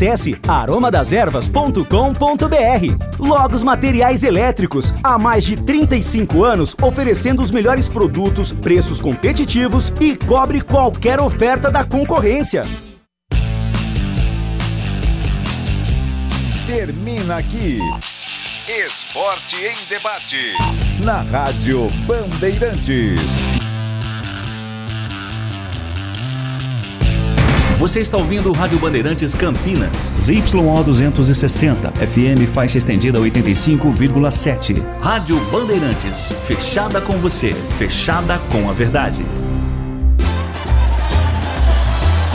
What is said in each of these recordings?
Acesse aromadeservas.com.br. Logos Materiais Elétricos, há mais de 35 anos oferecendo os melhores produtos, preços competitivos e cobre qualquer oferta da concorrência. Termina aqui Esporte em Debate na Rádio Bandeirantes. Você está ouvindo o Rádio Bandeirantes Campinas. ZYO 260, FM faixa estendida 85,7. Rádio Bandeirantes, fechada com você, fechada com a verdade.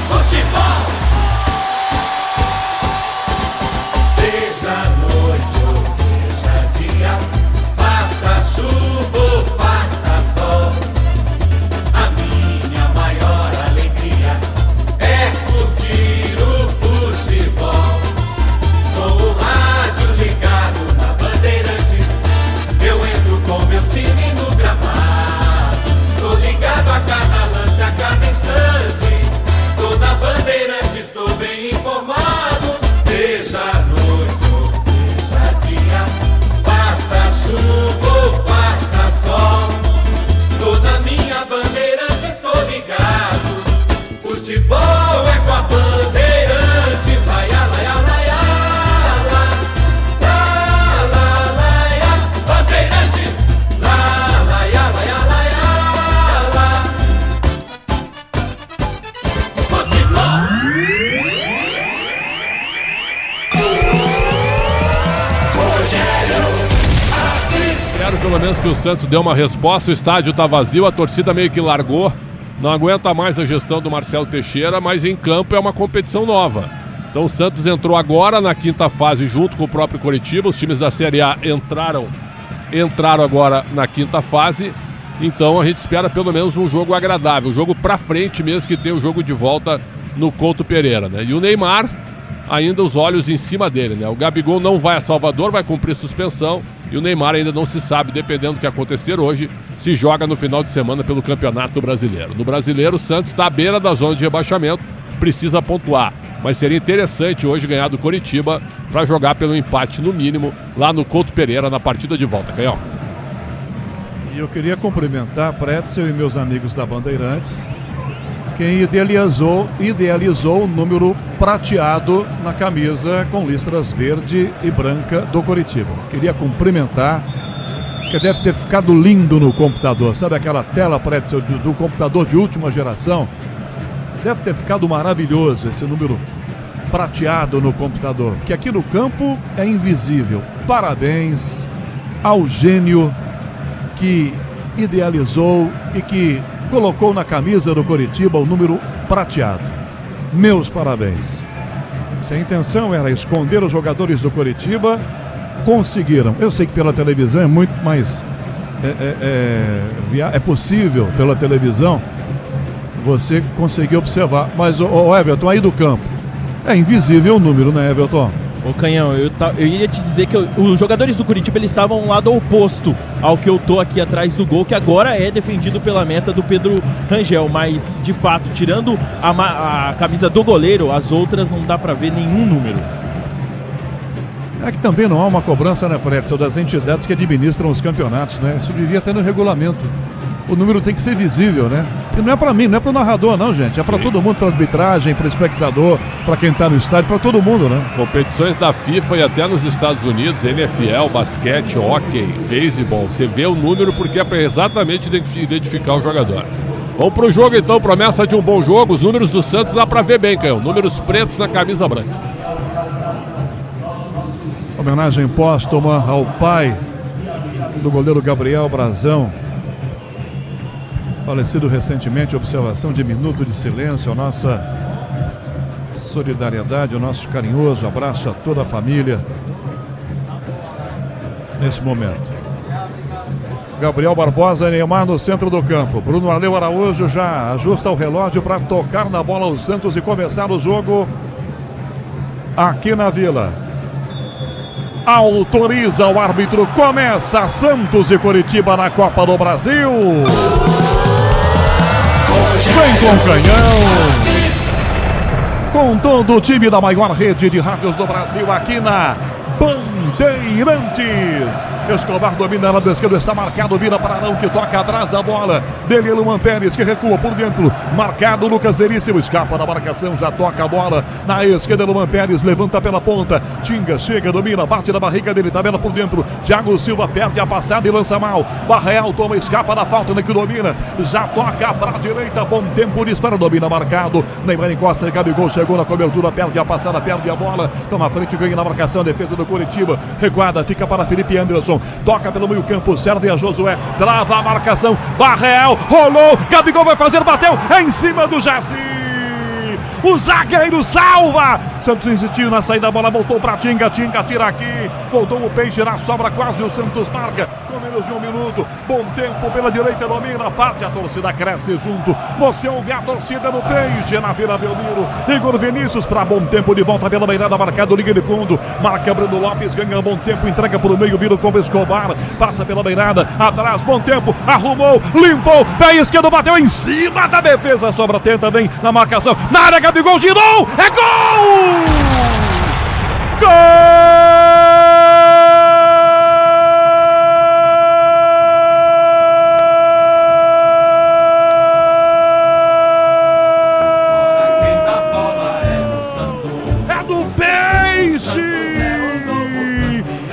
Futebol! Seja noite ou seja dia, faça chuva ou faça sol, a minha maior alegria é curtir o futebol. Com o rádio ligado na Bandeirantes, eu entro com meu time no gramado. Tô ligado a cada lance, a cada instante. Tô na Bandeirantes, tô bem informado. Seja noite ou seja dia, faça chuva ou faça sol, tô na minha Bandeirantes, tô ligado. Futebol é com a Bandeirantes. Laia, laia, laia, la, la, laia. Bandeirantes, la, laia, laia, laia, la. Futebol! Quero pelo menos que o Santos dê uma resposta. O estádio está vazio, a torcida meio que largou. Não aguenta mais a gestão do Marcelo Teixeira, mas em campo é uma competição nova. Então o Santos entrou agora na quinta fase junto com o próprio Coritiba. Os times da Série A entraram agora na quinta fase. Então a gente espera pelo menos um jogo agradável, um jogo pra frente mesmo, que tem o jogo de volta no Couto Pereira, né? E o Neymar, ainda os olhos em cima dele, né? O Gabigol não vai a Salvador, vai cumprir suspensão, e o Neymar ainda não se sabe, dependendo do que acontecer hoje, se joga no final de semana pelo Campeonato Brasileiro. No Brasileiro, o Santos está à beira da zona de rebaixamento, precisa pontuar, mas seria interessante hoje ganhar do Coritiba para jogar pelo empate no mínimo lá no Couto Pereira na partida de volta. Canhão. E eu queria cumprimentar Pretzel e meus amigos da Bandeirantes, quem idealizou o número prateado na camisa com listras verde e branca do Coritiba. Queria cumprimentar, que deve ter ficado lindo no computador. Sabe aquela tela, Pretzel, do computador de última geração? Deve ter ficado maravilhoso esse número prateado no computador, que aqui no campo é invisível. Parabéns ao gênio que idealizou e que colocou na camisa do Coritiba o número prateado. Meus parabéns. Se a intenção era esconder os jogadores do Coritiba, conseguiram. Eu sei que pela televisão é muito mais é possível pela televisão você conseguir observar, mas o Everton, aí do campo é invisível o número, né, Everton? Ô Canhão, eu ia te dizer que os jogadores do Coritiba, eles estavam ao lado oposto ao que eu tô aqui atrás do gol, que agora é defendido pela meta do Pedro Rangel, mas de fato, tirando a camisa do goleiro, as outras não dá pra ver nenhum número. É que também não há uma cobrança, né, Pretzel, das entidades que administram os campeonatos, né? Isso devia ter no regulamento. O número tem que ser visível, né? E não é pra mim, não é pro narrador, não, gente. É pra todo mundo, pra arbitragem, pro espectador, pra quem tá no estádio, pra todo mundo, né? Competições da FIFA e até nos Estados Unidos, NFL, basquete, hóquei, beisebol. Você vê o número porque é pra exatamente identificar o jogador. Vamos pro jogo então, promessa de um bom jogo. Os números do Santos dá pra ver bem, Canhão. Números pretos na camisa branca. Homenagem póstuma ao pai do goleiro Gabriel Brazão, falecido recentemente. Observação de minuto de silêncio, a nossa solidariedade, o nosso carinhoso abraço a toda a família nesse momento. Gabriel Barbosa e Neymar no centro do campo. Bruno Arleu Araújo já ajusta o relógio para tocar na bola o Santos e começar o jogo aqui na Vila. Autoriza o árbitro, começa Santos e Coritiba na Copa do Brasil. Vem com o Canhão. com todo o time da maior rede de rádios do Brasil aqui na Bandeirantes. Escobar domina na esquerda, está marcado, vira para Arão que toca atrás a bola. Dele Luan Pérez que recua por dentro, marcado Lucas Veríssimo, escapa da marcação, já toca a bola na esquerda. Luan Pérez levanta pela ponta, Tinga chega, domina, bate na barriga dele, tabela por dentro. Thiago Silva perde a passada e lança mal. Barreal toma, escapa da falta, né, que domina, já toca para a direita, bom tempo, dispara, domina marcado. Neymar encosta, Gabigol chegou na cobertura, perde a passada, perde a bola, toma a frente, ganha na marcação, defesa do Curitiba, recuada, fica para Felipe Anderson, toca pelo meio campo, serve a Josué, trava a marcação, Barreal, rolou, Gabigol vai fazer, bateu, em cima do Jaci. O zagueiro salva. Santos insistiu na saída, a bola voltou para Tinga. Tinga tira aqui. Voltou o Peixe na sobra, quase o Santos marca. Com menos de um minuto. Bom tempo pela direita, domina. Parte a torcida, cresce junto. Você ouve a torcida do Peixe na Vila Belmiro. Igor Vinícius para bom tempo de volta pela beirada, marcado, liga de fundo. Marca Bruno Lopes, ganha bom tempo, entrega para o meio, vira com Escobar. Passa pela beirada, atrás, bom tempo. Arrumou, limpou. Pé esquerdo, bateu em cima da defesa. Sobra, tenta, vem na marcação. Na área, Gabigol girou, é gol! Gol! É do Peixe!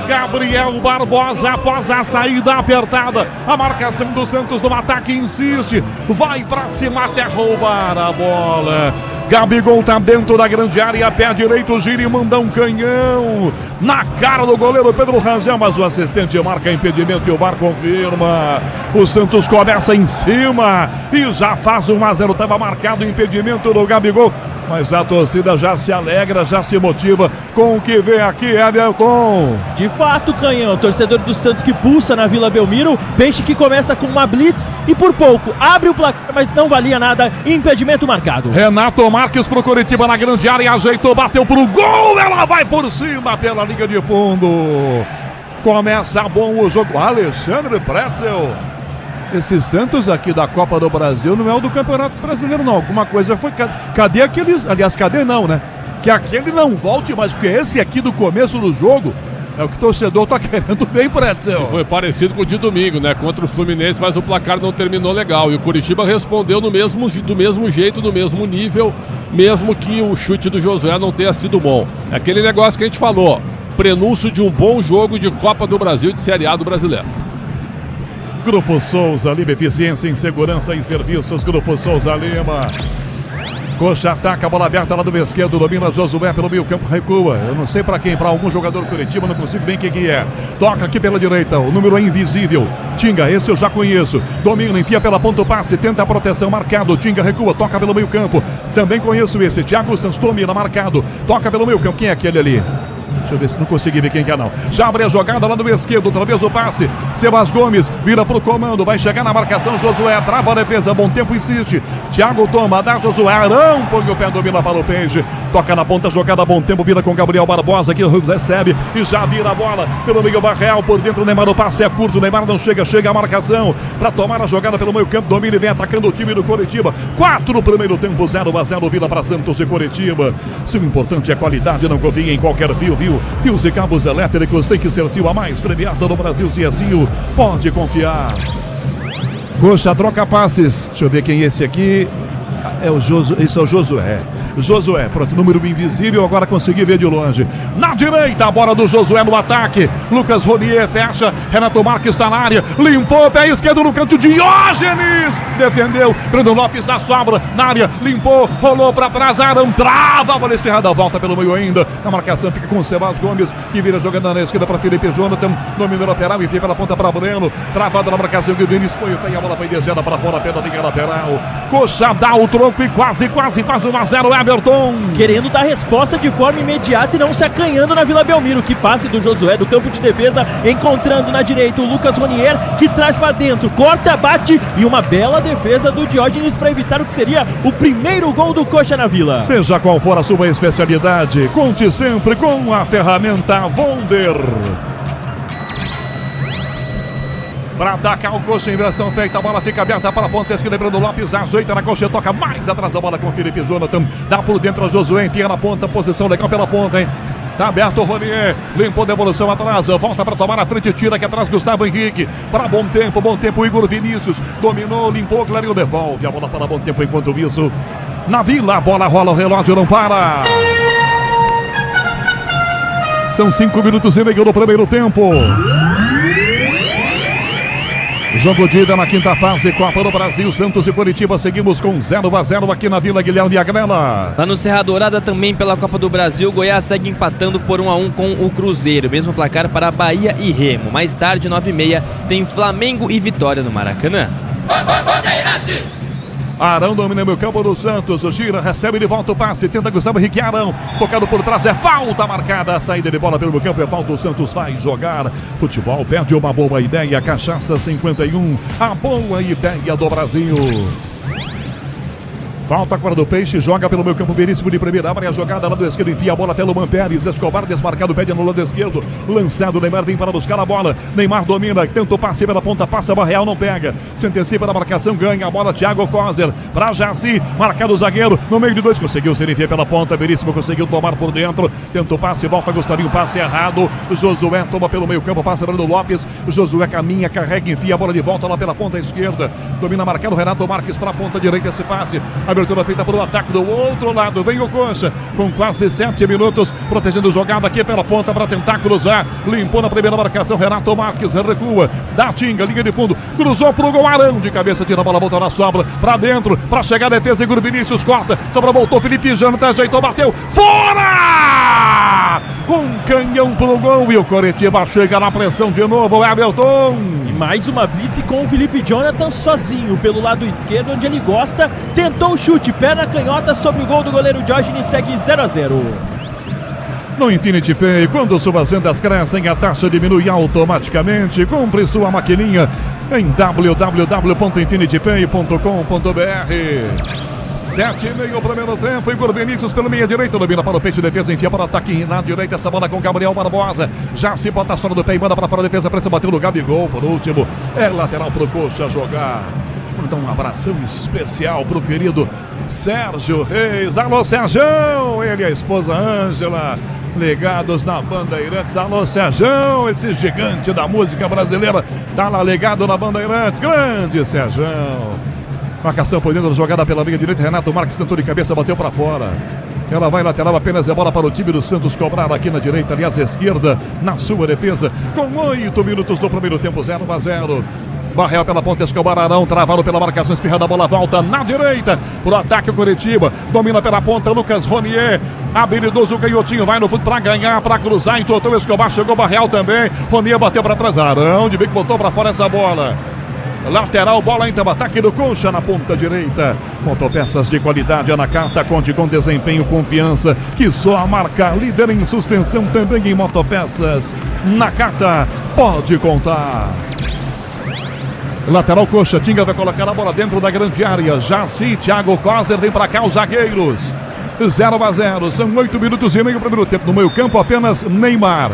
Gabriel Barbosa, após a saída apertada, a marcação do Santos no ataque insiste, vai pra cima até roubar a bola. Gabigol tá dentro da grande área, pé direito, gira e manda um canhão na cara do goleiro Pedro Rangel, mas o assistente marca impedimento e o VAR confirma. O Santos começa em cima e já faz 1-0, estava marcado o impedimento do Gabigol, mas a torcida já se alegra, já se motiva com o que vem aqui, Everton. De fato, Canhão, torcedor do Santos que pulsa na Vila Belmiro, Peixe que começa com uma blitz e por pouco abre o placar, mas não valia nada, impedimento marcado. Renato Marques pro Curitiba na grande área, ajeitou, bateu pro gol, ela vai por cima pela linha de fundo. Começa bom o jogo, Alexandre Pretzel. Esse Santos aqui da Copa do Brasil não é o do Campeonato Brasileiro, não. Alguma coisa foi. Cadê aqueles? Aliás, cadê não, né? Que aquele não volte mais, porque esse aqui do começo do jogo é o que o torcedor tá querendo bem, Pretzel. Foi parecido com o de domingo, né? Contra o Fluminense, mas o placar não terminou legal. E o Curitiba respondeu do mesmo jeito, no mesmo nível, mesmo que o chute do Josué não tenha sido bom. É aquele negócio que a gente falou, prenúncio de um bom jogo de Copa do Brasil e de Série A do Brasileiro. Grupo Souza Lima, eficiência em segurança e serviços. Grupo Souza Lima. Coxa ataca, a bola aberta lá do esquerdo, domina Josué pelo meio campo, recua. Eu não sei pra quem, pra algum jogador do Curitiba, não consigo bem quem que é. Toca aqui pela direita, o número é invisível. Tinga, esse eu já conheço. Domina, enfia pela ponta o passe, tenta a proteção, marcado. Tinga recua, toca pelo meio campo. Também conheço esse, Thiago Santos, domina, marcado. Toca pelo meio campo, quem é aquele ali? Deixa eu ver se não consegui ver quem que é não. Já abre a jogada lá do esquerdo, outra vez o passe. Sebas Gomes vira pro comando, vai chegar na marcação, Josué trava a defesa, bom tempo, insiste. Thiago toma, dá Josué, Arão põe o pé, domina para o Peixe. Toca na ponta, jogada, bom tempo, vira com Gabriel Barbosa, que recebe e já vira a bola pelo meio, Barreal por dentro, o Neymar, o passe é curto, o Neymar não chega, chega a marcação para tomar a jogada pelo meio campo, domina e vem atacando o time do Curitiba. 4 no primeiro tempo, 0-0, Vila para Santos e Curitiba. Se o importante é a qualidade, não confia em qualquer fio, viu? Fios e cabos elétricos tem que ser Sil, a mais premiada do Brasil. Se é Sil, pode confiar. Coxa troca passes. Deixa eu ver quem é esse aqui. É o Josué. Esse é o Josué. Josué, pronto, número invisível, agora consegui ver de longe. Na direita, a bola do Josué no ataque. Lucas Ronier fecha, Renato Marques está na área, limpou, pé esquerdo no canto, Diógenes defendeu, Brandon Lopes na sobra, na área, limpou, rolou para trás, Arão trava, a bola esquerda, volta pelo meio ainda. A marcação fica com o Sebas Gomes, que vira jogando na esquerda para Felipe Jonathan, domina lateral e fica pela ponta para Breno, travada na marcação que o Vinícius foi o pé, a bola foi descida para fora pela linha lateral. Coxa dá o troco e quase faz 1-0, Everton. Querendo dar resposta de forma imediata e não se acanhando na Vila Belmiro. Que passe do Josué do campo de defesa, encontrando na direita o Lucas Ronier, que traz para dentro, corta, bate e uma bela defesa do Diógenes para evitar o que seria o primeiro gol do Coxa na Vila. Seja qual for a sua especialidade, conte sempre com a ferramenta Wonder. para atacar o Coxa, inversão feita, a bola fica aberta para a ponta esquerda, Breno Lopes ajeita na coxa, toca mais atrás da bola com o Felipe Jonathan, dá por dentro a Josué, enfia na ponta, posição legal pela ponta, hein? Tá aberto o Ronier, limpou a devolução atrás, volta para tomar a frente, tira aqui atrás Gustavo Henrique, para bom tempo, Igor Vinícius, dominou, limpou, Clarinho devolve a bola para bom tempo, enquanto isso, na Vila, a bola rola, o relógio não para. São 5 minutos e meio no primeiro tempo. Jogo de ida na quinta fase, Copa do Brasil, Santos e Curitiba. Seguimos com 0-0 aqui na Vila Guilherme Agrela. Lá no Serra Dourada, também pela Copa do Brasil, Goiás segue empatando por 1-1 com o Cruzeiro. Mesmo placar para Bahia e Remo. Mais tarde, 9h30, tem Flamengo e Vitória no Maracanã. Arão domina o campo do Santos, gira, recebe de volta o passe, tenta Gustavo Henrique, Arão, tocado por trás, é falta marcada, a saída de bola pelo campo, é falta, o Santos vai jogar futebol, perde uma boa ideia, Cachaça 51, a boa ideia do Brasil. Falta agora do Peixe, joga pelo meio campo, Veríssimo de primeira, abre a jogada lá do esquerdo, enfia a bola até Luan Pérez, Escobar desmarcado, pede no lado esquerdo, lançado, Neymar vem para buscar a bola, Neymar domina, tenta o passe pela ponta, passa, Barreal não pega, se antecipa na marcação, ganha a bola, Thiago Kozer, para Jaci, marcado o zagueiro, no meio de dois, conseguiu ser enfiar pela ponta, Veríssimo conseguiu tomar por dentro, tenta o passe, volta Gustavinho, passe errado, Josué toma pelo meio campo, passa Breno Lopes, Josué caminha, carrega, enfia a bola de volta lá pela ponta esquerda, domina marcado, Renato Marques para a ponta direita, esse passe, abertura feita para o ataque do outro lado, vem o Coxa com quase 7 minutos, protegendo jogada aqui pela ponta para tentar cruzar, limpou na primeira marcação, Renato Marques recua, dá tinga, linha de fundo, cruzou pro gol, Arão de cabeça, tira a bola, volta na sobra, para dentro, para chegar a defesa, Igor Vinícius corta, sobra, voltou, Felipe Jonathan ajeitou, bateu, fora! Um canhão pro gol e o Coritiba chega na pressão de novo, Everton. E mais uma blitz com o Felipe Jonathan sozinho pelo lado esquerdo, onde ele gosta, tentou o chute, perna canhota sobre o gol do goleiro Diógenes, segue 0-0. No Infinity Pay, quando suas vendas crescem, a taxa diminui automaticamente. Compre sua maquininha em www.infinitypay.com.br. 7,5 primeiro tempo, Igor Vinícius pela meia direita, domina para o Peixe, defesa, enfia para o ataque na direita, essa bola com Gabriel Barbosa, já se bota a fora do pé e manda para fora a defesa, precisa bater no Gabigol, por último, é lateral pro Coxa jogar. Então um abração especial pro querido Sérgio Reis, alô Sérgio, ele e a esposa Ângela, ligados na Bandeirantes, alô Sérgio, esse gigante da música brasileira, tá lá ligado na Bandeirantes, grande Sérgio. Marcação por dentro da jogada pela meia direita, Renato Marques tentou de cabeça, bateu para fora. Ela vai lateral, apenas é bola para o time do Santos cobrar aqui na direita, aliás, esquerda, na sua defesa, com 8 minutos do primeiro tempo, 0-0. Barreal pela ponta, Escobar, Arão, travado pela marcação, espirrada a bola, volta na direita, pro ataque o Curitiba, domina pela ponta, Lucas Ronier, habilidoso, canhotinho, vai no fundo pra ganhar, pra cruzar, entortou o Escobar, chegou Barreal também, Ronier bateu pra trás, Arão, de bico botou pra fora essa bola. Lateral, bola então, ataque do Coxa na ponta direita. Motopeças de qualidade, Anacata, conte com desempenho, confiança, que só a marca líder em suspensão também em motopeças. Nakata, pode contar. Lateral Coxa, Tinga vai colocar a bola dentro da grande área. Jaci, Thiago Kozer, vem pra cá os zagueiros. 0-0, são 8 minutos e meio primeiro tempo. No meio campo apenas Neymar.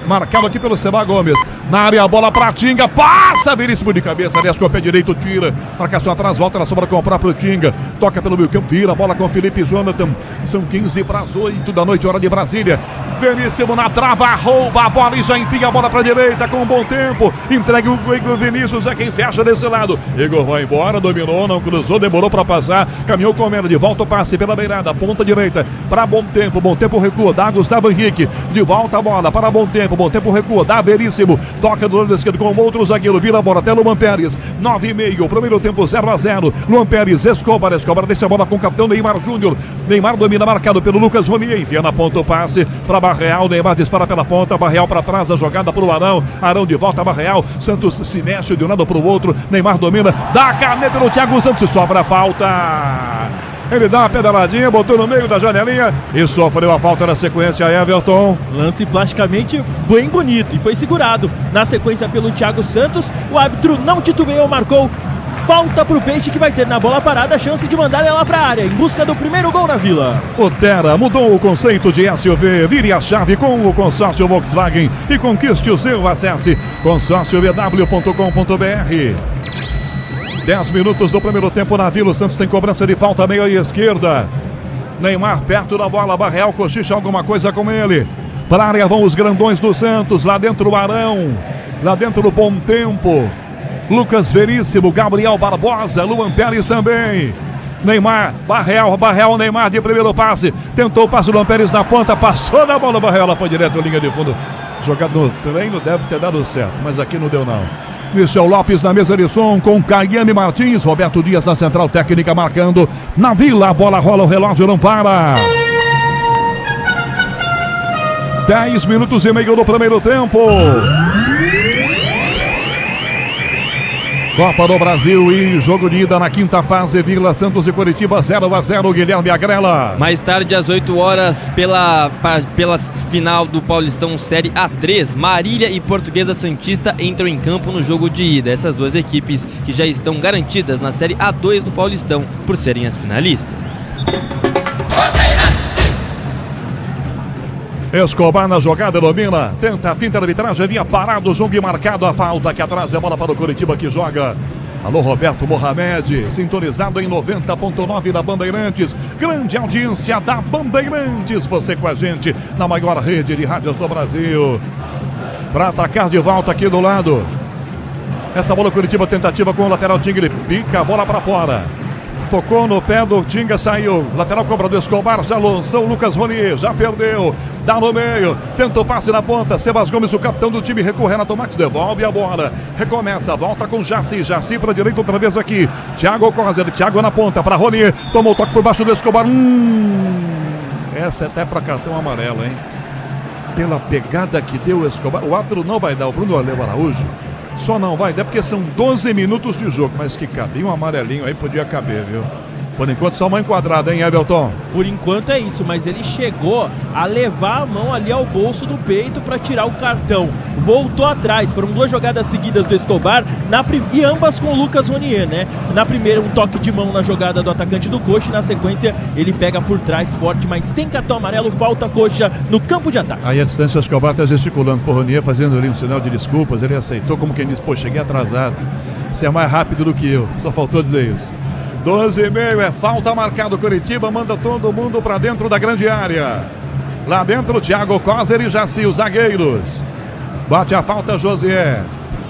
Marcado aqui pelo Seba Gomes. Na área, a bola pra Tinga. Passa, Veríssimo de cabeça. Aliás, com o pé direito, tira. Marcação atrás, volta na sobra com o próprio Tinga. Toca pelo meio campo, vira a bola com o Felipe Jonathan. São 15 para as 8 da noite, hora de Brasília. Veríssimo na trava, rouba a bola e já enfia a bola pra direita com um bom tempo. Entrega o Igor Vinícius, é quem fecha desse lado. Igor vai embora, dominou, não cruzou, demorou pra passar. Caminhou com o Mera, de volta o passe pela beirada, ponta direita. Para bom tempo recua, dá Gustavo Henrique. De volta a bola para bom tempo recua, dá Veríssimo. Toca do lado esquerdo com o outro zagueiro, vira a bola até Luan Pérez. 9,5, primeiro tempo 0-0. Luan Pérez, Escobar deixa a bola com o capitão Neymar Júnior. Neymar domina, marcado pelo Lucas Ronier. Enfia na ponta o passe para Barreal. Neymar dispara pela ponta, Barreal para trás, a jogada para o Arão. Arão de volta, Barreal. Santos se mexe de um lado para o outro. Neymar domina, dá a caneta no Thiago Santos, sofre a falta. Ele dá uma pedaladinha, botou no meio da janelinha e sofreu a falta na sequência, Everton. Lance plasticamente bem bonito e foi segurado na sequência pelo Thiago Santos. O árbitro não titubeou, marcou falta pro Peixe, que vai ter na bola parada a chance de mandar ela pra área, em busca do primeiro gol na Vila. O Terra mudou o conceito de SUV. Vire a chave com o consórcio Volkswagen e conquiste o seu. Acesse consórciobw.com.br. 10 minutos do primeiro tempo na Vila. O Santos tem cobrança de falta meia e esquerda. Neymar perto da bola. Barreal cochicha alguma coisa com ele. Para a área vão os grandões do Santos. Lá dentro o Arão. Lá dentro o Bom Tempo. Lucas Veríssimo, Gabriel Barbosa, Luan Pérez também. Neymar, Barreal, Neymar de primeiro passe. Tentou o passe do Luan Pérez na ponta. Passou na bola, Barreal. Ela foi direto à linha de fundo. Jogado no treino deve ter dado certo, mas aqui não deu não. Michel Lopes na mesa de som com Caiane Martins. Roberto Dias na central técnica marcando. Na Vila, a bola rola, o relógio não para. 10 minutos e meio do primeiro tempo. Copa do Brasil e jogo de ida na quinta fase. Vila, Santos e Curitiba 0-0. Guilherme Agrela. Mais tarde, às 8 horas, pela final do Paulistão Série A3, Marília e Portuguesa Santista entram em campo no jogo de ida. Essas duas equipes que já estão garantidas na Série A2 do Paulistão por serem as finalistas. Escobar na jogada, domina, tenta a finta da arbitragem, havia parado o jogo e marcado a falta, que atrás é bola para o Curitiba que joga. Alô, Roberto Mohamed, sintonizado em 90.9 da Bandeirantes, grande audiência da Bandeirantes, você com a gente na maior rede de rádios do Brasil. Para atacar de volta aqui do lado, essa bola Curitiba, tentativa com o lateral Tinga, ele pica a bola para fora. Tocou no pé do Tinga, saiu. Lateral cobra do Escobar, já lançou o Lucas Ronier, já perdeu. Dá no meio, tentou passe na ponta. Sebas Gomes, o capitão do time, recorre Renato Max, devolve a bola. Recomeça, volta com Jaci. Jaci para direita outra vez aqui. Thiago Coser, Thiago na ponta para Ronier. Tomou o toque por baixo do Escobar. Essa é até para cartão amarelo, hein? Pela pegada que deu o Escobar. O árbitro não vai dar, o Bruno Aleu Araújo. Só não vai dar porque são 12 minutos de jogo, mas que cabia um amarelinho aí, podia caber, viu? Por enquanto só uma enquadrada, hein, Everton? Por enquanto é isso, mas ele chegou a levar a mão ali ao bolso do peito para tirar o cartão. Voltou atrás, foram duas jogadas seguidas do Escobar, e ambas com o Lucas Ronier, né? Na primeira, um toque de mão na jogada do atacante do Coxa, e na sequência ele pega por trás forte, mas sem cartão amarelo, falta Coxa no campo de ataque. Aí a distância, o Escobar está gesticulando por Ronier, fazendo ali um sinal de desculpas, ele aceitou como quem disse, pô, cheguei atrasado, você é mais rápido do que eu, só faltou dizer isso. 12,5 é falta marcada. O Curitiba manda todo mundo para dentro da grande área. Lá dentro, Thiago Coser e Jaci, os zagueiros. Bate a falta, Josié.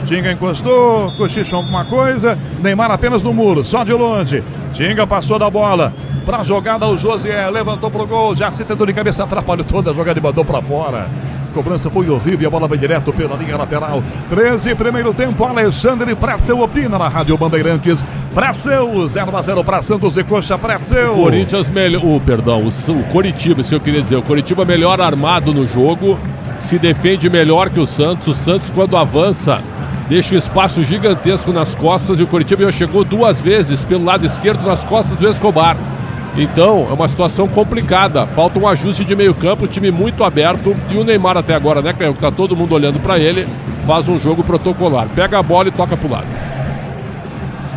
Tinga encostou, cochichou alguma coisa. Neymar apenas no muro, só de longe. Tinga passou da bola para a jogada, o Josié levantou pro gol. Jaci tentou de cabeça, atrapalhou toda a jogada e mandou para fora. Cobrança foi horrível, a bola vai direto pela linha lateral. 13, primeiro tempo, Alexandre Pretzel opina na Rádio Bandeirantes. Pretzel, 0-0 para Santos e Coxa. Pretzel. O Corinthians o Coritiba, isso que eu queria dizer. O Coritiba melhor armado no jogo, se defende melhor que o Santos. O Santos, quando avança, deixa o espaço gigantesco nas costas, e o Coritiba já chegou duas vezes pelo lado esquerdo nas costas do Escobar. Então, é uma situação complicada. Falta um ajuste de meio campo, o time muito aberto. E o Neymar até agora, né, Caio, que tá todo mundo olhando para ele, faz um jogo protocolar. Pega a bola e toca pro lado.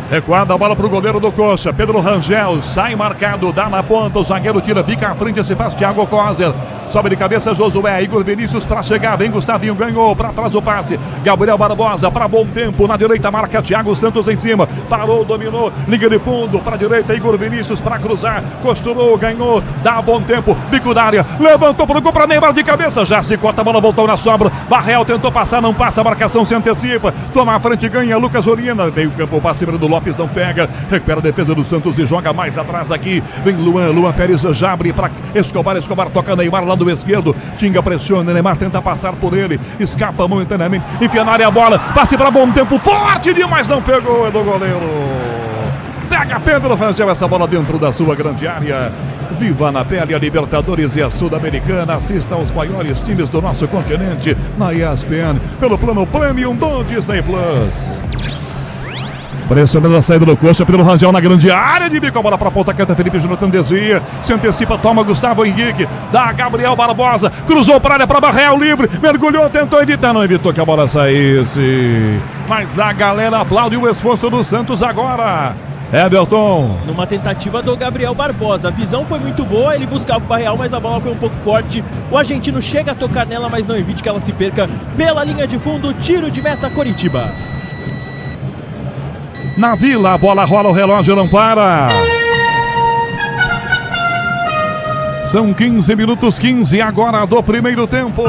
Recuada a bola pro goleiro do Coxa, Pedro Rangel, sai marcado, dá na ponta, o zagueiro tira, fica à frente, se faz Thiago Coser, sobe de cabeça Josué, Igor Vinícius para chegar, vem Gustavinho, ganhou, para trás o passe, Gabriel Barbosa, para Bom Tempo, na direita marca Thiago Santos em cima, parou, dominou, liga de fundo, para a direita, Igor Vinícius para cruzar, costurou, ganhou, dá Bom Tempo, bico da área, levantou pro gol para Neymar de cabeça, já se corta a bola, voltou na sobra, Barreal tentou passar, não passa, a marcação se antecipa, toma a frente, ganha, Lucas Orina, veio o campo, passe do Lopes, não pega, recupera a defesa do Santos e joga mais atrás aqui, vem Luan Pérez já abre para Escobar toca Neymar lá do esquerdo, Tinga pressiona, Neymar tenta passar por ele, escapa momentaneamente, enfia na área a bola, passe para Bom Tempo, forte demais, não pegou, é do goleiro, pega Pedro Rangel essa bola dentro da sua grande área. Viva na pele a Libertadores e a Sul-Americana. Assista aos maiores times do nosso continente na ESPN pelo plano Premium do Disney Plus. Pressionando a saída do Coxa, Pedro Rangel na grande área de bico, a bola para a ponta, canta Felipe Jonathan, desvia, se antecipa, toma Gustavo Henrique, dá Gabriel Barbosa, cruzou para a área para Barreal, livre, mergulhou, tentou evitar, não evitou que a bola saísse, mas a galera aplaude o esforço do Santos agora. Everton. Numa tentativa do Gabriel Barbosa. A visão foi muito boa, ele buscava o Barreal, mas a bola foi um pouco forte. O argentino chega a tocar nela, mas não evite que ela se perca pela linha de fundo. Tiro de meta, Coritiba. Na Vila, a bola rola, o relógio não para. São 15 minutos, 15 agora do primeiro tempo.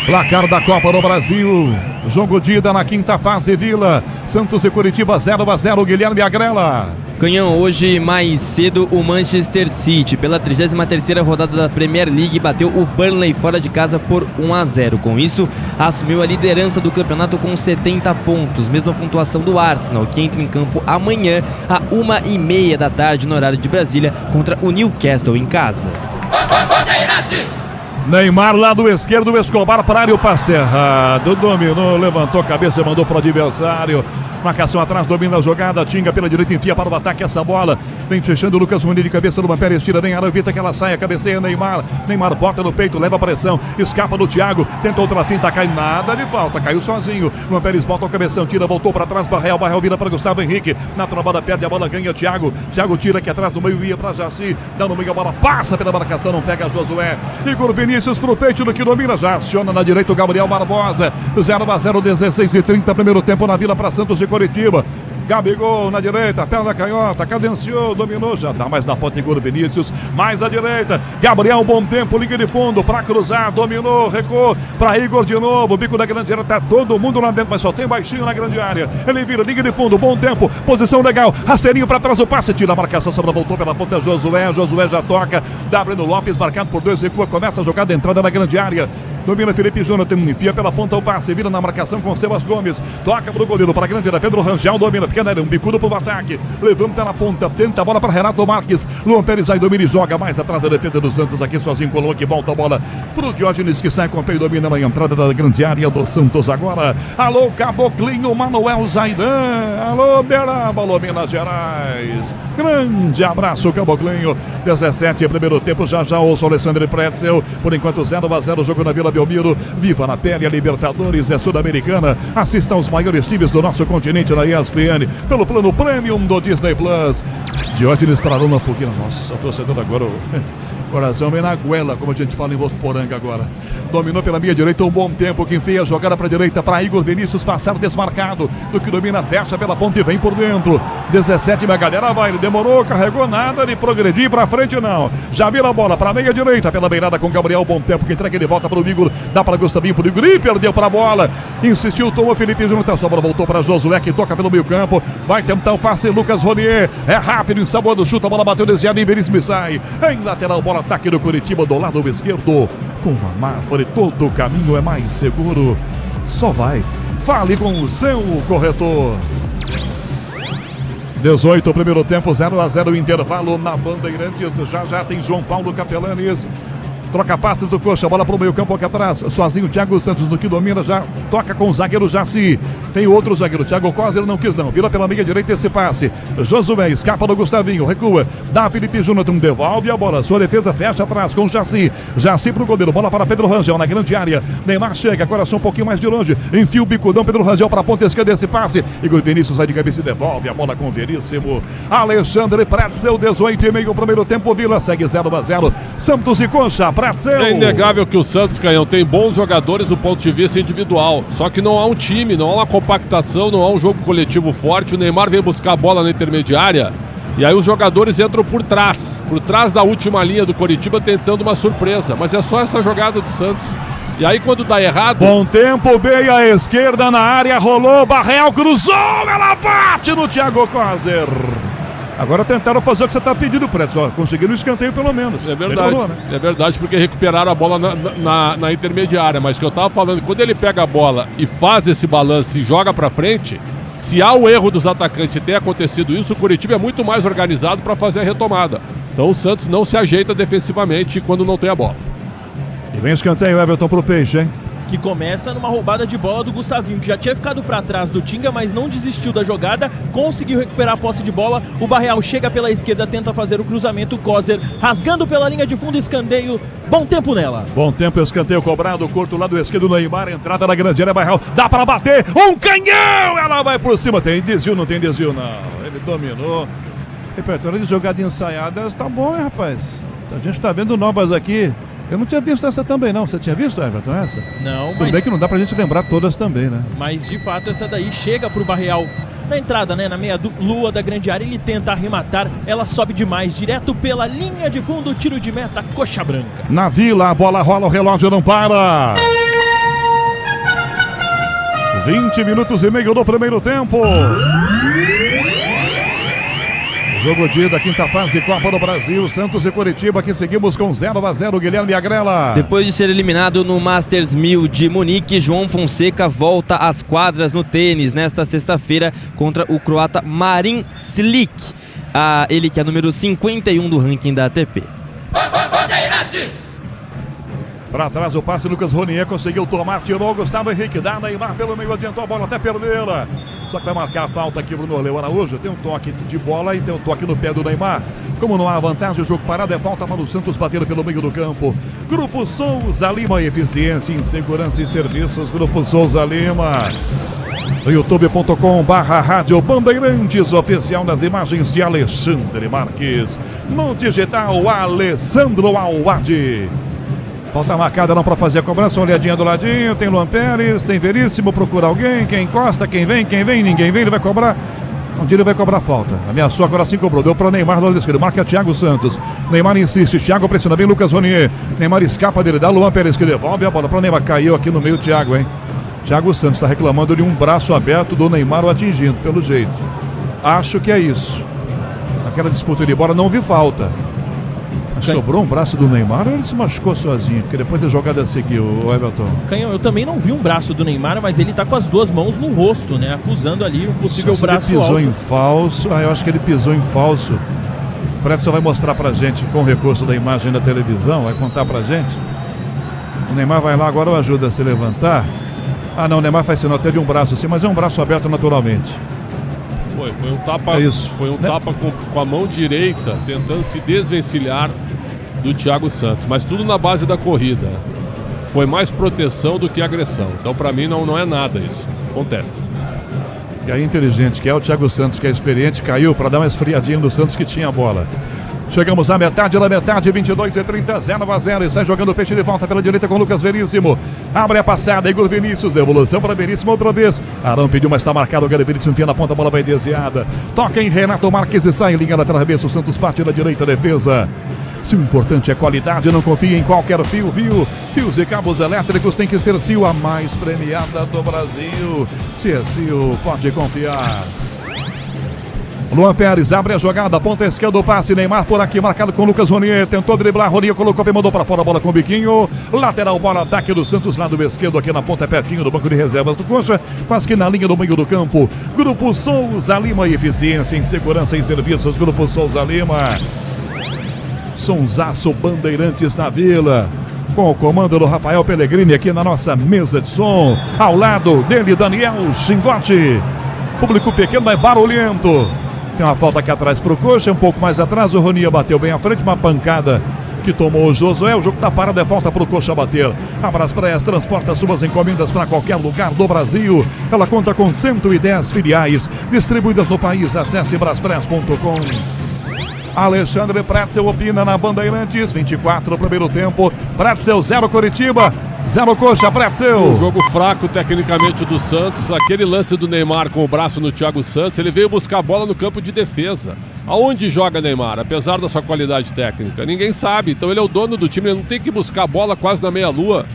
Placar da Copa do Brasil. Jogo de ida na quinta fase, Vila. Santos e Coritiba 0-0, Guilherme Agrela. Canhão, hoje mais cedo o Manchester City, pela 33ª rodada da Premier League, bateu o Burnley fora de casa por 1-0. Com isso, assumiu a liderança do campeonato com 70 pontos, mesma pontuação do Arsenal, que entra em campo amanhã, à 1h30 da tarde, no horário de Brasília, contra o Newcastle em casa. Neymar lá do esquerdo, Escobar para a área, o passe errado, dominou, levantou a cabeça e mandou para o adversário. Marcação atrás, domina a jogada, Tinga pela direita, enfia para o ataque essa bola. Vem fechando o Lucas Munir de cabeça do Vampere, estira bem, evita que ela saia, cabeceia Neymar. Neymar bota no peito, leva a pressão, escapa do Thiago, tenta outra finta, cai nada de falta, caiu sozinho. Luan Pérez bota o cabeção, tira, voltou para trás, Barreal vira para Gustavo Henrique. Na trombada perde a bola, ganha Thiago. Thiago tira aqui atrás do meio, ia para Jaci, dá no meio a bola, passa pela marcação, não pega Josué. Igor Vinícius pro peito do que domina, já aciona na direita o Gabriel Barbosa. 0-0, 16h30, primeiro tempo na Vila para Santos e Coritiba. Gabigol na direita, perna canhota, cadenciou, dominou, já dá mais na ponta Igor Vinícius, mais à direita, Gabriel, bom tempo, liga de fundo, para cruzar, dominou, recuou, para Igor de novo, bico da grande área, tá todo mundo lá dentro, mas só tem baixinho na grande área, ele vira, liga de fundo, bom tempo, posição legal, rasteirinho para trás, o passe, tira a marcação, sobra, voltou pela ponta, Josué já toca, dá Breno Lopes, marcado por 2, recua, começa a jogada, entrada na grande área, domina Felipe Jonathan, enfia pela ponta o passe, vira na marcação com Sebas Gomes, toca pro goleiro, para a grande área, Pedro Rangel domina, pequena área, um bicudo pro ataque, levanta na ponta, tenta a bola para Renato Marques, Luan Pérez aí domina e joga mais atrás da defesa do Santos, aqui sozinho, colou que volta a bola pro Diógenes, que sai com o peito, domina na entrada da grande área do Santos agora, alô Caboclinho, Manuel Zaidan, alô Beraba, alô Minas Gerais, grande abraço Caboclinho, 17, primeiro tempo, já ouço Alessandro Pretzel, por enquanto 0-0, jogo na Vila Belmiro, viva na pele, a Libertadores é Sul-Americana, assista aos maiores times do nosso continente na ESPN, pelo plano Premium do Disney Plus. Diógenes para Luna Fogueira, nossa, torcedor agora, coração vem na goela, como a gente fala em Votuporanga agora. Dominou pela meia direita um bom tempo, que enfia a jogada para a direita para Igor Vinícius passar desmarcado, do que domina, fecha pela ponta e vem por dentro. 17, minha galera vai, ele demorou, carregou nada de progredir para frente não. Já vira a bola para a meia direita, pela beirada com Gabriel, bom tempo, que entrega, ele volta para o Igor, dá para Gustavinho, pro Igor, e perdeu para a bola. Insistiu, tomou Felipe Jonathan, sobra, voltou para Josué, que toca pelo meio campo, vai tentar o passe, Lucas Ronier, é rápido, em sabor do chute, a bola bateu desviada e Veríssimo sai. Em lateral, bola, ataque do Coritiba do lado esquerdo, com a Mafra, todo o caminho é mais seguro, só vai, fale com o seu corretor. 18, primeiro tempo, 0-0, intervalo na Bandeirantes, já tem João Paulo Capelanes. Troca passes do Coxa, bola pro meio campo aqui atrás, sozinho Thiago Santos no que domina, já toca com o zagueiro Jaci, tem outro zagueiro, Thiago Costa, ele não quis não, vira pela meia direita esse passe, Josué escapa do Gustavinho, recua, dá Felipe Jonathan, devolve a bola, sua defesa fecha atrás com Jaci pro goleiro, bola para Pedro Rangel na grande área, Neymar chega, agora só um pouquinho mais de longe, enfia o bicudão, Pedro Rangel para a ponta esquerda esse passe, Igor Vinícius sai de cabeça e devolve a bola com Veríssimo, Alexandre Pretzel, 18,5 primeiro tempo, Vila segue 0-0, Santos e Coxa, É inegável que o Santos, Canhão, tem bons jogadores do ponto de vista individual, só que não há um time, não há uma compactação, não há um jogo coletivo forte. O Neymar vem buscar a bola na intermediária e aí os jogadores entram por trás da última linha do Coritiba tentando uma surpresa, mas é só essa jogada do Santos. E aí quando dá errado... Bom tempo, meia à esquerda na área, rolou, Barreal cruzou, ela bate no Thiago Coser. Agora tentaram fazer o que você está pedindo, Pretzel. Conseguiram o escanteio pelo menos. É verdade, melhorou, né? É verdade, porque recuperaram a bola na intermediária. Mas que eu estava falando, quando ele pega a bola e faz esse balanço e joga para frente, se há o erro dos atacantes, se tem acontecido isso, o Coritiba é muito mais organizado para fazer a retomada. Então o Santos não se ajeita defensivamente quando não tem a bola. E vem escanteio, Everton, pro Peixe, hein? que começa numa roubada de bola do Gustavinho, que já tinha ficado para trás do Tinga, mas não desistiu da jogada, conseguiu recuperar a posse de bola. O Barreal chega pela esquerda, tenta fazer o cruzamento, o Kozer rasgando pela linha de fundo, escanteio, bom tempo nela. Bom tempo, escanteio cobrado, curto lado esquerdo do Neymar, entrada na grande área, Barreal, dá para bater, um canhão, ela vai por cima, tem desvio, não tem desvio não, ele dominou. Repertório de jogada ensaiadas tá bom, hein, rapaz? A gente tá vendo novas aqui. Eu não tinha visto essa também, não. Você tinha visto, Everton, essa? Não, Tudo bem que não dá pra gente lembrar todas também, né? Mas, de fato, essa daí chega pro Barreal na entrada, né? Na meia-lua da grande área. Ele tenta arrematar. Ela sobe demais, direto pela linha de fundo. Tiro de meta, coxa branca. Na Vila, a bola rola, o relógio não para. 20 minutos e meio do primeiro tempo. Jogo de da quinta fase, Copa do Brasil, Santos e Curitiba, que seguimos com 0-0, Guilherme Agrela. Depois de ser eliminado no Masters 1000 de Munique, João Fonseca volta às quadras no tênis nesta sexta-feira contra o croata Marin Cilic, ele que é número 51 do ranking da ATP. Para trás o passe, Lucas Ronier conseguiu tomar, tirou Gustavo Henrique, dá Neymar pelo meio, adiantou a bola até perdê-la. Só que vai marcar a falta aqui Bruno Leo Araújo. Tem um toque de bola e tem um toque no pé do Neymar. Como não há vantagem, o jogo parado, é falta para o Santos bater pelo meio do campo. Grupo Souza Lima, eficiência em segurança e serviços. Grupo Souza Lima. youtube.com/rádio Bandeirantes, oficial das imagens de Alexandre Marques. No digital, Alessandro Alwadi. Falta marcada não para fazer a cobrança, uma olhadinha do ladinho, tem Luan Pérez, tem Veríssimo, procura alguém, quem encosta, quem vem, ninguém vem, ele vai cobrar. Onde ele vai cobrar falta. Ameaçou, agora sim cobrou, deu para Neymar do lado esquerdo, marca Thiago Santos. Neymar insiste, Thiago pressiona bem Lucas Ronier. Neymar escapa dele, dá Luan Pérez que devolve a bola para Neymar, caiu aqui no meio o Thiago, hein. Thiago Santos está reclamando de um braço aberto do Neymar o atingindo, pelo jeito. Acho que é isso. Naquela disputa de bola não vi falta. Sobrou um braço do Neymar ou ele se machucou sozinho? Porque depois a jogada seguiu, o Everton. Canhão, eu também não vi um braço do Neymar, mas ele tá com as duas mãos no rosto, né? Acusando ali um possível braço ele pisou alto. em falso. Eu acho que ele pisou em falso. O Preto só vai mostrar pra gente com o recurso da imagem da televisão, vai contar pra gente. O Neymar vai lá agora, o ajuda a se levantar. Ah não, o Neymar faz sinal, teve um braço assim, mas é um braço aberto naturalmente. Foi um tapa, foi um tapa com a mão direita, tentando se desvencilhar do Thiago Santos, mas tudo na base da corrida. Foi mais proteção do que agressão. Então, para mim, não é nada isso. Acontece. E aí, inteligente, que é o Thiago Santos, que é experiente, caiu para dar uma esfriadinha no Santos que tinha a bola. Chegamos à metade da metade, 22:30, 0-0. E sai jogando o peixe de volta pela direita com o Lucas Veríssimo. Abre a passada, Igor Vinícius, devolução para Veríssimo outra vez. Arão pediu, mas está marcado. O Gary Veríssimo enfia na ponta, a bola vai desviada. Toca em Renato Marques e sai em linha da travessa. O Santos parte da direita, defesa. Se o importante é qualidade, não confie em qualquer fio, viu? Fios e cabos elétricos tem que ser Sil, a mais premiada do Brasil. Se é Sil, pode confiar. Luan Pérez abre a jogada, ponta esquerda, o passe, Neymar por aqui, marcado com Lucas Ronier, tentou driblar, Ronier colocou, mandou para fora a bola com o biquinho, lateral, bola, ataque do Santos, lado esquerdo, aqui na ponta, pertinho do banco de reservas do Coxa, quase que na linha do meio do campo. Grupo Souza Lima, eficiência em segurança e serviços, Grupo Souza Lima. Sonsaço Bandeirantes na Vila, com o comando do Rafael Pellegrini aqui na nossa mesa de som, ao lado dele, Daniel Xingote. Público pequeno, mas barulhento. Tem uma falta aqui atrás pro Coxa, um pouco mais atrás, o Ronier bateu bem à frente, uma pancada que tomou o Josué, o jogo tá parado, é falta pro Coxa bater. A Braspraias transporta suas encomendas para qualquer lugar do Brasil. Ela conta com 110 filiais distribuídas no país. Acesse braspraias.com. Alexandre Pretzel opina na Bandeirantes, 24 primeiro tempo, Pretzel 0 Curitiba, 0 Coxa, Pretzel. Um jogo fraco tecnicamente do Santos, aquele lance do Neymar com o braço no Thiago Santos, ele veio buscar a bola no campo de defesa. Aonde joga Neymar, apesar da sua qualidade técnica? Ninguém sabe, então ele é o dono do time, ele não tem que buscar a bola quase na meia-lua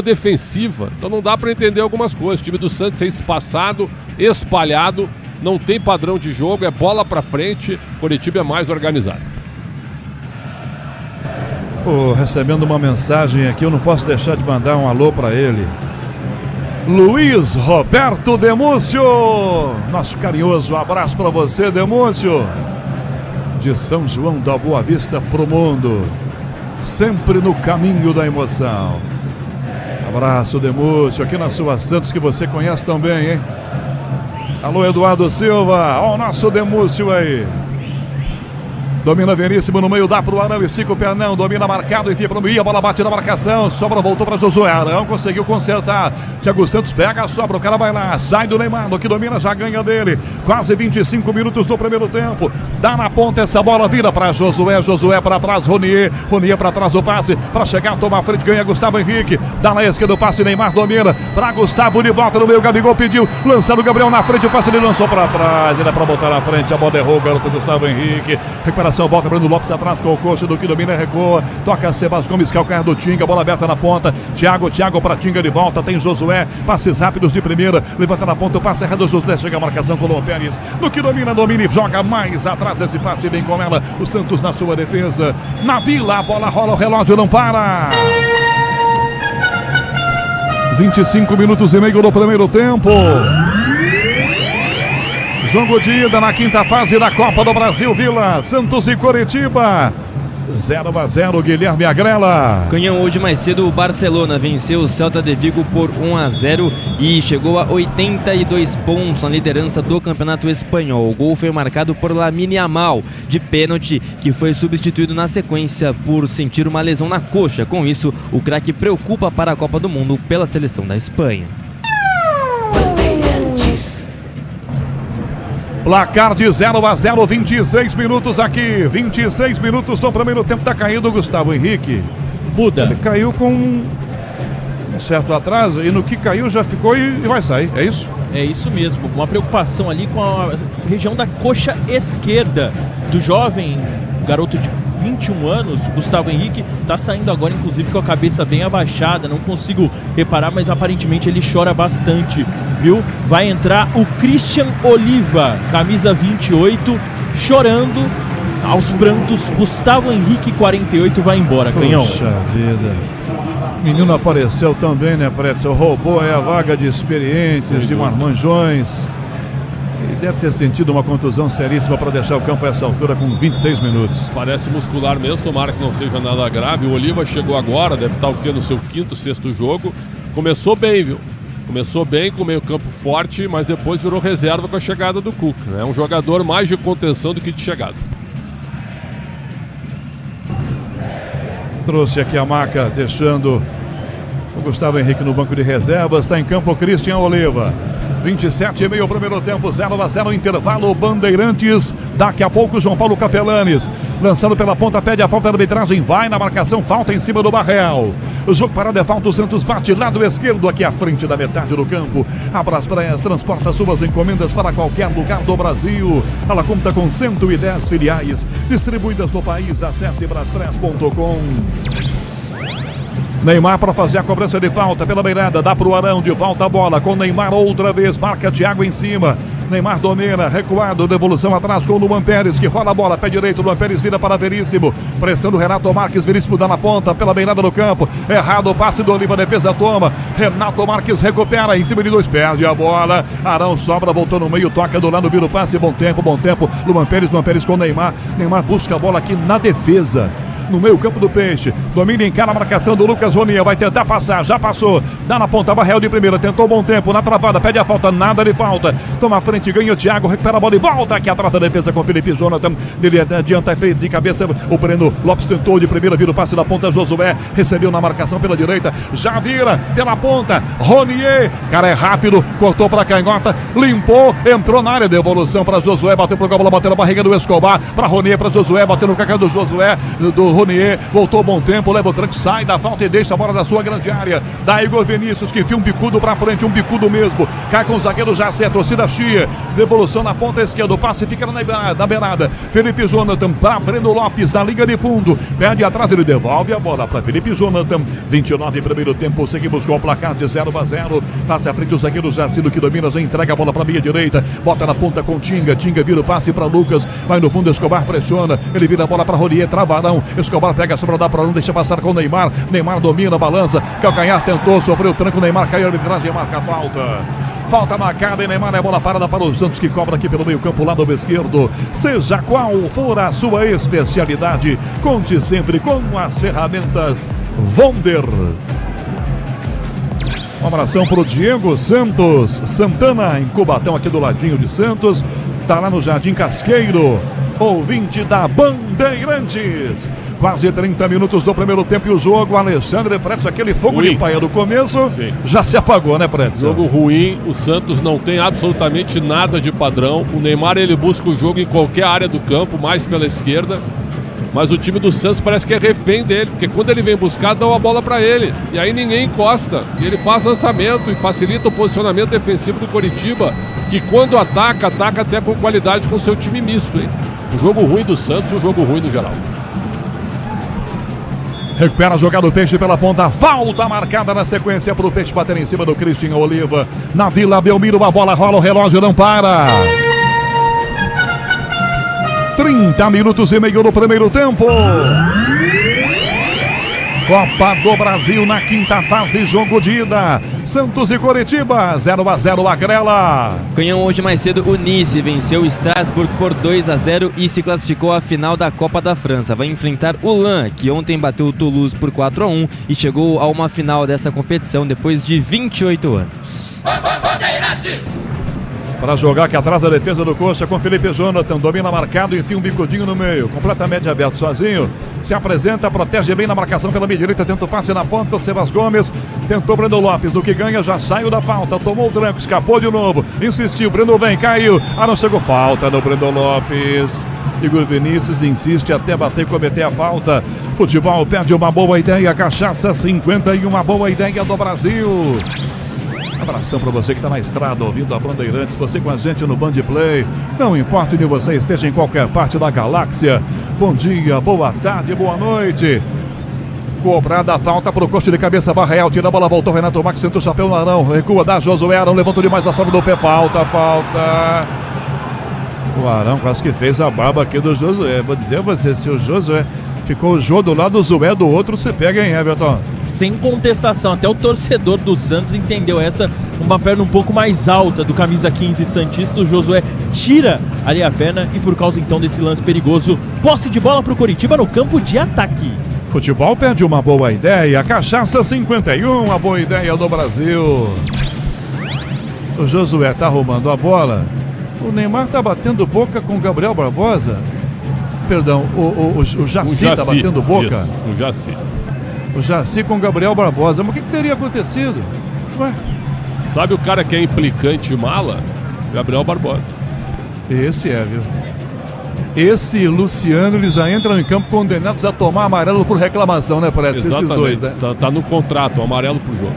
defensiva, então não dá para entender algumas coisas. O time do Santos é espaçado, espalhado, não tem padrão de jogo, é bola pra frente, Curitiba é mais organizado. Recebendo uma mensagem aqui, eu não posso deixar de mandar um alô pra ele. Luiz Roberto Demúcio, nosso carinhoso abraço pra você, Demúcio. De São João da Boa Vista pro mundo, sempre no caminho da emoção. Abraço, Demúcio, aqui na sua Santos, que você conhece também, hein? Alô, Eduardo Silva, ó o nosso Demúcio aí. Domina Veríssimo no meio, dá pro Arão, estica o Pernão, domina marcado, enfia pro meio, a bola bate na marcação, sobra, voltou pra Josué, Arão conseguiu consertar, Thiago Santos pega a sobra, o cara vai lá, sai do Neymar, no que domina, já ganha dele, quase 25 minutos do primeiro tempo, dá na ponta essa bola, vira pra Josué, Josué pra trás, Ronier pra trás do passe, pra chegar, toma a frente, ganha Gustavo Henrique, dá na esquerda o passe, Neymar domina, pra Gustavo de volta no meio, Gabigol pediu, lançando o Gabriel na frente, o passe ele lançou pra trás, ele é pra botar na frente, a bola errou, o garoto Gustavo Henrique, recuperação, volta Breno Lopes atrás com o coxa do que domina, recua, toca Sebas Gomes, calcanhar do Tinga, bola aberta na ponta, Thiago pra Tinga de volta, tem Josué, passes rápidos de primeira, levanta na ponta, o passe errado, Josué chega a marcação com o Luan Pérez, no que domina e joga mais atrás, esse passe vem com ela, o Santos na sua defesa, na Vila, a bola rola, o relógio não para. 25 minutos e meio do primeiro tempo. Jogo de ida na quinta fase da Copa do Brasil, Vila, Santos e Coritiba. 0-0, Guilherme Agrela. Canhão, hoje mais cedo o Barcelona venceu o Celta de Vigo por 1-0 e chegou a 82 pontos na liderança do Campeonato Espanhol. O gol foi marcado por Lamine Yamal, de pênalti, que foi substituído na sequência por sentir uma lesão na coxa. Com isso, o craque preocupa para a Copa do Mundo pela seleção da Espanha. Placar de 0-0, 26 minutos aqui. 26 minutos do primeiro tempo. Tá caindo o Gustavo Henrique. Muda. Ele caiu com um certo atraso e no que caiu já ficou e vai sair. É isso? É isso mesmo. Uma preocupação ali com a região da coxa esquerda do jovem garoto de 21 anos, Gustavo Henrique, tá saindo agora, inclusive, com a cabeça bem abaixada. Não consigo reparar, mas aparentemente ele chora bastante, viu? Vai entrar o Christian Oliva, camisa 28, chorando aos prantos. Gustavo Henrique, 48, vai embora, Canhão. Puxa vida. O menino apareceu também, né, Pretzel? Roubou aí a vaga de experientes, de marmanjões. Ele deve ter sentido uma contusão seríssima para deixar o campo a essa altura com 26 minutos. Parece muscular mesmo, tomara que não seja nada grave. O Oliva chegou agora, deve estar o quê? No seu quinto, sexto jogo. Começou bem, viu? Começou bem, com meio campo forte, mas depois virou reserva com a chegada do Cuca. É um jogador mais de contenção do que de chegada. Trouxe aqui a maca, deixando o Gustavo Henrique no banco de reservas. Está em campo o Christian Oliva. 27,5 primeiro tempo, 0-0, intervalo, Bandeirantes. Daqui a pouco, João Paulo Capelanes, lançando pela ponta, pede a falta da arbitragem, vai na marcação, falta em cima do Barreal. O jogo parado é falta, o Santos bate lado esquerdo, aqui à frente da metade do campo. Abras Praias transporta suas encomendas para qualquer lugar do Brasil. Ela conta com 110 filiais distribuídas no país. Acesse braspress.com. Neymar para fazer a cobrança de falta pela beirada, dá para o Arão, de volta a bola com Neymar outra vez, marca Thiago em cima. Neymar domina, recuado, devolução atrás com o Luan Pérez, que rola a bola, pé direito, Luan Pérez vira para Veríssimo, pressão do Renato Marques, Veríssimo dá na ponta, pela beirada do campo, errado o passe do Oliva, defesa toma, Renato Marques recupera, em cima de dois, perde a bola, Arão sobra, voltou no meio, toca do lado, vira o passe, bom tempo, Luan Pérez com Neymar, Neymar busca a bola aqui na defesa. No meio campo do Peixe, domina, encara a marcação do Lucas Ronier, vai tentar passar, já passou, dá na ponta, Barreal de primeira, tentou bom tempo, na travada, pede a falta, nada de falta, toma a frente, ganha o Thiago, recupera a bola e volta aqui atrás da defesa com Felipe Jonathan, dele adianta, feito de cabeça, o Breno Lopes tentou de primeira, vira o passe da ponta, Josué, recebeu na marcação pela direita, já vira pela ponta, Ronier, cara é rápido, cortou para a canhota, limpou, entrou na área, devolução para Josué, bateu pro gol, bola bateu na barriga do Escobar, para Ronier, para Josué, bateu no cacau do Josué, do Ronier, voltou bom tempo, leva o tranco, sai da falta e deixa a bola da sua grande área, da Igor Vinícius, que enfia um bicudo pra frente, um bicudo mesmo, cai com o zagueiro, já acerta, torcida chia, devolução na ponta esquerda, o passe fica na beirada, Felipe Jonathan para Breno Lopes, na linha de fundo, perde atrás, ele devolve a bola para Felipe Jonathan, 29 primeiro tempo, seguimos com o placar de 0-0, face à frente o zagueiro Jacido, que domina, já entrega a bola para a meia direita, bota na ponta com Tinga vira o passe para Lucas, vai no fundo, Escobar pressiona, ele vira a bola para Ronier, Travarão, Escobar pega a sobra, dá para não deixa passar com o Neymar domina, balança, calcanhar tentou, sofreu o tranco, Neymar caiu, a arbitragem marca a falta marcada e Neymar, é bola parada para o Santos, que cobra aqui pelo meio campo, lado esquerdo. Seja qual for a sua especialidade, conte sempre com as ferramentas Wonder. Um abração pro Diego Santos Santana, em Cubatão, aqui do ladinho de Santos. Tá lá no Jardim Casqueiro, ouvinte da Bandeirantes. Quase 30 minutos do primeiro tempo e o jogo. Alexandre Pretz, aquele fogo ruim de paia do começo, sim, já se apagou, né, Pretz? Jogo ruim, o Santos não tem absolutamente nada de padrão. O Neymar, ele busca o jogo em qualquer área do campo, mais pela esquerda. Mas o time do Santos parece que é refém dele, porque quando ele vem buscar, dá uma bola para ele. E aí ninguém encosta. E ele faz lançamento e facilita o posicionamento defensivo do Coritiba, que quando ataca até com qualidade com seu time misto, hein? Um jogo ruim do Santos, um jogo ruim no geral. Recupera a jogada do Peixe pela ponta. Falta marcada na sequência para o Peixe bater em cima do Cristian Oliva. Na Vila Belmiro, a bola rola, o relógio não para. 30 minutos e meio no primeiro tempo. Copa do Brasil na quinta fase, jogo de ida. Santos e Coritiba, 0-0 a Grela. Canhão hoje mais cedo, o Nice venceu o Strasbourg por 2-0 e se classificou à final da Copa da França. Vai enfrentar o Lens, que ontem bateu o Toulouse por 4-1 e chegou a uma final dessa competição depois de 28 anos. Para jogar aqui atrás da defesa do Coxa com Felipe Jonathan, domina marcado, enfia um bicudinho no meio, completamente aberto sozinho, se apresenta, protege bem na marcação pela meia direita, tenta o passe na ponta, o Sebas Gomes, tentou Breno Lopes, do que ganha, já saiu da falta, tomou o tranco, escapou de novo, insistiu, Breno vem, caiu, não chegou, falta no Breno Lopes. Igor Vinícius insiste até bater e cometer a falta. Futebol perde uma boa ideia, Cachaça 51, uma boa ideia do Brasil. Abração para você que está na estrada ouvindo a Bandeirantes, você com a gente no Band Play. Não importa onde você esteja em qualquer parte da galáxia. Bom dia, boa tarde, boa noite. Cobrada a falta para o coxa de cabeça, Barreal, tira a bola, voltou Renato Marques, tenta o chapéu no Arão, recua, dá Josué, Arão levantou demais a sola do pé, falta. O Arão quase que fez a barba aqui do Josué. Vou dizer a você, se o Josué ficou o Jô do lado, o Zué do outro, você pega, hein, Everton? Sem contestação, até o torcedor do Santos entendeu essa, uma perna um pouco mais alta do camisa 15 santista, o Josué tira ali a perna e por causa então desse lance perigoso, posse de bola pro Coritiba no campo de ataque. Futebol perde uma boa ideia, Cachaça 51, a boa ideia do Brasil. O Josué tá arrumando a bola, o Neymar tá batendo boca com o Gabriel Barbosa. Perdão, o Jaci tá batendo boca. Isso, o Jaci. O Jaci com o Gabriel Barbosa. Mas o que teria acontecido? Ué? Sabe o cara que é implicante e mala? Gabriel Barbosa. Esse é, viu? Esse e Luciano, eles já entram em campo condenados a tomar amarelo por reclamação, né, Preto? Esses dois, né? Tá no contrato, amarelo pro jogo.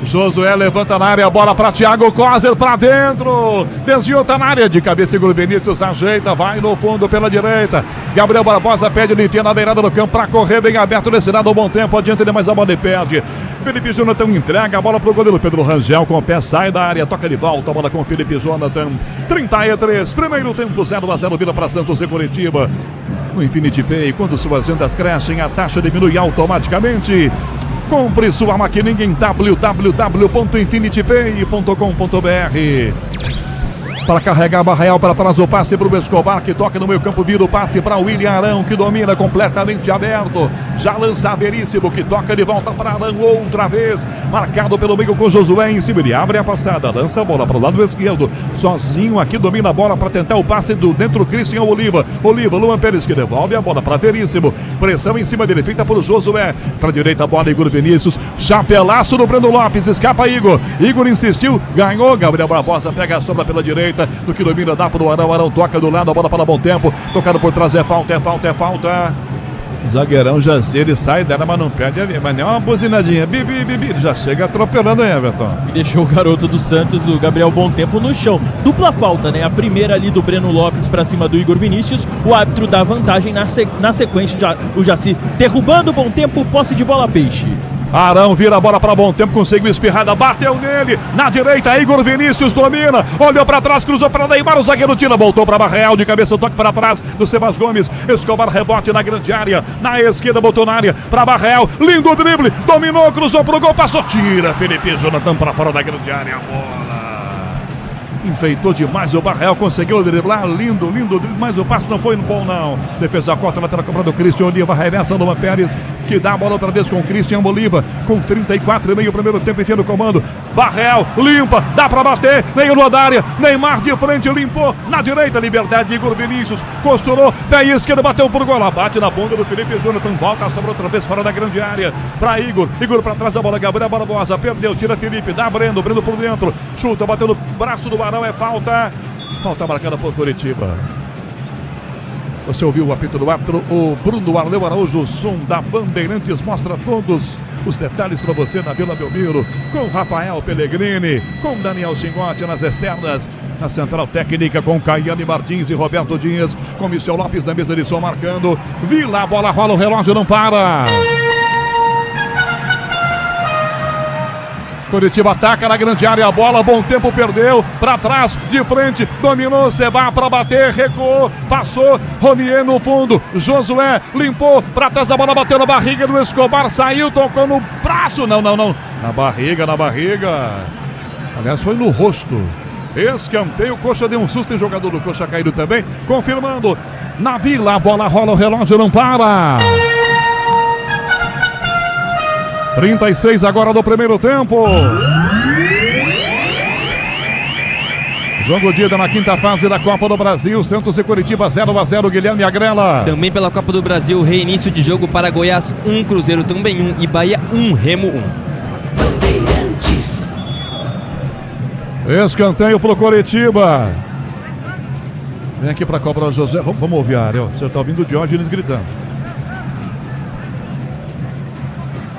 Josué levanta na área, bola para Thiago Coser, para dentro, desviou, tá na área, de cabeça Igor Vinícius, ajeita, vai no fundo pela direita, Gabriel Barbosa pede, ele enfia na beirada do campo para correr, bem aberto nesse lado, bom tempo, adianta ele mais a bola e perde. Felipe Jonathan entrega a bola pro goleiro Pedro Rangel, com o pé sai da área, toca de volta, a bola com Felipe Jonathan, 33, primeiro tempo, 0-0, vira para Santos e Coritiba. No Infinity Pay, quando suas vendas crescem, a taxa diminui automaticamente. Compre sua maquininha em www.infinitypay.com.br. Para carregar a barra real para trás, o passe para o Escobar, que toca no meio campo, vira o passe para o William Arão, que domina completamente aberto, já lança a Veríssimo, que toca de volta para Arão outra vez, marcado pelo meio com Josué em cima, ele abre a passada, lança a bola para o lado esquerdo, sozinho aqui, domina a bola para tentar o passe do dentro, Cristian Oliva, Luan Pérez que devolve a bola para Veríssimo, pressão em cima dele, feita por Josué, para a direita a bola, Igor Vinícius, chapelaço do Breno Lopes, escapa Igor insistiu, ganhou, Gabriel Barbosa pega a sobra pela direita, do que domina, dá para o Arão toca do lado, a bola para bom tempo, tocado por trás, é falta. Zagueirão Jaci, ele sai dela, mas não perde, mas nem uma buzinadinha, ele já chega atropelando aí, Everton. E deixou o garoto do Santos, o Gabriel Bom Tempo, no chão. Dupla falta, né? A primeira ali do Breno Lopes para cima do Igor Vinícius, o árbitro dá vantagem na sequência, o Jaci derrubando o Bom Tempo, posse de bola Peixe. Arão vira a bola para bom tempo, conseguiu espirrada, bateu nele, na direita, Igor Vinícius domina, olhou para trás, cruzou para Neymar, o zagueiro tira, voltou para Barreal, de cabeça, toque para trás, do Sebas Gomes, Escobar, rebote na grande área, na esquerda, botou na área, para Barreal, lindo drible, dominou, cruzou pro gol, passou, tira, Felipe Jonathan para fora da grande área, a bola enfeitou demais o Barreal, conseguiu driblar, lindo, mas o passe não foi bom não. Defesa corta, lateral cobrado do Christian Oliva, arremessa Luan Pérez, que dá a bola outra vez com o Christian Oliva, com 34,5 primeiro tempo, enfia no comando. Barreal, limpa, dá pra bater, meio da área, Neymar de frente, limpou, na direita, Liberdade, Igor Vinícius, costurou, pé esquerdo, bateu por gol, bate na bunda do Felipe Jonathan, volta, sobra outra vez fora da grande área, pra Igor pra trás da bola, Gabriel Barbosa, perdeu, tira Felipe, dá Breno por dentro, chuta, bateu no braço do Barão, é falta marcada por Curitiba. Você ouviu o apito do árbitro, o Bruno Arleu Araújo, o som da Bandeirantes mostra todos os detalhes para você na Vila Belmiro, com Rafael Pellegrini, com Daniel Chingotti nas externas, na central técnica com Caiane Martins e Roberto Dias, com Michel Lopes na mesa de som marcando. Vila, a bola rola, o relógio não para. Curitiba ataca na grande área, a bola, bom tempo, perdeu, pra trás, de frente, dominou, Seba pra bater, recuou, passou, Ronier no fundo, Josué limpou, pra trás da bola, bateu na barriga do Escobar, saiu, tocou no braço, não, na barriga, aliás foi no rosto, escanteio, Coxa deu um susto em jogador do Coxa caído também, confirmando, na Vila, a bola rola, o relógio não para. 36 agora do primeiro tempo. Jogo de ida na quinta fase da Copa do Brasil. Santos e Curitiba 0-0, Guilherme Agrela. Também pela Copa do Brasil, reinício de jogo para Goiás 1, Cruzeiro também 1 e Bahia 1, Remo 1. Bandeirantes. Escanteio pro Curitiba. Vem aqui pra cobrar o José. Vamos ouvir a área. Você tá ouvindo o Diógenes gritando.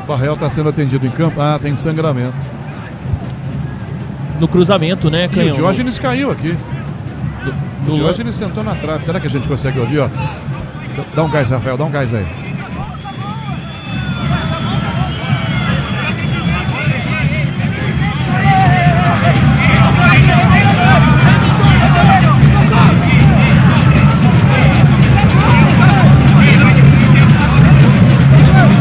O Barreal está sendo atendido em campo. Ah, tem sangramento. No cruzamento, né, Canhão? E o Diógenes caiu aqui. O Diógenes sentou na trave. Será que a gente consegue ouvir, ó? Dá um gás, Rafael, dá um gás aí.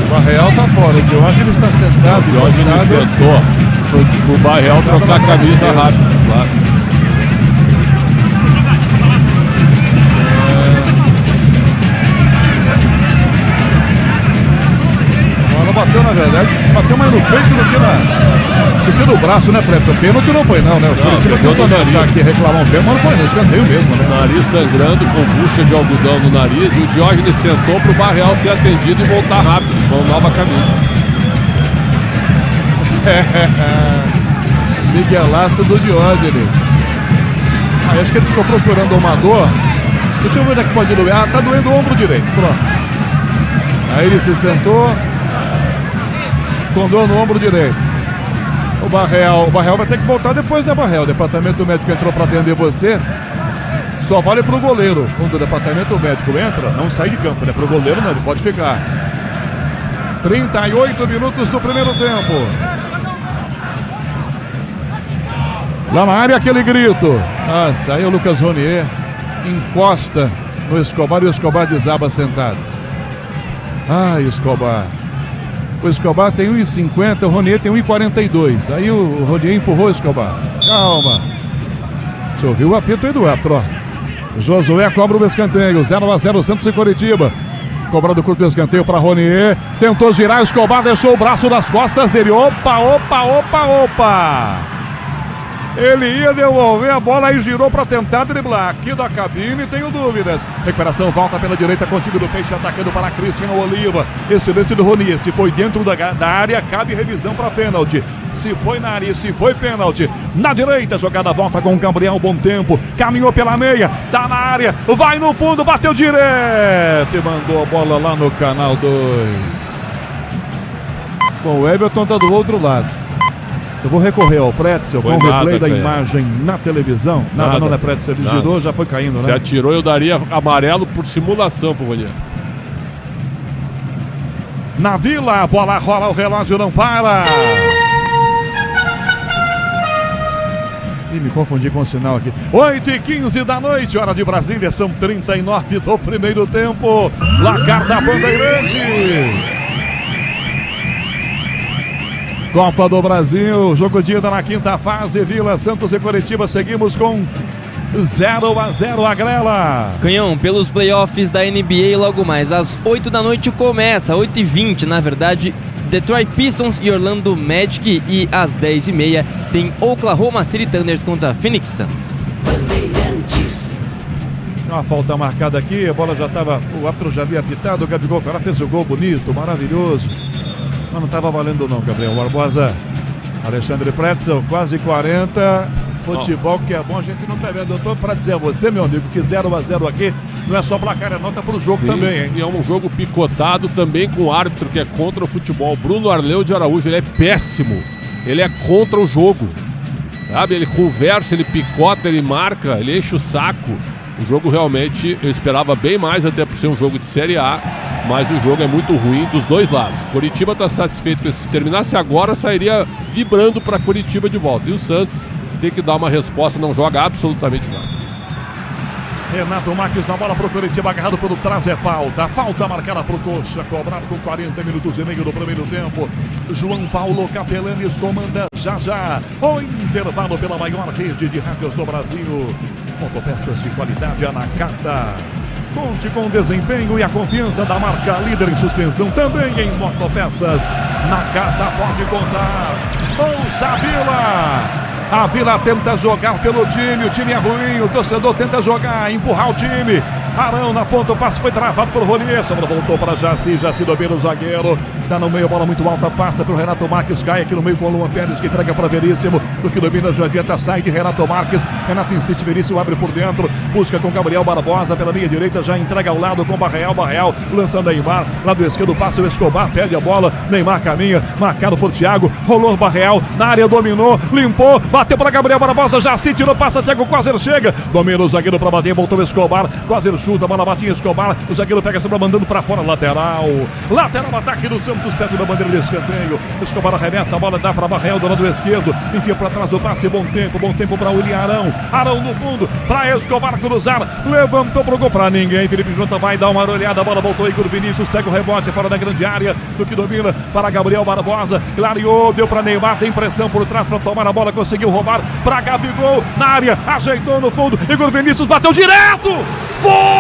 O Barreal tá fora, o Diógenes está sentado. O Diógenes sentou. O Barreal trocar a camisa rápido, claro. A bola bateu, na verdade, bateu mais no peito do que no braço, né, Fred? O pênalti não foi não, né? O Curitiba tentou dançar aqui, reclamar um pênalti, mas não foi no escanteio mesmo, né? Nariz sangrando, com bucha de algodão no nariz, e o Diógenes sentou pro Barreal ser atendido e voltar rápido, com nova camisa. Miguelaço do Diógenes. Aí acho que ele ficou procurando uma dor. Deixa eu ver onde é que pode doer. Ah, tá doendo o ombro direito, pronto. Aí ele se sentou com dor no ombro direito. O Barreal vai ter que voltar depois, né, Barreal? O departamento médico entrou para atender você. Só vale pro goleiro. Quando o departamento médico entra, não sai de campo, né? Pro goleiro não, ele pode ficar. 38 minutos do primeiro tempo. Lá na área, aquele grito. Ah, saiu o Lucas Ronier. Encosta no Escobar e o Escobar desaba sentado. Ah, Escobar. O Escobar tem 1,50, o Ronier tem 1,42. Aí o Ronier empurrou o Escobar. Calma. Você ouviu o apito aí do árbitro, ó. Josué cobra o escanteio. 0-0, Santos e Curitiba. Cobrado o curto do escanteio para Ronier. Tentou girar, Escobar deixou o braço nas costas dele. Opa! Ele ia devolver a bola e girou para tentar driblar. Aqui da cabine, tenho dúvidas. Recuperação, volta pela direita com o time do Peixe, atacando para Christian Oliva. Excelência do Ronier. Se foi dentro da área, cabe revisão para pênalti. Se foi na área, se foi pênalti. Na direita, jogada volta com o Gabriel, bom tempo. Caminhou pela meia, tá na área, vai no fundo, bateu direto e mandou a bola lá no canal 2. Bom, o Everton tá do outro lado. Eu vou recorrer ao Pretzel com o replay da imagem na televisão. Nada não é Pretzel, ele girou, já foi caindo, né? Se atirou, eu daria amarelo por simulação pro Ronier. Na Vila, a bola rola, o relógio não para. Ih, me confundi com o sinal aqui. 8h15 da noite, hora de Brasília, são 39 do primeiro tempo. Placar da Bandeirantes. Copa do Brasil, jogo de ida na quinta fase, Vila, Santos e Coritiba, seguimos com 0-0 a Grela. Canhão, pelos playoffs da NBA, logo mais às 8 da noite começa, 8h20 na verdade, Detroit Pistons e Orlando Magic, e às 10h30 tem Oklahoma City Thunders contra Phoenix Suns. Uma falta marcada aqui, a bola já estava, o árbitro já havia apitado, o Gabigol foi lá, fez o gol bonito, maravilhoso. Mas não estava valendo não, Gabriel Barbosa. Alexandre Pretzel, quase 40. Futebol que é bom, a gente não tá vendo. Eu tô pra dizer a você, meu amigo, que 0-0 aqui não é só placar, é nota pro jogo. Sim, também, hein? E é um jogo picotado também com o árbitro que é contra o futebol. Bruno Arleu de Araújo, ele é péssimo. Ele é contra o jogo. Sabe? Ele conversa, ele picota, ele marca, ele enche o saco. O jogo realmente, eu esperava bem mais, até por ser um jogo de Série A, mas o jogo é muito ruim dos dois lados. Coritiba está satisfeito que se terminasse agora, sairia vibrando para Coritiba de volta. E o Santos tem que dar uma resposta, não joga absolutamente nada. Renato Marques na bola pro Coritiba, agarrado pelo trás, é falta. Falta marcada pro Coxa, cobrado com 40 minutos e meio do primeiro tempo. João Paulo Capelanes comanda já o intervalo pela maior rede de rádios do Brasil. Motopeças de qualidade, a Nakata. Conte com o desempenho e a confiança da marca líder em suspensão, também em motopeças. Nakata pode contar. Ouça a Vila! A Vila tenta jogar pelo time, o time é ruim, o torcedor tenta jogar, empurrar o time. Arão na ponta, o passe foi travado por Ronier, sobra voltou para Jaci domina o zagueiro, tá no meio, bola muito alta, passa pro Renato Marques, cai aqui no meio com o Luan Pérez, que entrega para Veríssimo, do que domina já adianta, sai de Renato Marques, Renato insiste, Veríssimo abre por dentro, busca com Gabriel Barbosa pela linha direita, já entrega ao lado com Barreal lançando Neymar, lado esquerdo passa o Escobar, perde a bola, Neymar caminha, marcado por Thiago, rolou Barreal, na área dominou, limpou, bateu para Gabriel Barbosa, Jaci tirou, passa, Thiago Quaser chega, domina o zagueiro para bater, voltou o Escobar, Quaser chuta, bola bate em Escobar, o zagueiro pega sobre, mandando para fora, lateral, ataque do Santos, perto da bandeira de escanteio, Escobar arremessa, a bola dá para Barreal do lado esquerdo, enfia para trás do passe, bom tempo para William Arão no fundo, para Escobar cruzar, levantou pro gol para ninguém, Felipe Junta vai dar uma olhada, a bola voltou, Igor Vinícius pega o rebote fora da grande área, do que domina para Gabriel Barbosa, clareou, deu para Neymar, tem pressão por trás para tomar a bola, conseguiu roubar para Gabigol, na área, ajeitou no fundo, Igor Vinícius bateu direto, fora!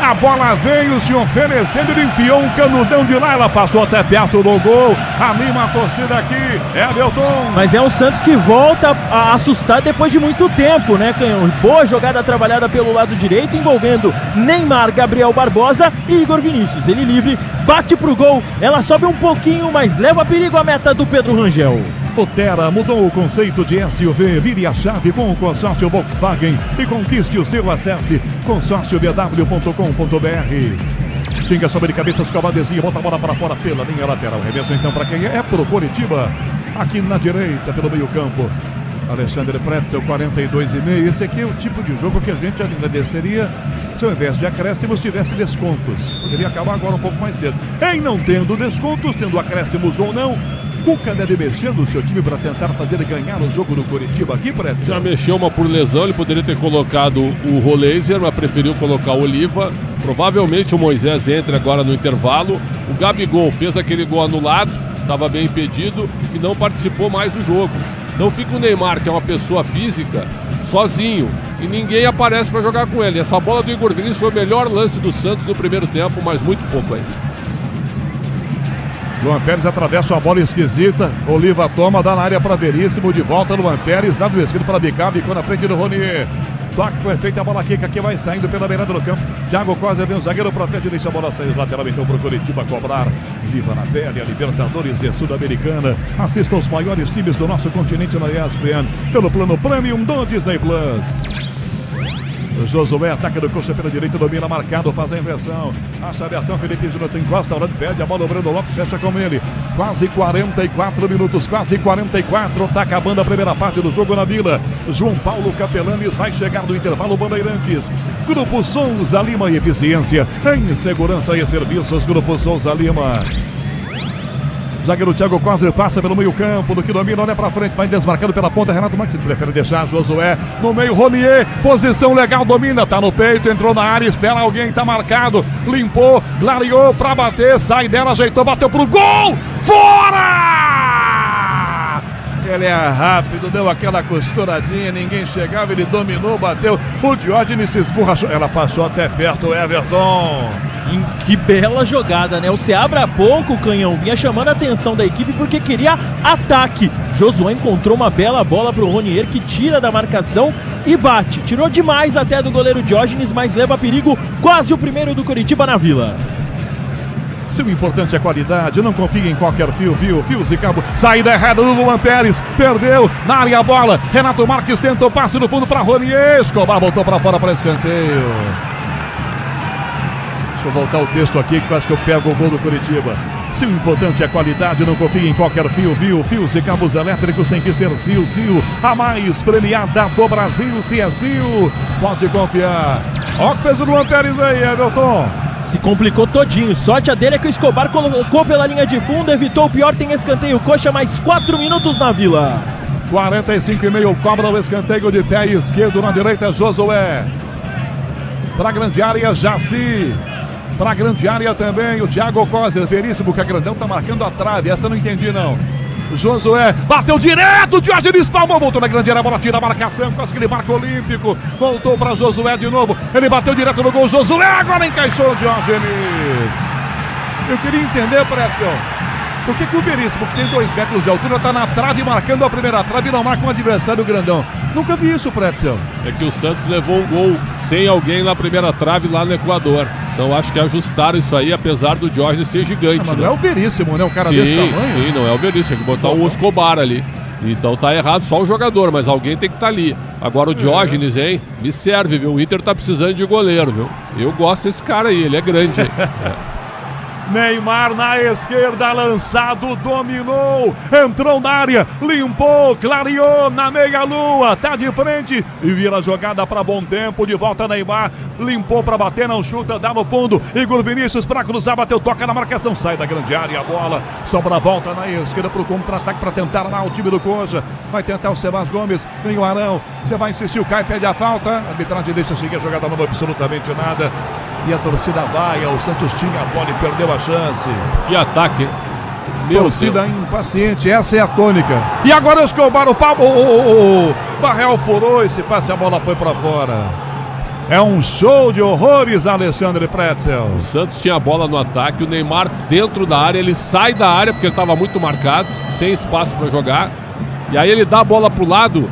A bola veio se oferecendo, ele enfiou um canudão de lá, ela passou até perto do gol, anima a torcida aqui, Everton. Mas é um Santos que volta a assustar depois de muito tempo, né, Canhão? Boa jogada trabalhada pelo lado direito, envolvendo Neymar, Gabriel Barbosa e Igor Vinícius. Ele livre, bate pro gol, ela sobe um pouquinho, mas leva perigo a meta do Pedro Rangel. O Terra mudou o conceito de SUV. Vire a chave com o consórcio Volkswagen e conquiste o seu. Acesse consórciobw.com.br. Xinga sobre cabeças com a badezinha, bota a bola para fora pela linha lateral. Reverso então para quem é pro Coritiba. Aqui na direita, pelo meio campo. Alexandre Pretzel, 42,5. Esse aqui é o tipo de jogo que a gente agradeceria se ao invés de acréscimos tivesse descontos. Poderia acabar agora um pouco mais cedo. Em não tendo descontos, tendo acréscimos ou não, Cuca deve mexer no seu time para tentar fazer ganhar o jogo do Coritiba aqui, Pretzel. Já mexeu uma por lesão, ele poderia ter colocado o Roleiser, mas preferiu colocar o Oliva. Provavelmente o Moisés entra agora no intervalo. O Gabigol fez aquele gol anulado, estava bem impedido e não participou mais do jogo. Então fica o Neymar, que é uma pessoa física, sozinho, e ninguém aparece para jogar com ele. Essa bola do Igor Vinícius foi o melhor lance do Santos no primeiro tempo, mas muito pouco ainda. Luan Pérez atravessa uma bola esquisita, Oliva toma, dá na área para Veríssimo, de volta Luan Pérez, dá do esquerdo para Bicabe, ficou na frente do Ronier. Toque foi feito, a bola quica que vai saindo pela beirada do campo. Thiago Costa vem o zagueiro, protege, deixa a bola sair lateral então para o Coritiba cobrar. Viva na pele, a Libertadores e a Sul-Americana. Assista aos maiores times do nosso continente na ESPN, pelo plano Premium do Disney Plus. Josué, ataque do Coxa pela direita, domina marcado, faz a inversão. Acha abertão, Felipe Júnior encosta, o lado pede a bola, o Breno Lopes fecha com ele. Quase 44 minutos, quase 44. Tá acabando a primeira parte do jogo na Vila. João Paulo Capelanes vai chegar no intervalo Bandeirantes. Grupo Souza Lima e Eficiência em Segurança e Serviços. Grupo Souza Lima. Zagueiro Thiago Coser passa pelo meio campo, do que domina, olha pra frente, vai desmarcado pela ponta, Renato Marques, ele prefere deixar Josué no meio, Ronier, posição legal, domina, tá no peito, entrou na área, espera alguém, tá marcado, limpou, clareou pra bater, sai dela, ajeitou, bateu pro gol, fora! Ele é rápido, deu aquela costuradinha, ninguém chegava, ele dominou, bateu, o Diógenes se esborrachou, ela passou até perto, o Everton. Que bela jogada, né? O Seabra há pouco, Canhão, vinha chamando a atenção da equipe porque queria ataque. Josué encontrou uma bela bola pro Ronier, que tira da marcação e bate. Tirou demais até do goleiro Diógenes, mas leva a perigo, quase o primeiro do Coritiba na Vila. Se o importante é qualidade, não confie em qualquer fios e cabo. Saída errada do Luan Pérez, perdeu na área a bola. Renato Marques tentou passe no fundo para Ronier. Escobar botou para fora para escanteio. Deixa eu voltar o texto aqui, que quase que eu pego o gol do Coritiba. Se o importante é qualidade, não confie em qualquer fios e cabos elétricos, tem que ser Sil, a mais premiada do Brasil. Se é Sil, pode confiar. Ó que fez o Luan Pérez aí, Everton. Se complicou todinho, sorte a dele é que o Escobar colocou pela linha de fundo, evitou o pior, tem escanteio, Coxa, mais 4 minutos na Vila. 45,5, cobra o escanteio de pé esquerdo, na direita Josué. Pra grande área, Jaci. Pra grande área também o Thiago Coser, Veríssimo, que a Grandão tá marcando a trave, essa eu não entendi não. Josué, bateu direto, Diógenes palmou, voltou na grande área, bola tira a marcação, quase que ele marca olímpico, voltou para Josué de novo, ele bateu direto no gol, Josué agora encaixou o Diógenes. Eu queria entender, Pretzel, por que o Veríssimo, que tem 2 metros de altura, tá na trave marcando a primeira trave e não marca um adversário grandão? Nunca vi isso, Pretzel. É que o Santos levou um gol sem alguém na primeira trave lá no Equador. Então acho que ajustaram isso aí, apesar do Diógenes ser gigante. Mas né? não é o Veríssimo, né? Um cara desse tamanho. Sim, não é o Veríssimo, tem que botar o Escobar ali. Então tá errado só o jogador, mas alguém tem que estar ali. Agora o Diógenes, hein? Me serve, viu? O Inter tá precisando de goleiro, viu? Eu gosto desse cara aí, ele é grande. Neymar na esquerda, lançado, dominou, entrou na área, limpou, clareou na meia-lua, tá de frente e vira a jogada para bom tempo, de volta Neymar, limpou para bater, não chuta, dá no fundo, Igor Vinícius para cruzar, bateu, toca na marcação, sai da grande área, a bola, sobra a volta na esquerda pro contra-ataque para tentar lá o time do Coxa, vai tentar o Sebas Gomes, vem o Arão, você vai insistir, o Caio pede a falta, a arbitragem deixa seguir a jogada, não vai absolutamente nada. E a torcida vai, o Santos tinha a bola e perdeu a chance. Que ataque, hein? Meu Torcida Deus. Impaciente, essa é a tônica. E agora o Escobar, o Barrel furou esse passe, a bola foi para fora. É um show de horrores, Alexandre Pretzel. O Santos tinha a bola no ataque, o Neymar dentro da área, ele sai da área porque ele estava muito marcado, sem espaço para jogar. E aí ele dá a bola pro lado.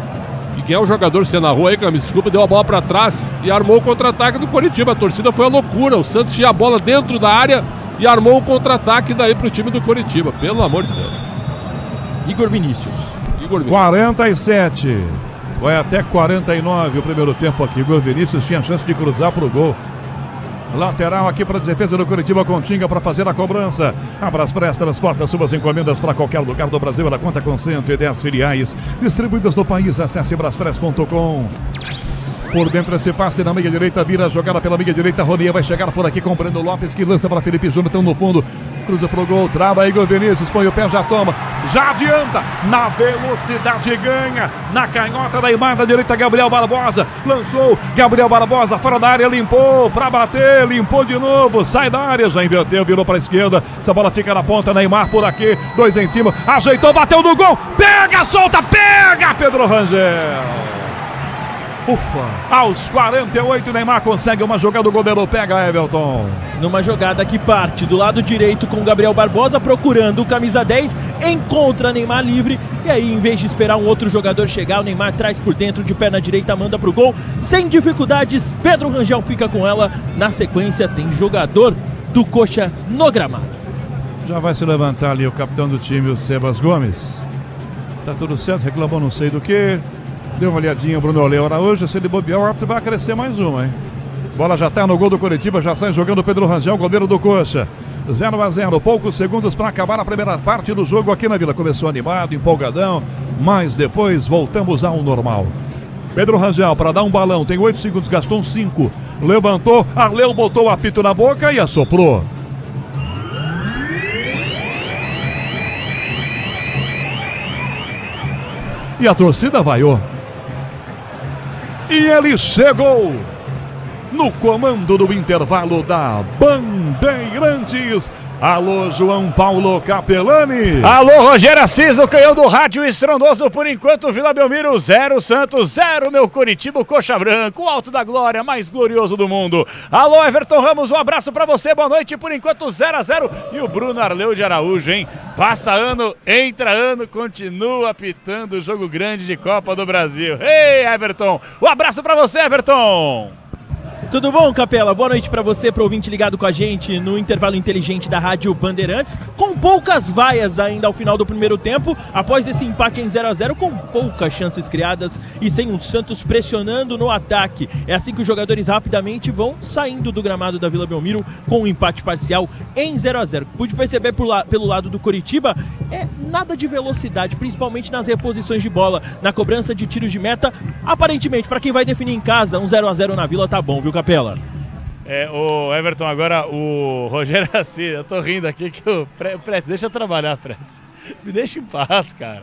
E quem é o jogador que você narrou aí, me desculpa, deu a bola para trás e armou o contra-ataque do Coritiba. A torcida foi a loucura. O Santos tinha a bola dentro da área e armou o contra-ataque daí pro time do Coritiba. Pelo amor de Deus. Igor Vinícius. 47. Vai até 49 o primeiro tempo aqui. Igor Vinícius tinha chance de cruzar pro gol. Lateral aqui para a defesa do Coritiba, Continga para fazer a cobrança. A Braspress transporta suas encomendas para qualquer lugar do Brasil. Ela conta com 110 filiais distribuídas no país. Acesse braspress.com. Por dentro esse passe na meia direita, vira a jogada pela meia direita. Ronier vai chegar por aqui com o Breno Lopes, que lança para Felipe Jonathan no fundo. Cruza pro gol, trava Igor Vinícius, põe o pé, já toma, já adianta, na velocidade ganha, na canhota da imagem da direita, Gabriel Barbosa, lançou, Gabriel Barbosa, fora da área, limpou, pra bater, limpou de novo, sai da área, já inverteu, virou pra esquerda, essa bola fica na ponta, Neymar por aqui, 2 em cima, ajeitou, bateu no gol, pega, solta, pega, Pedro Rangel. Ufa! Aos 48, Neymar consegue uma jogada, o goleiro pega, Everton. Numa jogada que parte do lado direito com Gabriel Barbosa, procurando o camisa 10, encontra Neymar livre, e aí em vez de esperar um outro jogador chegar, o Neymar traz por dentro de perna direita, manda pro gol, sem dificuldades, Pedro Rangel fica com ela, na sequência tem jogador do Coxa no gramado. Já vai se levantar ali o capitão do time, o Sebas Gomes. Tá tudo certo, reclamou não sei do que. Deu uma olhadinha o Bruno Leo Araújo, se ele bobear, o árbitro vai crescer mais uma, hein? Bola já está no gol do Coritiba, já sai jogando o Pedro Rangel, goleiro do Coxa. 0-0, poucos segundos para acabar a primeira parte do jogo aqui na Vila. Começou animado, empolgadão, mas depois voltamos ao normal. Pedro Rangel para dar um balão, tem 8 segundos, gastou 5. Levantou, Arleu botou o apito na boca e assoprou. E a torcida vaiou. E ele chegou no comando do intervalo da Bandeirantes. Alô, João Paulo Capelani. Alô, Rogério Assis, o canhão do rádio estrondoso. Por enquanto, Vila Belmiro 0, Santos 0, meu Curitiba, Coxa Branca, o alto da glória, mais glorioso do mundo. Alô, Everton Ramos, um abraço pra você, boa noite. Por enquanto, 0-0. E o Bruno Arleu de Araújo, hein? Passa ano, entra ano, continua apitando o jogo grande de Copa do Brasil. Ei, Everton, um abraço pra você, Everton. Tudo bom, Capela? Boa noite pra você, pro ouvinte ligado com a gente no intervalo inteligente da Rádio Bandeirantes, com poucas vaias ainda ao final do primeiro tempo, após esse empate em 0-0, com poucas chances criadas e sem o Santos pressionando no ataque. É assim que os jogadores rapidamente vão saindo do gramado da Vila Belmiro com um empate parcial em 0-0. Pude perceber pelo lado do Coritiba, nada de velocidade, principalmente nas reposições de bola, na cobrança de tiros de meta. Aparentemente, pra quem vai definir em casa, um 0-0 na Vila tá bom, viu, Capela? O Everton, agora o Rogério Assis, eu tô rindo aqui que o Pretz, deixa eu trabalhar, Pretz. Me deixa em paz, cara.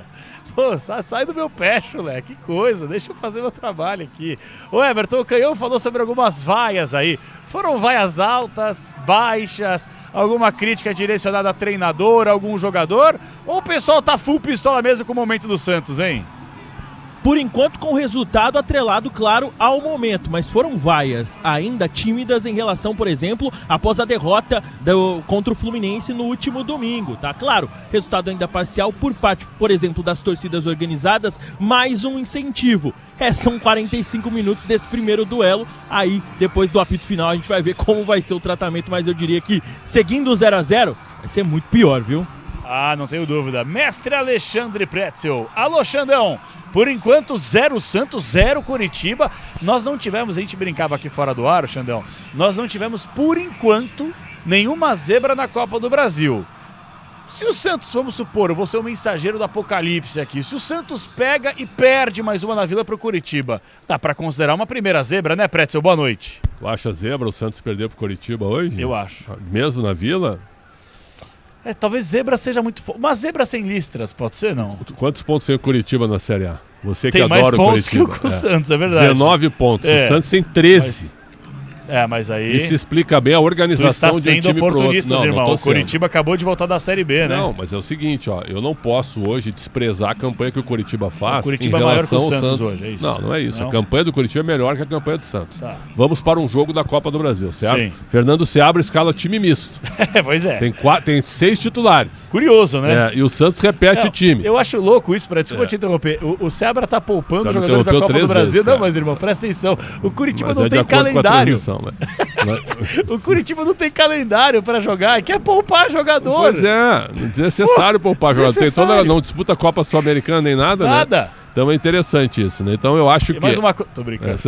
Pô, sai do meu pé, chulé, que coisa, deixa eu fazer meu trabalho aqui. O Everton, o Canhão falou sobre algumas vaias aí. Foram vaias altas, baixas, alguma crítica direcionada a treinador, algum jogador? Ou o pessoal tá full pistola mesmo com o momento do Santos, hein? Por enquanto, com o resultado atrelado, claro, ao momento, mas foram vaias ainda tímidas em relação, por exemplo, após a derrota contra o Fluminense no último domingo, tá? Claro, resultado ainda parcial por parte, por exemplo, das torcidas organizadas, mais um incentivo. São 45 minutos desse primeiro duelo, aí depois do apito final a gente vai ver como vai ser o tratamento, mas eu diria que seguindo o 0-0 vai ser muito pior, viu? Ah, não tenho dúvida. Mestre Alexandre Pretzel. Alô, Xandão. Por enquanto, 0 Santos, 0 Curitiba. Nós não tivemos, a gente brincava aqui fora do ar, Xandão, nós não tivemos, por enquanto, nenhuma zebra na Copa do Brasil. Se o Santos, vamos supor, eu vou ser o mensageiro do apocalipse aqui, se o Santos pega e perde mais uma na Vila pro Curitiba, dá pra considerar uma primeira zebra, né, Pretzel? Boa noite. Tu acha zebra o Santos perder pro Curitiba hoje? Eu acho. Mesmo na Vila? Talvez zebra seja muito... Uma zebra sem listras, pode ser, não? Quantos pontos tem o Curitiba na Série A? Você que tem adora mais o pontos Curitiba. que o Santos, é verdade. 19 pontos. O Santos tem 13. Mas aí... Isso explica bem a organização de um time pro outro. Tu está sendo oportunista, irmão. O Curitiba acabou de voltar da Série B, né? Não, mas é o seguinte, ó. Eu não posso hoje desprezar a campanha que o Curitiba faz. O Curitiba em é maior relação que o ao Santos Santos hoje, é isso? Não, não é isso. Não? A campanha do Curitiba é melhor que a campanha do Santos. Tá. Vamos para um jogo da Copa do Brasil, certo? Sim. Fernando Seabra escala time misto. Pois é. Tem 6 titulares. Curioso, né? E o Santos repete o time. Eu acho louco isso, desculpa te interromper. O Seabra tá poupando os jogadores da Copa do Brasil. Não, mas irmão, presta atenção. O Curitiba não tem calendário. O Curitiba não tem calendário pra jogar, quer poupar jogador. Pois é, desnecessário poupar jogador. Não disputa a Copa Sul-Americana nem nada, Nada. Né? Então é interessante isso, né? Então eu acho que... Mais uma coisa... Tô brincando.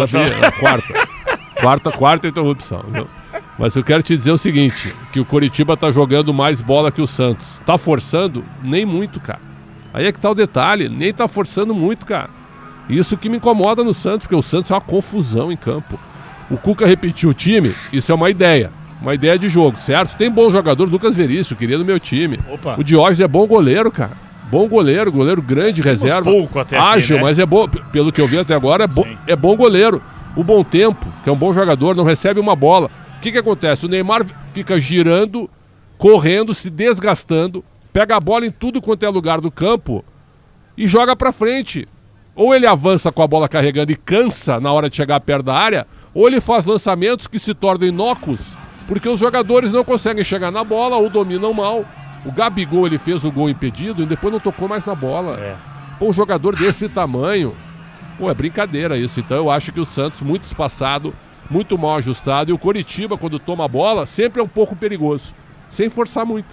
Quarta interrupção. Viu? Mas eu quero te dizer o seguinte, que o Curitiba tá jogando mais bola que o Santos. Tá forçando? Nem muito, cara. Aí é que tá o detalhe, nem tá forçando muito, cara. Isso que me incomoda no Santos, porque o Santos é uma confusão em campo. O Cuca repetiu o time, isso é uma ideia de jogo, certo? Tem bom jogador, Lucas Veríssimo, queria do meu time. Opa. O Diógenes é bom goleiro, cara. Bom goleiro grande, reserva. Pouco até ágil, aqui, né? Mas é bom, pelo que eu vi até agora, é bom goleiro. O Bom Tempo, que é um bom jogador, não recebe uma bola. O que acontece? O Neymar fica girando, correndo, se desgastando, pega a bola em tudo quanto é lugar do campo e joga pra frente. Ou ele avança com a bola carregando e cansa na hora de chegar perto da área, ou ele faz lançamentos que se tornam inócuos, porque os jogadores não conseguem chegar na bola ou dominam mal. O Gabigol, ele fez o gol impedido e depois não tocou mais na bola. Pô, um jogador desse tamanho, é brincadeira isso. Então eu acho que o Santos, muito espaçado, muito mal ajustado, e o Coritiba, quando toma a bola, sempre é um pouco perigoso, sem forçar muito.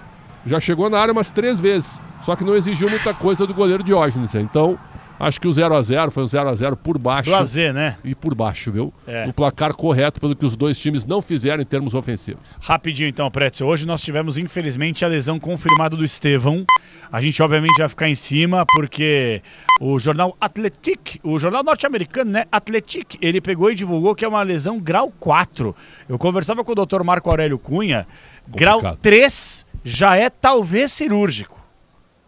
Já chegou na área umas 3 vezes, só que não exigiu muita coisa do goleiro Diógenes. Então... acho que o 0-0 foi um 0-0 por baixo. Do AZ, né? E por baixo, viu? O placar correto pelo que os dois times não fizeram em termos ofensivos. Rapidinho então, Pretzel. Hoje nós tivemos, infelizmente, a lesão confirmada do Estevão. A gente, obviamente, vai ficar em cima, porque o jornal Athletic, o jornal norte-americano, né? Athletic, ele pegou e divulgou que é uma lesão grau 4. Eu conversava com o Dr. Marco Aurélio Cunha. Complicado. Grau 3 já é talvez cirúrgico.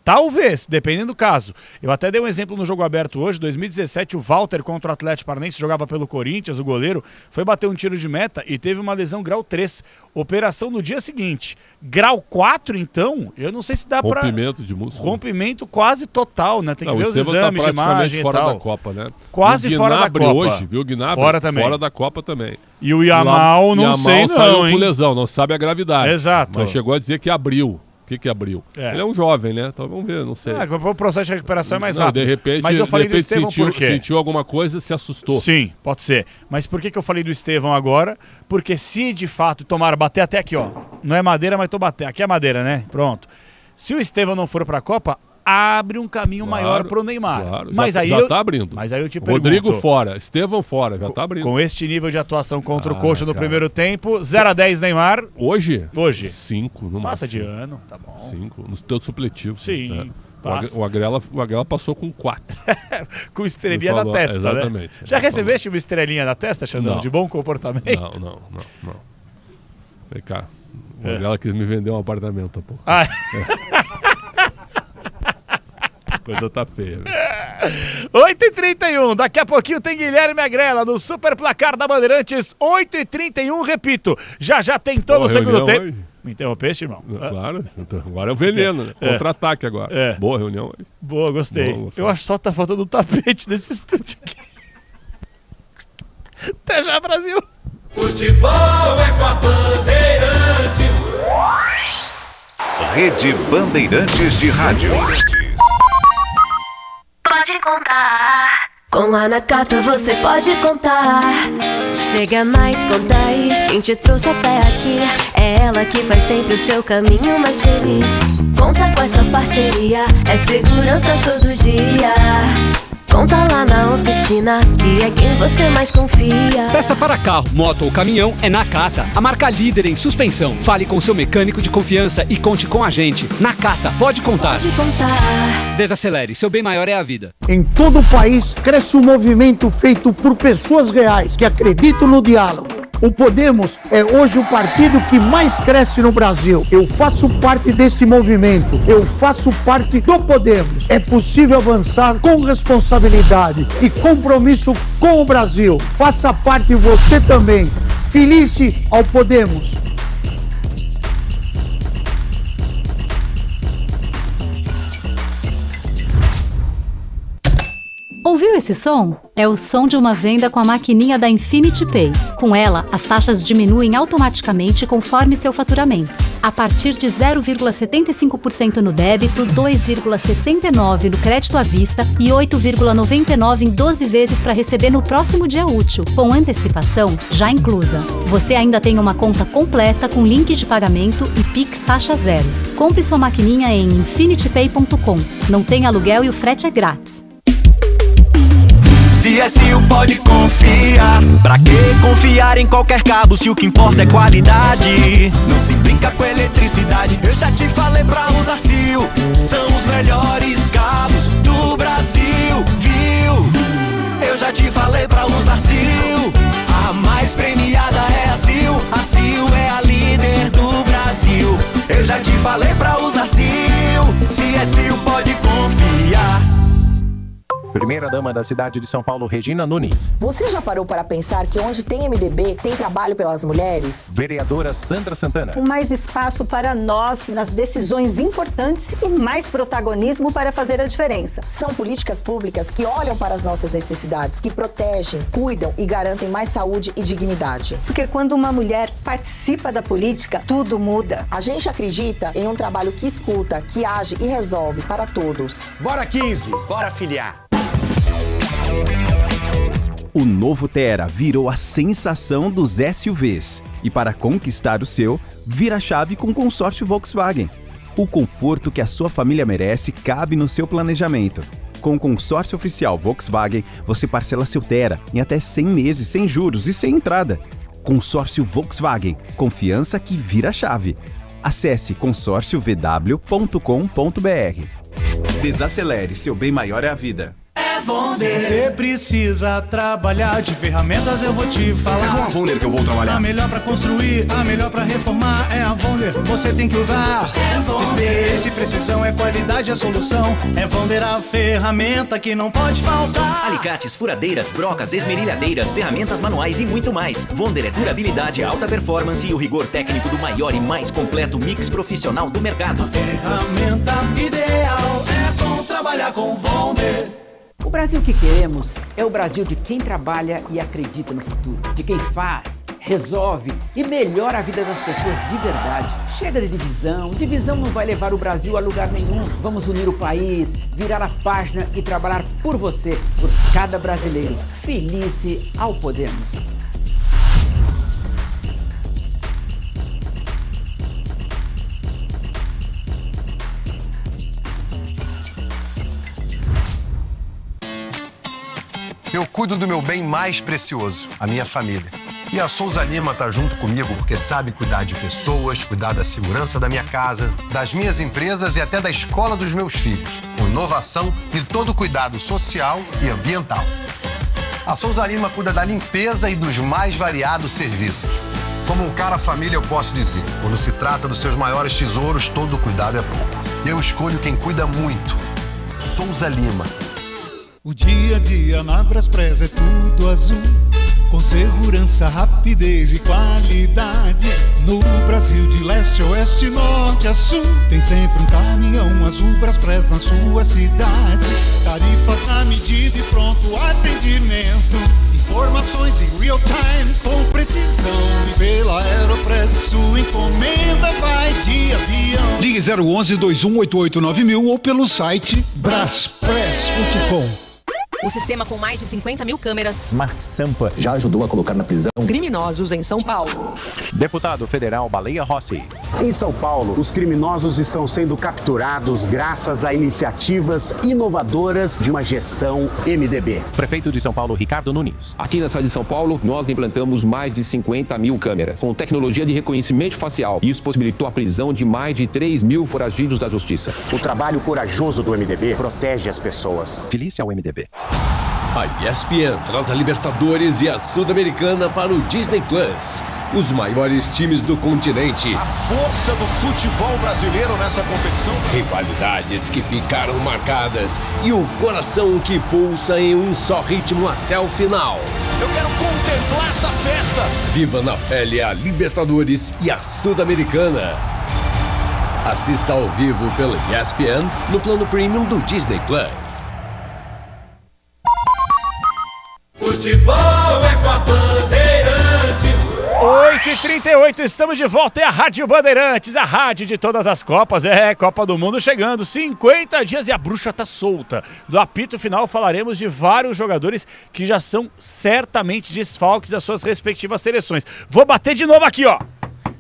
Talvez, dependendo do caso. Eu até dei um exemplo no jogo aberto hoje, 2017, o Walter contra o Atlético Paranaense, jogava pelo Corinthians, o goleiro, foi bater um tiro de meta e teve uma lesão grau 3. Operação no dia seguinte. Grau 4, então, eu não sei se dá pra... Rompimento de músculo. Rompimento quase total, né? Tem que ver os Estevão exames tá de imagem fora e tal. da Copa, né? Quase fora da Copa. Hoje, viu? O Gnabry fora também. Fora da Copa também. E o Yamal, não sei não, saiu hein? com lesão, não sabe a gravidade. Exato. Mas chegou a dizer que abriu. O que abriu? Ele é um jovem, né? Então vamos ver, não sei. O processo de recuperação é mais rápido. De repente, mas eu falei do Estevão por quê? Sentiu alguma coisa, se assustou. Sim, pode ser. Mas por que eu falei do Estevão agora? Porque se de fato tomar, bater até aqui, ó. Não é madeira, mas tô batendo. Aqui é madeira, né? Pronto. Se o Estevão não for pra Copa, abre um caminho maior pro Neymar. Claro, mas já tá abrindo. Mas aí eu te Rodrigo pergunto, fora, Estevão fora, já tá abrindo. Com este nível de atuação contra o Coxa no primeiro tempo, 0-10 Neymar. Hoje? Hoje. 5 no Passa máximo. de ano, tá bom. 5, no teu supletivo. Sim. O Agrela passou com 4. Com estrelinha na testa, exatamente, né? Já recebeste uma estrelinha na testa, Xandão? Não. De bom comportamento? Não. Vem cá. O Agrela quis me vender um apartamento, pô. Coisa tá feia. 8h31, daqui a pouquinho tem Guilherme Agrela no Super Placar da Bandeirantes, 8h31, repito, já tem todo o segundo tempo. Hoje? Me interrompeste, irmão? Claro, agora é o veneno, né? Contra-ataque agora. Boa reunião hoje. Boa, gostei. Eu acho só que tá faltando um tapete nesse estúdio aqui. Até já, Brasil! Futebol é com a Bandeirantes. Rede Bandeirantes de Rádio. Pode contar. Com a Nakata você pode contar. Chega mais, conta aí. Quem te trouxe até aqui é ela que faz sempre o seu caminho mais feliz. Conta com essa parceria, é segurança todo dia. Conta lá na oficina, que é quem você mais confia. Peça para carro, moto ou caminhão é Nakata, a marca líder em suspensão. Fale com seu mecânico de confiança e conte com a gente. Nakata, pode contar. Pode contar. Desacelere, seu bem maior é a vida. Em todo o país cresce um movimento feito por pessoas reais que acreditam no diálogo. O Podemos é hoje o partido que mais cresce no Brasil. Eu faço parte desse movimento. Eu faço parte do Podemos. É possível avançar com responsabilidade e compromisso com o Brasil. Faça parte você também. Felice ao Podemos. Ouviu esse som? É o som de uma venda com a maquininha da Infinity Pay. Com ela, as taxas diminuem automaticamente conforme seu faturamento. A partir de 0,75% no débito, 2,69% no crédito à vista e 8,99% em 12 vezes para receber no próximo dia útil, com antecipação já inclusa. Você ainda tem uma conta completa com link de pagamento e Pix taxa zero. Compre sua maquininha em infinitypay.com. Não tem aluguel e o frete é grátis. CSU pode confiar. Pra que confiar em qualquer cabo se o que importa é qualidade? Não se brinca com eletricidade. Eu já te falei pra usar CIL. São os melhores cabos do Brasil, viu? Eu já te falei pra usar CIL. A mais premiada é a CIL. A CIL é a líder do Brasil. Eu já te falei pra usar CIL. CSU pode confiar. Primeira-dama da cidade de São Paulo, Regina Nunes. Você já parou para pensar que onde tem MDB, tem trabalho pelas mulheres? Vereadora Sandra Santana. Com mais espaço para nós nas decisões importantes e mais protagonismo para fazer a diferença. São políticas públicas que olham para as nossas necessidades, que protegem, cuidam e garantem mais saúde e dignidade. Porque quando uma mulher participa da política, tudo muda. A gente acredita em um trabalho que escuta, que age e resolve para todos. Bora 15, bora filiar. O novo Tera virou a sensação dos SUVs. E para conquistar o seu, vira a chave com o consórcio Volkswagen. O conforto que a sua família merece cabe no seu planejamento. Com o consórcio oficial Volkswagen, você parcela seu Tera em até 100 meses sem juros e sem entrada. Consórcio Volkswagen. Confiança que vira a chave. Acesse consórciovw.com.br. Desacelere, seu bem maior é a vida. é Vonder. Você precisa trabalhar de ferramentas, eu vou te falar. É com a Vonder que eu vou trabalhar. A melhor pra construir, a melhor pra reformar é a Vonder. Você tem que usar. É Vonder. Experiência e precisão, é qualidade a solução. É Vonder a ferramenta que não pode faltar. Alicates, furadeiras, brocas, esmerilhadeiras, ferramentas manuais e muito mais. Vonder é durabilidade, alta performance e o rigor técnico do maior e mais completo mix profissional do mercado. A ferramenta ideal é bom trabalhar com Vonder. O Brasil que queremos é o Brasil de quem trabalha e acredita no futuro, de quem faz, resolve e melhora a vida das pessoas de verdade. Chega de divisão, divisão não vai levar o Brasil a lugar nenhum. Vamos unir o país, virar a página e trabalhar por você, por cada brasileiro. Felice ao Podemos. Eu cuido do meu bem mais precioso, a minha família. E a Souza Lima tá junto comigo porque sabe cuidar de pessoas, cuidar da segurança da minha casa, das minhas empresas e até da escola dos meus filhos, com inovação e todo o cuidado social e ambiental. A Souza Lima cuida da limpeza e dos mais variados serviços. Como um cara família, eu posso dizer, quando se trata dos seus maiores tesouros, todo cuidado é pouco. Eu escolho quem cuida muito. Souza Lima. O dia a dia na Braspress é tudo azul, com segurança, rapidez e qualidade. No Brasil de leste a oeste, norte a sul, tem sempre um caminhão azul Braspress na sua cidade. Tarifas na medida e pronto atendimento, informações em real time com precisão. E pela Aeropress sua encomenda vai de avião. Ligue 011 2188 9000 ou pelo site braspress.com. O sistema com mais de 50 mil câmeras. Smart Sampa já ajudou a colocar na prisão Criminosos em São Paulo. Deputado Federal Baleia Rossi. Em São Paulo, os criminosos estão sendo capturados graças a iniciativas inovadoras de uma gestão MDB. Prefeito de São Paulo, Ricardo Nunes. Aqui na cidade de São Paulo, nós implantamos mais de 50 mil câmeras, com tecnologia de reconhecimento facial. Isso possibilitou a prisão de mais de 3 mil foragidos da justiça. O trabalho corajoso do MDB protege as pessoas. Felice ao MDB. A ESPN traz a Libertadores e a Sul-Americana para o Disney Plus. Os maiores times do continente. A força do futebol brasileiro nessa competição. Rivalidades que ficaram marcadas e o coração que pulsa em um só ritmo até o final. Eu quero contemplar essa festa. Viva na pele a Libertadores e a Sul-Americana. Assista ao vivo pela ESPN no plano premium do Disney Plus. Futebol é com a Bandeirantes. 8h38, estamos de volta, é a Rádio Bandeirantes, a rádio de todas as Copas, Copa do Mundo chegando, 50 dias e a bruxa tá solta. Do apito final falaremos de vários jogadores que já são certamente desfalques das suas respectivas seleções. Vou bater de novo aqui, ó.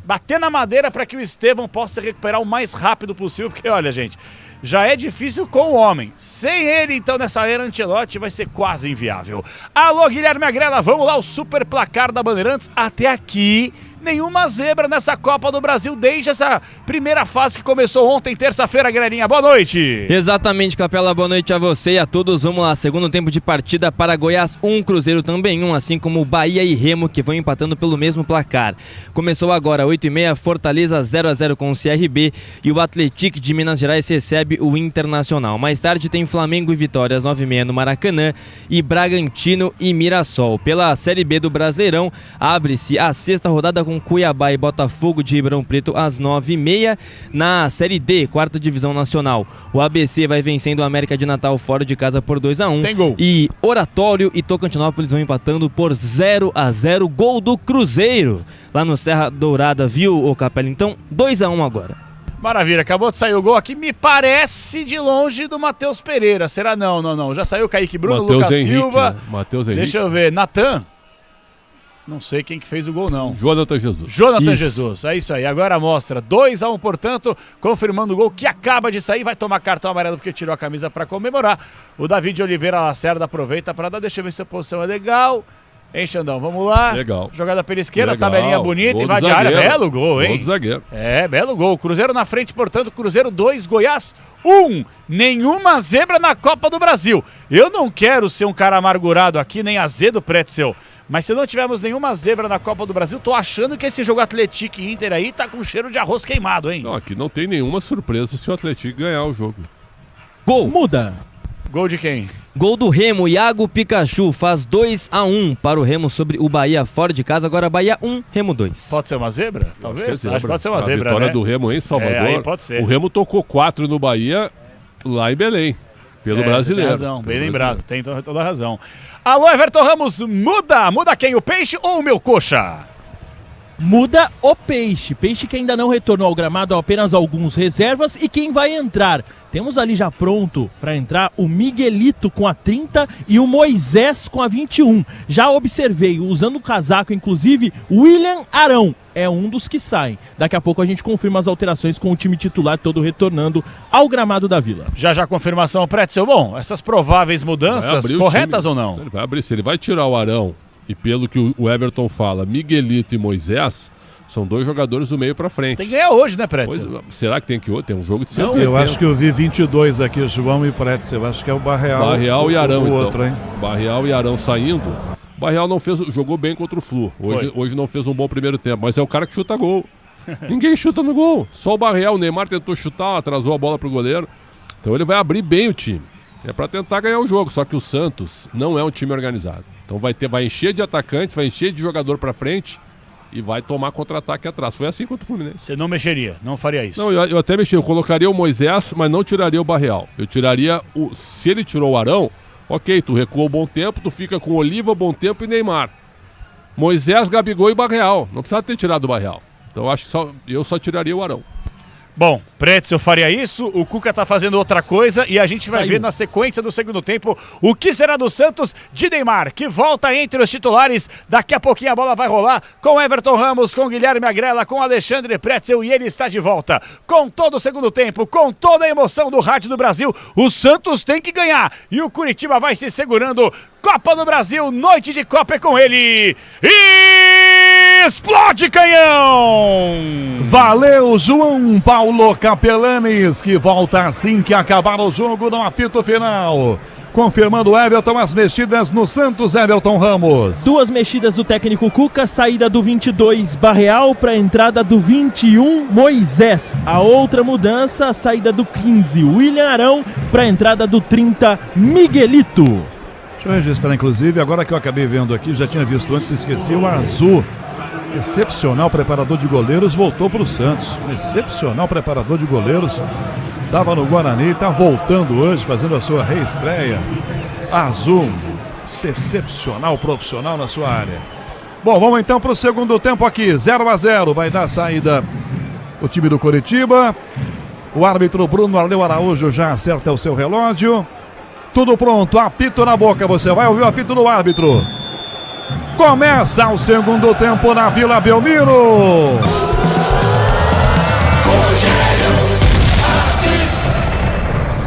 Bater na madeira para que o Estevão possa se recuperar o mais rápido possível, porque olha, gente, já é difícil com o homem. Sem ele, então, nessa era Ancelotti, vai ser quase inviável. Alô, Guilherme Agrela, vamos lá, o super placar da Bandeirantes. Até aqui, nenhuma zebra nessa Copa do Brasil desde essa primeira fase que começou ontem, terça-feira, Grelinha. Boa noite. Exatamente, Capela, boa noite a você e a todos. Vamos lá, segundo tempo de partida para Goiás 1, Cruzeiro também 1, assim como Bahia e Remo, que vão empatando pelo mesmo placar. Começou agora, 8h30, Fortaleza 0-0 com o CRB e o Atlético de Minas Gerais recebe o Internacional. Mais tarde tem Flamengo e Vitória às 9h30 no Maracanã e Bragantino e Mirassol. Pela Série B do Brasileirão, abre-se a sexta rodada com Cuiabá e Botafogo de Ribeirão Preto às 9h30. Na Série D, quarta divisão nacional, o ABC vai vencendo o América de Natal fora de casa por 2-1. Tem gol. E Oratório e Tocantinópolis vão empatando por 0-0. Gol do Cruzeiro lá no Serra Dourada, viu, ô Capela? Então, 2-1 agora. Maravilha, acabou de sair o gol aqui, me parece de longe do Matheus Pereira. Será? Não. Já saiu o Kaique Bruno, Mateus Lucas Henrique, Silva. né? Mateus Henrique. Deixa eu ver, Natan. Não sei quem que fez o gol, não. Jonathan Jesus. Jonathan Jesus, é isso aí. Agora mostra 2-1, portanto, confirmando o gol que acaba de sair. Vai tomar cartão amarelo porque tirou a camisa para comemorar. O David Oliveira Lacerda aproveita para dar. Deixa eu ver se a posição é legal. Hein, Xandão? Vamos lá. Legal. Jogada pela esquerda, Legal. tabelinha bonita, Gol do invade a área. zagueiro. Belo gol, hein? Gol do zagueiro. É, belo gol. Cruzeiro na frente, portanto, Cruzeiro 2, Goiás 1. Nenhuma zebra na Copa do Brasil. Eu não quero ser um cara amargurado aqui, nem azedo, Pretzel. Mas se não tivermos nenhuma zebra na Copa do Brasil, tô achando que esse jogo Atlético e Inter aí tá com cheiro de arroz queimado, hein? Não, aqui não tem nenhuma surpresa se o Atlético ganhar o jogo. Gol. Muda. Gol de quem? Gol do Remo, Iago Pikachu faz 2-1 para o Remo sobre o Bahia fora de casa. Agora Bahia 1, Remo 2. Pode ser uma zebra? Talvez? Acho que pode ser uma a zebra, vitória né? do Remo em Salvador. Aí pode ser. O Remo tocou 4 no Bahia, lá em Belém, pelo brasileiro. Tem razão, bem lembrado, tem toda a razão. Alô, Everton Ramos, muda! Muda quem? O Peixe ou o meu coxa? Muda o Peixe. Peixe que ainda não retornou ao gramado, apenas alguns reservas. E quem vai entrar? Temos ali já pronto para entrar o Miguelito com a 30 e o Moisés com a 21. Já observei, usando o casaco, inclusive, William Arão. É um dos que saem. Daqui a pouco a gente confirma as alterações com o time titular todo retornando ao gramado da Vila. Já confirmação, Pretzel. Bom, essas prováveis mudanças, corretas ou não? Ele vai abrir, se ele vai tirar o Arão, e pelo que o Everton fala, Miguelito e Moisés, são 2 jogadores do meio pra frente. Tem que ganhar hoje, né, Pretzel? Pois, será que tem que hoje? Tem um jogo de 100. Eu acho que eu vi 22 aqui, João e Pretzel. Eu acho que é o Barreal e Arão, o então. outro, hein? Barreal e Arão saindo. O Barreal não jogou bem contra o Flu. Hoje não fez um bom primeiro tempo, mas é o cara que chuta gol. Ninguém chuta no gol. Só o Barreal. O Neymar tentou chutar, atrasou a bola pro goleiro. Então ele vai abrir bem o time. É pra tentar ganhar o jogo. Só que o Santos não é um time organizado. Então vai encher de atacantes, vai encher de jogador pra frente e vai tomar contra-ataque atrás. Foi assim contra o Fluminense. Você não mexeria, não faria isso? Não, eu até mexi. Eu colocaria o Moisés, mas não tiraria o Barreal. Eu tiraria se ele tirou o Arão, ok, tu recuou bom tempo, tu fica com Oliva, Bom Tempo e Neymar. Moisés, Gabigol e Barreal. Não precisa ter tirado o Barreal. Então acho que eu só tiraria o Arão. Bom, Pretzel faria isso, o Cuca tá fazendo outra coisa e a gente vai ver na sequência do segundo tempo o que será do Santos de Neymar, que volta entre os titulares. Daqui a pouquinho a bola vai rolar com Everton Ramos, com Guilherme Agrela, com Alexandre Pretzel e ele está de volta. Com todo o segundo tempo, com toda a emoção do Rádio do Brasil, o Santos tem que ganhar e o Curitiba vai se segurando. Copa do Brasil, noite de Copa é com ele. Explode canhão! Valeu, João Paulo Capelanes, que volta assim que acabar o jogo no apito final. Confirmando o Everton, as mexidas no Santos, Everton Ramos. 2 mexidas do técnico Cuca, saída do 22 Barreal para a entrada do 21 Moisés. A outra mudança, a saída do 15 William Arão para a entrada do 30 Miguelito. Deixa eu registrar, inclusive, agora que eu acabei vendo aqui, já tinha visto antes, esqueci, o Azul, excepcional preparador de goleiros, voltou para o Santos. Excepcional preparador de goleiros, estava no Guarani, está voltando hoje, fazendo a sua reestreia. Azul, excepcional profissional na sua área. Bom, vamos então para o segundo tempo aqui, 0-0, vai dar saída o time do Coritiba. O árbitro Bruno Arleu Araújo já acerta o seu relógio. Tudo pronto, apito na boca, você vai ouvir o apito do árbitro. Começa o segundo tempo na Vila Belmiro.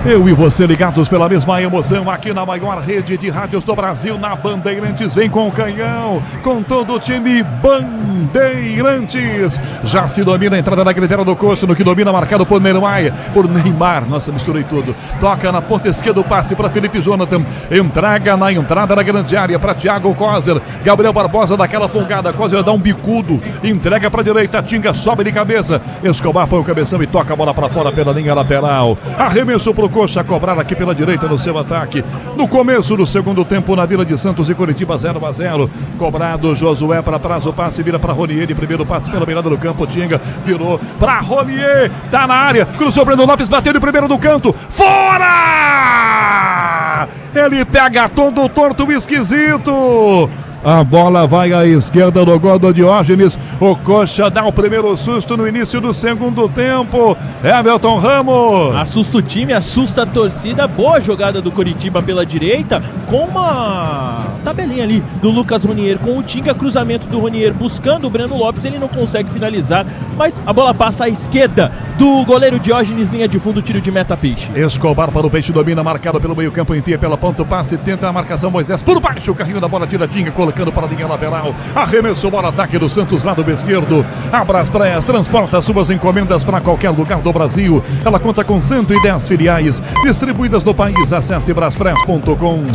Eu e você ligados pela mesma emoção aqui na maior rede de rádios do Brasil, na Bandeirantes. Vem com o canhão, com todo o time Bandeirantes. Já se domina a entrada da critéria do Coxa, no que domina, marcado por Neymar. Nossa, misturei tudo. Toca na ponta esquerda o passe para Felipe Jonathan. Entrega na entrada da grande área para Thiago Kozer. Gabriel Barbosa daquela pulgada. Kozer dá um bicudo. Entrega para a direita. Tinga sobe de cabeça. Escobar põe o cabeção e toca a bola para fora pela linha lateral. Arremesso pro Coxa, cobrar aqui pela direita no seu ataque. No começo do segundo tempo na Vila de Santos e Curitiba, 0-0. Cobrado Josué para trás, o passe vira para Ronier. De primeiro passe pela beirada do campo, Tinga virou para Ronier. Tá na área, cruzou Breno Lopes, bateu de primeiro do canto. Fora! Ele pega todo torto, esquisito. A bola vai à esquerda do gol do Diógenes. O Coxa dá o primeiro susto no início do segundo tempo. Everton Ramos. Assusta o time, assusta a torcida. Boa jogada do Coritiba pela direita, com uma tabelinha ali do Lucas Ronier com o Tinga. Cruzamento do Ronier buscando o Breno Lopes. Ele não consegue finalizar, mas a bola passa à esquerda do goleiro Diógenes. Linha de fundo, tiro de meta, Peixe. Escobar para o Peixe, domina, marcado pelo meio campo, enfia pela ponta o passe, tenta a marcação Moisés por baixo. O carrinho da bola tira Tinga, colocando tocando para a linha lateral. Arremessou bola, ataque do Santos, lado esquerdo. A Braspress transporta suas encomendas para qualquer lugar do Brasil. Ela conta com 110 filiais distribuídas no país. Acesse braspress.com.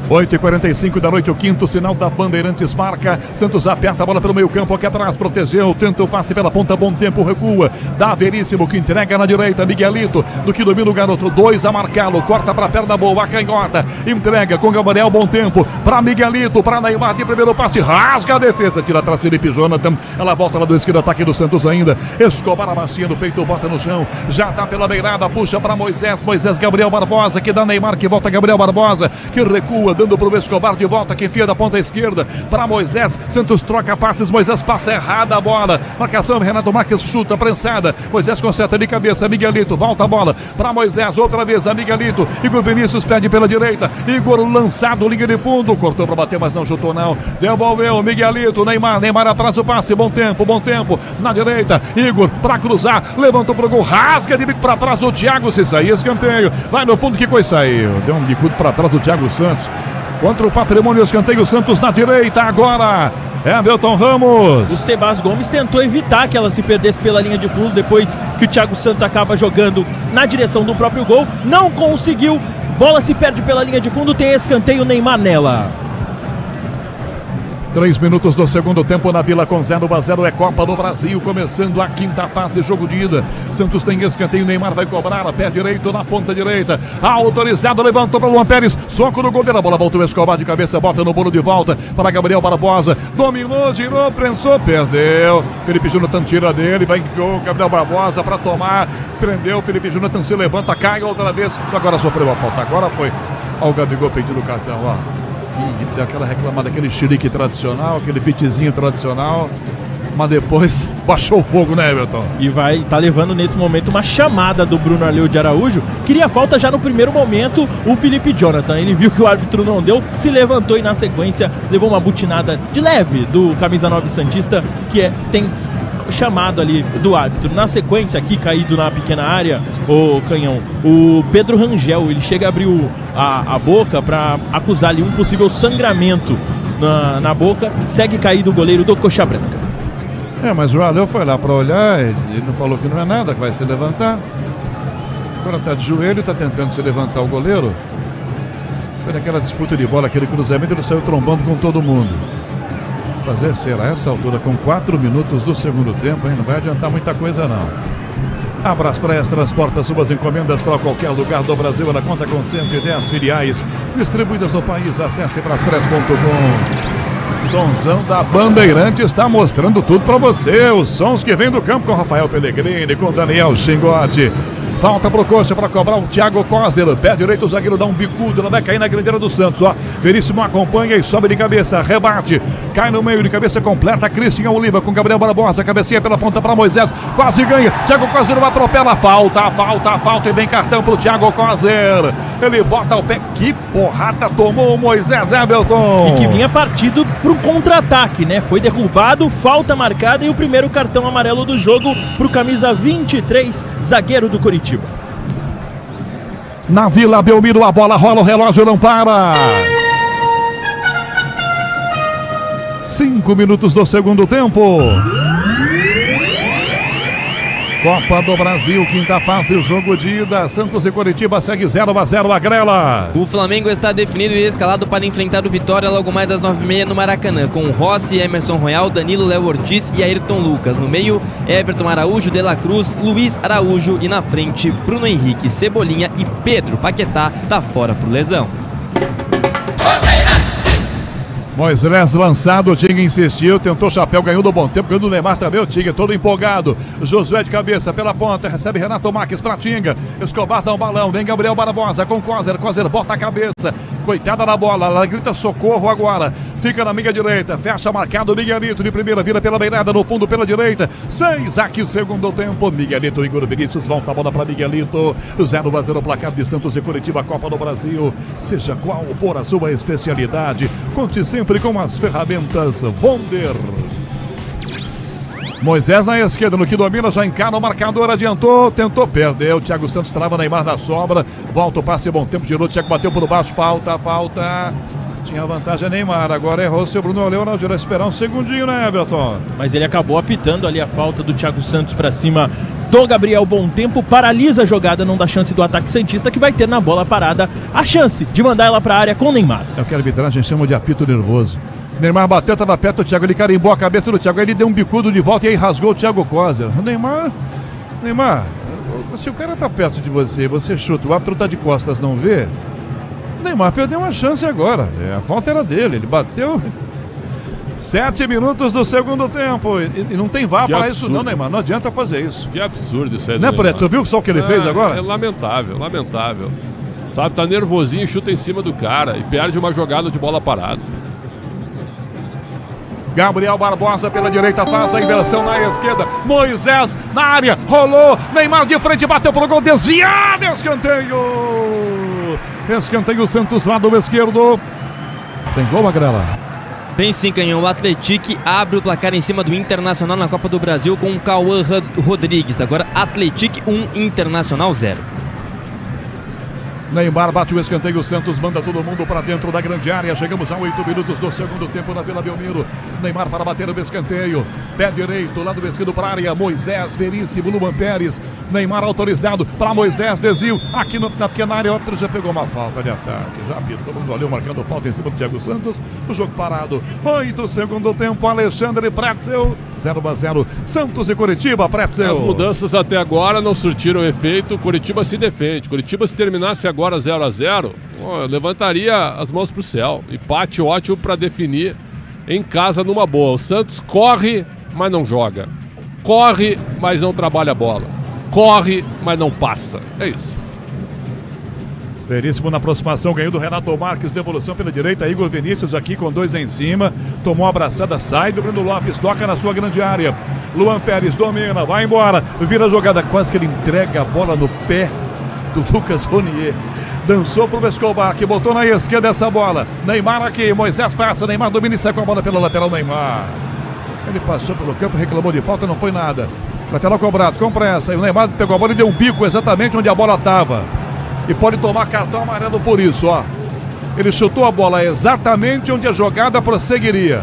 8h45 da noite, o quinto sinal da Bandeirantes marca. Santos aperta a bola pelo meio campo, aqui atrás, protegeu, tenta o passe pela ponta, bom tempo, recua. Dá Veríssimo, que entrega na direita, Miguelito, do que domina o garoto, 2 a marcá-lo, corta pra perna boa, a canhota, entrega com Gabriel, bom tempo, pra Miguelito, pra Neymar, de primeiro passe, rasga a defesa, tira atrás Felipe Jonathan, ela volta lá do esquerdo, ataque do Santos ainda, Escobar a bacia no peito, bota no chão, já tá pela beirada, puxa pra Moisés, Gabriel Barbosa, que dá Neymar, que volta Gabriel Barbosa, que recua, dando pro Escobar de volta, que enfia da ponta esquerda para Moisés. Santos troca passes, Moisés passa errada a bola. Marcação, Renato Marques chuta, prensada. Moisés conserta de cabeça, Miguelito volta a bola para Moisés, outra vez a Miguelito. Igor Vinícius perde pela direita. Igor lançado, linha de fundo, cortou para bater, mas não chutou não. Devolveu, Miguelito, Neymar atrás do passe, bom tempo. Na direita, Igor para cruzar, levantou pro gol, rasga de bico para trás do Thiago, se sair escanteio. Vai no fundo, que coisa saiu. Deu um bicudo para trás do Thiago Santos. Contra o Patrimônio, escanteio, Santos na direita agora. Everton Ramos. O Sebas Gomes tentou evitar que ela se perdesse pela linha de fundo depois que o Thiago Santos acaba jogando na direção do próprio gol. Não conseguiu. Bola se perde pela linha de fundo, tem escanteio, Neymar nela. 3 minutos do segundo tempo na Vila com 0-0, é Copa do Brasil, começando a quinta fase, jogo de ida. Santos tem escanteio, Neymar vai cobrar, a pé direito na ponta direita, autorizado, levantou para o Luan Pérez, soco do goleiro, a bola voltou o Escobar de cabeça, bota no bolo de volta para Gabriel Barbosa, dominou, girou, prensou, perdeu. Felipe Jonathan tira dele, vai com Gabriel Barbosa para tomar, prendeu, Felipe Jonathan se levanta, cai outra vez, agora sofreu a falta, agora foi ao Gabigol pedindo o cartão, ó. E daquela reclamada, aquele chilique tradicional, aquele pitizinho tradicional, mas depois baixou o fogo, né, Everton? E tá levando nesse momento uma chamada do Bruno Arleu de Araújo. Queria falta já no primeiro momento o Felipe Jonathan. Ele viu que o árbitro não deu, se levantou e na sequência levou uma butinada de leve do camisa 9 santista, que tem chamado ali do árbitro. Na sequência aqui, caído na pequena área, o Canhão, o Pedro Rangel, ele chega a abrir a boca para acusar ali um possível sangramento na boca, segue caído o goleiro do Coxa Branca. Mas o Arleu foi lá para olhar, ele não falou que não é nada, que vai se levantar. Agora tá de joelho, tá tentando se levantar o goleiro. Foi naquela disputa de bola, aquele cruzamento, ele saiu trombando com todo mundo. Fazer será essa altura com 4 minutos do segundo tempo, hein? Não vai adiantar muita coisa não. A Braspress transporta suas encomendas para qualquer lugar do Brasil. Ela conta com 110 filiais distribuídas no país. Acesse braspress.com. Sonzão da Bandeirante está mostrando tudo para você. Os sons que vêm do campo com Rafael Pellegrini, com Daniel Xingotti. Falta pro Coxa para cobrar o Thiago Coser. Pé direito, o zagueiro dá um bicudo. Ela vai cair na grandeira do Santos. Ó, Veríssimo acompanha e sobe de cabeça. Rebate. Cai no meio de cabeça completa. Cristian Oliva com Gabriel Barbosa. Cabecinha pela ponta para Moisés. Quase ganha. Thiago Coser atropela. Falta. E vem cartão pro Thiago Coser. Ele bota o pé. Que porrada tomou o Moisés, Everton. E que vinha partido pro contra-ataque, né? Foi derrubado, falta marcada e o primeiro cartão amarelo do jogo pro camisa 23, zagueiro do Coritiba. Na Vila Belmiro, a bola rola, o relógio não para. 5 minutos do segundo tempo. Copa do Brasil, quinta fase, o jogo de ida. Santos e Coritiba segue 0-0 a Grela. O Flamengo está definido e escalado para enfrentar o Vitória logo mais às 9h30 no Maracanã, com Rossi, Emerson Royal, Danilo, Léo Ortiz e Ayrton Lucas. No meio, Everton Araújo, De La Cruz, Luiz Araújo e na frente, Bruno Henrique, Cebolinha e Pedro Paquetá tá fora por lesão. Moisés lançado, o Tinga insistiu, tentou chapéu, ganhou do bom tempo, ganhou do Neymar também, o Tinga todo empolgado. Josué de cabeça pela ponta, recebe Renato Marques pra Tinga. Escobar dá um balão, vem Gabriel Barbosa com Coser bota a cabeça. Coitada na bola, ela grita socorro agora. Fica na meia direita, fecha marcado Miguelito de primeira, vira pela beirada, no fundo pela direita. 6 aqui, segundo tempo. Miguelito, Igor Vinícius, volta a bola para Miguelito. 0-0 o placar de Santos e Coritiba, Copa do Brasil. Seja qual for a sua especialidade, conte sempre com as ferramentas Wonder. Moisés na esquerda, no que domina, já encara o marcador, adiantou, tentou, perdeu. Thiago Santos trava, Neymar na sobra. Volta o passe, bom tempo, girou, Thiago bateu por baixo, falta. Tinha vantagem a Neymar, agora errou o seu Bruno Leonardo. Vai esperar um segundinho, né, Everton? Mas ele acabou apitando ali a falta do Thiago Santos pra cima do Gabriel Bom Tempo, paralisa a jogada, não dá chance do ataque santista, que vai ter na bola parada a chance de mandar ela pra área com o Neymar. É o que a arbitragem chama de apito nervoso. Neymar bateu, tava perto do Thiago, ele carimbou a cabeça do Thiago, aí ele deu um bicudo de volta e aí rasgou o Thiago Coser. Neymar, se o cara tá perto de você, você chuta, o árbitro tá de costas, não vê? O Neymar perdeu uma chance agora, a falta era dele, ele bateu. 7 minutos do segundo tempo. E não tem VAR para isso não, Neymar. Não adianta fazer isso. Que absurdo isso aí. Né, Preto? Você viu só o que ele fez agora? É lamentável. Sabe, tá nervosinho, chuta em cima do cara e perde uma jogada de bola parada. Gabriel Barbosa pela direita, faz a inversão na esquerda. Moisés na área, rolou. Neymar de frente, bateu pro gol, desviado. Escanteio Santos, lado esquerdo. Tem gol, Magrela? Tem sim, Canhão. O Atlético abre o placar em cima do Internacional na Copa do Brasil com o Cauã Rodrigues. Agora Atlético 1, Internacional 0. Neymar bate o escanteio, o Santos manda todo mundo para dentro da grande área. Chegamos a 8 minutos do segundo tempo na Vila Belmiro. Neymar para bater o escanteio. Pé direito, lado esquerdo para a área. Moisés, Veríssimo, Luan Pérez. Neymar autorizado para Moisés, desvio. Aqui na pequena área, o outro já pegou uma falta de ataque. Já apitou, todo mundo olhou marcando falta em cima do Thiago Santos. O jogo parado. 8 segundo tempo, Alexandre Pretzel. 0-0, Santos e Curitiba, Pretzel. As mudanças até agora não surtiram efeito. Curitiba se defende. Curitiba, se terminasse agora 0-0, levantaria as mãos pro céu. Empate ótimo para definir em casa numa boa. O Santos corre, mas não joga. Corre, mas não trabalha a bola. Corre, mas não passa. É isso. Veríssimo na aproximação, ganhou do Renato Marques, devolução pela direita, Igor Vinícius aqui com 2 em cima, tomou uma abraçada, sai do Breno Lopes, toca na sua grande área. Luan Pérez domina, vai embora, vira a jogada, quase que ele entrega a bola no pé do Lucas Ronier. Dançou pro Escobar, que botou na esquerda essa bola. Neymar aqui, Moisés passa, Neymar domina e sai com a bola pela lateral, Neymar. Ele passou pelo campo, reclamou de falta, não foi nada. Lateral cobrado, com pressa, e o Neymar pegou a bola e deu um bico exatamente onde a bola estava. E pode tomar cartão amarelo por isso, ó. Ele chutou a bola exatamente onde a jogada prosseguiria.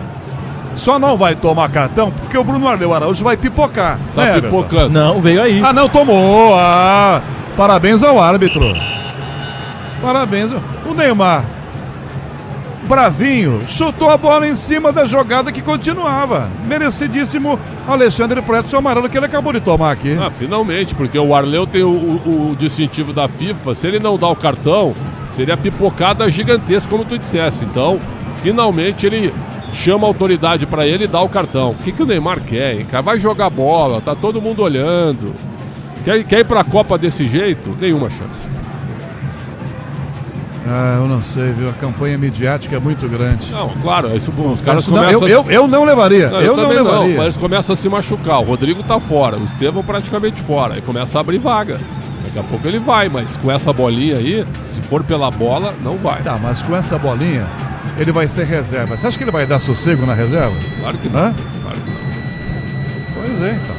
Só não vai tomar cartão porque o Bruno Arleu Araújo vai pipocar. Tá pipocando. Não, veio aí. Ah, não, tomou. Ah, parabéns ao árbitro. Parabéns. O Neymar, bravinho, chutou a bola em cima da jogada que continuava. Merecidíssimo Alexandre Pretzel, o amarelo que ele acabou de tomar aqui. Ah, finalmente, porque o Arleu tem o distintivo da FIFA. Se ele não dá o cartão, seria pipocada gigantesca, como tu dissesse. Então, finalmente ele chama a autoridade para ele e dá o cartão. O que o Neymar quer, hein? Vai jogar bola, tá todo mundo olhando. Quer ir pra Copa desse jeito? Nenhuma chance. Ah, eu não sei, viu? A campanha midiática é muito grande. Não, claro, isso, os caras começam... Eu não levaria. Não, eu não levaria. Não, mas eles começam a se machucar. O Rodrigo tá fora, o Estevão praticamente fora. Aí começa a abrir vaga. Daqui a pouco ele vai, mas com essa bolinha aí, se for pela bola, não vai. Tá, mas com essa bolinha, ele vai ser reserva. Você acha que ele vai dar sossego na reserva? Claro que não. Hã? Claro que não. Pois é, então.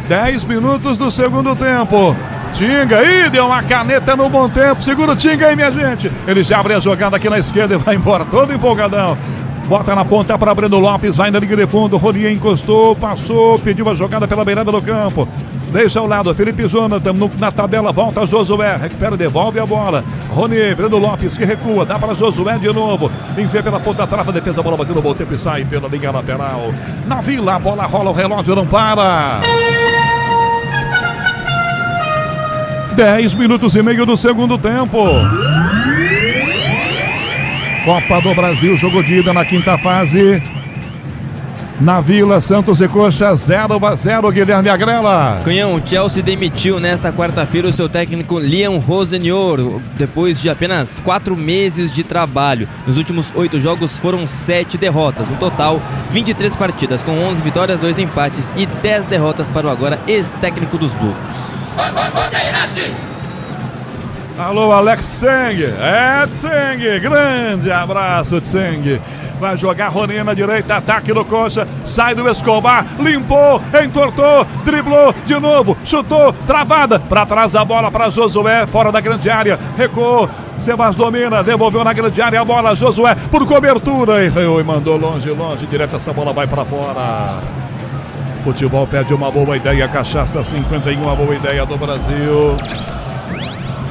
10 minutos do segundo tempo. Tinga aí, deu uma caneta no bom tempo. Segura o Tinga aí, minha gente. Ele já abre a jogada aqui na esquerda e vai embora, todo empolgadão. Bota na ponta para Breno Lopes, vai na linha de fundo. Ronier encostou, passou, pediu a jogada pela beirada do campo. Deixa ao lado, Felipe Jonathan na tabela, volta Josué, recupera, devolve a bola. Ronier, Breno Lopes que recua, dá para Josué de novo. Envia pela ponta atrás, a defesa, a bola batendo no bom tempo e sai pela linha lateral. Na Vila, a bola rola, o relógio não para. 10 minutos e meio do segundo tempo. Copa do Brasil, jogo de ida na quinta fase. Na Vila, Santos e Coxa, 0-0, Guilherme Agrela. Canhão, o Chelsea demitiu nesta quarta-feira o seu técnico Liam Rosenor, depois de apenas 4 meses de trabalho. Nos últimos 8 jogos foram 7 derrotas. No total, 23 partidas, com 11 vitórias, 2 empates e 10 derrotas para o agora ex-técnico dos Blues. Alô, Alex Tseng. É, Tseng. Grande abraço, Tseng. Vai jogar Rony na direita, ataque no coxa, sai do Escobar, limpou, entortou, driblou de novo, chutou, travada, para trás a bola para Josué, fora da grande área, recuou, Sebas domina, devolveu na grande área a bola, Josué por cobertura, e mandou longe, direto, essa bola vai para fora. Futebol pede uma boa ideia, Cachaça 51, uma boa ideia do Brasil.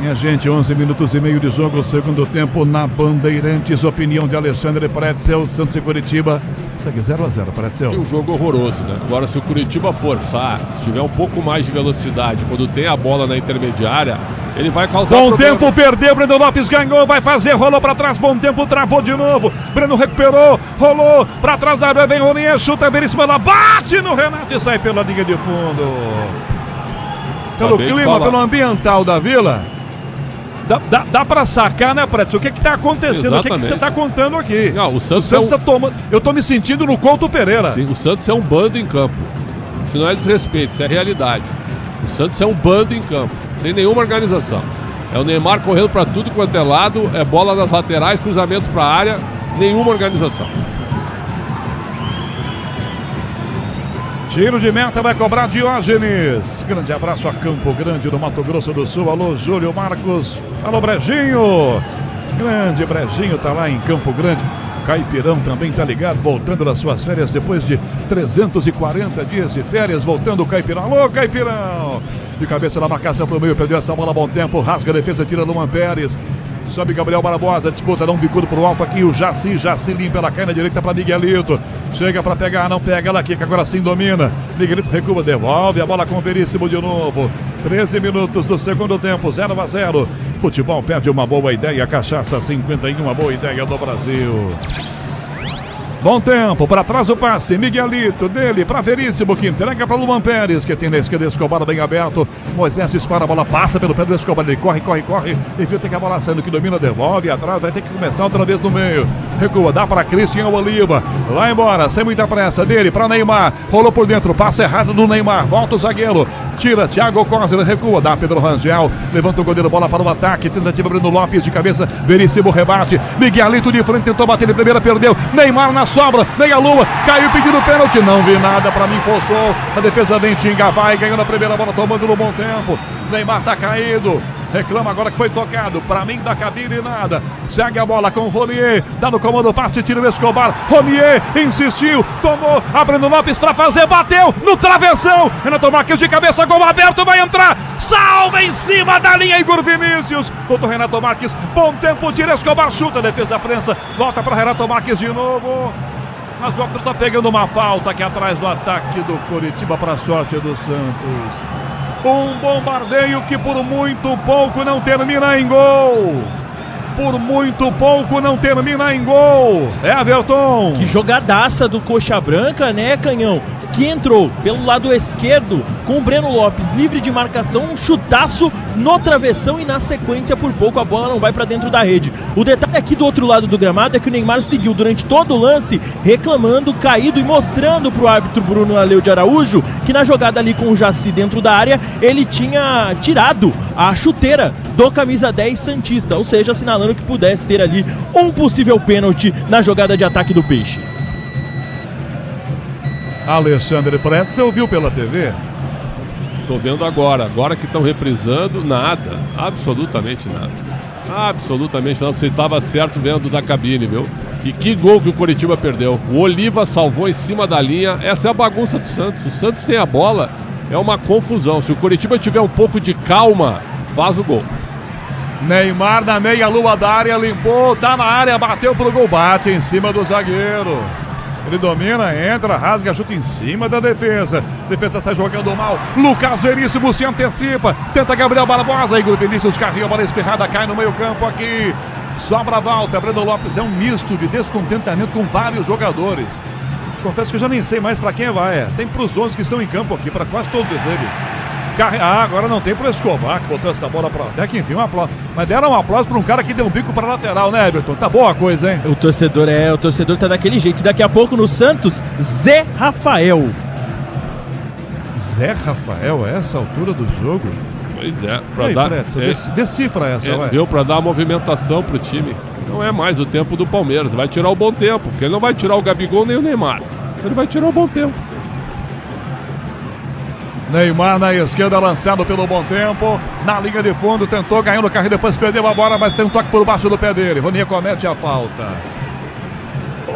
Minha gente, 11 minutos e meio de jogo, segundo tempo na Bandeirantes, opinião de Alexandre Pretzel, Santos e Curitiba. Segue 0-0, Pretzel. E um jogo horroroso, né? Agora, se o Curitiba forçar, se tiver um pouco mais de velocidade, quando tem a bola na intermediária, ele vai causar Bom problemas. tempo, perdeu, Breno Lopes ganhou, vai fazer, rolou pra trás, bom tempo, travou de novo, Breno recuperou, rolou, pra trás da área, vem Rony, chuta, Veríssimo, ela bate no Renato e sai pela linha de fundo. Pelo clima, pelo ambiental da Vila, dá pra sacar, né, Preto? O que tá acontecendo? Exatamente. O que você tá contando aqui? Não, o Santos tá tomando. Eu tô me sentindo no Couto Pereira. Sim, o Santos é um bando em campo. Isso não é desrespeito, isso é realidade. O Santos é um bando em campo. Não tem nenhuma organização. É o Neymar correndo pra tudo quanto é lado, é bola nas laterais, cruzamento pra área, nenhuma organização. Tiro de meta, vai cobrar Diógenes. Grande abraço a Campo Grande, no Mato Grosso do Sul. Alô, Júlio Marcos. Alô, Brejinho. Grande Brejinho tá lá em Campo Grande. Caipirão também tá ligado, voltando das suas férias depois de 340 dias de férias. Voltando o Caipirão. Alô, Caipirão. De cabeça na marcação pro meio, perdeu essa bola, bom tempo. Rasga a defesa, tira Luan Pérez. Sobe Gabriel Barbosa, disputa, dá um bicudo pro alto aqui, o Jaci limpa, ela cai na direita para Miguelito, chega para pegar, não pega, ela quica, agora sim domina, Miguelito recua, devolve a bola com o Veríssimo de novo, 13 minutos do segundo tempo, 0-0, futebol perde uma boa ideia, Cachaça 51, uma boa ideia do Brasil. Bom tempo, para trás o passe, Miguelito, dele para Veríssimo, que entrega para Luan Pérez, que tem na esquerda Escobar bem aberto, Moisés dispara, a bola passa pelo pé do Escobar, ele corre, e fica que a bola saindo, que domina, devolve, atrás, vai ter que começar outra vez no meio, recua, dá para Cristian Oliva, vai embora, sem muita pressa, dele para Neymar, rolou por dentro, passe errado do Neymar, volta o zagueiro, tira, Thiago Costa, ele recua, dá Pedro Rangel, levanta o goleiro, bola para o ataque, tentativa Breno Lopes de cabeça, Veríssimo rebate, Miguelito de frente, tentou bater de primeira, perdeu, Neymar na sobra, meia lua, caiu pedindo pênalti, não vi nada, pra mim forçou, a defesa vem, Tinga vai, ganhando a primeira bola, tomando no bom tempo, Neymar tá caído, reclama agora que foi tocado, pra mim da cabine nada, segue a bola com o Ronier, dá no comando, passe, tira o Escobar, Ronier insistiu, tomou, a Breno Lopes pra fazer, bateu no travessão, Renato Marques de cabeça, gol aberto, vai entrar, salva em cima da linha, Igor Vinícius, volta o Renato Marques, bom tempo, tira Escobar, chuta, defesa prensa, volta pra Renato Marques de novo. Mas o árbitro tá pegando uma falta aqui atrás do ataque do Curitiba para a sorte do Santos. Um bombardeio que por muito pouco não termina em gol. Por muito pouco não termina em gol. Everton. Que jogadaça do Coxa Branca, né, Canhão? Que entrou pelo lado esquerdo com o Breno Lopes livre de marcação, um chutaço no travessão e na sequência por pouco a bola não vai para dentro da rede. O detalhe aqui do outro lado do gramado é que o Neymar seguiu durante todo o lance reclamando, caído e mostrando para o árbitro Bruno Aleu de Araújo que na jogada ali com o Jaci dentro da área ele tinha tirado a chuteira do camisa 10 santista, ou seja, assinalando que pudesse ter ali um possível pênalti na jogada de ataque do Peixe. Alexandre Pretzel viu pela TV? Tô vendo agora que estão reprisando, nada, absolutamente nada. Absolutamente nada, você estava certo vendo da cabine, viu? E que gol que o Curitiba perdeu. O Oliva salvou em cima da linha, essa é a bagunça do Santos. O Santos sem a bola é uma confusão. Se o Curitiba tiver um pouco de calma, faz o gol. Neymar na meia lua da área, limpou, tá na área, bateu pro gol, bate em cima do zagueiro. Ele domina, entra, rasga, chuta em cima da defesa. Defesa sai jogando mal. Lucas Veríssimo se antecipa. Tenta Gabriel Barbosa. Igor Vinícius carrega a bola espirrada, cai no meio campo aqui. Sobra a volta. Breno Lopes é um misto de descontentamento com vários jogadores. Confesso que eu já nem sei mais para quem vai. Tem pros 11 que estão em campo aqui, para quase todos eles. Agora não tem pro Escobar, que botou essa bola pra até que enfim, um aplauso. Mas deram um aplauso pra um cara que deu um bico pra lateral, né, Everton? Tá boa a coisa, hein? O torcedor tá daquele jeito. Daqui a pouco no Santos, Zé Rafael. Zé Rafael, a essa altura do jogo? Pois é, pra dar. Decifra essa, vai. Deu pra dar movimentação pro time. Não é mais o tempo do Palmeiras. Vai tirar o bom tempo, porque ele não vai tirar o Gabigol nem o Neymar. Ele vai tirar o bom tempo. Neymar na esquerda, lançado pelo bom tempo. Na linha de fundo, tentou ganhar no carro, depois perdeu a bola, mas tem um toque por baixo do pé dele. Ronier comete a falta.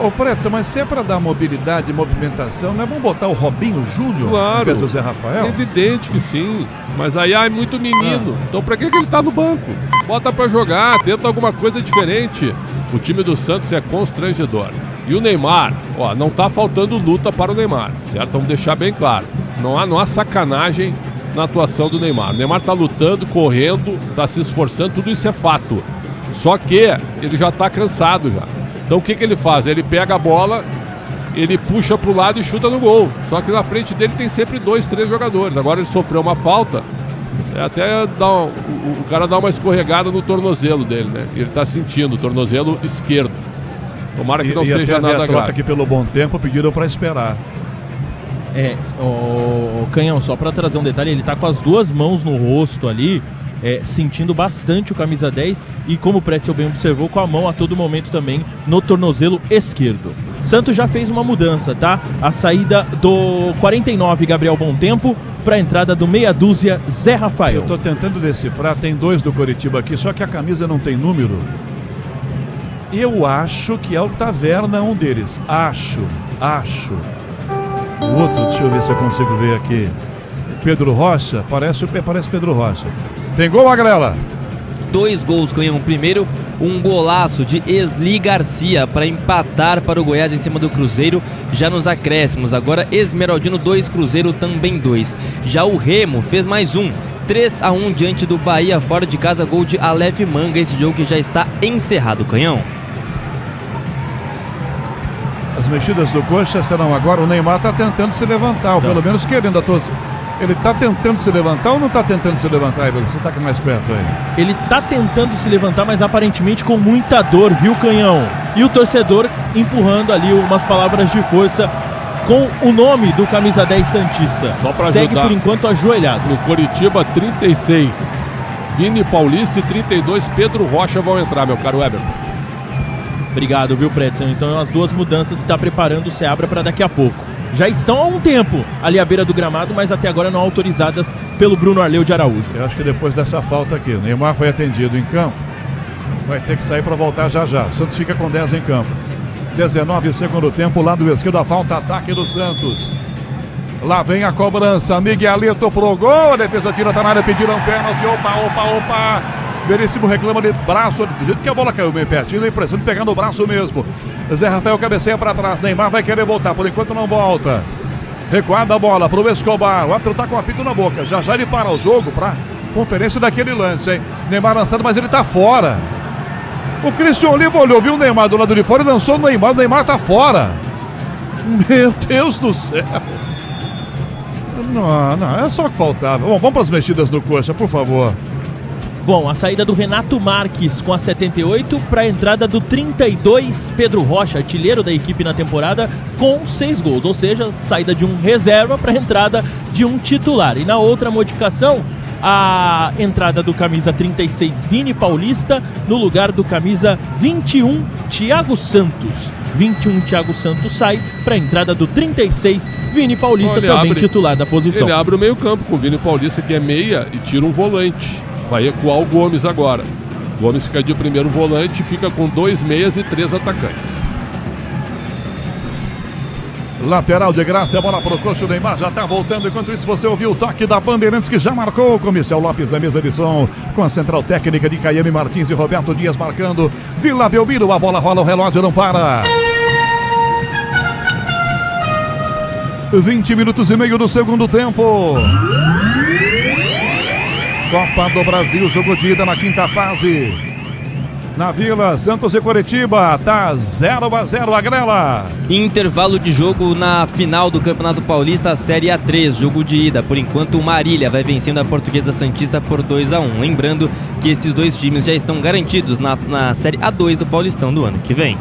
Ô, Pretzel, mas se é para dar mobilidade e movimentação, não é bom botar o Robinho Júnior Claro. em vez do Zé Rafael? É evidente que sim. Mas aí é muito menino. Então pra que ele tá no banco? Bota pra jogar, tenta alguma coisa diferente. O time do Santos é constrangedor. E o Neymar, ó, não tá faltando luta para o Neymar, certo? Vamos deixar bem claro. Não há sacanagem na atuação do Neymar. O Neymar tá lutando, correndo, tá se esforçando, tudo isso é fato. Só que ele já tá cansado já. Então o que ele faz? Ele pega a bola, ele puxa pro lado e chuta no gol. Só que na frente dele tem sempre 2, 3 jogadores. Agora ele sofreu uma falta, até o cara dá uma escorregada no tornozelo dele, né? Ele tá sentindo o tornozelo esquerdo. Tomara que não seja nada grave. Aqui pelo bom tempo, pediram para esperar. O Canhão, só para trazer um detalhe, ele tá com as 2 mãos no rosto ali, sentindo bastante o camisa 10 e, como o Pretzel bem observou, com a mão a todo momento também no tornozelo esquerdo. Santos já fez uma mudança, tá? A saída do 49, Gabriel Bom Tempo, para a entrada do meia dúzia, Zé Rafael. Eu tô tentando decifrar, tem 2 do Coritiba aqui, só que a camisa não tem número. Eu acho que é o Taverna, um deles. Acho. O outro, deixa eu ver se eu consigo ver aqui. Pedro Rocha, parece Pedro Rocha. Tem gol, Magrela? 2 gols, Canhão. Primeiro, um golaço de Esli Garcia para empatar para o Goiás em cima do Cruzeiro, já nos acréscimos. Agora Esmeraldino 2, Cruzeiro também 2. Já o Remo fez mais um. 3-1 diante do Bahia, fora de casa, gol de Aleph Manga. Esse jogo que já está encerrado, Canhão. As mexidas do Coxa serão agora. O Neymar está tentando se levantar, ou pelo menos querendo a torcida. Ele está tentando se levantar ou não está tentando se levantar, Ivan? Você está aqui mais perto aí. Ele está tentando se levantar, mas aparentemente com muita dor, viu, Canhão? E o torcedor empurrando ali umas palavras de força com o nome do camisa 10 santista. Só pra segue ajudar. Por enquanto ajoelhado. No Coritiba, 36. Vini Paulista e 32, Pedro Rocha vão entrar, meu caro Everton. Obrigado, viu, Pretzel? Então as 2 mudanças está preparando o Seabra para daqui a pouco. Já estão há um tempo ali à beira do gramado, mas até agora não autorizadas pelo Bruno Arleu de Araújo. Eu acho que depois dessa falta aqui, o Neymar foi atendido em campo. Vai ter que sair para voltar já já. O Santos fica com 10 em campo. 19 segundo tempo, lado esquerdo, a falta, ataque do Santos. Lá vem a cobrança, Miguelito pro gol, a defesa tira, tá na área, pediram pênalti, opa. Veríssimo reclama de braço, do jeito que a bola caiu bem pertinho, dá a impressão de pegar no braço mesmo. Zé Rafael cabeceia para trás, Neymar vai querer voltar, por enquanto não volta. Recuada a bola pro Escobar, o árbitro tá com o apito na boca, já ele para o jogo pra conferência daquele lance, hein? Neymar lançado, mas ele tá fora. O Cristian Oliva olhou, viu o Neymar do lado de fora e lançou o Neymar tá fora. Meu Deus do céu. Não, é só o que faltava. Bom, vamos para as mexidas no Coxa, por favor. Bom, a saída do Renato Marques com a 78 para a entrada do 32, Pedro Rocha, artilheiro da equipe na temporada, com 6 gols. Ou seja, saída de um reserva para a entrada de um titular. E na outra modificação, a entrada do camisa 36, Vini Paulista, no lugar do camisa 21, Thiago Santos. 21, Thiago Santos sai para a entrada do 36, Vini Paulista, também titular da posição. Ele abre o meio campo com o Vini Paulista, que é meia, e tira um volante. Vai recuar o Gomes agora. O Gomes fica de primeiro volante, fica com 2 meias e 3 atacantes. Lateral de graça, a bola pro Coxa, o Neymar já tá voltando. Enquanto isso, você ouviu o toque da Bandeirantes, que já marcou com Michel Lopes na mesa de som, com a central técnica de Caiame Martins e Roberto Dias marcando. Vila Belmiro, a bola rola, o relógio não para. 20 minutos e meio do segundo tempo. Copa do Brasil, jogo de ida na quinta fase. Na Vila, Santos e Coritiba, tá 0-0 a Grela. Intervalo de jogo na final do Campeonato Paulista, Série A3, jogo de ida. Por enquanto, o Marília vai vencendo a Portuguesa Santista por 2-1. Lembrando que esses 2 times já estão garantidos na Série A2 do Paulistão do ano que vem.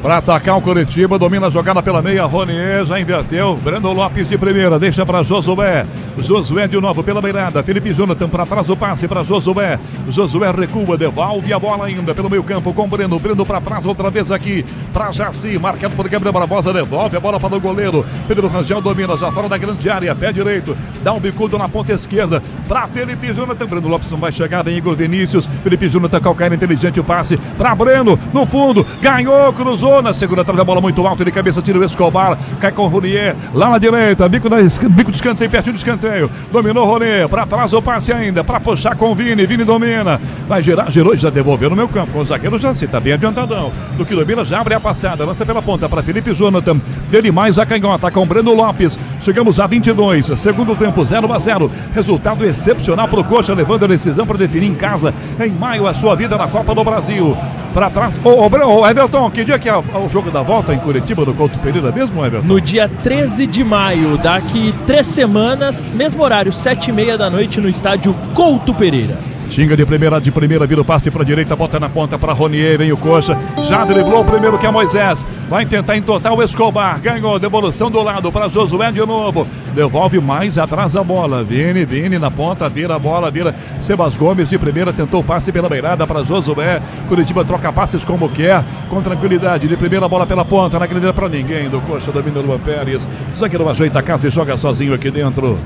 Para atacar o Coritiba, domina a jogada pela meia, Ronier já inverteu, Breno Lopes de primeira, deixa para Josué. Josué de novo pela beirada. Felipe Jonathan para trás do passe para Josué. Josué recua, devolve a bola ainda pelo meio campo com Breno. Breno para trás outra vez aqui para Jaci. Marcado por Gabriel Barbosa. Devolve a bola para o goleiro. Pedro Rangel domina já fora da grande área. Pé direito. Dá um bicudo na ponta esquerda para Felipe Jonathan. Breno Lopes não vai chegar. Vem Igor Vinícius. Felipe Jonathan calcaia inteligente o passe para Breno. No fundo. Ganhou. Cruzou na segunda trave. A bola muito alta. De cabeça tira o Escobar. Cai com o Ronier. Lá na direita. Bico de escanteio. Pertinho do escanteio. Dominou o Ronier. Para trás o passe ainda. Para puxar com o Vini. Vini domina. Vai girar. Girou e já devolveu no meu campo. O zagueiro já se está bem adiantadão. Do que domina já abre a passada. Lança pela ponta para Felipe Jonathan. Dele mais a canhota com Breno Lopes. Chegamos a 22. Segundo tempo 0-0. Resultado excepcional para o Coxa. Levando a decisão para definir em casa. Em maio a sua vida na Copa do Brasil. Para trás. Ô Everton, que dia que é o jogo da volta em Curitiba do Couto Pereira mesmo, Everton? No dia 13 de maio, daqui 3 semanas, mesmo horário, 7h30 da noite no estádio Couto Pereira. Xinga de primeira, vira o passe para a direita, bota na ponta para Ronier, vem o Coxa, já driblou o primeiro que é Moisés, vai tentar entortar o Escobar, ganhou, devolução do lado para Josué de novo, devolve mais atrás a bola, Vini na ponta, vira a bola, Sebas Gomes de primeira, tentou o passe pela beirada para Josué, Curitiba troca passes como quer, com tranquilidade, de primeira bola pela ponta, não acredita para ninguém do Coxa, domina o Luan Pérez, o zagueiro ajeita a casa e joga sozinho aqui dentro.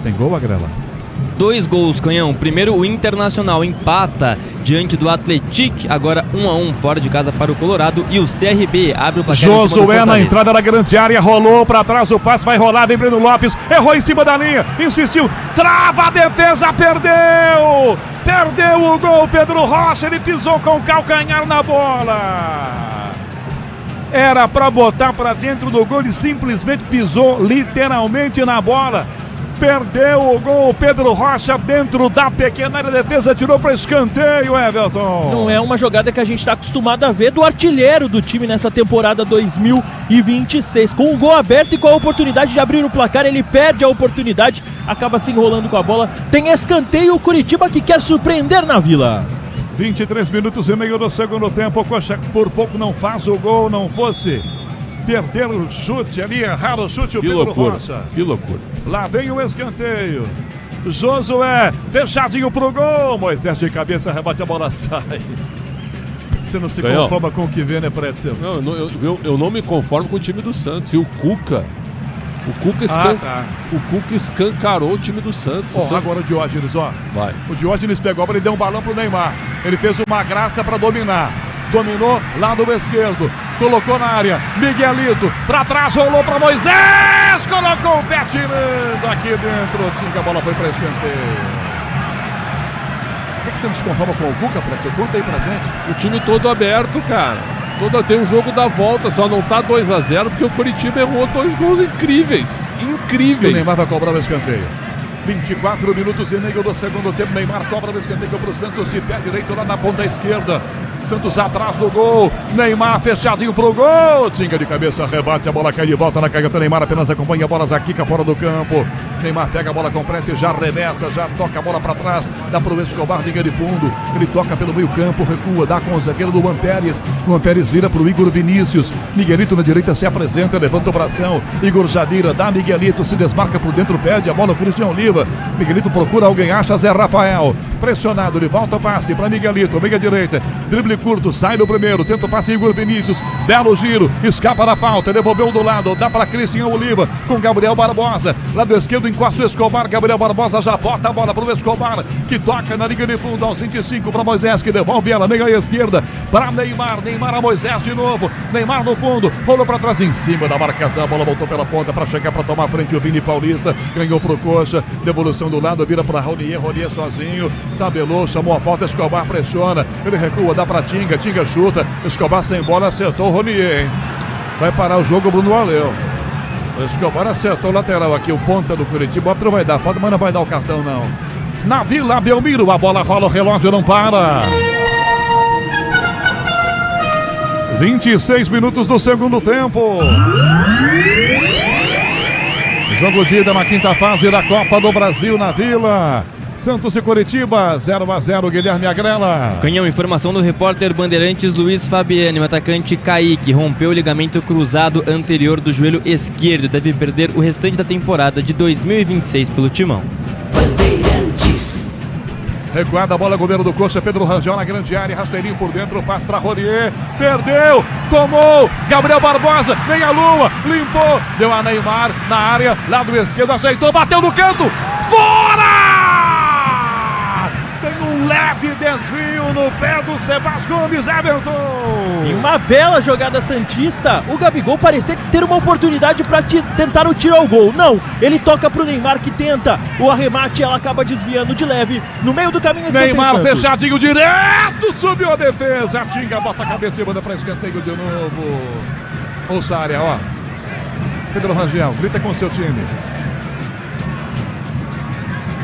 Tem gol, Agrela? 2 gols, Canhão. Primeiro, o Internacional empata diante do Atlético, agora 1-1 fora de casa para o Colorado, e o CRB abre o placar. Josué na entrada da grande área, rolou para trás, o passe vai rolar, vem Breno Lopes, errou em cima da linha, insistiu, trava a defesa, perdeu o gol, Pedro Rocha, ele pisou com o calcanhar na bola. Era para botar para dentro do gol, ele simplesmente pisou literalmente na bola. Perdeu o gol, Pedro Rocha dentro da pequena área, defesa tirou para escanteio, Everton. Não é uma jogada que a gente está acostumado a ver do artilheiro do time nessa temporada 2026. Com o gol aberto e com a oportunidade de abrir o placar, ele perde a oportunidade, acaba se enrolando com a bola. Tem escanteio, o Curitiba que quer surpreender na Vila. 23 minutos e meio do segundo tempo, o Coxa por pouco não faz o gol, não fosse perder o chute ali, errar o chute, o Pedro Rocha. Que loucura. Lá vem o escanteio. Josué, fechadinho pro gol. Moisés de cabeça, rebate, a bola sai. Você não se conforma com o que vê, né, Pretzel? Não, eu não me conformo com o time do Santos. E o Cuca escancarou o time do Santos. Agora o Diógenes, ó. Vai. O Diógenes pegou a bola e deu um balão pro Neymar. Ele fez uma graça para dominar. Dominou, lado esquerdo, colocou na área, Miguelito, pra trás, rolou pra Moisés, colocou o pé tirando aqui dentro, tinha a bola foi pra escanteio. Por que você não se conforma com o Cuca, Pretzel? Conta aí pra gente. O time todo aberto, cara. Tem um jogo da volta, só não tá 2-0 porque o Curitiba errou 2 gols incríveis. O Neymar vai cobrar o escanteio. 24 minutos e meio do segundo tempo, Neymar cobra o escanteio pro Santos de pé direito lá na ponta esquerda. Santos atrás do gol, Neymar fechadinho pro gol, tinga de cabeça, rebate, a bola cai de volta na canhota, Neymar apenas acompanha a bola, já quica fora do campo, Neymar pega a bola com pressa, já remessa, já toca a bola para trás, dá pro Escobar, linha de fundo, ele toca pelo meio campo, recua, dá com o zagueiro do Luan Pérez vira pro Igor Vinícius, Miguelito na direita se apresenta, levanta o bração, Igor já vira, dá Miguelito, se desmarca por dentro, perde a bola, o Cristian Oliva, Miguelito procura alguém, acha Zé Rafael, pressionado, ele volta o passe para Miguelito, meia direita, drible curto, sai do primeiro, tenta o passe Igor Vinícius, belo giro, escapa da falta, devolveu do lado, dá para Cristian Oliva, com Gabriel Barbosa, lado esquerdo encosta o Escobar, Gabriel Barbosa já bota a bola para o Escobar, que toca na linha de fundo aos 25 para Moisés, que devolve ela, meia esquerda, para Neymar a Moisés de novo, Neymar no fundo, rolou para trás em cima da marcação, a bola voltou pela ponta para chegar para tomar frente o Vini Paulista, ganhou pro Coxa, devolução do lado, vira para Ronier sozinho, tabelou, chamou a falta, Escobar pressiona, ele recua, dá para Tinga chuta, Escobar sem bola, acertou o Ronier, hein? Vai parar o jogo o Bruno Aleu. O Escobar acertou o lateral aqui, o ponta do Curitiba, não vai dar falta, mas não vai dar o cartão não. Na Vila Belmiro, a bola rola, o relógio não para. 26 minutos do segundo tempo. Jogo de ida na quinta fase da Copa do Brasil na Vila. Santos e Coritiba, 0-0, Guilherme Agrela. Canhão, informação do repórter Bandeirantes Luiz Fabiani. O atacante Kaique rompeu o ligamento cruzado anterior do joelho esquerdo. Deve perder o restante da temporada de 2026 pelo Timão. Bandeirantes. Recuada a bola, goleiro do Coxa, Pedro Rangel na grande área, rasteirinho por dentro, passe para Rorier, perdeu, tomou, Gabriel Barbosa, meia-lua, limpou, deu a Neymar na área, lado esquerdo, ajeitou, bateu no canto, fora! Tem um leve desvio no pé do Sebastião Gomes, Everton. E uma bela jogada santista, o Gabigol parecia ter uma oportunidade para tentar o tiro ao gol. Não, ele toca pro Neymar que tenta o arremate, ela acaba desviando de leve. No meio do caminho, Neymar fechadinho direto, subiu a defesa, Tinga bota a cabeça e manda para escanteio de novo. Ouça a área, ó. Pedro Rangel, grita com o seu time.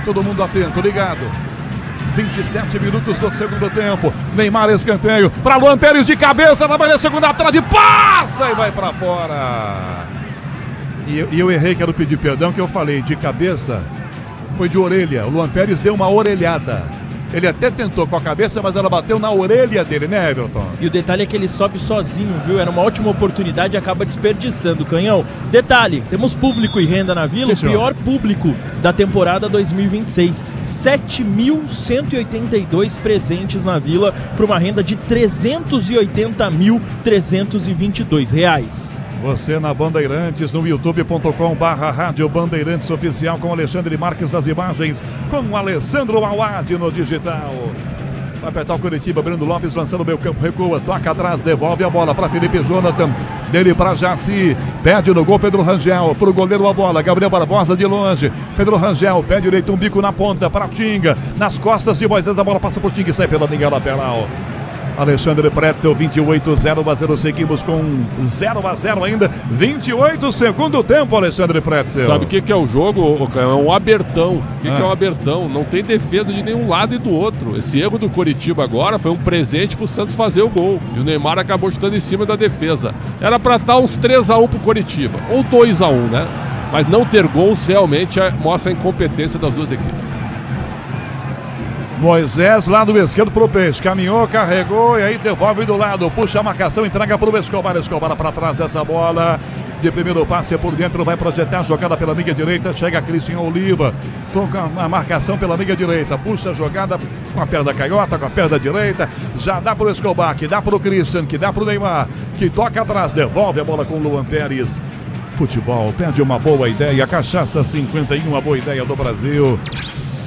Todo mundo atento, ligado. 27 minutos do segundo tempo. Neymar, escanteio para Luan Pérez de cabeça, na banha segunda atrás e passa e vai para fora. E eu errei, quero pedir perdão, que eu falei de cabeça, foi de orelha. O Luan Pérez deu uma orelhada. Ele até tentou com a cabeça, mas ela bateu na orelha dele, né, Everton? E o detalhe é que ele sobe sozinho, viu? Era uma ótima oportunidade e acaba desperdiçando, Canhão. Detalhe, temos público e renda na Vila, sim, o pior público da temporada 2026. 7.182 presentes na Vila, para uma renda de R$ 380.322. Você na Bandeirantes, no youtube.com/Rádio Bandeirantes Oficial, com Alexandre Marques nas imagens, com o Alessandro Awad no digital. Vai apertar o Coritiba, Brando Lopes lançando o meio campo, recua, toca atrás, devolve a bola para Felipe Jonathan, dele para Jaci, pede no gol Pedro Rangel, para o goleiro a bola, Gabriel Barbosa de longe, Pedro Rangel, pé direito, um bico na ponta para Tinga, nas costas de Moisés, a bola passa por Tinga e sai pela linha lateral. Alexandre Pretzel, 28-0-0, seguimos com 0-0 ainda, 28 segundo tempo, Alexandre Pretzel. Sabe o que é o jogo? É um abertão. O que é um abertão? Não tem defesa de nenhum lado e do outro. Esse erro do Coritiba agora foi um presente pro Santos fazer o gol. E o Neymar acabou chutando em cima da defesa. Era pra estar uns 3-1 pro Coritiba, ou 2-1, né? Mas não ter gols realmente mostra a incompetência das duas equipes. Moisés, lado esquerdo pro Peixe, caminhou, carregou e aí devolve do lado, puxa a marcação, entrega pro Escobar, Escobar para trás essa bola, de primeiro passe por dentro, vai projetar, jogada pela amiga direita, chega Cristian Oliva, toca a marcação pela amiga direita, puxa a jogada com a perna canhota, com a perna direita, já dá pro Escobar, que dá pro Christian, que dá pro Neymar, que toca atrás, devolve a bola com o Luan Pérez. Futebol, perde uma boa ideia, Cachaça 51, a boa ideia do Brasil.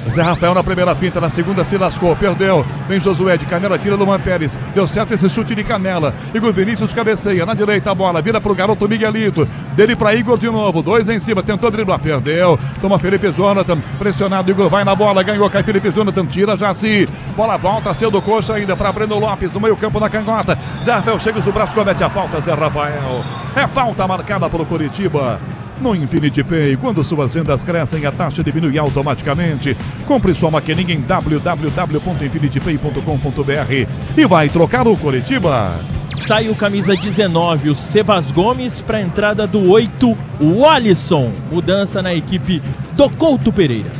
Zé Rafael na primeira pinta, na segunda se lascou, perdeu. Vem Josué de Canela, tira Luan Pérez. Deu certo esse chute de Canela. Igor Vinícius cabeceia, na direita a bola, vira pro garoto Miguelito. Dele pra Igor de novo, 2 em cima, tentou driblar, perdeu. Toma Felipe Jonathan, pressionado, Igor vai na bola, ganhou, cai Felipe Jonathan, tira Jaci. Bola volta, seu do Coxa ainda pra Breno Lopes, no meio campo na canhota. Zé Rafael chega, o braço comete a falta, Zé Rafael. É falta marcada pelo Coritiba. No Infinity Pay, quando suas vendas crescem, a taxa diminui automaticamente. Compre sua maquininha em www.infinitypay.com.br e vai trocar o Coritiba. Sai o camisa 19, o Sebas Gomes, para a entrada do 8, o Alisson. Mudança na equipe do Couto Pereira.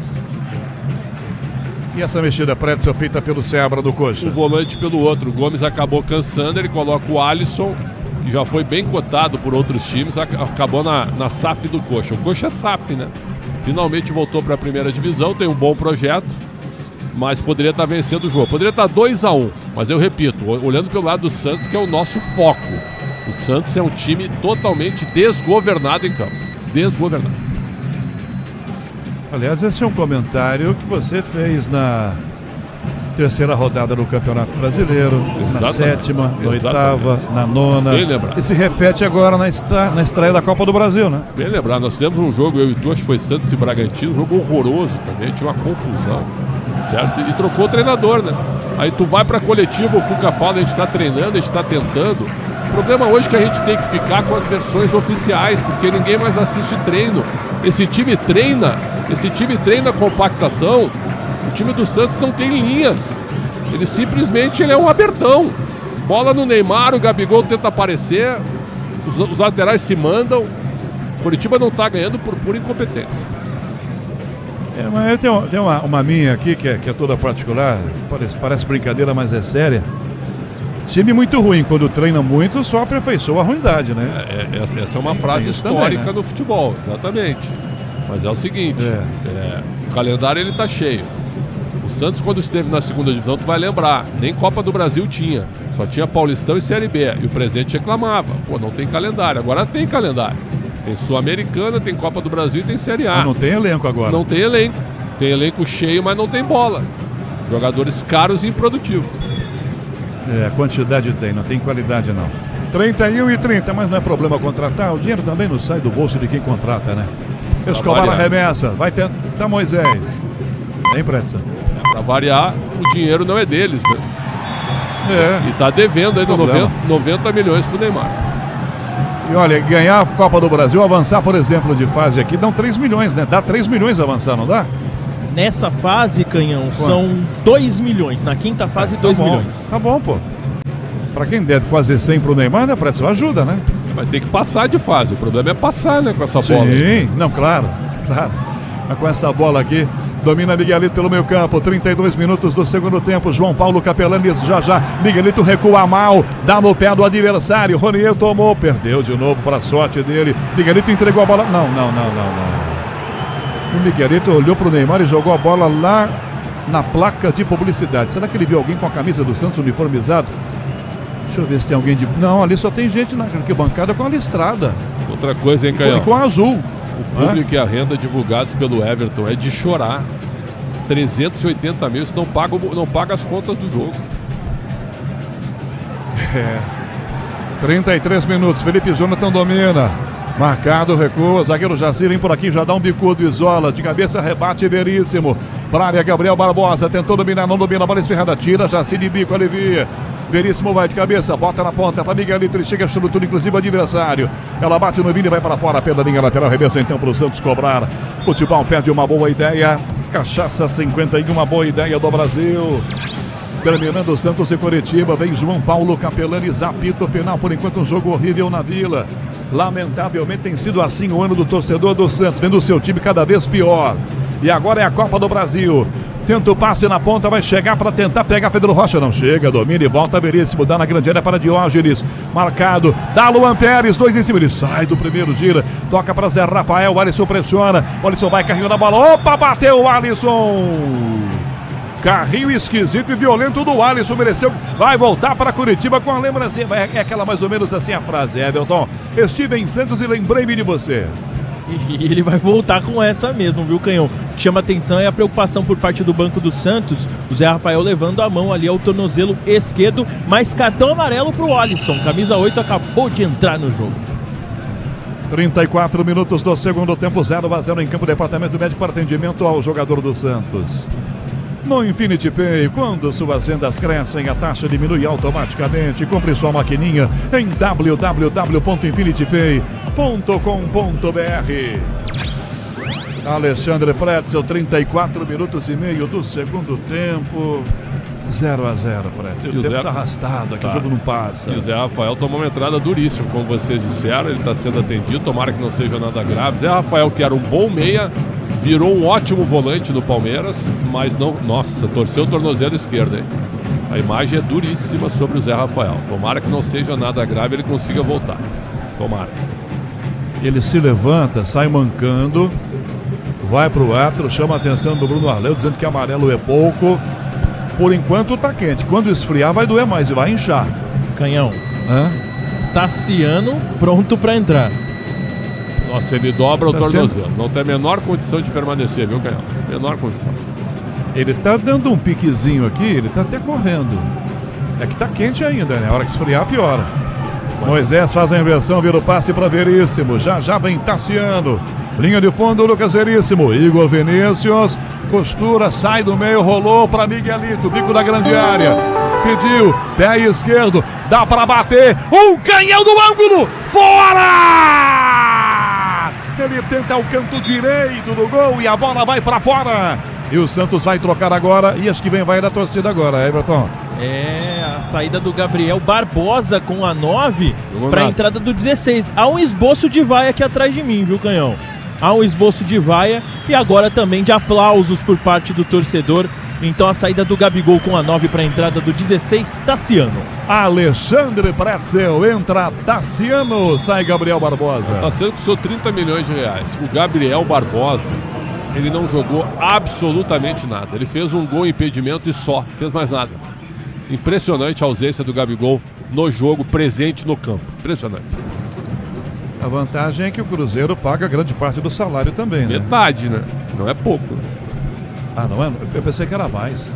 E essa mexida Pretzel feita pelo Seabra do Coxa? Um volante pelo outro. O Gomes acabou cansando, ele coloca o Alisson, que já foi bem cotado por outros times, acabou na SAF do Coxa. O Coxa é SAF, né? Finalmente voltou para a primeira divisão, tem um bom projeto, mas poderia estar vencendo o jogo. Poderia estar 2-1, mas eu repito, olhando pelo lado do Santos, que é o nosso foco. O Santos é um time totalmente desgovernado em campo. Desgovernado. Aliás, esse é um comentário que você fez na terceira rodada do Campeonato Brasileiro, na sétima, na oitava, na nona. Bem lembrado. E se repete agora na estreia da Copa do Brasil, né? Bem lembrado, nós tivemos um jogo, eu e tu, acho que foi Santos e Bragantino, um jogo horroroso também, tinha uma confusão, certo? E trocou o treinador, né? Aí tu vai pra coletiva, o Cuca fala, a gente tá treinando, a gente tá tentando. O problema hoje é que a gente tem que ficar com as versões oficiais, porque ninguém mais assiste treino. Esse time treina compactação. O time do Santos não tem linhas. Ele simplesmente é um abertão. Bola no Neymar, o Gabigol tenta aparecer, os laterais se mandam. O Coritiba não está ganhando por pura incompetência. Mas eu tenho uma minha aqui que é toda particular, parece brincadeira, mas é séria. Time muito ruim, quando treina muito, só aperfeiçoa a ruindade, né? Essa é uma frase histórica também, né? no futebol, exatamente. Mas é o seguinte, o calendário ele tá cheio. O Santos, quando esteve na segunda divisão, tu vai lembrar, nem Copa do Brasil tinha. Só tinha Paulistão e Série B. E o presidente reclamava. Pô, não tem calendário. Agora tem calendário. Tem Sul-Americana, tem Copa do Brasil e tem Série A. Mas não tem elenco agora. Não tem elenco. Tem elenco cheio, mas não tem bola. Jogadores caros e improdutivos. Quantidade tem, não tem qualidade não. 31 e 30, mas não é problema contratar. O dinheiro também não sai do bolso de quem contrata, né? Escobar arremessa. Vai tentar Moisés. Hein, Pretzel? Pra variar, o dinheiro não é deles, né? E tá devendo ainda 90 milhões pro Neymar. E olha, ganhar a Copa do Brasil, avançar, por exemplo, de fase aqui, dão 3 milhões, né? Dá 3 milhões avançar, não dá? Nessa fase, Canhão, são 2 milhões. Na quinta fase, 2 milhões. Tá bom, pô. Pra quem der quase 100 pro Neymar, né, Pretzel? Ajuda, né? Vai ter que passar de fase. O problema é passar, né, com essa bola. Sim, não, claro. Mas com essa bola aqui, domina Miguelito pelo meio campo, 32 minutos do segundo tempo. João Paulo Capelani já. Miguelito recua mal, dá no pé do adversário. Ronier tomou, perdeu de novo para a sorte dele. Miguelito entregou a bola. Não. O Miguelito olhou para o Neymar e jogou a bola lá na placa de publicidade. Será que ele viu alguém com a camisa do Santos uniformizado? Deixa eu ver se tem alguém de... Não, ali só tem gente na arquibancada com a listrada. Outra coisa, hein, Canhão? Com azul. O público e a renda divulgados pelo Everton é de chorar. 380 mil, isso não paga as contas do jogo. 33 minutos, Felipe Jonathan domina. Marcado, recua, zagueiro Jacir vem por aqui, já dá um bicudo, isola, de cabeça, rebate Veríssimo. Pra área, Gabriel Barbosa, tentou dominar, não domina, bola esferrada, tira, Jacir de bico, alivia. Veríssimo vai de cabeça, bota na ponta para Miguelito, ele chega a estrutura, inclusive o adversário. Ela bate no Vini e vai para fora, pela linha lateral, arremessa então para o Santos cobrar. Futebol perde uma boa ideia. Cachaça 51, uma boa ideia do Brasil. Terminando o Santos e Curitiba, vem João Paulo Capelani, apito final, por enquanto um jogo horrível na Vila. Lamentavelmente tem sido assim o ano do torcedor do Santos, vendo o seu time cada vez pior. E agora é a Copa do Brasil. Tenta o passe na ponta, vai chegar para tentar pegar Pedro Rocha, não chega, domina e volta Veríssimo, dá na grande área para Diógenes, marcado, dá Luan Pérez, 2 em cima, ele sai do primeiro, gira, toca para Zé Rafael, o Alisson pressiona, o Alisson vai carregando a bola, opa, bateu o Alisson! Carrinho esquisito e violento do Alisson, mereceu, vai voltar para Curitiba com a lembrancinha, é aquela mais ou menos assim a frase, Everton, estive em Santos e lembrei-me de você. E ele vai voltar com essa mesmo, viu, Canhão? O que chama atenção é a preocupação por parte do banco do Santos. O Zé Rafael levando a mão ali ao tornozelo esquerdo, mas cartão amarelo pro Alisson. Camisa 8 acabou de entrar no jogo. 34 minutos do segundo tempo, 0-0 em campo. Departamento médico para atendimento ao jogador do Santos. No Infinity Pay, quando suas vendas crescem, a taxa diminui automaticamente. Compre sua maquininha em www.infinitypay.com.br. Alexandre Pretzel, 34 minutos e meio do segundo tempo. 0-0, Pretzel. O tempo tá arrastado aqui, o jogo não passa. E o Zé Rafael tomou uma entrada duríssima, como vocês disseram. Ele está sendo atendido, tomara que não seja nada grave. Zé Rafael, que era um bom meia, virou um ótimo volante do Palmeiras, mas não... Nossa, torceu o tornozelo esquerdo, hein? A imagem é duríssima sobre o Zé Rafael. Tomara que não seja nada grave, ele consiga voltar. Tomara. Ele se levanta, sai mancando, vai pro árbitro, chama a atenção do Bruno Arleu, dizendo que amarelo é pouco. Por enquanto tá quente. Quando esfriar vai doer mais e vai inchar. Canhão. Tassiano pronto para entrar. Nossa, ele dobra o tornozelo. Não tem a menor condição de permanecer, viu, Canhão? Menor condição. Ele tá dando um piquezinho aqui, ele tá até correndo. É que tá quente ainda, né? A hora que esfriar, piora. Moisés faz a inversão, vira o passe para Veríssimo. Já vem Tassiano. Linha de fundo, Lucas Veríssimo. Igor Vinícius. Costura, sai do meio, rolou para Miguelito. Bico da grande área. Pediu, pé esquerdo. Dá para bater. Um canhão do ângulo. Fora! Ele tenta o canto direito do gol e a bola vai para fora. E o Santos vai trocar agora. E acho que vai da torcida agora, Everton. É, a saída do Gabriel Barbosa com a 9 para a entrada do 16. Há um esboço de vai aqui atrás de mim, viu, Canhão? há um esboço de vaia e agora também de aplausos por parte do torcedor. Então a saída do Gabigol com a 9 para a entrada do 16, Tassiano. Alexandre Pretzel, entra Tassiano, sai Gabriel Barbosa. Tassiano custou 30 milhões de reais. O Gabriel Barbosa, ele não jogou absolutamente nada. Ele fez um gol em impedimento e só, fez mais nada. Impressionante a ausência do Gabigol no jogo, presente no campo. Impressionante. A vantagem é que o Cruzeiro paga grande parte do salário também, né? Metade, né? Não é pouco. Ah, não é? Eu pensei que era mais.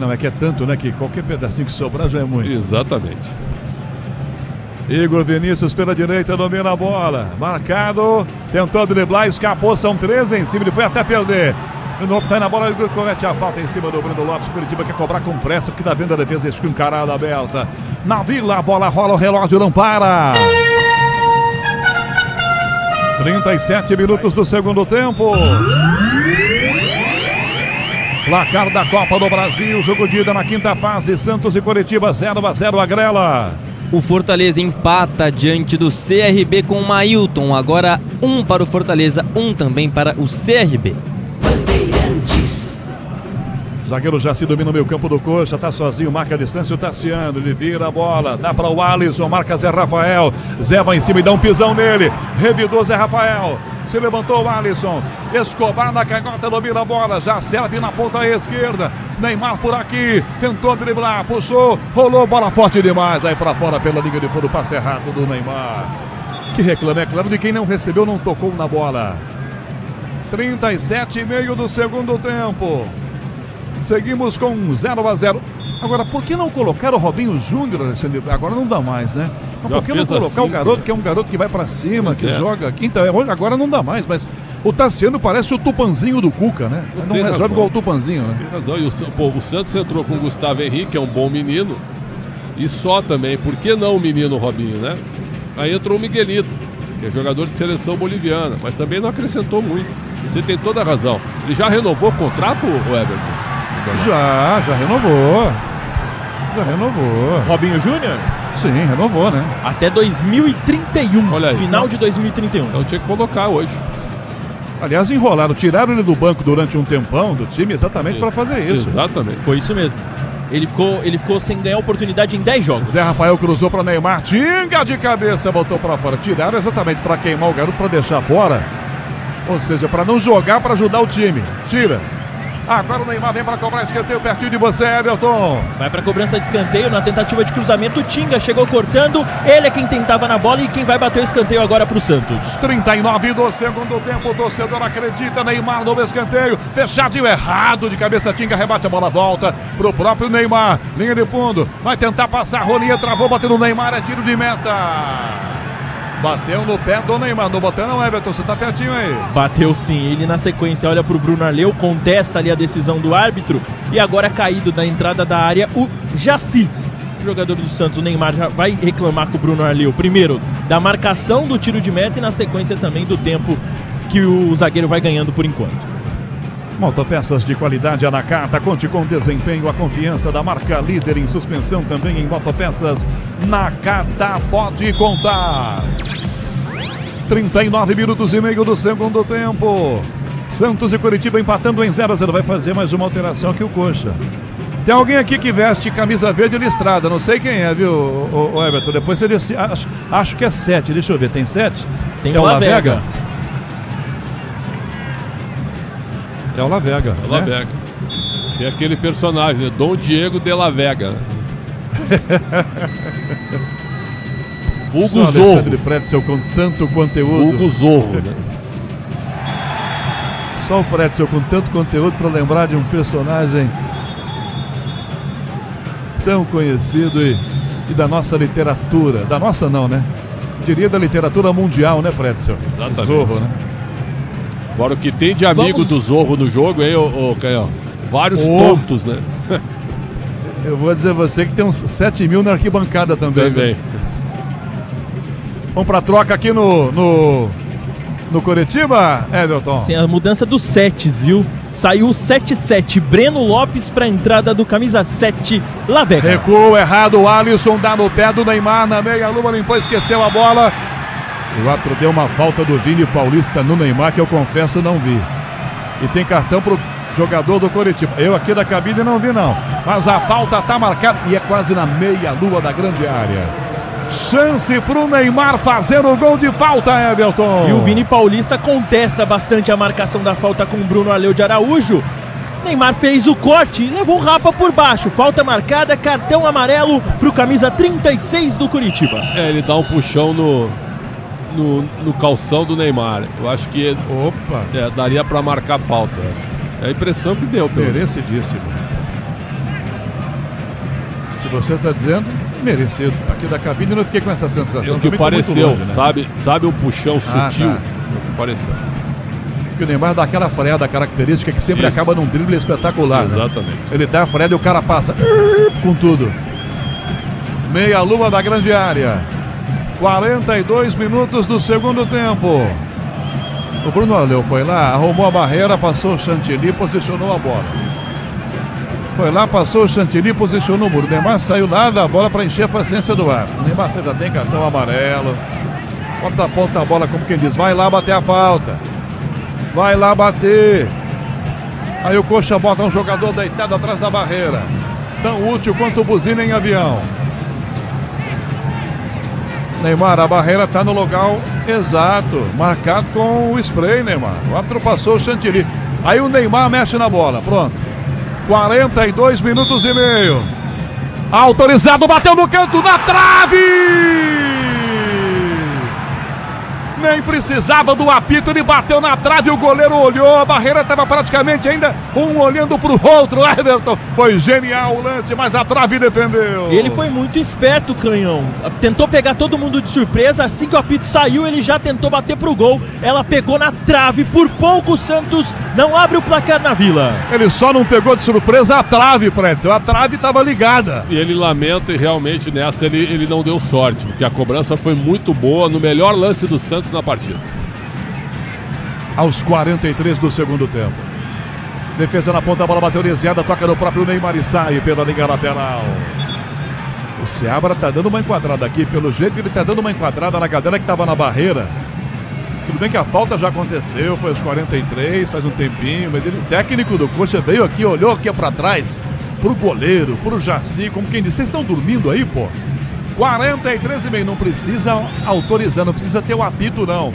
Não, é que é tanto, né? Que qualquer pedacinho que sobrar já é muito. Exatamente. Igor Vinícius pela direita, domina a bola. Marcado, tentou driblar, escapou, são 13 em cima, ele foi até perder. Bruno Lopes sai na bola, ele comete a falta em cima do Bruno Lopes. Curitiba quer cobrar com pressa, porque tá vendo a defesa escancarada aberta. Na Vila, a bola rola, o relógio não para. 37 minutos do segundo tempo. Placar da Copa do Brasil, jogo de ida na quinta fase, Santos e Curitiba 0-0 a Grela. O Fortaleza empata diante do CRB com o Mailton, agora 1 para o Fortaleza, 1 também para o CRB. Zagueiro já se domina no meio campo do Coxa, tá sozinho, marca a distância o Tassiano, ele vira a bola, dá para o Alisson, marca Zé Rafael, Zé vai em cima e dá um pisão nele, revidou Zé Rafael, se levantou o Alisson, Escobar na canhota, domina a bola, já serve na ponta esquerda, Neymar por aqui, tentou driblar, puxou, rolou, bola forte demais, aí para fora pela linha de fundo, passe errado do Neymar, que reclama, é claro, de quem não recebeu, não tocou na bola. 37,5 do segundo tempo. Seguimos com 0-0. Agora, por que não colocar o Robinho Júnior, Alexandre? Agora não dá mais, né? Mas por que não colocar assim, o garoto, que é um garoto que vai pra cima, que joga aqui? Então, agora não dá mais, mas o Tassiano parece o Tupanzinho do Cuca, né? Não resolve igual o Tupanzinho, né? Tem razão. E o Santos entrou com o Gustavo Henrique, que é um bom menino. E só também. Por que não o menino Robinho, né? Aí entrou o Miguelito, que é jogador de seleção boliviana, mas também não acrescentou muito. Você tem toda a razão. Ele já renovou o contrato, o Everton? Já renovou. Robinho Júnior? Sim, renovou, né? Até 2031. Olha aí. Final de 2031. Então tinha que colocar hoje. Aliás, enrolaram, tiraram ele do banco durante um tempão do time exatamente para fazer isso. Exatamente. Foi isso mesmo. Ele ficou sem ganhar oportunidade em 10 jogos. Zé Rafael cruzou para Neymar, tinga de cabeça, botou para fora. Tiraram exatamente para queimar o garoto, para deixar fora. Ou seja, para não jogar, para ajudar o time. Tira. Agora o Neymar vem para cobrar escanteio pertinho de você, Everton. Vai para cobrança de escanteio na tentativa de cruzamento. O Tinga chegou cortando. Ele é quem tentava na bola e quem vai bater o escanteio agora para o Santos. 39 do segundo tempo. O torcedor acredita. Neymar no escanteio. Fechadinho errado de cabeça. Tinga rebate a bola, volta pro próprio Neymar. Linha de fundo. Vai tentar passar. Rolinha travou, bateu no Neymar. É tiro de meta. Bateu no pé do Neymar, não bateu não, Everton, você tá pertinho aí. Bateu sim, ele na sequência olha pro Bruno Arleu, contesta ali a decisão do árbitro e agora caído da entrada da área o Jaci, jogador do Santos. O Neymar já vai reclamar com o Bruno Arleu, primeiro da marcação do tiro de meta e na sequência também do tempo que o zagueiro vai ganhando por enquanto. Motopeças de qualidade Nakata, conte com desempenho, a confiança da marca líder em suspensão também em motopeças. Nakata pode contar. 39 minutos e meio do segundo tempo. Santos e Curitiba empatando em 0-0. Vai fazer mais uma alteração que o Coxa. Tem alguém aqui que veste camisa verde listrada, não sei quem é, viu, o Everton? Depois você decide, acho que é 7, deixa eu ver, tem 7? Tem o Lavega. É o Lavega. É o Lavega. É aquele personagem, né? Dom Diego de La Vega. Vulgo Zorro. Alexandre Pretzel com tanto conteúdo. Vulgo Zorro, né? Só o Pretzel com tanto conteúdo para lembrar de um personagem tão conhecido e da nossa literatura. Da nossa não, né? Eu diria da literatura mundial, né, Pretzel? Exatamente. Zorro, né? Agora o que tem de amigo do Zorro no jogo aí, Canhão? Vários tontos, né? Eu vou dizer a você que tem uns 7 mil na arquibancada também. Também. Vamos pra troca aqui no Curitiba, Everton? Sim, a mudança dos setes, viu? Saiu o 7-7, Breno Lopes pra entrada do camisa 7, Lavega. Recuo errado, o Alisson dá no pé do Neymar na meia-lua, limpou, esqueceu a bola. O árbitro deu uma falta do Vini Paulista no Neymar, que eu confesso não vi. E tem cartão pro jogador do Coritiba. Eu aqui da cabine não vi não. Mas a falta tá marcada e é quase na meia-lua da grande área. Chance pro Neymar fazendo o gol de falta, Everton. E o Vini Paulista contesta bastante a marcação da falta com o Bruno Aleu de Araújo. Neymar fez o corte e levou o rapa por baixo. Falta marcada, cartão amarelo pro camisa 36 do Coritiba. Ele dá um puxão no calção do Neymar. Eu acho que daria para marcar falta. É a impressão que deu. Merecidíssimo. Se você está dizendo, merecido. Aqui da cabine eu não fiquei com essa sensação. O que pareceu, longe, né? Sabe um puxão sutil? Tá. O que pareceu. Que o Neymar dá aquela freada característica que sempre acaba num drible espetacular. Exatamente. Né? Ele dá a freada e o cara passa com tudo. Meia-lua da grande área. 42 minutos do segundo tempo. O Bruno Aleu foi lá, arrumou a barreira, passou o Chantilly, posicionou a bola. Foi lá, passou o Chantilly, posicionou o muro. O Neymar saiu lá da bola para encher a paciência do ar. O Neymar já tem cartão amarelo. Bota a ponta a bola, como quem diz, vai lá bater a falta. Vai lá bater. Aí o Coxa bota um jogador deitado atrás da barreira. Tão útil quanto buzina em avião. Neymar, a barreira está no local exato. Marcado com o spray, Neymar. O árbitro passou o Chantilly. Aí o Neymar mexe na bola. Pronto. 42 minutos e meio. Autorizado, bateu no canto, na trave! Nem precisava do apito, ele bateu na trave, o goleiro olhou, a barreira estava praticamente ainda um olhando para o outro. Everton, foi genial o lance, mas a trave defendeu. Ele foi muito esperto, Canhão. Tentou pegar todo mundo de surpresa, assim que o apito saiu, ele já tentou bater pro gol. Ela pegou na trave, por pouco o Santos não abre o placar na Vila. Ele só não pegou de surpresa a trave, Pretzel, a trave estava ligada. E ele lamenta e realmente nessa ele não deu sorte, porque a cobrança foi muito boa, no melhor lance do Santos na partida. Aos 43 do segundo tempo. Defesa na ponta, a bola bateu desviada, toca no próprio Neymar e sai pela linha lateral. O Seabra tá dando uma enquadrada aqui, pelo jeito ele tá dando uma enquadrada na galera que tava na barreira. Tudo bem que a falta já aconteceu, foi aos 43, faz um tempinho, mas ele, o técnico do Coxa veio aqui, olhou aqui pra trás, pro goleiro, pro Jaci, como quem disse, vocês estão dormindo aí, pô? 43,5, não precisa autorizar, não precisa ter o apito, não.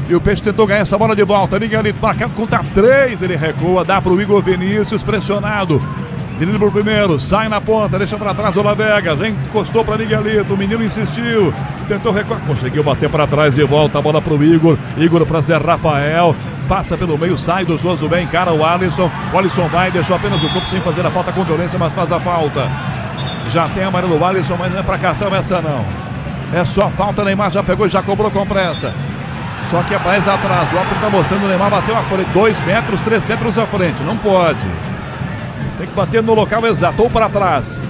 E o Peixe tentou ganhar essa bola de volta. Miguelito marcado, conta 3, ele recua, dá pro Igor Vinícius, pressionado. Drible pro primeiro, sai na ponta, deixa pra trás o Lavega, já encostou pra Miguelito, o menino insistiu, tentou recuar, conseguiu bater pra trás de volta, a bola pro Igor, Igor pra Zé Rafael, passa pelo meio, sai do Zoso bem, encara o Alisson vai, deixou apenas o corpo sem fazer a falta com violência, mas faz a falta. Já tem amarelo o Alisson, mas não é pra cartão essa não. É só falta, Neymar já pegou e já cobrou com pressa. Só que é mais atrás, o árbitro tá mostrando, o Neymar bateu a frente, 2 metros, 3 metros à frente, não pode. Tem que bater no local exato, ou para trás.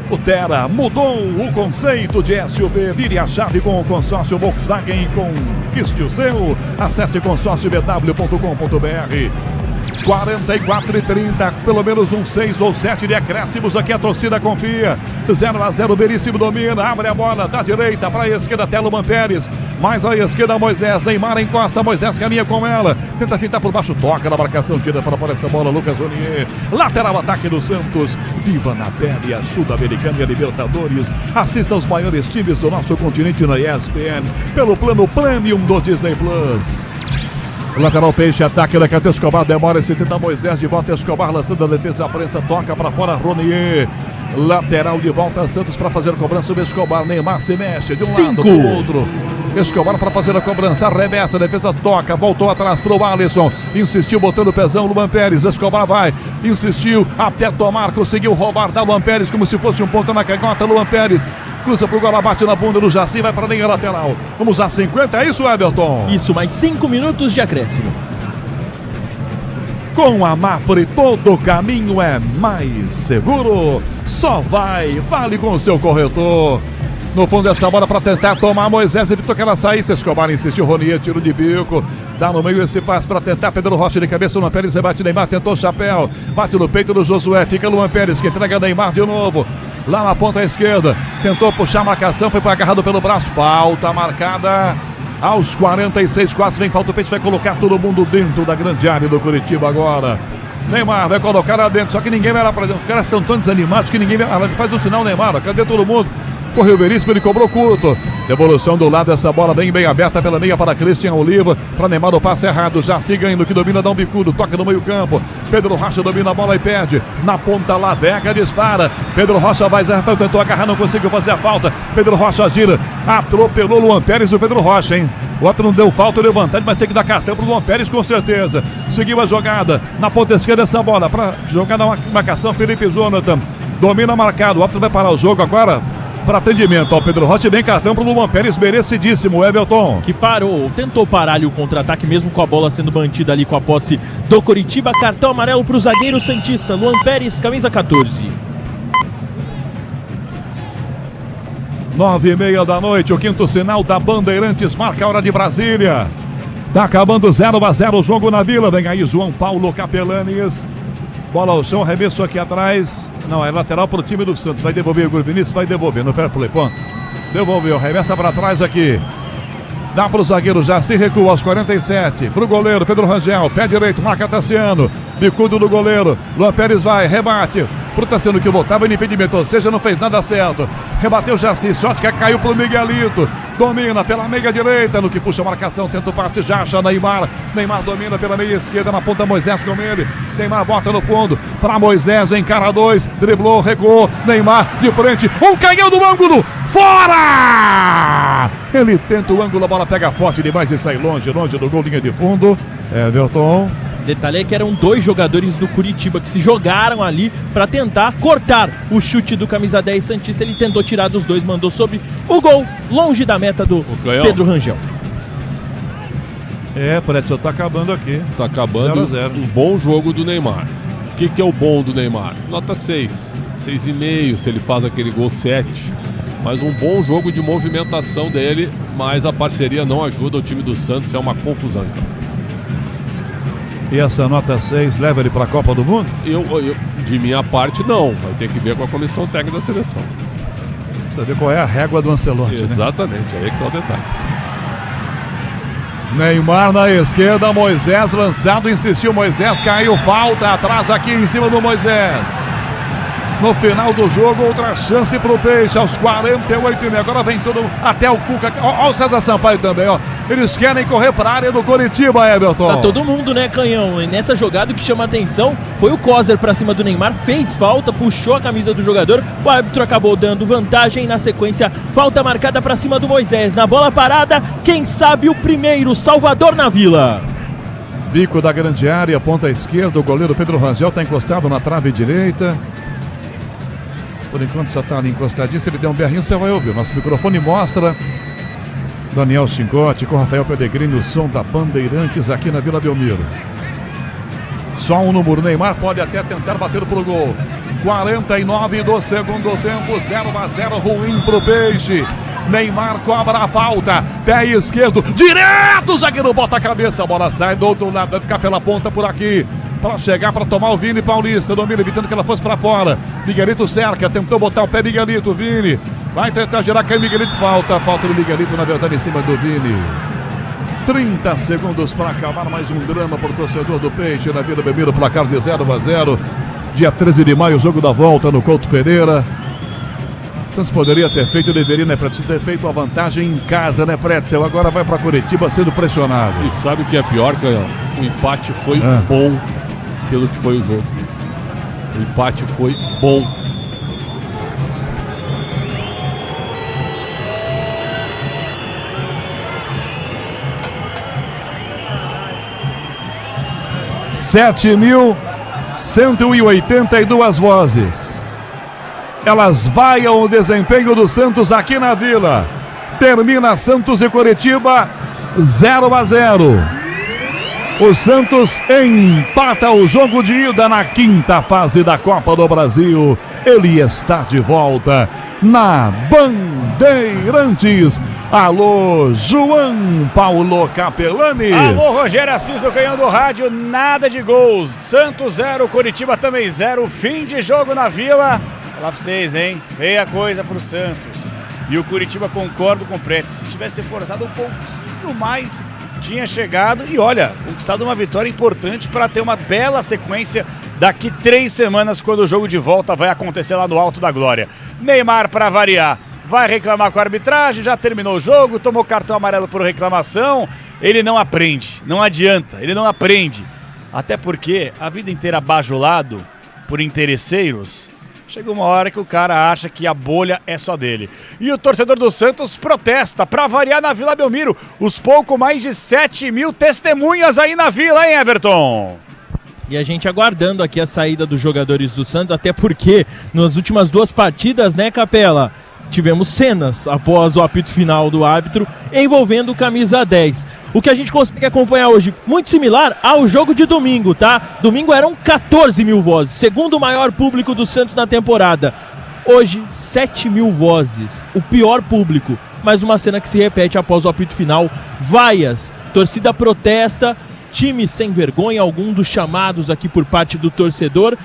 O Terra mudou o conceito de SUV. Vire a chave com o consórcio Volkswagen. Conquiste o seu. Acesse consórciobw.com.br. 44,30, pelo menos um 6 ou 7 de acréscimos. Aqui a torcida confia. 0-0, Veríssimo domina, abre a bola da direita para a esquerda, Telman Pérez, mais à esquerda Moisés, Neymar encosta, Moisés caminha com ela, tenta fintar por baixo, toca na marcação, tira para fora essa bola, Lucas Ronier, lateral ataque do Santos. Viva na pele a Sul-Americana e a Libertadores. Assista aos maiores times do nosso continente na ESPN pelo plano Premium do Disney Plus. Lateral Peixe, ataque da Cata Escobar, demora esse tenta Moisés, de volta Escobar, lançando a defesa, a prensa, toca para fora, Ronier. Lateral de volta, Santos para fazer a cobrança, o Escobar, Neymar se mexe de um lado do outro. Escobar para fazer a cobrança, arremessa, a defesa toca, voltou atrás para o Alisson, insistiu botando o pezão, Luan Pérez, Escobar vai, insistiu até tomar, conseguiu roubar da Luan Pérez como se fosse um ponto na canhota, Luan Pérez cruza pro Gola, bate na bunda do Jaci, vai para a linha lateral. Vamos a 50, é isso, Everton? Isso, mais 5 minutos de acréscimo. Com a Mafre, todo caminho é mais seguro. Só vai, fale com o seu corretor. No fundo dessa bola para tentar tomar Moisés, evitou que ela saísse. Escobar insistiu, Ronier, tiro de bico. Dá no meio esse passe para tentar. Pedro Rocha de cabeça, Luan Pérez rebate Neymar, tentou o chapéu. Bate no peito do Josué, fica Luan Pérez que entrega Neymar de novo. Lá na ponta esquerda, tentou puxar a marcação, foi agarrado pelo braço. Falta marcada Aos 46, quase vem falta o Peixe, vai colocar todo mundo dentro da grande área do Curitiba agora. Neymar vai colocar lá dentro, só que ninguém vai lá pra dentro. Os caras estão tão desanimados que ninguém vai lá. Faz o sinal, Neymar, cadê todo mundo? Correu Veríssimo, ele cobrou curto. Devolução do lado, essa bola bem aberta pela meia para Christian Oliva. Para Neymar, o passe errado. Já se ganhando, que domina, dá um bicudo. Toca no meio campo. Pedro Rocha domina a bola e perde. Na ponta, Lavega dispara. Pedro Rocha vai, tentou agarrar, não conseguiu fazer a falta. Pedro Rocha gira. Atropelou Luan Pérez, o Pedro Rocha, hein? O outro não deu falta, deu vantagem, mas tem que dar cartão pro Luan Pérez com certeza. Seguiu a jogada. Na ponta esquerda, essa bola. Para jogar na marcação, Felipe Jonathan. Domina marcado. O outro vai parar o jogo agora. Para atendimento ao Pedro Rocha, bem cartão para o Luan Pérez, merecidíssimo, Everton. Que parou, tentou parar ali o contra-ataque, mesmo com a bola sendo mantida ali com a posse do Coritiba. Cartão amarelo para o zagueiro santista, Luan Pérez, camisa 14. 9h30 da noite, o quinto sinal da Bandeirantes, marca a hora de Brasília. Tá acabando 0-0 o jogo na Vila, vem aí João Paulo Capelanes. Bola ao chão, arremesso aqui atrás. Não, é lateral para o time do Santos. Vai devolver o Igor Vinícius, vai devolver. No fair play, ponto. Devolveu, arremessa para trás aqui. Dá para o zagueiro, já se recua aos 47. Para o goleiro, Pedro Rangel. Pé direito, marca Tassiano. Bicudo do goleiro. Luan Pérez vai, rebate. Pro Tassiano que voltava no impedimento, ou seja, não fez nada certo. Rebateu Jaci, sorte que caiu pro Miguelito. Domina pela meia direita, no que puxa a marcação, tenta o passe, já acha Neymar. Neymar domina pela meia esquerda, na ponta Moisés com ele. Neymar bota no fundo, para Moisés, encara dois, driblou, recuou. Neymar de frente, canhão do ângulo, fora! Ele tenta o ângulo, a bola pega forte demais e sai longe do gol, linha de fundo. Everton. Detalhe é que eram dois jogadores do Curitiba que se jogaram ali para tentar cortar o chute do camisa 10 santista. Ele tentou tirar dos dois, mandou sobre o gol, longe da meta do Pedro Rangel. Prédio, tá acabando aqui. Tá acabando 0-0. Um bom jogo do Neymar. O que é o bom do Neymar? Nota 6, 6,5, se ele faz aquele gol 7. Mas um bom jogo de movimentação dele, mas a parceria não ajuda o time do Santos, é uma confusão. E essa nota 6 leva ele para a Copa do Mundo? De minha parte, não. Vai ter que ver com a comissão técnica da seleção. Precisa ver qual é a régua do Ancelotti. Exatamente, aí que tá o detalhe. Neymar na esquerda, Moisés lançado, insistiu, Moisés caiu, falta atrás aqui em cima do Moisés. No final do jogo, outra chance pro Peixe, aos 48,5. Agora vem tudo até o Cuca. Olha o César Sampaio também, ó. Eles querem correr para a área do Coritiba, Everton. Tá todo mundo, né, Canhão? E nessa jogada o que chama a atenção foi o Coser para cima do Neymar, fez falta, puxou a camisa do jogador, o árbitro acabou dando vantagem. Na sequência, falta marcada para cima do Moisés. Na bola parada, quem sabe o primeiro, Salvador na Vila. Bico da grande área, ponta esquerda, o goleiro Pedro Rangel está encostado na trave direita. Por enquanto só está ali encostadinho. Se ele der um berrinho, você vai ouvir. Nosso microfone mostra Daniel Chincote com Rafael Pellegrini, o som da Bandeirantes aqui na Vila Belmiro. Só um número, Neymar pode até tentar bater pro gol. 49 do segundo tempo, 0-0, ruim pro Peixe. Neymar cobra a falta, pé esquerdo, direto, o zagueiro bota a cabeça, a bola sai do outro lado, vai ficar pela ponta por aqui. Para chegar, para tomar o Vini Paulista, domina, evitando que ela fosse para fora. Miguelito cerca, tentou botar o pé, Miguelito, Vini. Vai tentar girar, cai Miguelito, falta do Miguelito, na verdade, em cima do Vini. 30 segundos para acabar mais um drama para o torcedor do Peixe na Vila Belmiro, placar de 0-0. Dia 13 de maio, jogo da volta no Couto Pereira. Santos poderia ter feito, deveria, né, Pretzel, ter feito a vantagem em casa, né, Pretzel? Agora vai para Curitiba sendo pressionado. E sabe o que é pior, Canhão? O empate foi bom pelo que foi o jogo. O empate foi bom. Sete 7.182 vozes. Elas vaiam o desempenho do Santos aqui na Vila. Termina Santos e Curitiba 0-0. O Santos empata o jogo de ida na quinta fase da Copa do Brasil. Ele está de volta na Bandeirantes. Alô, João Paulo Capelanes. Alô, Rogério Assis, o canhão do rádio, nada de gols. Santos 0, Curitiba também 0. Fim de jogo na Vila. Falar pra vocês, hein? Feia coisa pro Santos. E o Curitiba, concordo com o Preto. Se tivesse forçado um pouquinho quando mais tinha chegado e olha, conquistado uma vitória importante para ter uma bela sequência daqui 3 semanas, quando o jogo de volta vai acontecer lá no Alto da Glória. Neymar, para variar, vai reclamar com a arbitragem, já terminou o jogo, tomou cartão amarelo por reclamação. Ele não aprende, não adianta, ele não aprende. Até porque a vida inteira bajulado por interesseiros, chega uma hora que o cara acha que a bolha é só dele. E o torcedor do Santos protesta, pra variar, na Vila Belmiro. Os pouco mais de 7 mil testemunhas aí na Vila, hein, Everton? E a gente aguardando aqui a saída dos jogadores do Santos, até porque nas últimas 2 partidas, né, Capela, tivemos cenas após o apito final do árbitro envolvendo o camisa 10. O que a gente consegue acompanhar hoje, muito similar ao jogo de domingo, tá? Domingo eram 14 mil vozes, segundo maior público do Santos na temporada. Hoje, 7 mil vozes, o pior público. Mais uma cena que se repete após o apito final. Vaias, torcida protesta, time sem vergonha, algum dos chamados aqui por parte do torcedor,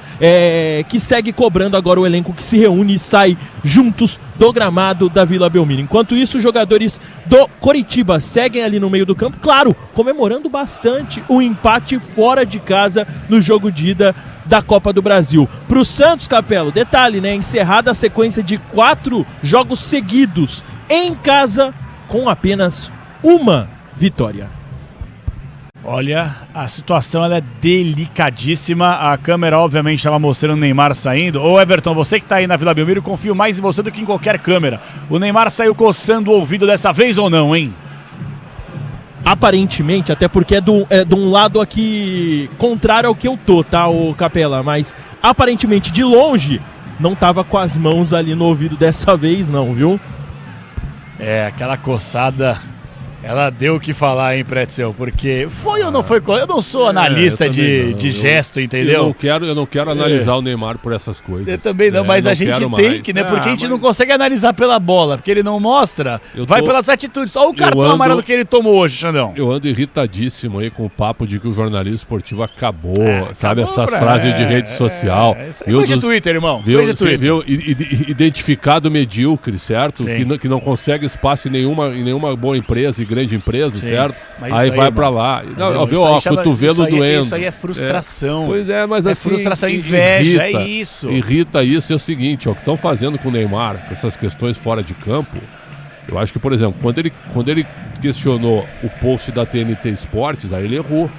que segue cobrando agora o elenco que se reúne e sai juntos do gramado da Vila Belmiro. Enquanto isso, os jogadores do Coritiba seguem ali no meio do campo, claro, comemorando bastante o empate fora de casa no jogo de ida da Copa do Brasil. Pro Santos, Capelo, detalhe, né? Encerrada a sequência de 4 jogos seguidos em casa com apenas uma vitória. Olha, a situação ela é delicadíssima. A câmera obviamente estava mostrando o Neymar saindo. Ô Everton, você que está aí na Vila Belmiro, confio mais em você do que em qualquer câmera. O Neymar saiu coçando o ouvido dessa vez ou não, hein? Aparentemente, até porque é de um lado aqui contrário ao que eu tô, tá, o Capela? Mas aparentemente de longe não tava com as mãos ali no ouvido dessa vez não, viu? É, aquela coçada... Ela deu o que falar, hein, Pretzel? Porque foi ou não foi? Eu não sou analista de gesto, entendeu? Eu não quero analisar o Neymar por essas coisas. Eu também não, mas a gente tem que, né? Porque a gente não consegue analisar pela bola, porque ele não mostra, vai pelas atitudes. Olha o cartão amarelo que ele tomou hoje, Xandão. Eu ando irritadíssimo aí com o papo de que o jornalismo esportivo acabou, sabe? Essas frases de rede social. Coisa de Twitter, irmão. Viu? Identificado medíocre, certo? Que não consegue espaço em nenhuma boa empresa, grande empresa, certo? Aí vai pra lá. Viu, ó, cotovelo doendo. Isso aí é frustração. Pois é, mas assim... frustração, inveja, é isso. Irrita isso, é o seguinte, ó, o que estão fazendo com o Neymar, com essas questões fora de campo, eu acho que, por exemplo, quando ele questionou o post da TNT Esportes, aí ele errou,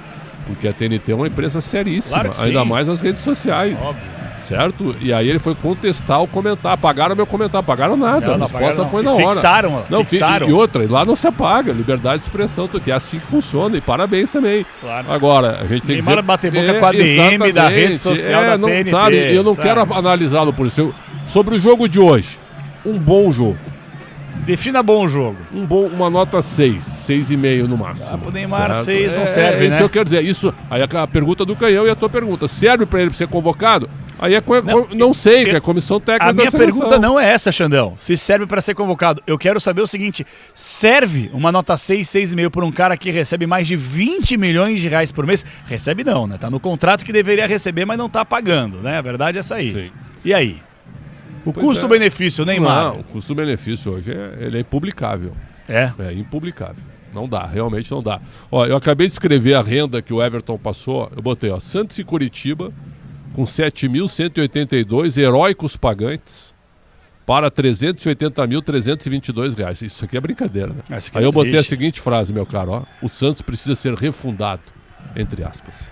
porque a TNT é uma empresa seríssima, ainda mais nas redes sociais. Óbvio. Certo? E aí ele foi contestar o comentário. Apagaram meu comentário, apagaram nada. A resposta foi na hora. Fixaram. E outra, lá não se apaga. Liberdade de expressão, que é assim que funciona. E parabéns também. Claro. Agora, a gente tem que dizer... bater boca com a DM da rede social da TNT. Sabe? Eu não quero analisá-lo por isso. Sobre o jogo de hoje, um bom jogo. Defina bom jogo. Uma nota 6,5 no máximo. Pro Neymar 6 não serve, né? Isso que eu quero dizer. Isso, aí a pergunta do Canhão e a tua pergunta. Serve pra ele ser convocado? Aí não sei, que é a comissão técnica a minha pergunta não é essa, Xandão. Se serve para ser convocado. Eu quero saber o seguinte: serve uma nota 6, 6,5 por um cara que recebe mais de 20 milhões de reais por mês? Recebe não, né? Tá no contrato que deveria receber, mas não tá pagando, né? A verdade é essa aí. Sim. E aí? O custo-benefício, Neymar? Não, o custo-benefício hoje ele é impublicável. É impublicável. Não dá, realmente não dá. Ó, eu acabei de escrever a renda que o Everton passou. Eu botei, ó, Santos e Curitiba com 7.182 heróicos pagantes para R$380.322. Isso aqui é brincadeira, né? Aí eu botei a seguinte frase, meu caro, ó, o Santos precisa ser refundado, entre aspas.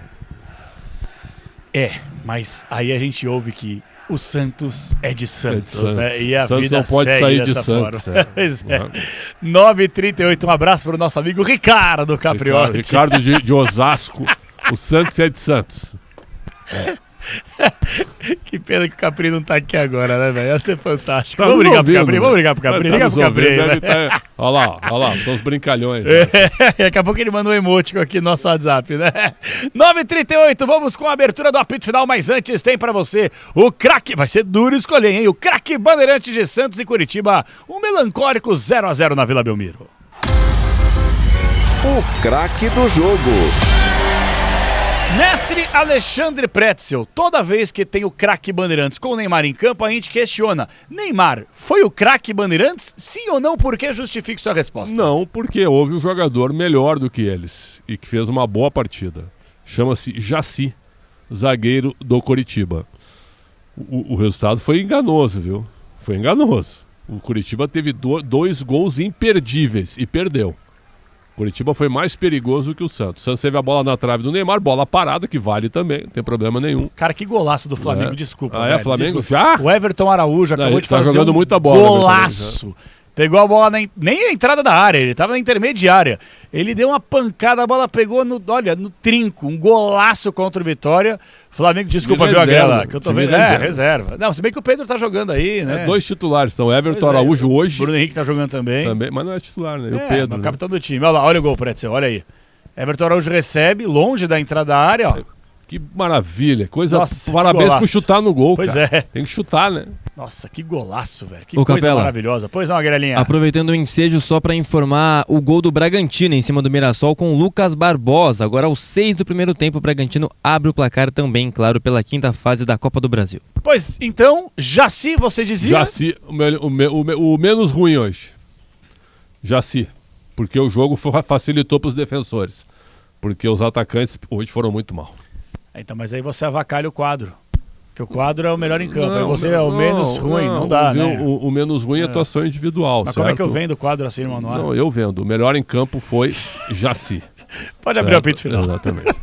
Mas aí a gente ouve que o Santos é de Santos, né? E a Santos vida não pode sair de Santos. Pois é. 9h38, um abraço para o nosso amigo Ricardo Capriotti. Ricardo de Osasco. O Santos é de Santos. Que pena que o Capri não tá aqui agora, né, velho? Ia ser fantástico. Vamos brigar pro Capri, Liga pro Capri. Olha lá, são os brincalhões. Daqui a pouco ele manda um emotico aqui no nosso WhatsApp, né? 9h38, vamos com a abertura do apito final, mas antes tem pra você o craque, vai ser duro escolher, hein? O craque Bandeirantes de Santos e Curitiba, um melancólico 0-0 na Vila Belmiro. O craque do jogo. Mestre Alexandre Pretzel, toda vez que tem o craque Bandeirantes com o Neymar em campo, a gente questiona: Neymar, foi o craque Bandeirantes? Sim ou não? Por que? Justifique sua resposta. Não, porque houve um jogador melhor do que eles e que fez uma boa partida. Chama-se Jaci, zagueiro do Coritiba. O resultado foi enganoso, viu? Foi enganoso. O Coritiba teve 2 gols imperdíveis e perdeu. Coritiba foi mais perigoso que o Santos. O Santos teve a bola na trave do Neymar, bola parada, que vale também, não tem problema nenhum. Cara, que golaço do Flamengo, desculpa. Ah, velho, Flamengo já? O Everton Araújo acabou de tá fazer jogando um muita bola, golaço. Pegou a bola nem na entrada da área, ele tava na intermediária. Ele deu uma pancada, a bola pegou no trinco, um golaço contra o Vitória. Flamengo, desculpa, viu, Agrela? Que eu tô vendo. Reserva. Não, se bem que o Pedro tá jogando aí, né? 2 titulares, então Everton Araújo hoje. Bruno Henrique tá jogando também. Mas não é titular, né? O Pedro. O capitão do time. Olha lá, olha o gol, Pretzel, olha aí. Everton Araújo recebe, longe da entrada da área, ó. Que maravilha, coisa. Nossa, parabéns por chutar no gol, pois cara. É. Tem que chutar, né? Nossa, que golaço, velho. Que Ô, coisa Capela, maravilhosa. Pois não, Agrelinha. Aproveitando o ensejo só para informar o gol do Bragantino em cima do Mirassol com o Lucas Barbosa. Agora aos 6 do primeiro tempo, o Bragantino abre o placar também, claro, pela 5ª fase da Copa do Brasil. Pois então, Jaci, você dizia? Jaci, o menos ruim hoje. Jaci. Porque o jogo facilitou para os defensores. Porque os atacantes hoje foram muito mal. Então, mas aí você avacalha o quadro. Porque o quadro é o melhor em campo. Aí você é o menos ruim. Não dá, né? O menos ruim é atuação individual, mas certo? como é que eu vendo o quadro assim, irmão? Não, eu vendo. O melhor em campo foi Jaci. Pode abrir o apito final. Exatamente.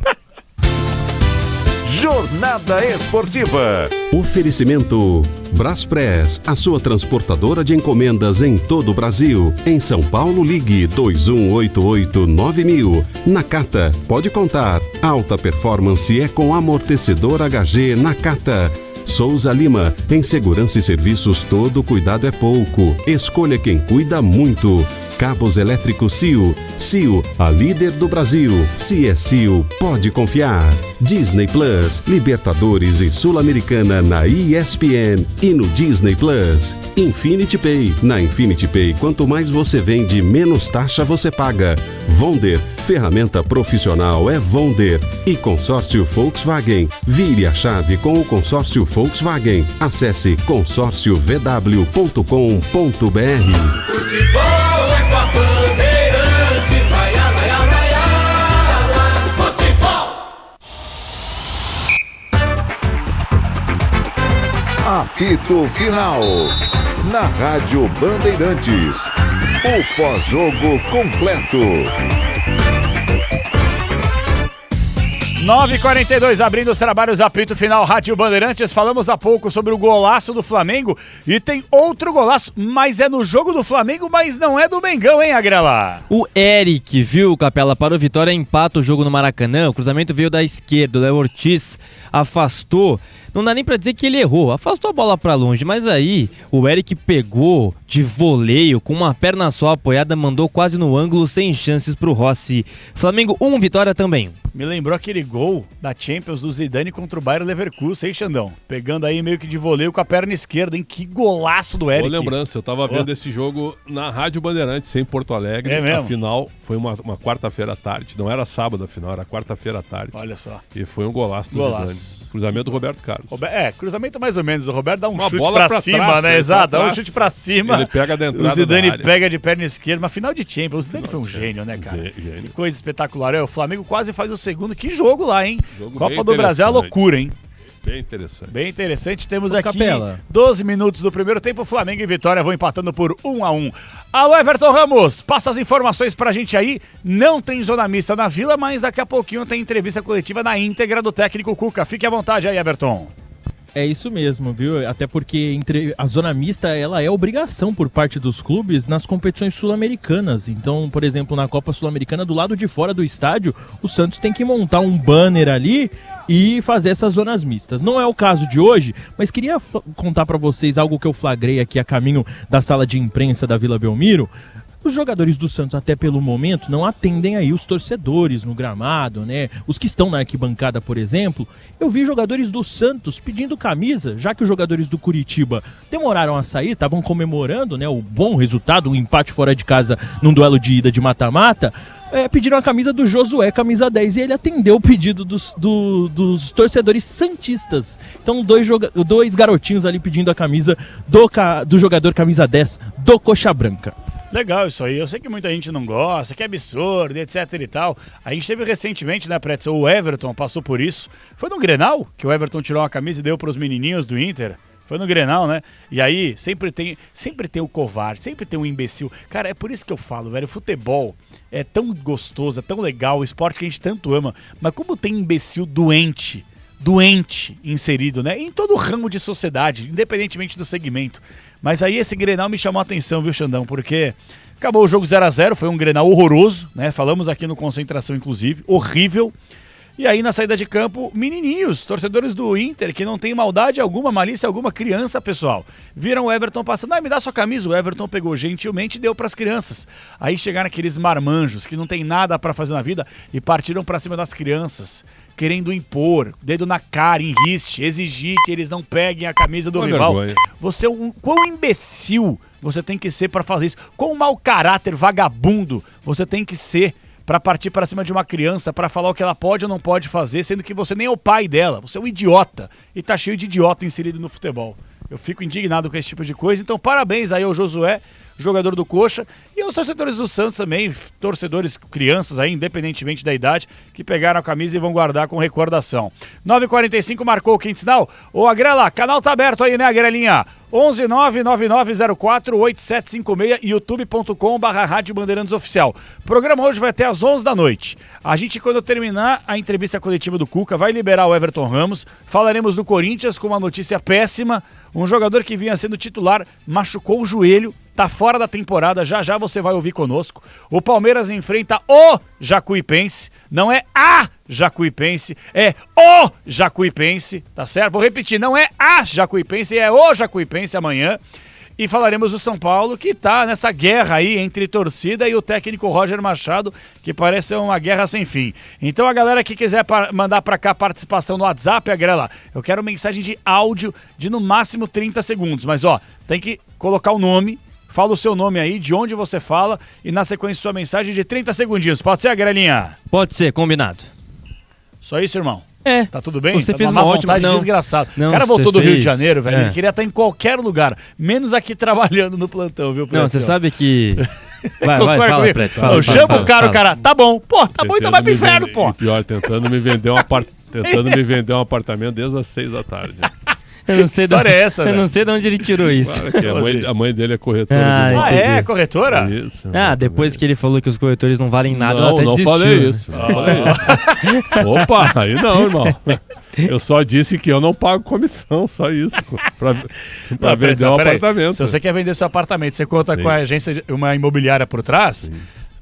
Jornada Esportiva. Oferecimento Braspress, a sua transportadora de encomendas em todo o Brasil. Em São Paulo, ligue 2188-9000. Nakata, pode contar. Alta performance é com amortecedor HG Nakata. Souza Lima, em segurança e serviços todo cuidado é pouco. Escolha quem cuida muito. Cabos elétricos CIO. CIO, a líder do Brasil. Se é CIO, pode confiar. Disney Plus, Libertadores e Sul-Americana na ESPN e no Disney Plus. Infinity Pay. Na Infinity Pay, quanto mais você vende, menos taxa você paga. Vonder, ferramenta profissional é Vonder. E consórcio Volkswagen. Vire a chave com o consórcio Volkswagen. Acesse consórciovw.com.br. Futebol é com a Bandeirantes, vai, vai, vai, vai, futebol. Apito Final. Na Rádio Bandeirantes. O pós-jogo completo. 9h42, abrindo os trabalhos, apito final, Rádio Bandeirantes. Falamos há pouco sobre o golaço do Flamengo e tem outro golaço, mas é no jogo do Flamengo, mas não é do Mengão, hein, Agrela? O Eric, viu, Capela, para o Vitória, empata o jogo no Maracanã. O cruzamento veio da esquerda, o Léo Ortiz afastou. Não dá nem pra dizer que ele errou, afastou a bola pra longe, mas aí o Eric pegou de voleio, com uma perna só apoiada, mandou quase no ângulo, sem chances pro Rossi. Flamengo 1, Vitória também. Me lembrou aquele gol da Champions do Zidane contra o Bayer Leverkusen, hein, Xandão? Pegando aí meio que de voleio com a perna esquerda, hein? Que golaço do Eric. Boa lembrança, eu tava vendo esse jogo na Rádio Bandeirantes, em Porto Alegre. É mesmo? A final foi uma quarta-feira à tarde, não era sábado a final, era quarta-feira à tarde. Olha só. E foi um golaço do Zidane. Cruzamento do Roberto Carlos. Cruzamento mais ou menos. O Roberto dá um uma chute bola pra cima, trás, né? Exato, dá um chute pra cima. Ele pega dentro da O Zidane área. pega de perna esquerda, mas final de Champions. O Zidane foi um gênio, né, cara? Gênio. Que coisa espetacular. O Flamengo quase faz o segundo. Que jogo lá, hein? Jogo Copa bem do Brasil é loucura, hein? Bem interessante. Bem interessante. Temos Ô, aqui Capela. 12 minutos do primeiro tempo. Flamengo e Vitória vão empatando por 1-1. Alô, Everton Ramos, passa as informações pra gente aí. Não tem zona mista na Vila, mas daqui a pouquinho tem entrevista coletiva na íntegra do técnico Cuca. Fique à vontade aí, Everton. É isso mesmo, viu? Até porque a zona mista, ela é obrigação por parte dos clubes nas competições sul-americanas. Então, por exemplo, na Copa Sul-Americana, do lado de fora do estádio, o Santos tem que montar um banner ali e fazer essas zonas mistas. Não é o caso de hoje, mas queria contar pra vocês algo que eu flagrei aqui a caminho da sala de imprensa da Vila Belmiro. Os jogadores do Santos, até pelo momento, não atendem aí os torcedores no gramado, né? Os que estão na arquibancada, por exemplo. Eu vi jogadores do Santos pedindo camisa, já que os jogadores do Curitiba demoraram a sair, estavam comemorando, né, o bom resultado, um empate fora de casa num duelo de ida de mata-mata. pediram a camisa do Josué, camisa 10, e ele atendeu o pedido dos torcedores santistas. Então, dois garotinhos ali pedindo a camisa do jogador camisa 10 do Coxa Branca. Legal isso aí, eu sei que muita gente não gosta, que é absurdo, etc e tal. A gente teve recentemente, né, Pretzel, o Everton passou por isso. Foi no Grenal que o Everton tirou uma camisa e deu para os menininhos do Inter. Foi no Grenal, né? E aí, sempre tem o covarde, sempre tem um imbecil. Cara, é por isso que eu falo, velho, futebol é tão gostoso, é tão legal, o esporte que a gente tanto ama. Mas como tem imbecil doente inserido, né? Em todo o ramo de sociedade, independentemente do segmento. Mas aí esse Grenal me chamou a atenção, viu, Xandão? Porque acabou o jogo 0-0, foi um Grenal horroroso, né? Falamos aqui no Concentração, inclusive, horrível. E aí na saída de campo, menininhos, torcedores do Inter, que não tem maldade alguma, malícia alguma, criança, pessoal. Viram o Everton passando, me dá sua camisa. O Everton pegou gentilmente e deu pras crianças. Aí chegaram aqueles marmanjos que não tem nada pra fazer na vida e partiram pra cima das crianças, querendo impor, dedo na cara, em riste, exigir que eles não peguem a camisa do rival. Vergonha. Quão imbecil você tem que ser pra fazer isso? Quão mau caráter vagabundo você tem que ser pra partir pra cima de uma criança, pra falar o que ela pode ou não pode fazer, sendo que você nem é o pai dela, você é um idiota, e tá cheio de idiota inserido no futebol. Eu fico indignado com esse tipo de coisa, então parabéns aí ao Josué, jogador do Coxa, e aos torcedores do Santos também, torcedores crianças aí, independentemente da idade, que pegaram a camisa e vão guardar com recordação. 9h45 marcou o quinto sinal. Ô Agrela, canal tá aberto aí, né, Agrelinha? 11999048756, youtube.com/Rádio Bandeirantes Oficial. O programa hoje vai até às 11 da noite. A gente, quando terminar a entrevista coletiva do Cuca, vai liberar o Everton Ramos. Falaremos do Corinthians com uma notícia péssima. Um jogador que vinha sendo titular machucou o joelho, tá fora da temporada, já você vai ouvir conosco. O Palmeiras enfrenta o Jacuipense, não é a Jacuipense, é o Jacuipense, tá certo? Vou repetir, não é a Jacuipense, é o Jacuipense amanhã. E falaremos do São Paulo, que tá nessa guerra aí entre torcida e o técnico Roger Machado, que parece uma guerra sem fim. Então a galera que quiser mandar pra cá participação no WhatsApp, Agrela, eu quero mensagem de áudio de no máximo 30 segundos. Mas ó, tem que colocar o nome, fala o seu nome aí, de onde você fala, e na sequência sua mensagem de 30 segundinhos. Pode ser, Agrelinha? Pode ser, combinado. Só isso, irmão? É. Tá tudo bem? Você tá fez uma uma vontade ótima... desgraçada. Não, o cara voltou do Rio de Janeiro, velho. É. Ele queria estar em qualquer lugar, menos aqui trabalhando no plantão, viu, Não, você sabe que... Vai, fala, Preto. Eu chamo o cara, tá bom. Pô, tá bom, então vai pro inferno, pô. Pior, tentando me vender um apartamento desde as 6 da tarde. Eu não sei história é essa, eu não sei de onde ele tirou isso. Claro que a mãe dele é corretora. É corretora? Isso. Depois que ele falou que os corretores não valem nada, ela até não desistiu. Falei isso. Não falei isso. Opa, aí não, irmão. Eu só disse que eu não pago comissão, só isso. Pra vender um apartamento. Se você quer vender seu apartamento, você conta com a agência, uma imobiliária por trás,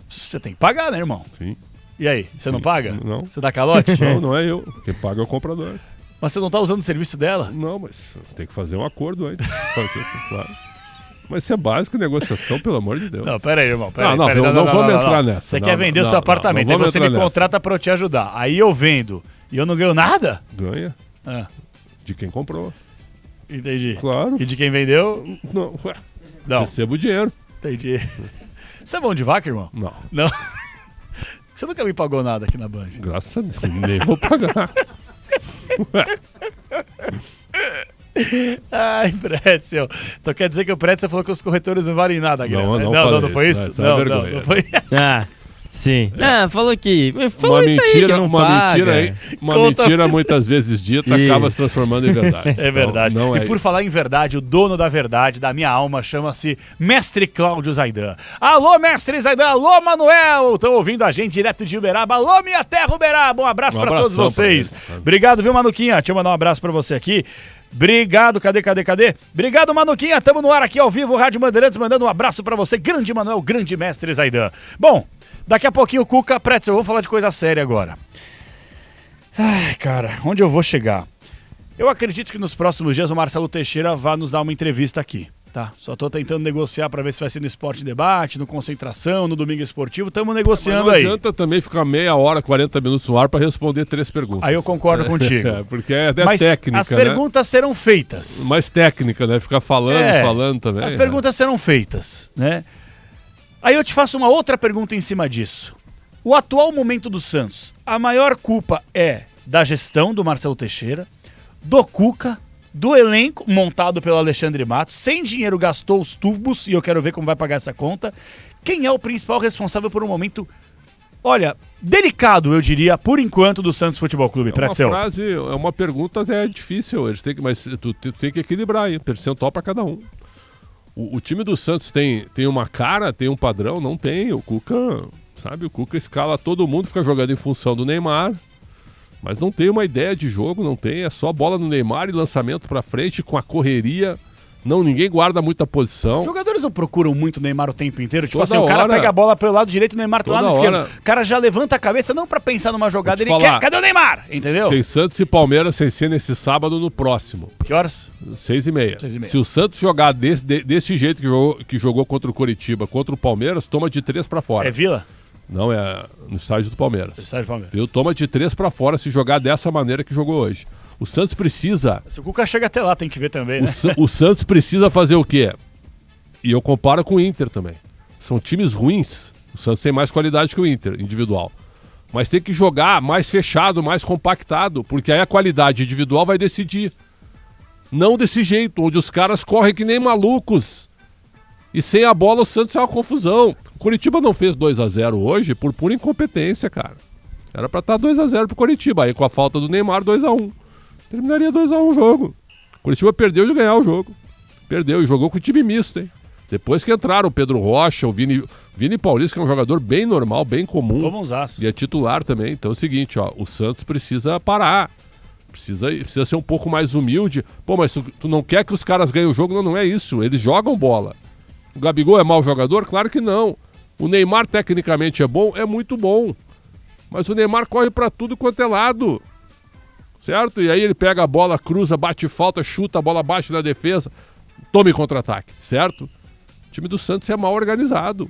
você tem que pagar, né, irmão? Sim. E aí, você não paga? Não. Você dá calote? Não é eu. Quem paga é o comprador. Mas você não tá usando o serviço dela? Não, mas tem que fazer um acordo antes. Claro. Mas isso é básico, negociação, pelo amor de Deus. Não, pera aí, irmão. Não vamos entrar nessa. Você quer vender o seu apartamento, aí você me contrata pra eu te ajudar. Aí eu vendo e eu não ganho nada? Ganha. De quem comprou. Entendi. Claro. E de quem vendeu? Não. Não. Recebo o dinheiro. Entendi. Você é bom de vaca, irmão? Não. Não? Você nunca me pagou nada aqui na Band? Graças a Deus, nem vou pagar. Ai, Pretzel. Então quer dizer que o Pretzel falou que os corretores não valem nada, Não, não foi isso? Não foi. Sim. Falou que... Falou isso aí, que não paga. Uma mentira muitas vezes dita acaba se transformando em verdade. É verdade. Não e por falar em verdade, o dono da verdade, da minha alma, chama-se Mestre Cláudio Zaidan. Alô, Mestre Zaidan. Alô, Manuel. Estão ouvindo a gente direto de Uberaba. Alô, minha terra Uberaba. Um abraço pra todos vocês. Obrigado, viu, Manuquinha? Deixa eu mandar um abraço pra você aqui. Obrigado, cadê? Obrigado, Manuquinha, tamo no ar aqui ao vivo, Rádio Bandeirantes, mandando um abraço pra você, grande Manuel, grande Mestre Zaidan. Bom, daqui a pouquinho o Cuca, Pretzel, vamos falar de coisa séria agora. Ai, cara, onde eu vou chegar? Eu acredito que nos próximos dias o Marcelo Teixeira vai nos dar uma entrevista aqui, tá? Só tô tentando negociar pra ver se vai ser no Esporte Debate, no Concentração, no Domingo Esportivo, tamo negociando aí. Não adianta também ficar meia hora, 40 minutos no ar pra responder 3 perguntas. Aí eu concordo contigo. Porque é Mas técnica, as perguntas serão feitas. Mais técnica, né? Ficar falando também. As perguntas serão feitas, né? Aí eu te faço uma outra pergunta em cima disso. O atual momento do Santos, a maior culpa é da gestão do Marcelo Teixeira, do Cuca, do elenco montado pelo Alexandre Matos, sem dinheiro gastou os tubos e eu quero ver como vai pagar essa conta. Quem é o principal responsável por um momento, olha, delicado, eu diria, por enquanto, do Santos Futebol Clube? É uma pergunta até difícil, mas tu tem que equilibrar aí, percentual para cada um. O time do Santos tem uma cara, tem um padrão? Não tem. O Cuca escala todo mundo, fica jogando em função do Neymar, mas não tem uma ideia de jogo, não tem. É só bola no Neymar e lançamento pra frente com a correria. Não, ninguém guarda muita posição. Os jogadores não procuram muito o Neymar o tempo inteiro? Tipo Toda assim, o cara hora. pega a bola pelo lado direito, o Neymar tá lá no Toda esquerdo. hora. O cara já levanta a cabeça não pra pensar numa jogada, ele falar. quer. Cadê o Neymar? Entendeu? Tem Santos e Palmeiras sem ser nesse sábado no próximo. Que horas? 6h30. 6h30. Se o Santos jogar desse jeito que jogou contra o Coritiba, contra o Palmeiras, toma de 3 pra fora. É Vila? Não, é no estádio do Palmeiras. Estádio do Palmeiras. Viu? Toma de 3 pra fora se jogar dessa maneira que jogou hoje. O Santos precisa... Se o Cuca chega até lá, tem que ver também, né? O Santos precisa fazer o quê? E eu comparo com o Inter também. São times ruins. O Santos tem mais qualidade que o Inter, individual. Mas tem que jogar mais fechado, mais compactado, porque aí a qualidade individual vai decidir. Não desse jeito, onde os caras correm que nem malucos. E sem a bola o Santos é uma confusão. O Coritiba não fez 2-0 hoje por pura incompetência, cara. Era pra estar 2-0 pro Coritiba. Aí com a falta do Neymar, 2-1. Terminaria 2-1 o jogo. O Coritiba perdeu de ganhar o jogo. Perdeu e jogou com o time misto, hein? Depois que entraram o Pedro Rocha, o Vini Paulista, que é um jogador bem normal, bem comum. E é titular também. Então é o seguinte, ó, o Santos precisa parar. Precisa ser um pouco mais humilde. Pô, mas tu não quer que os caras ganhem o jogo? Não é isso. Eles jogam bola. O Gabigol é mau jogador? Claro que não. O Neymar tecnicamente é bom? É muito bom. Mas o Neymar corre pra tudo quanto é lado. Certo? E aí ele pega a bola, cruza, bate falta, chuta, a bola bate na defesa. Tome contra-ataque, certo? O time do Santos é mal organizado.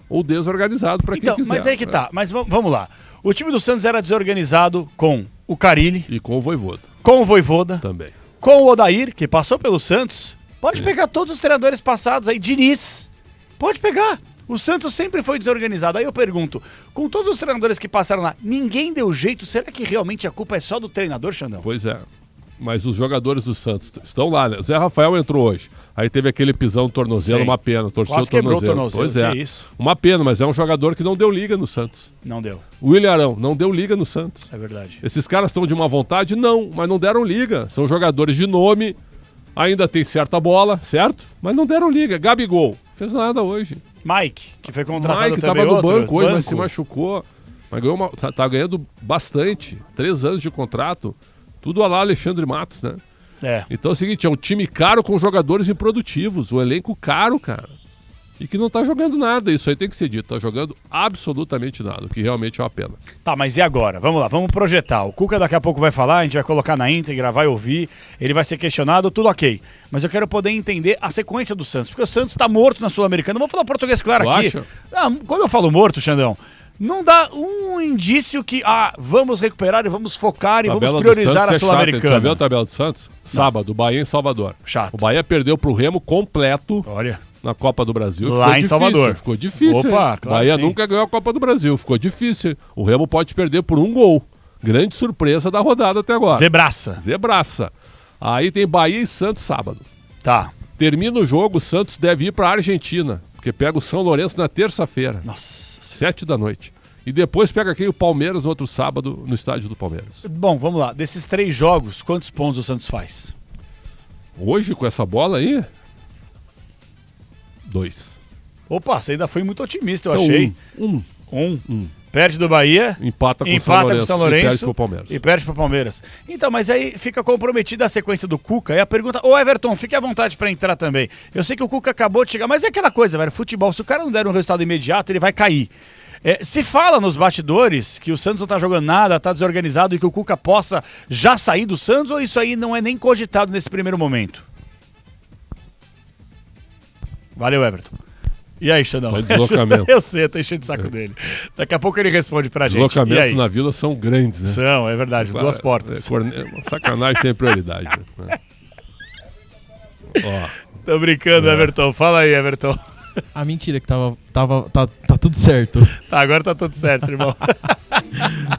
Ou desorganizado, pra quem quiser. Mas aí que tá. Mas vamos lá. O time do Santos era desorganizado com o Carille. E com o Vojvoda. Com o Vojvoda. Também. Com o Odair, que passou pelo Santos. Pode pegar todos os treinadores passados aí. Diniz. Pode pegar. O Santos sempre foi desorganizado. Aí eu pergunto, com todos os treinadores que passaram lá, ninguém deu jeito? Será que realmente a culpa é só do treinador, Xandão? Pois é. Mas os jogadores do Santos estão lá, né? O Zé Rafael entrou hoje. Aí teve aquele pisão no tornozelo, Sei. uma pena. Torceu Quase o tornozelo. quebrou o tornozelo. Pois é. Que isso? Uma pena, mas é um jogador que não deu liga no Santos. Não deu. O Willian Arão não deu liga no Santos. É verdade. Esses caras estão de má vontade? Não, mas não deram liga. São jogadores de nome, ainda tem certa bola, certo? Mas não deram liga. Gabigol, fez nada hoje. Mike, que foi contratado Mike também. tava no outro, banco hoje, mas se machucou. Mas ganhou tá ganhando bastante. 3 anos de contrato. Tudo a lá Alexandre Matos, né? É. Então é o seguinte, é um time caro com jogadores improdutivos. O elenco caro, cara. E que não tá jogando nada. Isso aí tem que ser dito. Tá jogando absolutamente nada, o que realmente é uma pena. Tá, mas e agora? Vamos lá, vamos projetar. O Cuca daqui a pouco vai falar, a gente vai colocar na íntegra, vai ouvir, ele vai ser questionado, tudo ok. Mas eu quero poder entender a sequência do Santos, porque o Santos tá morto na Sul-Americana. Vamos falar português claro aqui. Acha? Não, quando eu falo morto, Xandão, não dá um indício que, vamos recuperar e vamos focar e vamos priorizar a Sul-Americana. Já viu a tabela do Santos? Sábado, Bahia em Salvador. Chato. O Bahia perdeu pro Remo completo. Olha. Na Copa do Brasil. Lá em Salvador. Ficou difícil. Opa, claro. Bahia nunca ganhou a Copa do Brasil. Ficou difícil. O Remo pode perder por 1 gol. Grande surpresa da rodada até agora. Zebraça. Aí tem Bahia e Santos sábado. Tá. Termina o jogo, o Santos deve ir pra Argentina. Porque pega o São Lourenço na terça-feira. Nossa. 7 da noite. E depois pega aqui o Palmeiras no outro sábado no estádio do Palmeiras. Bom, vamos lá. Desses 3 jogos, quantos pontos o Santos faz? Hoje, com essa bola aí... 2. Opa, você ainda foi muito otimista, eu Então, achei. 1. Perde do Bahia. Empata com o São Lourenço. E perde pro Palmeiras. E perde pro Palmeiras. Então, mas aí fica comprometida a sequência do Cuca. E a pergunta... Ô, Everton, fique à vontade pra entrar também. Eu sei que o Cuca acabou de chegar, mas é aquela coisa, velho. Futebol, se o cara não der um resultado imediato, ele vai cair. Se fala nos bastidores que o Santos não tá jogando nada, tá desorganizado e que o Cuca possa já sair do Santos, ou isso aí não é nem cogitado nesse primeiro momento? Valeu, Everton. E aí, Xandão? Foi deslocamento. Eu sei, eu tô enchendo o saco dele. Daqui a pouco ele responde pra gente. Deslocamentos na Vila são grandes, né? São, é verdade, Claro, 2 portas. Sacanagem tem prioridade. Né? Tô brincando, Everton. Fala aí, Everton. A mentira que tá tudo certo. Tá, agora tá tudo certo, irmão.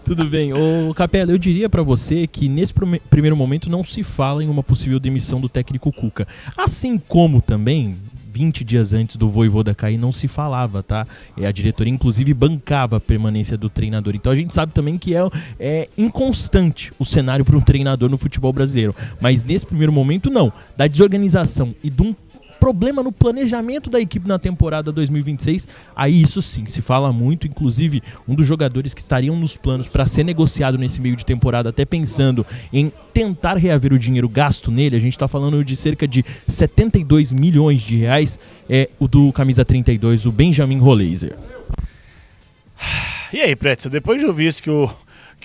Tudo bem. Ô, Capela, eu diria pra você que nesse primeiro momento não se fala em uma possível demissão do técnico Cuca. Assim como também 20 dias antes do Vojvoda cair não se falava, tá? A diretoria inclusive bancava a permanência do treinador. Então a gente sabe também que é inconstante o cenário para um treinador no futebol brasileiro. Mas nesse primeiro momento não. Da desorganização e de um problema no planejamento da equipe na temporada 2026, aí isso sim, se fala muito, inclusive um dos jogadores que estariam nos planos para ser negociado nesse meio de temporada, até pensando em tentar reaver o dinheiro gasto nele, a gente está falando de cerca de 72 milhões de reais, é o do camisa 32, o Benjamin Roleiser. E aí, Pretzel, depois de ouvir isso que o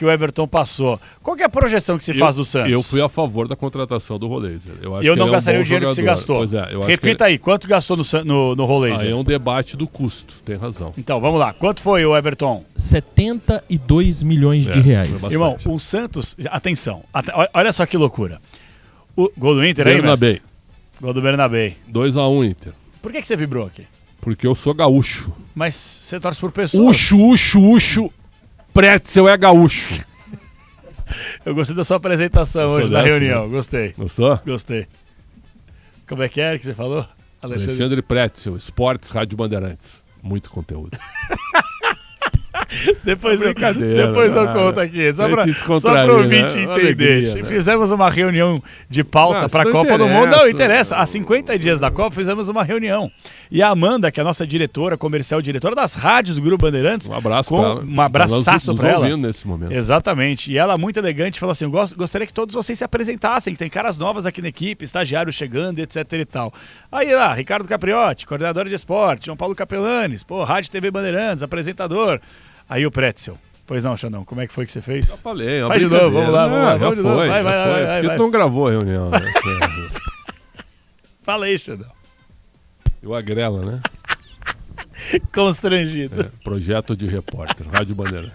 Everton passou, qual que é a projeção que se faz do Santos? Eu fui a favor da contratação do Roleiser. Eu não gastaria o dinheiro que você gastou. Pois é, Repita aí, quanto gastou no Roleiser? Aí é um debate do custo, tem razão. Então, vamos lá. Quanto foi o Everton? 72 milhões de reais. Irmão, o Santos... Atenção, olha só que loucura. O gol do Inter aí, Bernabé. Gol do Bernabé. 2-1 Inter. Por que você vibrou aqui? Porque eu sou gaúcho. Mas você torce por pessoas. Uxo. Pretzel é gaúcho. Eu gostei da sua apresentação hoje na reunião. Né? Gostei. Gostou? Gostei. Como é que você falou? Alexandre Pretzel, Esportes Rádio Bandeirantes. Muito conteúdo. Depois eu conto aqui, só para o ouvinte entender. Né? Fizemos uma reunião de pauta para a Copa do Mundo. Não interessa, há 50 dias da Copa fizemos uma reunião. E a Amanda, que é a nossa diretora comercial, diretora das rádios do Grupo Bandeirantes, um abraço para ela. Um abraçaço para ela. Nesse momento. Exatamente. E ela, muito elegante, falou assim: gostaria que todos vocês se apresentassem, que tem caras novas aqui na equipe, estagiários chegando, etc e tal. Aí lá, Ricardo Capriotti, coordenador de esporte, João Paulo Capelanes, Rádio TV Bandeirantes, apresentador. Aí o Pretzel. Pois não, Xandão, como é que foi que você fez? Já falei, Faz de novo, vamos lá. Já foi. Porque tu não gravou a reunião. Né? Fala aí, Xandão. Eu agrela, né? Constrangido. Projeto de repórter, Rádio Bandeira.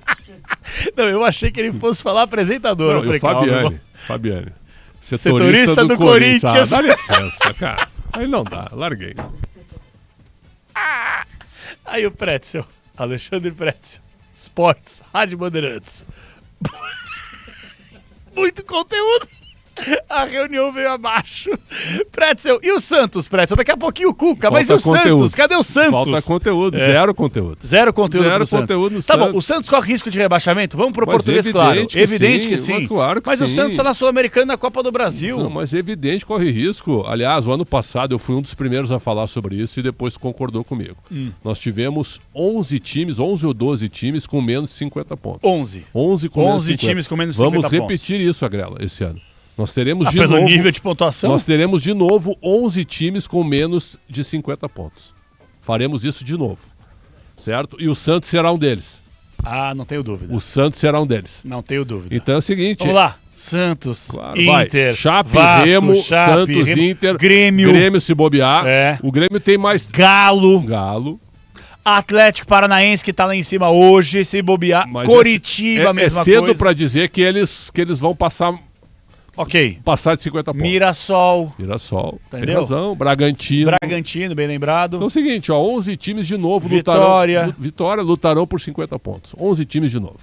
Não, eu achei que ele fosse falar apresentador. Não, eu falei, Fabiane. Setorista do Corinthians. Ah, dá licença, cara. Aí não dá, larguei. Aí o Pretzel, Alexandre Pretzel. Esportes, Rádio Bandeirantes. Muito conteúdo. A reunião veio abaixo. Pretzel, e o Santos, Pretzel? Daqui a pouquinho o Cuca, mas e o Santos? Cadê o Santos? Falta conteúdo, zero conteúdo. Zero conteúdo no Santos. Tá bom, o Santos corre risco de rebaixamento? Vamos pro português, claro. Evidente que sim. Claro que mas sim. O Santos tá na Sul-Americana na Copa do Brasil. Não, mas evidente, corre risco. Aliás, o ano passado eu fui um dos primeiros a falar sobre isso e depois concordou comigo. Nós tivemos 11 ou 12 times com menos de 50 pontos. 11 times com menos de 50 pontos. Vamos repetir isso, Agrela, esse ano. Nós teremos pelo nível de pontuação? Nós teremos de novo 11 times com menos de 50 pontos. Faremos isso de novo, certo? E o Santos será um deles. Ah, não tenho dúvida. O Santos será um deles. Não tenho dúvida. Então é o seguinte... Vamos lá. Santos, claro, Inter, Chape, Vasco, Remo, Chape, Santos, Remo, Inter, Grêmio se bobear. O Grêmio tem mais... Galo. Atlético Paranaense que tá lá em cima hoje, se bobear. Mas Coritiba, a mesma coisa. É cedo para dizer que eles vão passar... Ok. Passar de 50 pontos. Mirassol. Entendeu? Tem razão. Bragantino, bem lembrado. Então é o seguinte, 11 times de novo Vitória lutarão por 50 pontos. 11 times de novo.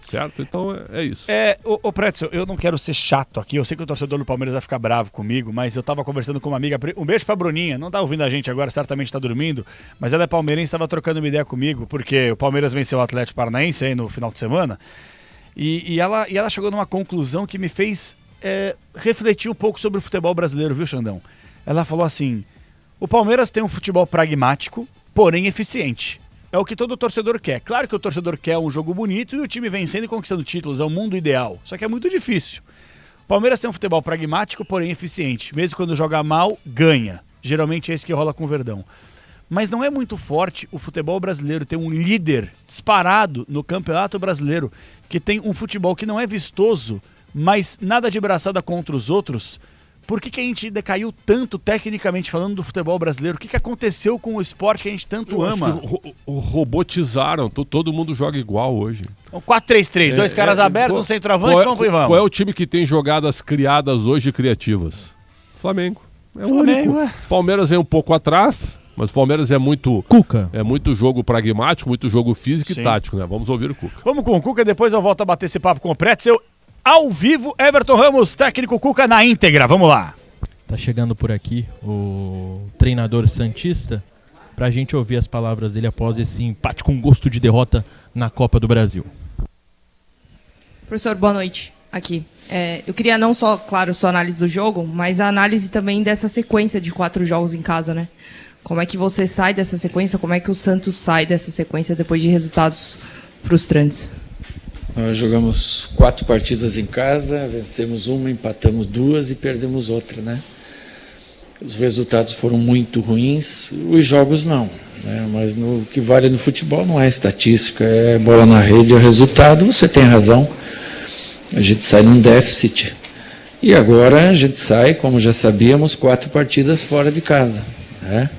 Certo? Então é isso. Ô Pretzel, eu não quero ser chato aqui. Eu sei que o torcedor do Palmeiras vai ficar bravo comigo, mas eu tava conversando com uma amiga. Um beijo pra Bruninha. Não tá ouvindo a gente agora, certamente tá dormindo. Mas ela é palmeirense, tava trocando uma ideia comigo, porque o Palmeiras venceu o Atlético Paranaense aí no final de semana. E ela chegou numa conclusão que me fez refletir um pouco sobre o futebol brasileiro, viu, Xandão? Ela falou assim: o Palmeiras tem um futebol pragmático, porém eficiente. É o que todo torcedor quer. Claro que o torcedor quer um jogo bonito e o time vencendo e conquistando títulos. É o mundo ideal. Só que é muito difícil. O Palmeiras tem um futebol pragmático, porém eficiente. Mesmo quando joga mal, ganha. Geralmente é isso que rola com o Verdão. Mas não é muito forte o futebol brasileiro ter um líder disparado no Campeonato Brasileiro que tem um futebol que não é vistoso, mas nada de braçada contra os outros. Por que a gente decaiu tanto, tecnicamente falando, do futebol brasileiro? O que aconteceu com o esporte que a gente tanto ama? Robotizaram, todo mundo joga igual hoje. 4-3-3, dois caras abertos, um centroavante, vamos pro vamos. Qual é o time que tem jogadas criadas hoje criativas? Flamengo. É o único. Palmeiras vem um pouco atrás, Mas o Palmeiras é muito Cuca. É muito jogo pragmático, muito jogo físico Sim. e tático, né? Vamos ouvir o Cuca. Vamos com o Cuca, depois eu volto a bater esse papo com o Pretzel. Ao vivo, Everton Ramos, técnico Cuca na íntegra. Vamos lá. Tá chegando por aqui o treinador santista pra gente ouvir as palavras dele após esse empate com gosto de derrota na Copa do Brasil. Professor, boa noite aqui. Eu queria não só, claro, sua análise do jogo, mas a análise também dessa sequência de 4 jogos em casa, né? Como é que você sai dessa sequência? Como é que o Santos sai dessa sequência depois de resultados frustrantes? Nós jogamos 4 partidas em casa, vencemos uma, empatamos 2 e perdemos outra, né? Os resultados foram muito ruins, os jogos não, né? Mas o que vale no futebol não é estatística, é bola na rede, é resultado. Você tem razão, a gente sai num déficit. E agora a gente sai, como já sabíamos, 4 partidas fora de casa, né?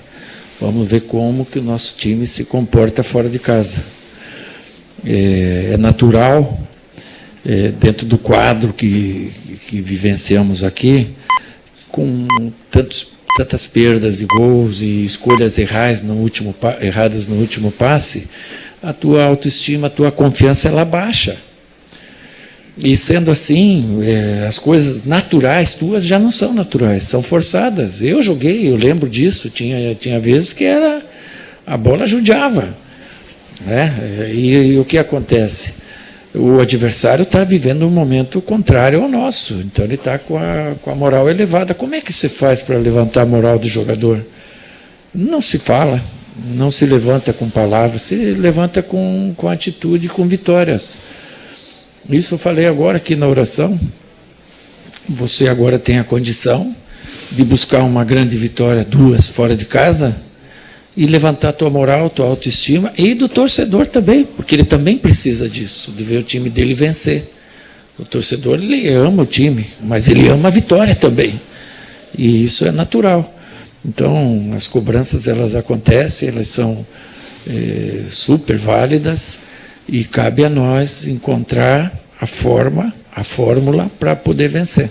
Vamos ver como que o nosso time se comporta fora de casa. É natural, dentro do quadro que vivenciamos aqui, com tantas perdas de gols e escolhas erradas no último passe, a tua autoestima, a tua confiança, ela baixa. E sendo assim, as coisas naturais tuas já não são naturais, são forçadas. Eu joguei, eu lembro disso, tinha vezes que a bola judiava, né? E o que acontece? O adversário está vivendo um momento contrário ao nosso, então ele está com a moral elevada. Como é que você faz para levantar a moral do jogador? Não se fala, não se levanta com palavras, se levanta com atitude, com vitórias. Isso eu falei agora aqui na oração. Você agora tem a condição de buscar uma grande vitória, 2 fora de casa, e levantar a tua moral, a tua autoestima, e do torcedor também, porque ele também precisa disso, de ver o time dele vencer. O torcedor, ele ama o time, mas ele ama a vitória também, e isso é natural. Então, as cobranças, elas acontecem, elas são super válidas, e cabe a nós encontrar a fórmula para poder vencer.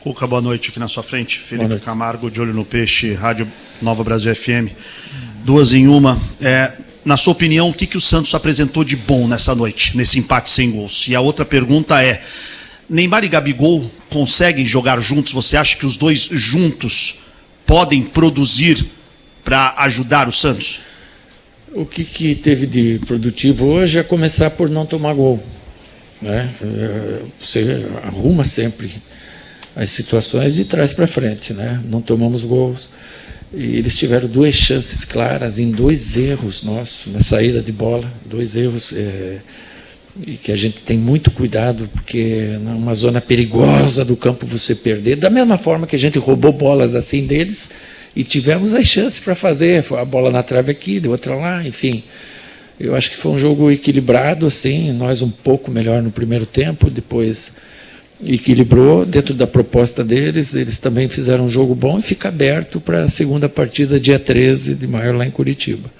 Cuca, boa noite aqui na sua frente. Felipe Camargo, de Olho no Peixe, Rádio Nova Brasil FM. 2 em 1. Na sua opinião, o que o Santos apresentou de bom nessa noite, nesse empate sem gols? E a outra pergunta é, Neymar e Gabigol conseguem jogar juntos? Você acha que os dois juntos podem produzir para ajudar o Santos? O que teve de produtivo hoje é começar por não tomar gol, né? Você arruma sempre as situações de trás para frente, né? Não tomamos gols. E eles tiveram 2 chances claras em 2 erros nossos, na saída de bola, 2 erros e que a gente tem muito cuidado, porque numa zona perigosa do campo você perder, da mesma forma que a gente roubou bolas assim deles, e tivemos as chances para fazer, a bola na trave aqui, deu outra lá, enfim. Eu acho que foi um jogo equilibrado, assim, nós um pouco melhor no primeiro tempo, depois equilibrou dentro da proposta deles, eles também fizeram um jogo bom e fica aberto para a segunda partida, dia 13 de maio, lá em Curitiba.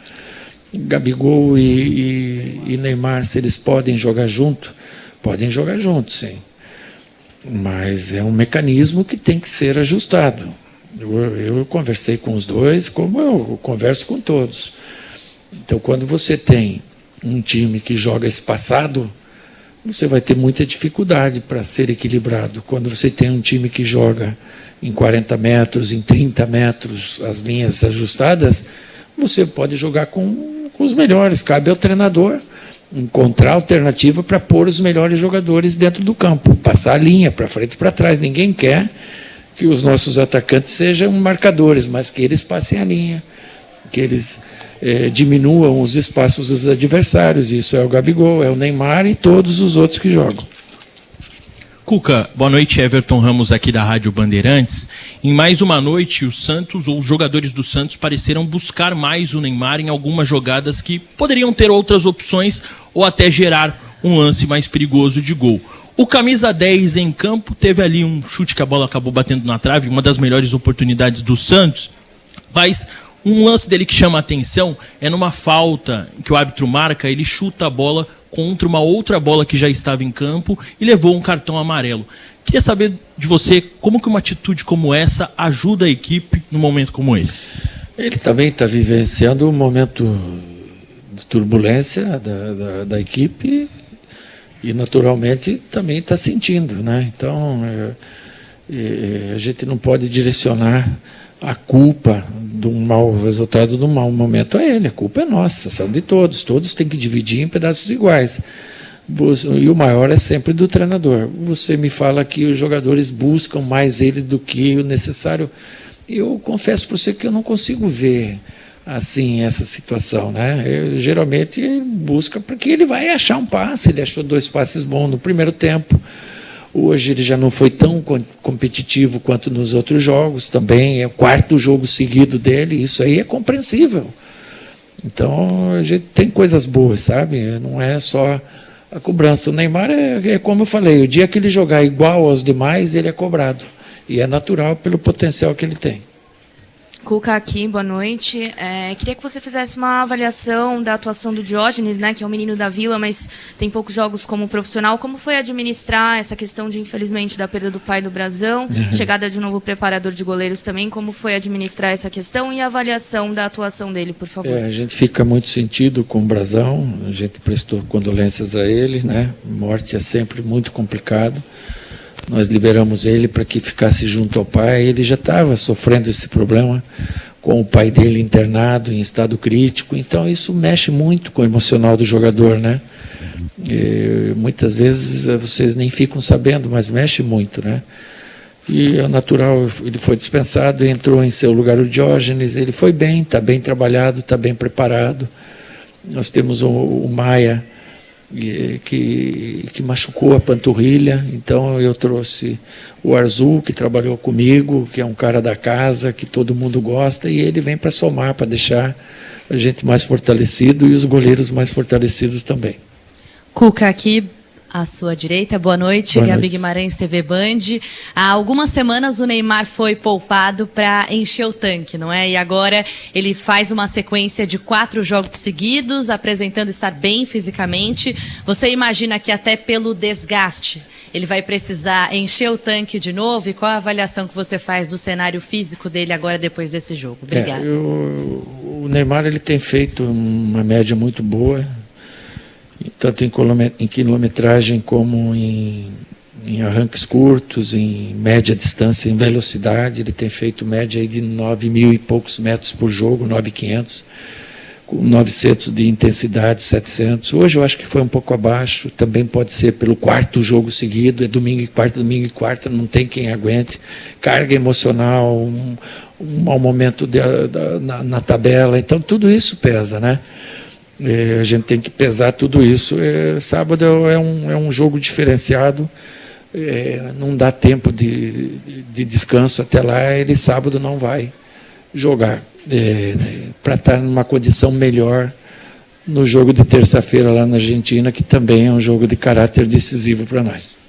Gabigol e Neymar, se eles podem jogar junto, sim. Mas é um mecanismo que tem que ser ajustado. Eu conversei com os dois, como eu converso com todos. Então, quando você tem um time que joga espaçado, você vai ter muita dificuldade para ser equilibrado. Quando você tem um time que joga em 40 metros, em 30 metros, as linhas ajustadas, você pode jogar com os melhores. Cabe ao treinador encontrar alternativa para pôr os melhores jogadores dentro do campo, passar a linha para frente e para trás. Ninguém quer que os nossos atacantes sejam marcadores, mas que eles passem a linha, que eles diminuam os espaços dos adversários. Isso é o Gabigol, é o Neymar e todos os outros que jogam. Cuca, boa noite, Everton Ramos aqui da Rádio Bandeirantes. Em mais uma noite, o Santos, ou os jogadores do Santos, pareceram buscar mais o Neymar em algumas jogadas que poderiam ter outras opções ou até gerar um lance mais perigoso de gol. O camisa 10 em campo teve ali um chute que a bola acabou batendo na trave, uma das melhores oportunidades do Santos, mas um lance dele que chama a atenção é numa falta que o árbitro marca, ele chuta a bola contra uma outra bola que já estava em campo e levou um cartão amarelo. Queria saber de você como que uma atitude como essa ajuda a equipe num momento como esse. Ele também está vivenciando um momento de turbulência da equipe e, naturalmente, também está sentindo, né? Então, a gente não pode direcionar a culpa de um mau resultado, de um mau momento a ele. A culpa é nossa, são de todos. Todos têm que dividir em pedaços iguais. E o maior é sempre do treinador. Você me fala que os jogadores buscam mais ele do que o necessário. Eu confesso para você que eu não consigo ver assim essa situação, né? Geralmente ele busca porque ele vai achar um passe. Ele achou 2 passes bons no primeiro tempo. Hoje ele já não foi tão competitivo quanto nos outros jogos. Também é o 4º jogo seguido dele. Isso aí é compreensível. Então a gente tem coisas boas, sabe? Não é só a cobrança. O Neymar é como eu falei. O dia que ele jogar igual aos demais, ele é cobrado. E é natural pelo potencial que ele tem. Cuca aqui, boa noite. Queria que você fizesse uma avaliação da atuação do Diógenes, né, que é um menino da Vila, mas tem poucos jogos como profissional. Como foi administrar essa questão de, infelizmente, da perda do pai do Brasão, chegada de um novo preparador de goleiros também, como foi administrar essa questão e a avaliação da atuação dele, por favor? A gente fica muito sentido com o Brasão, a gente prestou condolências a ele, né? Morte é sempre muito complicado. Nós liberamos ele para que ficasse junto ao pai. Ele já estava sofrendo esse problema com o pai dele internado em estado crítico. Então isso mexe muito com o emocional do jogador, né? E muitas vezes vocês nem ficam sabendo, mas mexe muito, né? E é natural, ele foi dispensado, entrou em seu lugar o Diógenes. Ele foi bem, está bem trabalhado, está bem preparado. Nós temos o Maia, que machucou a panturrilha, então eu trouxe o Arzu, que trabalhou comigo, que é um cara da casa, que todo mundo gosta, e ele vem para somar, para deixar a gente mais fortalecido e os goleiros mais fortalecidos também. Cuca aqui, à sua direita, boa noite, Boa Gabi noite. Guimarães, TV Band. Há algumas semanas o Neymar foi poupado para encher o tanque, não é? E agora ele faz uma sequência de 4 jogos seguidos, apresentando estar bem fisicamente. Você imagina que até pelo desgaste ele vai precisar encher o tanque de novo? E qual a avaliação que você faz do cenário físico dele agora depois desse jogo? Obrigada. O Neymar ele tem feito uma média muito boa, tanto em quilometragem como em arranques curtos, em média distância, em velocidade. Ele tem feito média aí de 9.000 e poucos metros por jogo, 9.500, com 900 de intensidade, 700. Hoje eu acho que foi um pouco abaixo, também pode ser pelo 4º jogo seguido, é domingo e quarta, não tem quem aguente. Carga emocional, um mau momento na tabela, então tudo isso pesa, né? A gente tem que pesar tudo isso. Sábado é um jogo diferenciado, não dá tempo de descanso até lá. Ele sábado não vai jogar, para estar numa condição melhor no jogo de terça-feira lá na Argentina, que também é um jogo de caráter decisivo para nós.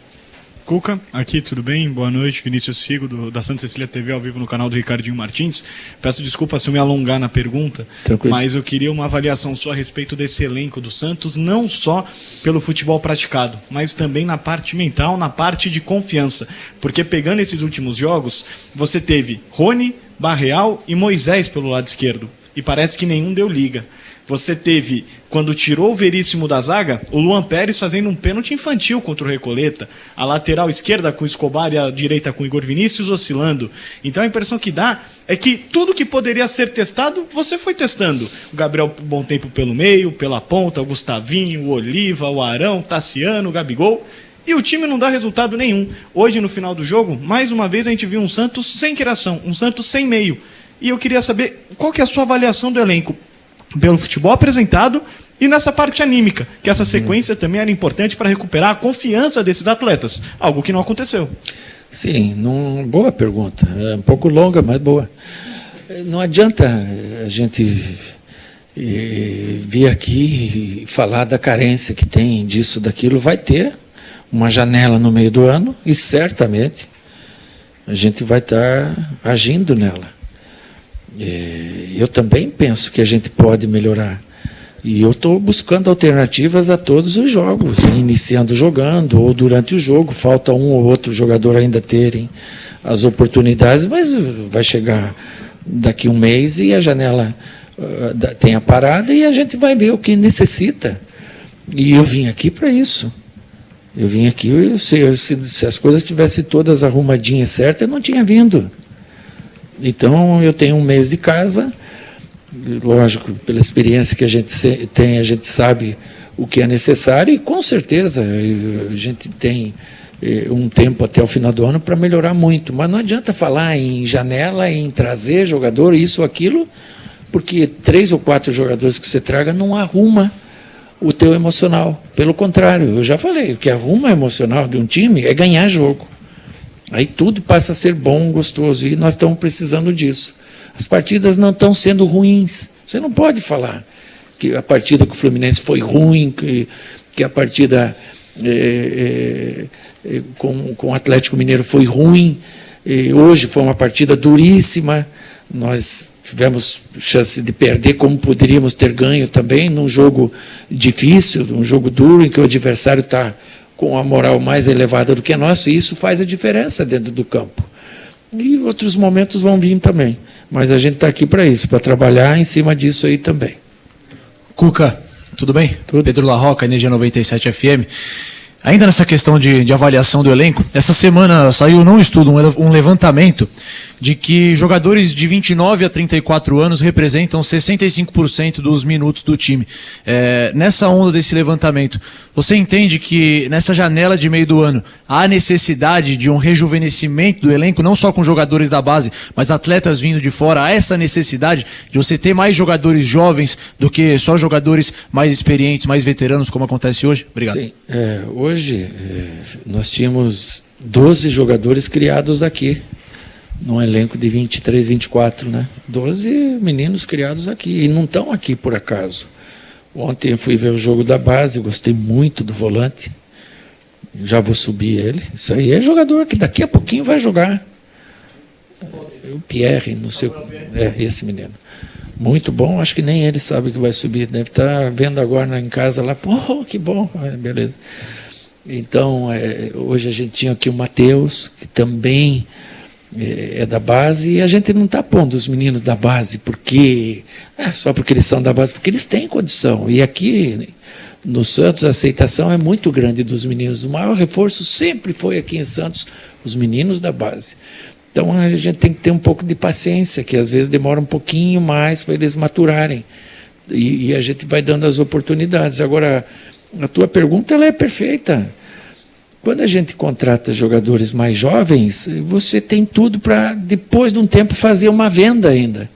Cuca, aqui, tudo bem? Boa noite, Vinícius Figo, da Santa Cecília TV, ao vivo no canal do Ricardinho Martins. Peço desculpa se eu me alongar na pergunta, mas eu queria uma avaliação sua a respeito desse elenco do Santos, não só pelo futebol praticado, mas também na parte mental, na parte de confiança. Porque pegando esses últimos jogos, você teve Rony, Barreal e Moisés pelo lado esquerdo, e parece que nenhum deu liga. Você teve, quando tirou o Veríssimo da zaga, o Luan Pérez fazendo um pênalti infantil contra o Recoleta. A lateral esquerda com o Escobar e a direita com o Igor Vinícius oscilando. Então a impressão que dá é que tudo que poderia ser testado, você foi testando. O Gabriel Bom Tempo pelo meio, pela ponta, o Gustavinho, o Oliva, o Arão, o Tassiano, o Gabigol. E o time não dá resultado nenhum. Hoje, no final do jogo, mais uma vez a gente viu um Santos sem criação, um Santos sem meio. E eu queria saber qual que é a sua avaliação do elenco pelo futebol apresentado e nessa parte anímica, que essa sequência também era importante para recuperar a confiança desses atletas, algo que não aconteceu. Sim, boa pergunta, é um pouco longa, mas boa. Não adianta a gente vir aqui e falar da carência que tem disso, daquilo. Vai ter uma janela no meio do ano e certamente a gente vai estar agindo nela. Eu também penso que a gente pode melhorar. E eu estou buscando alternativas a todos os jogos, iniciando jogando ou durante o jogo. Falta um ou outro jogador ainda terem as oportunidades, mas vai chegar daqui um mês e a janela tem a parada e a gente vai ver o que necessita. E eu vim aqui para isso. Eu vim aqui, se as coisas tivessem todas arrumadinhas certas, eu não tinha vindo. Então, eu tenho um mês de casa, lógico, pela experiência que a gente tem, a gente sabe o que é necessário e, com certeza, a gente tem um tempo até o final do ano para melhorar muito. Mas não adianta falar em janela, em trazer jogador, isso ou aquilo, porque 3 ou 4 jogadores que você traga não arruma o teu emocional. Pelo contrário, eu já falei, o que arruma o emocional de um time é ganhar jogo. Aí tudo passa a ser bom, gostoso, e nós estamos precisando disso. As partidas não estão sendo ruins. Você não pode falar que a partida com o Fluminense foi ruim, que a partida com o Atlético Mineiro foi ruim. Hoje foi uma partida duríssima. Nós tivemos chance de perder, como poderíamos ter ganho também, num jogo difícil, num jogo duro, em que o adversário está com a moral mais elevada do que a nossa, e isso faz a diferença dentro do campo. E outros momentos vão vir também. Mas a gente está aqui para isso, para trabalhar em cima disso aí também. Cuca, tudo bem? Tudo. Pedro Larroca, Energia 97 FM. Ainda nessa questão de avaliação do elenco, essa semana saiu num estudo, um levantamento de que jogadores de 29 a 34 anos representam 65% dos minutos do time. Nessa onda desse levantamento, você entende que nessa janela de meio do ano há necessidade de um rejuvenescimento do elenco, não só com jogadores da base, mas atletas vindo de fora? Há essa necessidade de você ter mais jogadores jovens do que só jogadores mais experientes, mais veteranos, como acontece hoje? Obrigado. Sim, hoje nós tínhamos 12 jogadores criados aqui, num elenco de 23, 24, né? 12 meninos criados aqui, e não estão aqui por acaso. Ontem eu fui ver o jogo da base, gostei muito do volante, já vou subir ele. Isso aí é jogador que daqui a pouquinho vai jogar. O Pierre, não sei, esse menino. Muito bom, acho que nem ele sabe que vai subir, deve estar vendo agora em casa lá, pô, que bom, beleza. Então, hoje a gente tinha aqui o Matheus, que também é da base, e a gente não está pondo os meninos da base só porque eles são da base, porque eles têm condição. E aqui no Santos a aceitação é muito grande dos meninos. O maior reforço sempre foi aqui em Santos os meninos da base. Então a gente tem que ter um pouco de paciência, que às vezes demora um pouquinho mais para eles maturarem. E a gente vai dando as oportunidades. Agora, a tua pergunta ela é perfeita. Quando a gente contrata jogadores mais jovens, você tem tudo para, depois de um tempo, fazer uma venda ainda.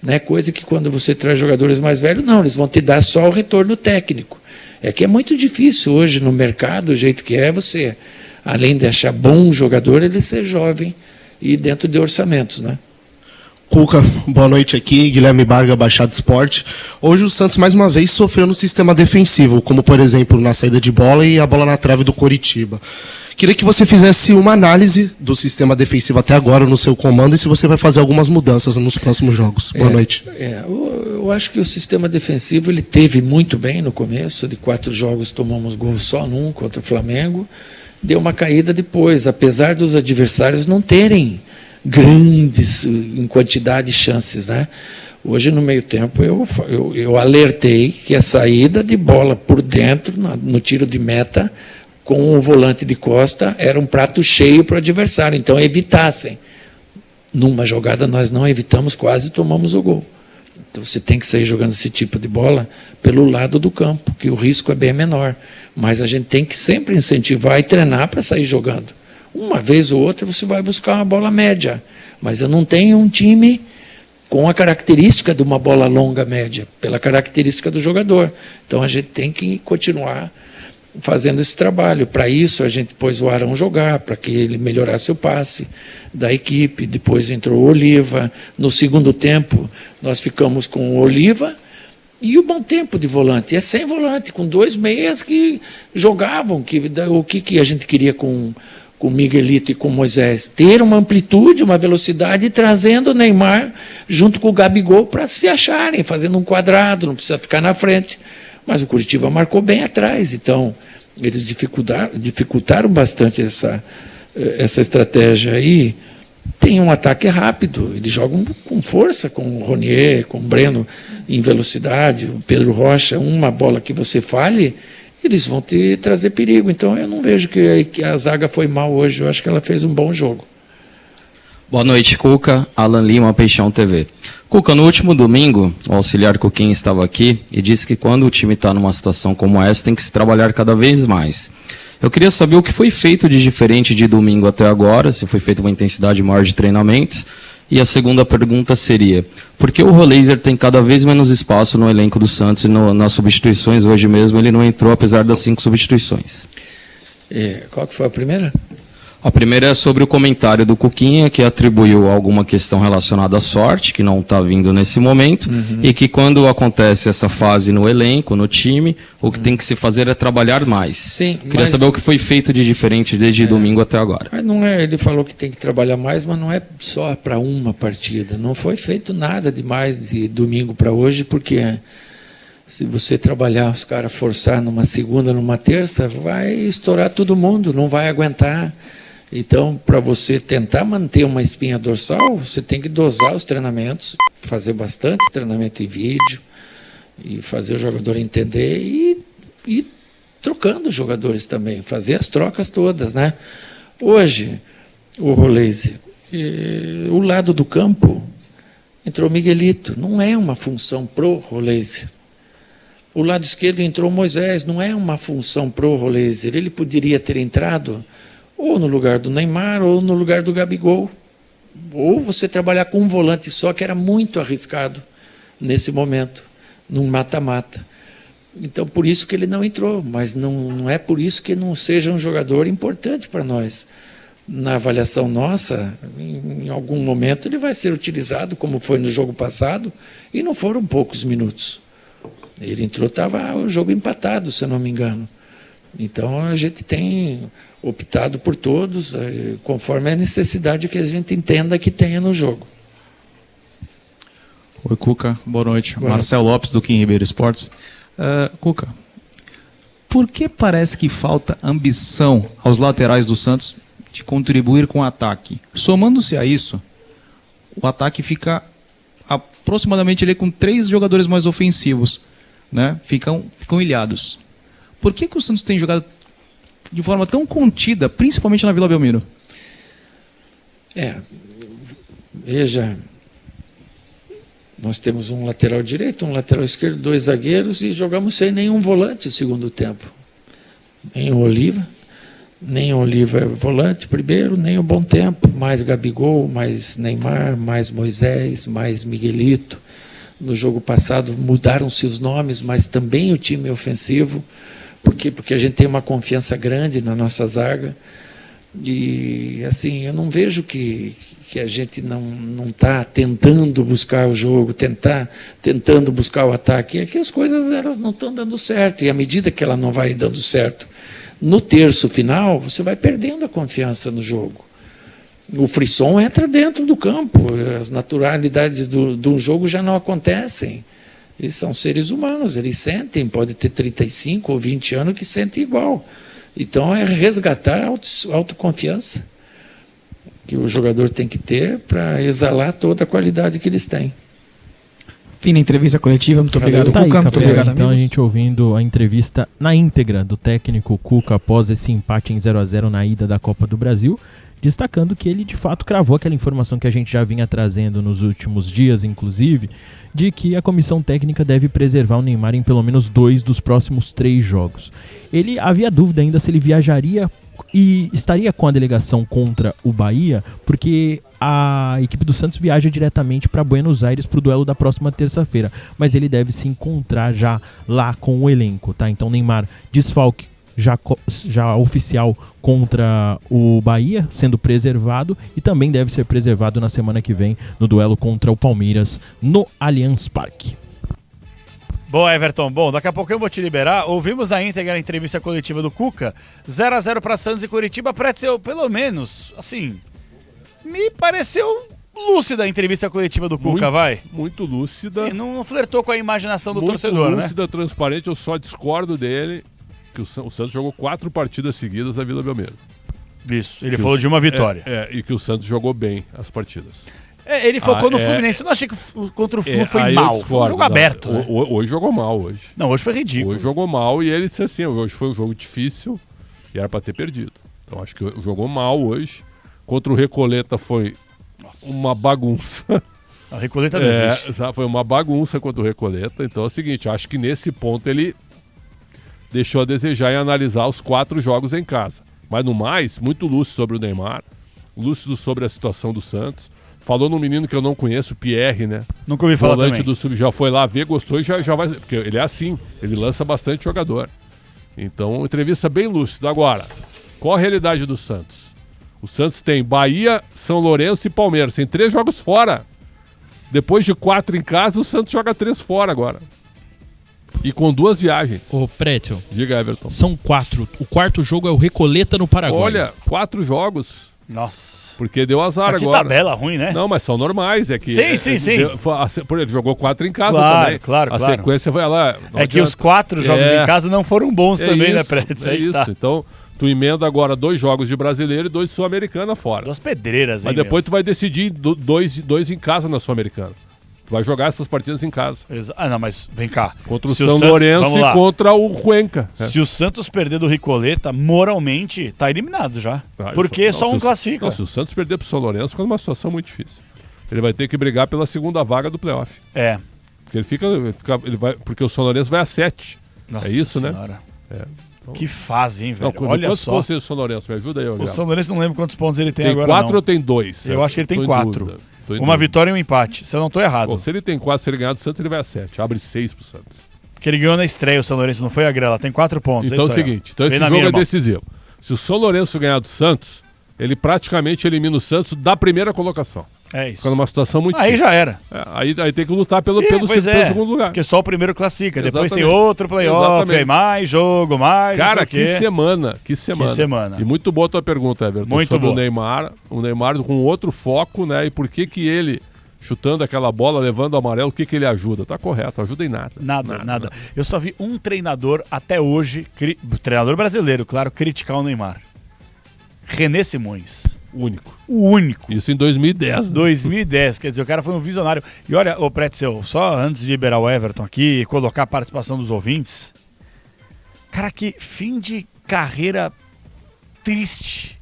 Né? Coisa que quando você traz jogadores mais velhos, não, eles vão te dar só o retorno técnico. É que é muito difícil hoje no mercado, o jeito que é, você, além de achar bom jogador, ele ser jovem e dentro de orçamentos, né? Cuca, boa noite aqui, Guilherme Barga, Baixada Esporte. Hoje o Santos mais uma vez sofreu no sistema defensivo, como por exemplo na saída de bola e a bola na trave do Coritiba. Queria que você fizesse uma análise do sistema defensivo até agora no seu comando e se você vai fazer algumas mudanças nos próximos jogos. Boa noite. Eu acho que o sistema defensivo ele teve muito bem no começo, de 4 jogos tomamos gol só num contra o Flamengo, deu uma caída depois, apesar dos adversários não terem grandes em quantidade de chances, né? Hoje no meio tempo eu alertei que a saída de bola por dentro no tiro de meta com o volante de costa era um prato cheio para o adversário, então evitassem. Numa jogada nós não evitamos, quase tomamos o gol. Então você tem que sair jogando esse tipo de bola pelo lado do campo, que o risco é bem menor, mas a gente tem que sempre incentivar e treinar para sair jogando. Uma vez ou outra você vai buscar uma bola média, mas eu não tenho um time com a característica de uma bola longa média, pela característica do jogador. Então a gente tem que continuar fazendo esse trabalho. Para isso a gente pôs o Arão jogar, para que ele melhorasse o passe da equipe. Depois entrou o Oliva. No segundo tempo nós ficamos com o Oliva e o Bom Tempo de volante. É sem volante, com 2 meias que jogavam. O que a gente queria com o Miguelito e com o Moisés? Ter uma amplitude, uma velocidade, trazendo o Neymar junto com o Gabigol para se acharem, fazendo um quadrado, não precisa ficar na frente. Mas o Curitiba marcou bem atrás, então eles dificultaram bastante essa estratégia aí. tem um ataque rápido, eles jogam com força, com o Ronier, com o Breno em velocidade, o Pedro Rocha, uma bola que você falhe, eles vão te trazer perigo. Então eu não vejo que a zaga foi mal hoje, eu acho que ela fez um bom jogo. Boa noite, Cuca. Alan Lima, Peixão TV. Cuca, no último domingo, o auxiliar Cuquinha estava aqui e disse que quando o time está numa situação como essa, tem que se trabalhar cada vez mais. Eu queria saber o que foi feito de diferente de domingo até agora, se foi feita uma intensidade maior de treinamentos. E a segunda pergunta seria, por que o Roleiser tem cada vez menos espaço no elenco do Santos e nas substituições? Hoje mesmo ele não entrou, apesar das 5 substituições. Qual que foi a primeira? A primeira é sobre o comentário do Cuquinha, que atribuiu alguma questão relacionada à sorte, que não está vindo nesse momento, e que quando acontece essa fase no elenco, no time, o que tem que se fazer é trabalhar mais. Sim, queria saber o que foi feito de diferente desde domingo até agora. Mas não é, ele falou que tem que trabalhar mais, mas não é só para uma partida. Não foi feito nada demais de domingo para hoje, porque se você trabalhar, os caras forçar numa segunda, numa terça, vai estourar todo mundo, não vai aguentar. Então, para você tentar manter uma espinha dorsal, você tem que dosar os treinamentos, fazer bastante treinamento em vídeo, e fazer o jogador entender e trocando os jogadores também, fazer as trocas todas, né? Hoje, o Roleiser, o lado do campo, entrou Miguelito, não é uma função pro Roleiser. O lado esquerdo entrou Moisés, não é uma função pro Roleiser. Ele poderia ter entrado ou no lugar do Neymar, ou no lugar do Gabigol. Ou você trabalhar com um volante só, que era muito arriscado nesse momento, num mata-mata. Então, por isso que ele não entrou, mas não é por isso que não seja um jogador importante para nós. Na avaliação nossa, em algum momento ele vai ser utilizado, como foi no jogo passado, e não foram poucos minutos. Ele entrou, estava o jogo empatado, se eu não me engano. Então, a gente tem optado por todos, conforme a necessidade que a gente entenda que tenha no jogo. Oi, Cuca. Boa noite. Boa Marcelo Lopes, do Kim Ribeiro Esportes. Cuca, por que parece que falta ambição aos laterais do Santos de contribuir com o ataque? Somando-se a isso, o ataque fica aproximadamente ali com 3 jogadores mais ofensivos, né? Ficam ilhados. Por que o Santos tem jogado de forma tão contida, principalmente na Vila Belmiro? Veja, nós temos um lateral direito, um lateral esquerdo, 2 zagueiros e jogamos sem nenhum volante no segundo tempo. Nem o Oliva é volante primeiro, nem o Bom Tempo, mais Gabigol, mais Neymar, mais Moisés, mais Miguelito. No jogo passado mudaram-se os nomes, mas também o time ofensivo. Por quê? Porque a gente tem uma confiança grande na nossa zaga. E, assim, eu não vejo que a gente não está tentando buscar o jogo, tentando buscar o ataque. É que as coisas elas não estão dando certo. E à medida que ela não vai dando certo, no terço final, você vai perdendo a confiança no jogo. O frisson entra dentro do campo. As naturalidades de um jogo já não acontecem. Eles são seres humanos, eles sentem, pode ter 35 ou 20 anos que sentem igual. Então é resgatar a autoconfiança que o jogador tem que ter para exalar toda a qualidade que eles têm. Fim da entrevista coletiva, muito obrigado, Tá aí, Cuca. Muito obrigado, então amigos. a gente ouvindo a entrevista na íntegra do técnico Cuca após esse empate em 0-0 na ida da Copa do Brasil, destacando que ele de fato cravou aquela informação que a gente já vinha trazendo nos últimos dias, inclusive, de que a comissão técnica deve preservar o Neymar em pelo menos 2 dos próximos 3 jogos. Ele havia dúvida ainda se ele viajaria e estaria com a delegação contra o Bahia, porque a equipe do Santos viaja diretamente para Buenos Aires para o duelo da próxima terça-feira, mas ele deve se encontrar já lá com o elenco, tá? Então Neymar, desfalque já oficial contra o Bahia, sendo preservado, e também deve ser preservado na semana que vem no duelo contra o Palmeiras no Allianz Parque. Bom, Everton, daqui a pouco eu vou te liberar. Ouvimos a íntegra a entrevista coletiva do Cuca, 0-0 para Santos e Curitiba. Pretzel, pelo menos, assim, me pareceu lúcida a entrevista coletiva do Cuca, vai? Muito lúcida. Sim, não flertou com a imaginação do muito torcedor, né? Lúcida, transparente, eu só discordo dele que o Santos jogou 4 partidas seguidas na Vila Belmiro. Isso, ele falou de uma vitória. E que o Santos jogou bem as partidas. Ele focou no Fluminense. Eu não achei que contra o Flu foi mal. Foi um jogo aberto. Né? Hoje jogou mal. Não, hoje foi ridículo. Hoje jogou mal e ele disse assim, hoje foi um jogo difícil e era para ter perdido. Então acho que jogou mal hoje. Contra o Recoleta foi uma bagunça. A Recoleta não existe. Foi uma bagunça contra o Recoleta. Então é o seguinte, acho que nesse ponto ele deixou a desejar em analisar os 4 jogos em casa. Mas no mais, muito lúcido sobre o Neymar, lúcido sobre a situação do Santos. Falou num menino que eu não conheço, o Pierre, né? Nunca ouvi falar também. O volante também. do Sub já foi lá ver, gostou e já vai... Porque ele é assim, ele lança bastante jogador. Então, entrevista bem lúcida. Agora, qual a realidade do Santos? O Santos tem Bahia, São Lourenço e Palmeiras. Tem 3 jogos fora. Depois de 4 em casa, o Santos joga 3 fora agora. E com 2 viagens. Ô, Prétio. Diga, Everton. São 4. O 4º jogo é o Recoleta no Paraguai. Olha, 4 jogos. Nossa. Porque deu azar que agora. Tabela ruim, né? Não, mas são normais. É que Sim. Ele jogou 4 em casa também. Claro. A sequência vai lá. Que os 4 jogos em casa não foram bons também, né, Prédio? É isso. Tá. Então, tu emenda agora 2 jogos de brasileiro e 2 de Sul-Americana fora. 2 pedreiras, hein? Mas depois tu vai decidir 2 em casa na Sul-Americana. Tu vai jogar essas partidas em casa. Não, mas vem cá. Contra o São Lourenço e contra o Cuenca. Se o Santos perder do Recoleta, moralmente, tá eliminado já. Porque só um classifica. Não, se o Santos perder pro São Lourenço, fica numa situação muito difícil. Ele vai ter que brigar pela 2ª vaga do playoff. Porque ele vai, porque o São Lourenço vai a 7. Nossa isso, senhora. Né? Então... Que fase, hein, velho? Não, olha quantos só. pontos tem o São Lourenço? Me ajuda aí, O São Lourenço não lembro quantos pontos ele tem agora. Tem 4 não. ou tem 2? Eu acho que ele tem 4. Uma vitória e um empate, se eu não tô errado. Bom, se ele tem 4, se ele ganhar do Santos, ele vai a 7. Abre 6 pro Santos. Porque ele ganhou na estreia, o São Lourenço, não foi a Grela, tem 4 pontos. Então é o seguinte, esse jogo é decisivo. Se o São Lourenço ganhar do Santos, ele praticamente elimina o Santos da primeira colocação. É isso. Fica numa situação muito Aí difícil. já era. Aí tem que lutar pelo segundo lugar. Porque só o primeiro classifica, depois tem Exatamente. outro playoff, aí mais jogo, mais. Cara, que semana. E muito boa a tua pergunta, Everton. Muito sobre boa. o Neymar com outro foco, né? E por que ele, chutando aquela bola, levando o amarelo, o que ele ajuda? Tá correto, ajuda em nada. Nada. Eu só vi um treinador até hoje, treinador brasileiro, claro, criticar o Neymar. René Simões. O único. Isso em 2010. 2010, quer dizer, o cara foi um visionário. E olha, ô Pretzel, só antes de liberar o Everton aqui e colocar a participação dos ouvintes, cara, que fim de carreira triste,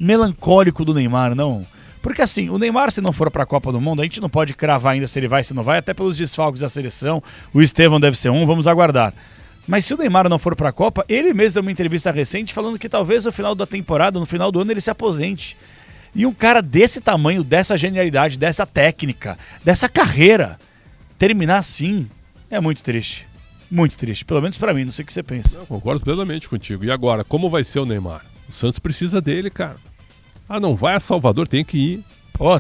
melancólico do Neymar, não? Porque assim, o Neymar, se não for pra Copa do Mundo, a gente não pode cravar ainda se ele vai, se não vai, até pelos desfalques da seleção. O Estevão deve ser um, vamos aguardar. Mas se o Neymar não for pra Copa, ele mesmo deu uma entrevista recente falando que talvez no final da temporada, no final do ano, ele se aposente. E um cara desse tamanho, dessa genialidade, dessa técnica, dessa carreira, terminar assim, é muito triste. Muito triste. Pelo menos pra mim, não sei o que você pensa. Eu concordo plenamente contigo. E agora, como vai ser o Neymar? O Santos precisa dele, cara. Não vai a Salvador, tem que ir.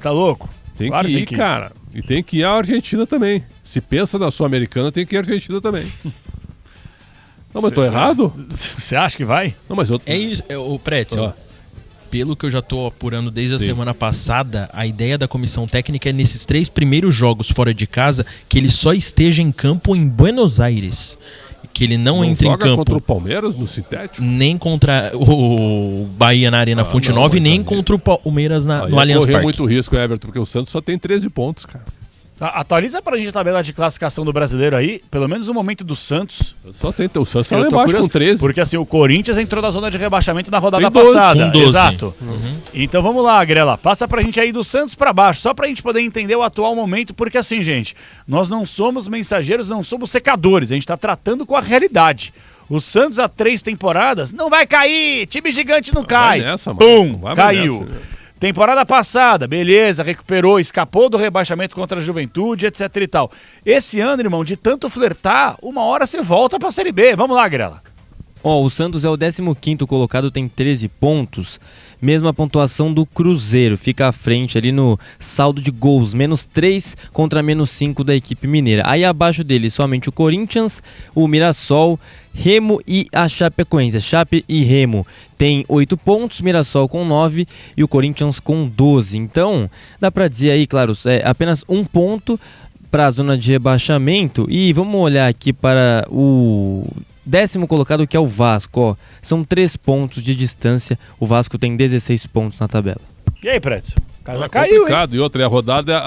Tá louco? Tem que ir, cara. E tem que ir à Argentina também. Se pensa na Sul-Americana, tem que ir à Argentina também. Não, mas tô errado? Você acha que vai? Não, mas eu... É isso, o Pretzel. Pelo que eu já tô apurando desde a semana passada, a ideia da comissão técnica é nesses 3 primeiros jogos fora de casa que ele só esteja em campo em Buenos Aires. Que ele não entre em campo. Contra o Palmeiras no sintético? Nem contra o Bahia na Arena Fonte Nova e nem contra o Palmeiras no Allianz Parque. Correu muito risco, Everton, porque o Santos só tem 13 pontos, cara. Atualiza pra gente a tabela de classificação do brasileiro aí, pelo menos o momento do Santos. Só tem o Santos lá embaixo com 13. Porque assim, o Corinthians entrou na zona de rebaixamento na rodada passada. Com 12. Exato. Então vamos lá, Grela, passa pra gente aí do Santos pra baixo, só pra gente poder entender o atual momento, porque assim, gente, nós não somos mensageiros, não somos secadores, a gente tá tratando com a realidade. O Santos há 3 temporadas não vai cair, time gigante não cai. Vai nessa, Pum, caiu. Temporada passada, beleza, recuperou, escapou do rebaixamento contra a Juventude, etc e tal. Esse ano, irmão, de tanto flertar, uma hora você volta pra Série B. Vamos lá, Grela. O Santos é o 15º colocado, tem 13 pontos. Mesma pontuação do Cruzeiro, fica à frente ali no saldo de gols, -3 contra -5 da equipe mineira. Aí abaixo dele, somente o Corinthians, o Mirassol, Remo e a Chapecoense. Chape e Remo tem 8 pontos, Mirassol com 9 e o Corinthians com 12. Então, dá pra dizer aí, claro, apenas 1 ponto para a zona de rebaixamento. E vamos olhar aqui para o décimo colocado, que é o Vasco. Ó, são 3 pontos de distância. O Vasco tem 16 pontos na tabela. E aí, Prédio? Casa É caiu, complicado. E outra, a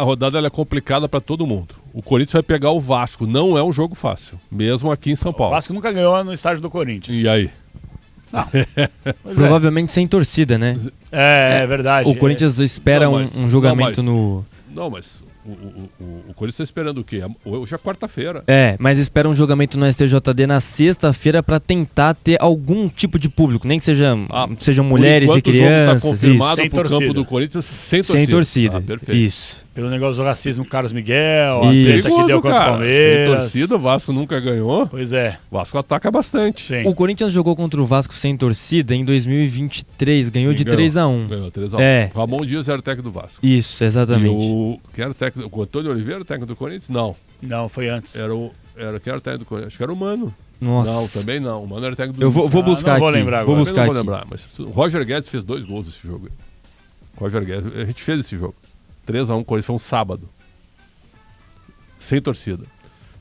rodada ela é complicada para todo mundo. O Corinthians vai pegar o Vasco. Não é um jogo fácil, mesmo aqui em São Paulo. O Vasco nunca ganhou no estádio do Corinthians. E aí? Provavelmente sem torcida, né? É verdade. O Corinthians espera um julgamento no... Não, mas o Corinthians está esperando o quê? Hoje é quarta-feira. Mas espera um julgamento no STJD na sexta-feira para tentar ter algum tipo de público, nem que sejam mulheres e crianças. O jogo tá confirmado pro campo do Corinthians sem torcida. Sem torcida. Perfeito. Isso. Pelo negócio do racismo com o Carlos Miguel, a treta que deu contra o Palmeiras. Sem torcida, o Vasco nunca ganhou. Pois é. O Vasco ataca bastante. Sim. O Corinthians jogou contra o Vasco sem torcida em 2023, ganhou de 3-1. Ganhou 3-1. Ramon Dias era o técnico do Vasco. Isso, exatamente. Quem era o técnico? O Antônio Oliveira, o técnico do Corinthians? Não. Não, foi antes. Quem era o técnico do Corinthians? Acho que era o Mano. Nossa. Não, também não. O Mano era o técnico do... Eu vou buscar aqui. Não vou lembrar agora. Vou buscar não aqui. Vou lembrar, mas o Roger Guedes fez 2 gols nesse jogo. O Roger Guedes, a gente fez esse jogo. 3-1, Corinthians, foi um sábado. Sem torcida.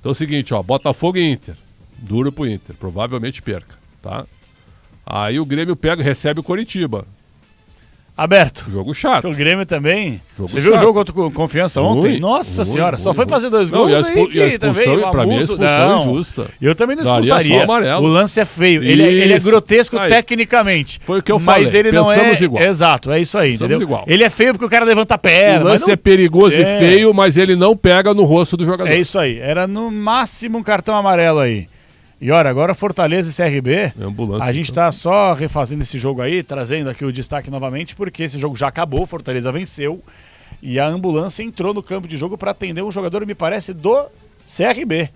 Então é o seguinte, ó, Botafogo e Inter. Duro pro Inter, provavelmente perca, tá? Aí o Grêmio recebe o Coritiba. Aberto. Jogo chato. O Grêmio também. Jogo Você viu chato. o jogo contra o Confiança ontem? Ruim, Nossa ruim, senhora, ruim, só foi ruim. fazer 2 Não, gols e a aí que expulsão, também, pra mim, a expulsão injusta. Eu também não Daria só expulsaria. amarelo. O lance é feio. Ele é grotesco Aí. tecnicamente. Foi o que eu mas falei. ele não é... Pensamos igual. Exato, é isso aí, Pensamos entendeu? igual. Ele é feio porque o cara levanta a perna. O lance mas não... é perigoso e feio, mas ele não pega no rosto do jogador. É isso aí. Era no máximo um cartão amarelo aí. E olha, agora Fortaleza e CRB, a gente tá só refazendo esse jogo aí, trazendo aqui o destaque novamente, porque esse jogo já acabou, Fortaleza venceu, e a ambulância entrou no campo de jogo para atender um jogador, me parece, do CRB.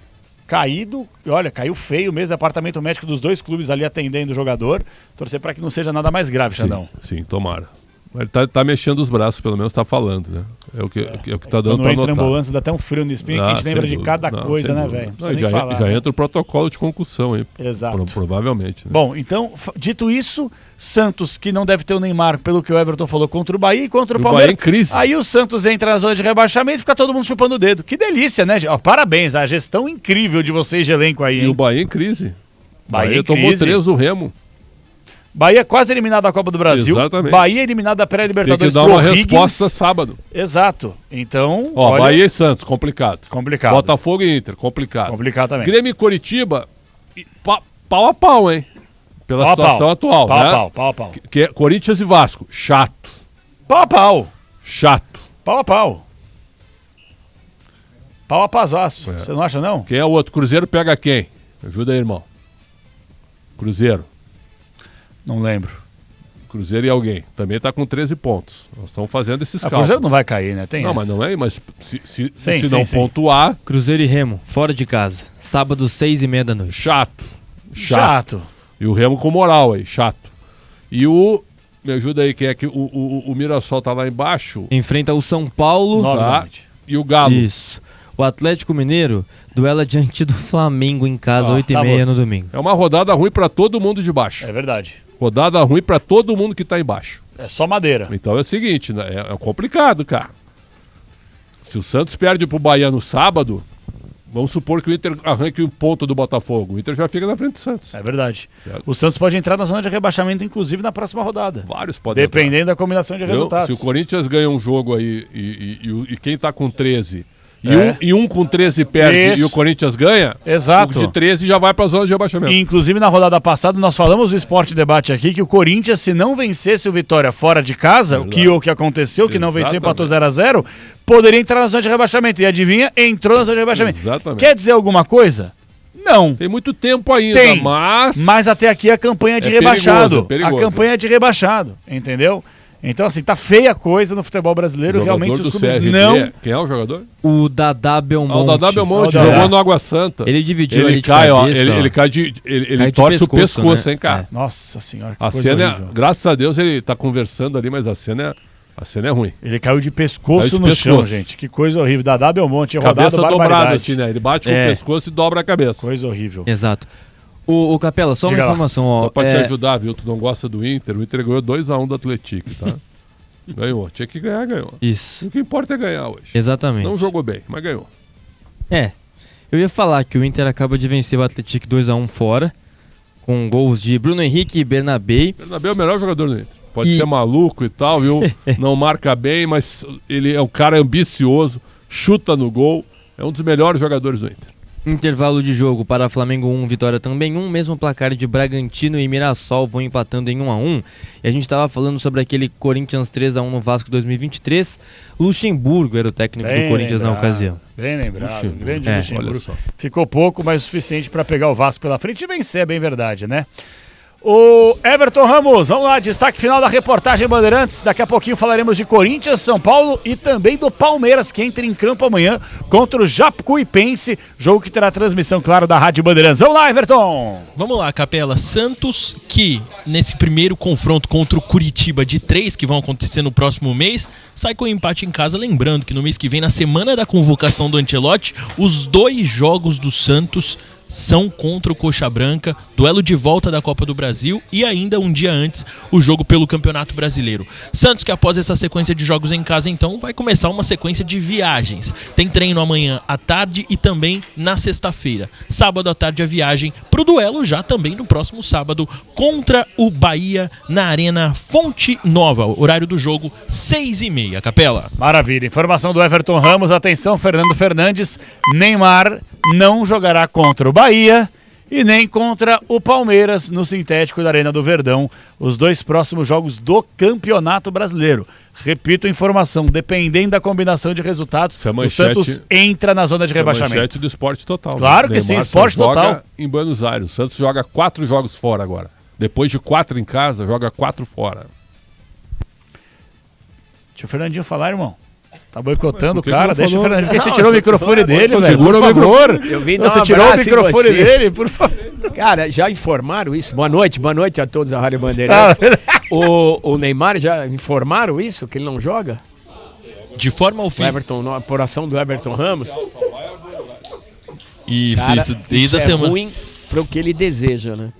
Caído, olha, caiu feio mesmo, apartamento médico dos 2 clubes ali atendendo o jogador. Torcer para que não seja nada mais grave, Xandão. Sim, tomara. Ele tá mexendo os braços, pelo menos tá falando, né? É o que tá dando Quando pra entra notar. a ambulância, dá até um frio no espinho, que a gente lembra de cada coisa, né, velho? Já entra o protocolo de concussão aí. Exato. Provavelmente. Né? Bom, então, dito isso, Santos, que não deve ter o Neymar, pelo que o Everton falou, contra o Bahia e contra o Palmeiras. Bahia em crise. Aí o Santos entra na zona de rebaixamento e fica todo mundo chupando o dedo. Que delícia, né? Ó, parabéns, a gestão incrível de vocês de elenco aí, hein? E o Bahia em crise. Bahia em tomou crise. 3 do Remo. Bahia quase eliminado da Copa do Brasil. Exatamente. Bahia eliminado da pré-Libertadores. Tem que dar uma resposta sábado. Exato. Então, ó, olha... Bahia e Santos, complicado. Complicado. Botafogo e Inter, complicado. Complicado também. Grêmio e Coritiba, pau a pau, hein? Pela Pau a situação pau. atual, Pau a né? pau, pau a pau. Que é Corinthians e Vasco, chato. Pau a pau. Chato. Pau a pau. Pau a pazaço. Você não acha, não? Quem é o outro? Cruzeiro pega quem? Ajuda aí, irmão. Cruzeiro. Não lembro. Cruzeiro e alguém. Também tá com 13 pontos. Nós estamos fazendo esses cálculos. Cruzeiro não vai cair, né? Tem não, essa. mas não é, mas se Sim, não pontuar... Cruzeiro e Remo, fora de casa. Sábado, 6h30 da noite. Chato. E o Remo com moral aí, chato. E o... Me ajuda aí, quem é que... O Mirassol tá lá embaixo. Enfrenta o São Paulo. Tá? E o Galo. Isso. O Atlético Mineiro duela diante do Flamengo em casa, 8h30 no domingo. É uma rodada ruim pra todo mundo de baixo. É verdade. Rodada ruim pra todo mundo que tá embaixo. É só madeira. Então é o seguinte, né? É complicado, cara. Se o Santos perde pro Bahia no sábado, vamos supor que o Inter arranque um ponto do Botafogo. O Inter já fica na frente do Santos. É verdade. O Santos pode entrar na zona de rebaixamento, inclusive, na próxima rodada. Vários podem dependendo da combinação de resultados. Se o Corinthians ganha um jogo aí e quem tá com 13... um com 13 perde e o Corinthians ganha, exato. O de 13 já vai para a zona de rebaixamento. Inclusive, na rodada passada, nós falamos do Esporte Debate aqui que o Corinthians, se não vencesse o Vitória fora de casa, o que aconteceu, que não venceu, empatou 0-0, poderia entrar na zona de rebaixamento. E adivinha, entrou na zona de rebaixamento. Exatamente. Quer dizer alguma coisa? Não. Tem muito tempo ainda, Tem, mas até aqui a campanha de rebaixado. A campanha de rebaixado, entendeu? Então, assim, tá feia a coisa no futebol brasileiro. Realmente os clubes CRB, não... Quem é o jogador? O Dadá Belmonte. O Dadá Belmonte jogou no Água Santa. Ele dividiu ele cai, cabeça, ele cai de... Ele torce o pescoço, né? Hein, cara? Nossa senhora, que a coisa cena horrível. Graças a Deus ele tá conversando ali, mas a cena é ruim. Ele caiu de pescoço no chão, gente. Que coisa horrível. Dadá Belmonte, cabeça rodado, dobrada assim, né? Ele bate com o pescoço e dobra a cabeça. Coisa horrível. Exato. O Capela, só uma informação. Ó, só pra te ajudar, viu? Tu não gosta do Inter. O Inter ganhou 2-1 do Atlético, tá? Ganhou. Tinha que ganhar, ganhou. Isso. O que importa é ganhar hoje. Exatamente. Não jogou bem, mas ganhou. Eu ia falar que o Inter acaba de vencer o Atlético 2-1 fora, com gols de Bruno Henrique e Bernabé. Bernabé é o melhor jogador do Inter. Pode ser maluco e tal, viu? Não marca bem, mas ele é um cara ambicioso, chuta no gol, é um dos melhores jogadores do Inter. Intervalo de jogo para Flamengo 1, Vitória também 1, mesmo placar de Bragantino e Mirassol vão empatando em 1-1. E a gente estava falando sobre aquele Corinthians 3-1 no Vasco 2023. Luxemburgo era o técnico do Corinthians na ocasião. Bem lembrado, grande Olha Luxemburgo. só. Ficou pouco, mas o suficiente para pegar o Vasco pela frente e vencer, é bem verdade, né? O Everton Ramos, vamos lá, destaque final da reportagem Bandeirantes. Daqui a pouquinho falaremos de Corinthians, São Paulo e também do Palmeiras, que entra em campo amanhã contra o Jacuipense, jogo que terá transmissão, claro, da Rádio Bandeirantes. Vamos lá, Everton! Vamos lá, Capela. Santos, que nesse primeiro confronto contra o Curitiba de 3, que vão acontecer no próximo mês, sai com empate em casa. Lembrando que no mês que vem, na semana da convocação do Ancelotti, os 2 jogos do Santos são contra o Coxa Branca, duelo de volta da Copa do Brasil e ainda um dia antes o jogo pelo Campeonato Brasileiro. Santos, que após essa sequência de jogos em casa, então, vai começar uma sequência de viagens. Tem treino amanhã à tarde e também na sexta-feira. Sábado à tarde a viagem pro duelo já também no próximo sábado contra o Bahia na Arena Fonte Nova. Horário do jogo 6h30, Capela. Maravilha, informação do Everton Ramos, atenção, Fernando Fernandes, Neymar não jogará contra o Bahia e nem contra o Palmeiras no sintético da Arena do Verdão, os 2 próximos jogos do Campeonato Brasileiro. Repito a informação, dependendo da combinação de resultados, o Santos entra na zona de rebaixamento. Manchete do Esporte Total. Claro que sim, Esporte Total. Em Buenos Aires, o Santos joga 4 jogos fora agora. Depois de 4 em casa, joga 4 fora. Deixa o Fernandinho falar, irmão. Tá boicotando o cara, deixa o Fernandinho. Por que você tirou o microfone dele, velho? Segura o microfone. Eu vim dar Você um tirou o abraço em microfone você. dele, por favor. Cara, já informaram isso? Boa noite a todos da Rádio Bandeirantes. O Neymar já informaram isso, que ele não joga? De forma oficial. A apuração do Everton Ramos. Isso, Cara, desde a é semana. ruim para o que ele deseja, né?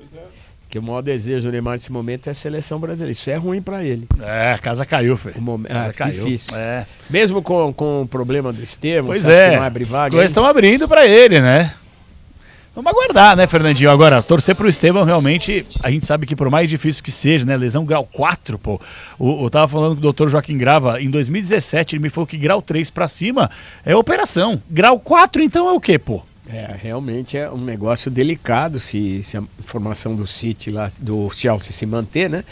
Porque o maior desejo do Neymar nesse momento é a seleção brasileira. Isso é ruim para ele. É, a casa caiu, filho. Casa caiu. Difícil. É. Mesmo com o problema do Estevam, Pois você acha é, que não abre vaga, as coisas hein? estão abrindo pra ele, né? Vamos aguardar, né, Fernandinho? Agora, torcer pro Estevam, realmente, a gente sabe que por mais difícil que seja, né, lesão grau 4, pô. Eu tava falando com o doutor Joaquim Grava, em 2017, ele me falou que grau 3 pra cima é operação. Grau 4, então, é o quê, pô? É, realmente é um negócio delicado se a informação do City lá, do Chelsea se manter, né?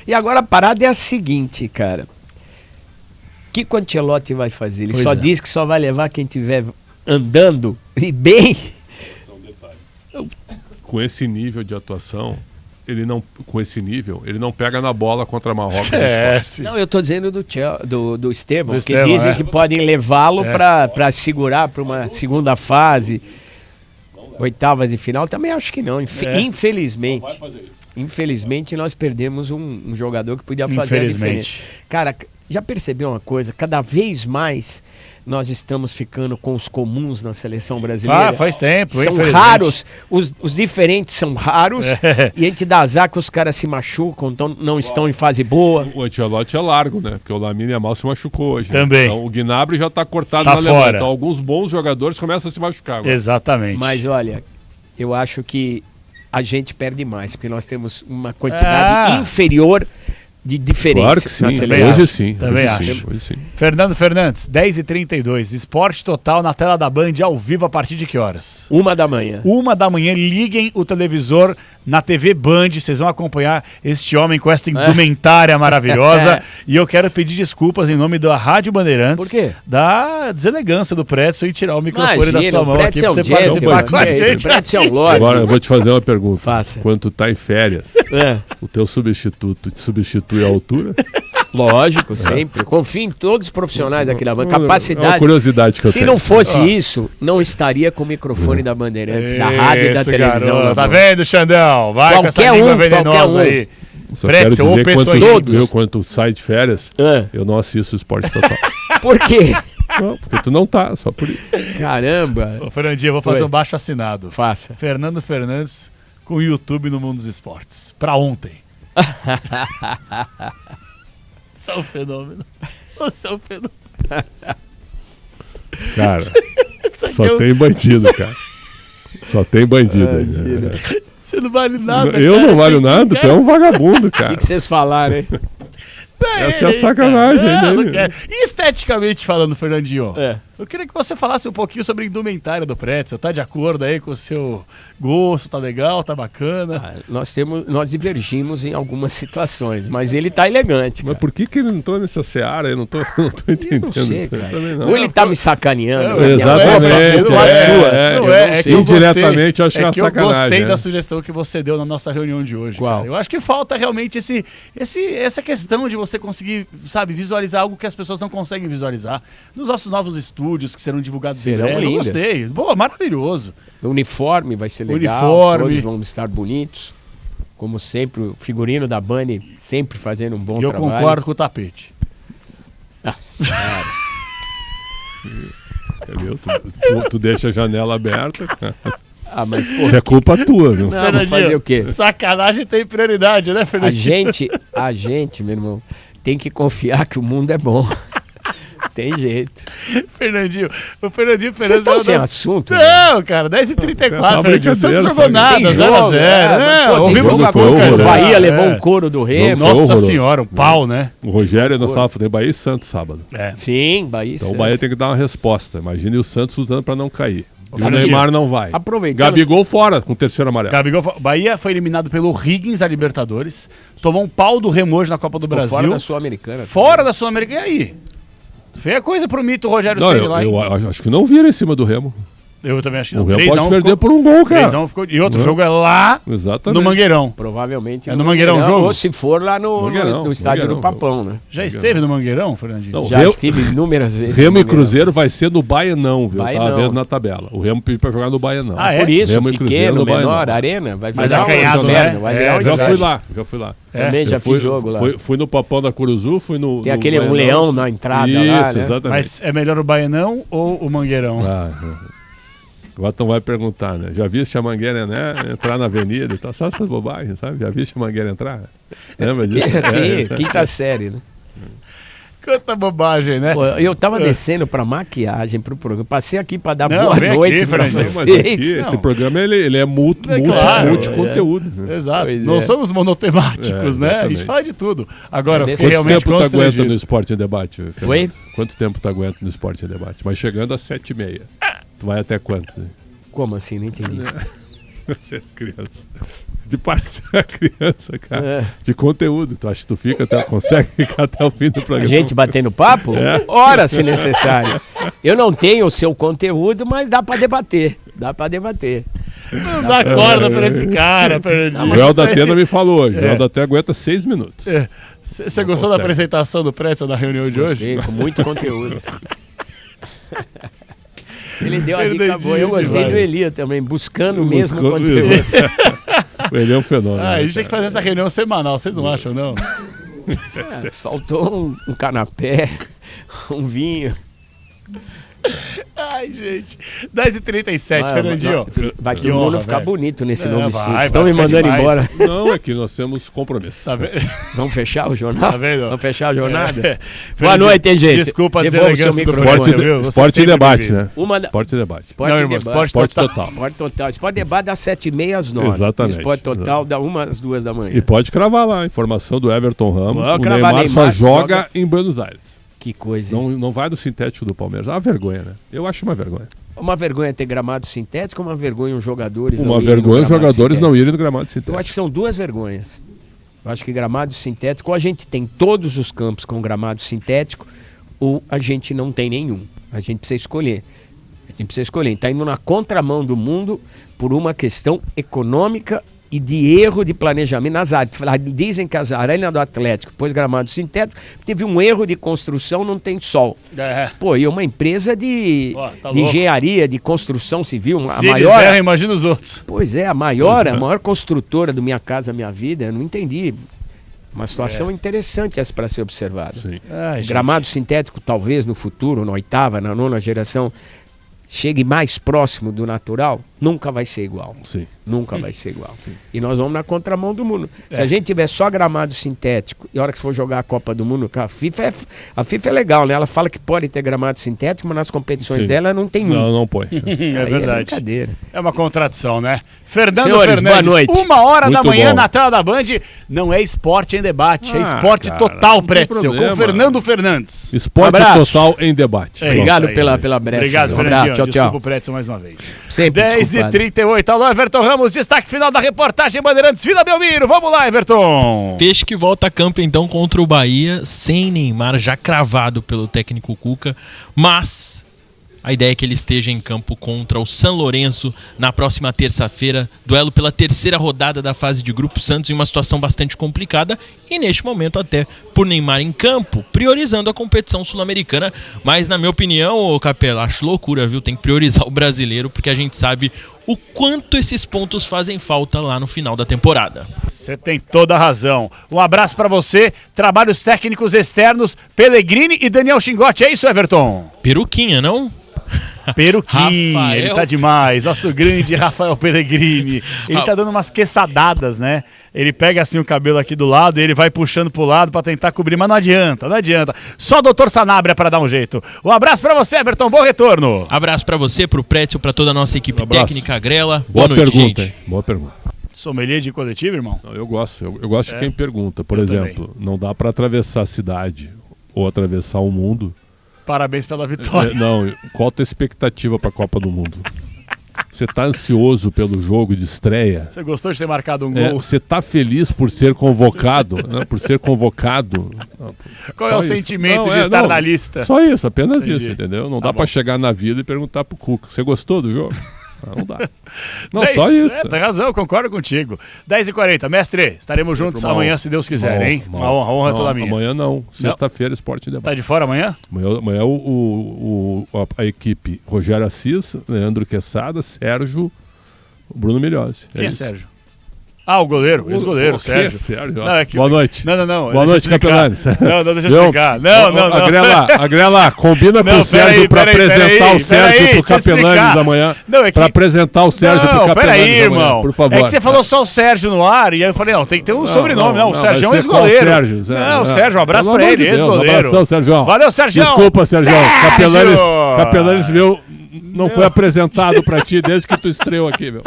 E agora a parada é a seguinte, cara. O que o Ancelotti vai fazer? Ele só diz que só vai levar quem estiver andando e bem. Com esse nível de atuação, ele não pega na bola contra Marrocos. Não, eu tô dizendo do Estevam, que Estevam, dizem que podem levá-lo para segurar para uma segunda fase, oitavas de final. Também acho que não, infelizmente. Infelizmente nós perdemos um jogador que podia fazer a diferença. Cara, já percebeu uma coisa? Cada vez mais nós estamos ficando com os comuns na seleção brasileira. Ah, faz tempo, São raros, os diferentes são raros, e a gente dá azar que os caras se machucam, então não estão em fase boa. O Ancelotti é largo, né? Porque o Lamine Yamal se machucou hoje. Também. Né? Então o Gnabry já está cortado Tá na Alemanha. fora. Então alguns bons jogadores começam a se machucar agora. Exatamente. Mas olha, eu acho que a gente perde mais, porque nós temos uma quantidade inferior de diferença. Claro que sim, hoje sim. Também hoje acho. sim, hoje sim. Fernando Fernandes, 10h32, Esporte Total na tela da Band, ao vivo a partir de que horas? 1h. 1h, liguem o televisor na TV Band, vocês vão acompanhar este homem com esta indumentária maravilhosa. E eu quero pedir desculpas em nome da Rádio Bandeirantes. Por quê? Da deselegância do Pretzel e tirar o microfone da sua mão aqui pra você participar com a gente. Agora eu vou te fazer uma pergunta. Faça. Quando tu tá em férias, o teu substituto te substitui à altura? Lógico, sempre. Confio em todos os profissionais aqui da Band. Capacidade. É uma curiosidade que eu Se tenho. não fosse isso, não estaria com o microfone da Bandeirantes, da rádio e da televisão. Garoto, tá vendo, Xandão? Vai com essa língua venenosa aí. Só quero Pretzel ou dizer pessoa quando tu sai de férias, eu não assisto o Esporte Total. Por quê? Não, porque tu não tá, só por isso. Caramba. Ô, Fernandinho, eu vou fazer um baixo assinado. Faça. Fernando Fernandes com o YouTube no Mundo dos Esportes. Pra ontem. Você é um fenômeno. Você é um fenômeno. Cara, só tem bandido, cara. Só tem bandido aí, né? Você não vale nada. Eu cara, não valho nada, tu é um vagabundo, O cara. que vocês falaram, hein? Essa é a sacanagem, não né? quero. E esteticamente falando, Fernandinho, eu queria que você falasse um pouquinho sobre a indumentária do Pretzel. Tá de acordo aí com o seu gosto? Tá legal? Tá bacana? Nós divergimos em algumas situações, mas ele tá elegante. Mas por que ele não entrou nessa seara? Eu não tô entendendo. Não sei, isso. cara. Também não. Ou ele tá me sacaneando. Exatamente. Indiretamente, eu acho que é uma eu sacanagem. gostei né? da sugestão que você deu na nossa reunião de hoje. Qual? Cara. Eu acho que falta realmente essa questão de você conseguir, sabe, visualizar algo que as pessoas não conseguem visualizar. Nos nossos novos estúdios que serão divulgados Serão em breve. lindas. Eu gostei. Boa, maravilhoso. O uniforme vai ser legal. Uniforme. Todos vão estar bonitos. Como sempre, o figurino da Bunny sempre fazendo um bom E eu trabalho. concordo com o tapete. Entendeu? Tu deixa a janela aberta. Mas pô, isso é culpa tua, viu? Não, vou fazer o quê? Sacanagem tem prioridade, né, Fernandinho? A gente, meu irmão, tem que confiar que o mundo é bom. Tem jeito. Fernandinho. Vocês estão sem assunto? Não, cara, 10h34, Fernandinho. O Santos jogou nada, 0x0. Ouvimos a Coca. O Bahia levou um couro do Remo. Nossa senhora, um pau, né? O Rogério nós estávamos falando Bahia e Santos sábado. Sim, Bahia e Então Santos. o Bahia tem que dar uma resposta. Imagine o Santos lutando para não cair. E o Fernandinho, Neymar não vai. Aproveitando. Gabigol fora com o terceiro amarelo. Bahia foi eliminado pelo Higgins da Libertadores. Tomou um pau do Remo hoje na Copa do Brasil. Fora da Sul-Americana. Fora da Sul-Americana. E aí? Feia coisa pro mito Rogério Não, Ceni lá, hein? eu acho que não vira em cima do Remo. Eu também acho que O não. Remo pode perder por um gol, cara. 3x1 ficou... E outro jogo é lá Exatamente. no Mangueirão. Provavelmente é no Mangueirão o jogo? Ou se for lá no estádio do Papão, né? Já esteve no Mangueirão, Fernandinho? Não, Já estive inúmeras vezes. Remo e Cruzeiro vai ser no Baianão, viu? Baianão. Tava vendo na tabela. O Remo pediu pra jogar no Baianão. Ah, é? Por isso, Remo e Cruzeiro pequeno, no Baianão. menor, arena. Vai Mas virar acanhado, inferno, né? vai virar um Já inferno. fui lá. Também já fiz jogo lá. Fui no Papão da Curuzu, fui no... Tem no aquele Baianão. leão na entrada Isso, lá, né? exatamente. Mas é melhor o Baianão ou o Mangueirão? Agora tu vai perguntar, né? Já viste a Mangueira, né? Entrar na avenida e tal, só essas bobagens, sabe? Já viste a Mangueira entrar? Lembra disso? Sim, quinta série, né? Quanta bobagem, né? Pô, eu tava descendo pra maquiagem pro programa. Passei aqui pra dar Não, boa vem noite aqui, pra Fernandinho. vocês. Mas aqui, esse programa ele é multi-conteúdo. Né? Exato. Pois Não é. somos monotemáticos, né? A exatamente. gente fala de tudo. Agora, Quanto fiquei realmente tempo tu aguenta constrangido. no Esporte em Debate? Fernando? Oi? Quanto tempo tu aguenta no Esporte em Debate? Mas chegando às 7h30. Tu vai até quanto? Né? Como assim? Não entendi. Você é criança. De parceira criança, cara. É. De conteúdo. Tu acha que tu consegue ficar até o fim do A programa? gente batendo papo? Ora, se necessário. Eu não tenho o seu conteúdo, mas dá pra debater. Dá pra debater. Não dá corda pra esse cara, Fernandinho. O Joel da Atena me falou hoje. O Joel da Atena aguenta 6 minutos. Você gostou da apresentação do Pretzel da reunião de hoje? Com muito conteúdo. Ele deu a dica Fernandinho boa. Eu gostei demais. do Elia também, buscando o mesmo conteúdo. Ele é um fenômeno. A gente tem que fazer essa reunião semanal, vocês não acham, não? Faltou um canapé, um vinho. Ai, gente. 10h37, Fernandinho. Vai Que todo mundo honra, ficar velho. bonito nesse novo estúdio. vai Estão me ficar mandando demais. embora. Não, é que nós temos compromisso. Tá vendo? Vamos fechar o jornal? Tá vendo? Vamos fechar a jornada? É. Boa noite, hein, gente? Desculpa a Devolva o seu deselegância do microfone. Pretzel, viu? Você Esporte e sempre debate, bem-vindo. né? Esporte e debate. Esporte Não, e irmão, debate. esporte total. Esporte total. Esporte debate das 7h30 às 9h. Exatamente. Esporte total da 1 às 2 da manhã. E pode cravar lá a informação do Everton Ramos. Vou O cravar, Neymar só Neymar joga em Buenos Aires. Que coisa. hein? Não vai do sintético do Palmeiras. É uma vergonha, né? Eu acho uma vergonha. Uma vergonha ter gramado sintético, uma vergonha os jogadores Uma não irem no vergonha os gramado jogadores sintético. não irem no gramado sintético. Eu acho que são duas vergonhas. Eu acho que gramado sintético, ou a gente tem todos os campos com gramado sintético, ou a gente não tem nenhum. A gente precisa escolher. A gente precisa escolher. Está indo na contramão do mundo por uma questão econômica e de erro de planejamento nas áreas. Dizem que as arenas do Atlético, depois gramado sintético, teve um erro de construção, não tem sol. É. Pô, e uma empresa de Tá de louco. engenharia, de construção civil, a Se eles maior... erram, imagina os outros. Pois é, a maior construtora do Minha Casa Minha Vida, eu não entendi. Uma situação interessante essa para ser observada. Ai, Gramado sintético, talvez no futuro, na 8ª, na 9ª geração, chegue mais próximo do natural. nunca vai ser igual. Sim. Nunca vai ser igual. Sim. E nós vamos na contramão do mundo. Se a gente tiver só gramado sintético e a hora que for jogar a Copa do Mundo, a FIFA é legal, né? Ela fala que pode ter gramado sintético, mas nas competições dela não tem um. Não põe. É verdade. É brincadeira. É uma contradição, né? Fernando Senhores, Fernandes, boa noite. 1h da Muito manhã bom. na tela da Band. Não é esporte em debate, é esporte cara, total, não tem Pretzel, com problema. Fernando Fernandes. Esporte abraço. total em debate. Obrigado pela brecha. Obrigado, Um Fernandinho. abraço, tchau, Desculpa tchau. o Pretzel mais uma vez. Sempre 10h38. Alô, Everton Ramos, destaque final da reportagem Bandeirantes Vila Belmiro. Vamos lá, Everton. Peixe que volta a campo então contra o Bahia, sem Neymar, já cravado pelo técnico Cuca, mas a ideia é que ele esteja em campo contra o São Lourenço na próxima terça-feira, duelo pela terceira rodada da fase de grupo. Santos em uma situação bastante complicada e neste momento até por Neymar em campo, priorizando a competição sul-americana, mas na minha opinião, ô Capela, acho loucura, viu? Tem que priorizar o brasileiro porque a gente sabe o quanto esses pontos fazem falta lá no final da temporada. Você tem toda a razão. Um abraço pra você. Trabalhos técnicos externos, Pellegrini e Daniel Chingotti. É isso, Everton? Peruquinha, não? Peruquinha, Rafael. ele tá demais. Nosso grande Rafael Pellegrini. Ele tá dando umas queçadadas, né? Ele pega assim o cabelo aqui do lado e ele vai puxando pro lado pra tentar cobrir, mas não adianta. Só o Dr. Sanabria pra dar um jeito. Um abraço pra você, Everton. Bom retorno. Abraço pra você, pro Pretzel, pra toda a nossa equipe técnica, Grela. Boa noite, pergunta, gente. hein? Boa pergunta. Sommelier de coletivo, irmão? Não, eu gosto de quem pergunta. Por Eu exemplo, não dá pra atravessar a cidade ou atravessar o mundo. Parabéns pela vitória. Não, qual a tua expectativa pra Copa do Mundo? Você tá ansioso pelo jogo de estreia? Você gostou de ter marcado um gol? Você tá feliz por ser convocado? Né? Por ser convocado? Qual é o sentimento de estar na lista? Só isso, apenas Entendi. isso, entendeu? Não Tá dá bom. pra chegar na vida e perguntar pro Cuca, você gostou do jogo? Não dá. Não, 10, só isso. Tem razão, eu concordo contigo. 10h40, mestre, estaremos juntos amanhã, se Deus quiser, hein? Uma honra é toda minha. Amanhã não, sexta-feira, Esporte em Debate. Tá de fora amanhã? Amanhã a equipe Rogério Assis, Leandro Quesada, Sérgio, Bruno Milhose. Quem é isso. Sérgio? Ah, o goleiro, ex-goleiro, O quê, Sérgio. Sérgio? Não, é que... Boa noite. Não. Boa noite, Capelanes. Não, deixa eu explicar. Não. Agrela, combina com o Sérgio para apresentar o Sérgio pro Capelanes amanhã. Para apresentar o Sérgio pro Capelanes peraí, amanhã, irmão. por favor. É que você falou só o Sérgio no ar, e aí eu falei, não, tem que ter um sobrenome. Não, o Sérgio é um ex-goleiro. Não, Sérgio, um abraço pra ele, ex-goleiro. Abração, Sérgio. Valeu, Sérgio. Desculpa, Sérgio. Capelanes não foi apresentado para ti desde que tu estreou aqui, meu.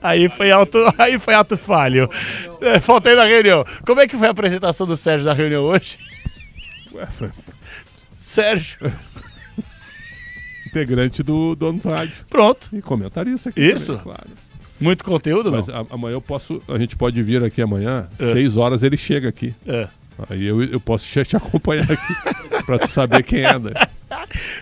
Aí foi ato falho. Faltei na reunião. Como é que foi a apresentação do Sérgio na reunião hoje? Sérgio. Integrante do Dono do Rádio. Pronto. E comentarista aqui. Isso. Também, claro. Muito conteúdo, não? Mas amanhã a gente pode vir aqui amanhã, 6 horas ele chega aqui. Aí eu posso te acompanhar aqui, pra tu saber quem é, né?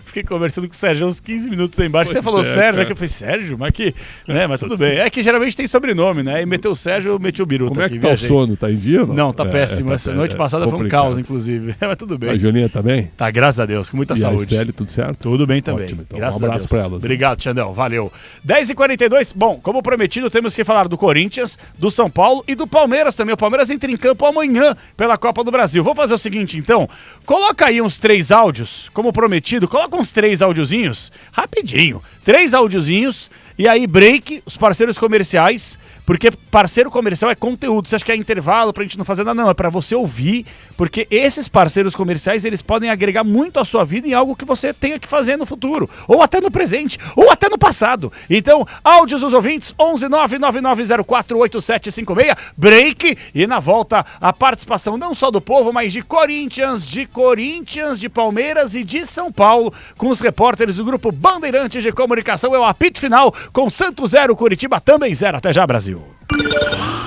Fiquei conversando com o Sérgio uns 15 minutos aí embaixo. Você falou Sérgio, cara. aqui eu falei, Sérgio? Mas que. Né, mas tudo bem. É que geralmente tem sobrenome, né? E meteu o Sérgio, eu meti o Biruta. Como é aqui, que tá o sono? Tá em dia? Não, tá péssimo. Essa noite passada foi um caos, inclusive. Mas tudo bem. A Julinha tá bem? Tá, graças a Deus, com muita e saúde. A Estelle, tudo certo? Tudo bem também. Ótimo, então. Graças Um abraço a Deus. pra elas. Obrigado, Xandão. Valeu. 10h42. Bom, como prometido, temos que falar do Corinthians, do São Paulo e do Palmeiras também. O Palmeiras entra em campo amanhã pela Copa do Brasil. Vamos fazer o seguinte, então. Coloca aí uns 3 áudios, como prometido. Coloca uns 3 áudiozinhos, rapidinho. 3 áudiozinhos e aí break, os parceiros comerciais, porque parceiro comercial é conteúdo. Você acha que é intervalo pra gente não fazer nada? Não, é pra você ouvir, porque esses parceiros comerciais, eles podem agregar muito à sua vida em algo que você tenha que fazer no futuro, ou até no presente, ou até no passado. Então, áudios dos ouvintes, 11999048756, break, e na volta a participação não só do povo, mas de Corinthians, de Palmeiras e de São Paulo, com os repórteres do grupo Bandeirantes de Comunicação. É o apito final com Santos 0, Curitiba também 0. Até já, Brasil.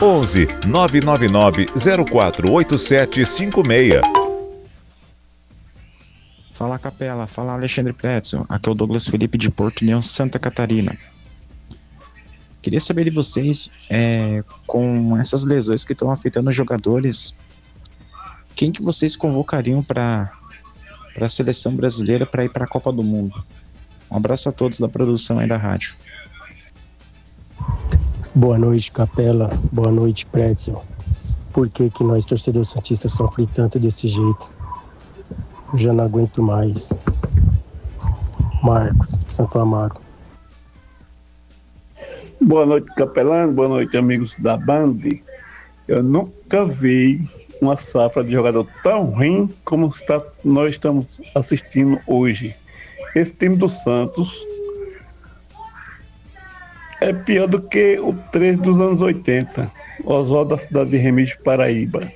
11 999 048756. Fala, Capela. Fala, Alexandre Pretzel. Aqui é o Douglas Felipe de Porto União, Santa Catarina. Queria saber de vocês, com essas lesões que estão afetando os jogadores, quem que vocês convocariam para a seleção brasileira para ir para a Copa do Mundo? Um abraço a todos da produção aí da rádio. Boa noite, Capela. Boa noite, Pretzel. Por que nós, torcedores santistas, sofremos tanto desse jeito? Eu já não aguento mais. Marcos, Santo Amaro. Boa noite, Capelano. Boa noite, amigos da Band. Eu nunca vi uma safra de jogador tão ruim como nós estamos assistindo hoje. Esse time do Santos é pior do que o 13 dos anos 80. Oswaldo da cidade de Remígio, Paraíba.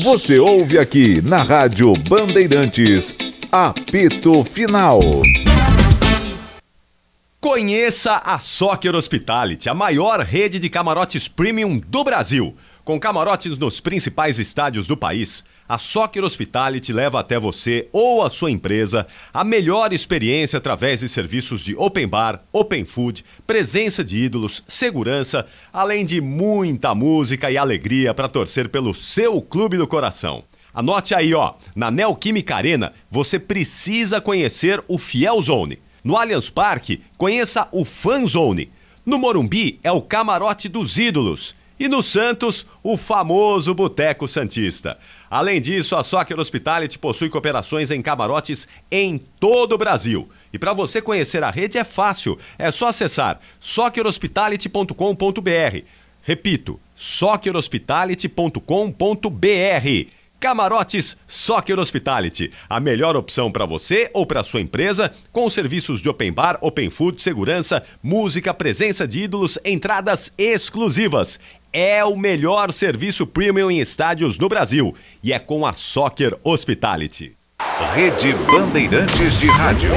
Você ouve aqui na Rádio Bandeirantes, apito final. Conheça a Soccer Hospitality, a maior rede de camarotes premium do Brasil. Com camarotes nos principais estádios do país, a Soccer Hospitality leva até você ou a sua empresa a melhor experiência através de serviços de open bar, open food, presença de ídolos, segurança, além de muita música e alegria para torcer pelo seu clube do coração. Anote aí, na Neoquímica Arena, você precisa conhecer o Fiel Zone. No Allianz Parque, conheça o Fan Zone. No Morumbi, é o Camarote dos Ídolos. E no Santos, o famoso Boteco Santista. Além disso, a Soccer Hospitality possui cooperações em camarotes em todo o Brasil. E para você conhecer a rede é fácil, é só acessar soccerhospitality.com.br. Repito, soccerhospitality.com.br. Camarotes Soccer Hospitality, a melhor opção para você ou para sua empresa, com serviços de open bar, open food, segurança, música, presença de ídolos, entradas exclusivas. É o melhor serviço premium em estádios no Brasil e é com a Soccer Hospitality. Rede Bandeirantes de Rádio.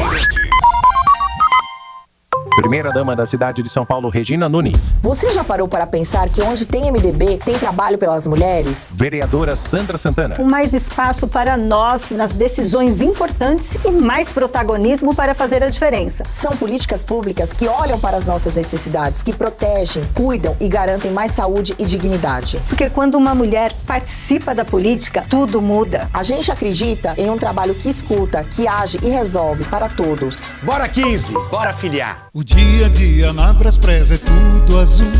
Primeira-dama da cidade de São Paulo, Regina Nunes. Você já parou para pensar que onde tem MDB, tem trabalho pelas mulheres? Vereadora Sandra Santana. Com mais espaço para nós nas decisões importantes e mais protagonismo para fazer a diferença. São políticas públicas que olham para as nossas necessidades, que protegem, cuidam e garantem mais saúde e dignidade. Porque quando uma mulher participa da política, tudo muda. A gente acredita em um trabalho que escuta, que age e resolve para todos. Bora 15, bora filiar. O dia a dia na Braspress é tudo azul,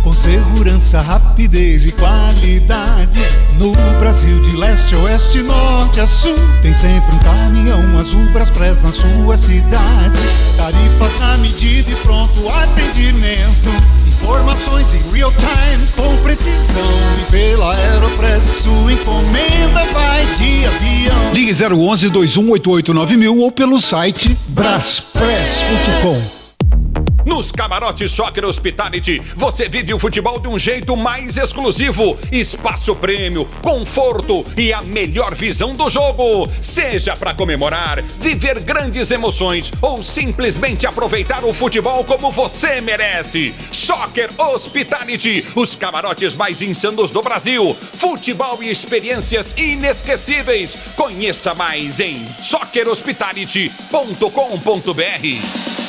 com segurança, rapidez e qualidade. No Brasil de leste a oeste, norte a sul, tem sempre um caminhão azul Braspress na sua cidade. Tarifas na medida e pronto atendimento, informações em real time com precisão. E pela Aeropress sua encomenda vai de avião. Ligue 011-2188-9000 ou pelo site braspress.com. Nos camarotes Soccer Hospitality, você vive o futebol de um jeito mais exclusivo. Espaço prêmio, conforto e a melhor visão do jogo. Seja para comemorar, viver grandes emoções ou simplesmente aproveitar o futebol como você merece. Soccer Hospitality, os camarotes mais insanos do Brasil. Futebol e experiências inesquecíveis. Conheça mais em soccerhospitality.com.br.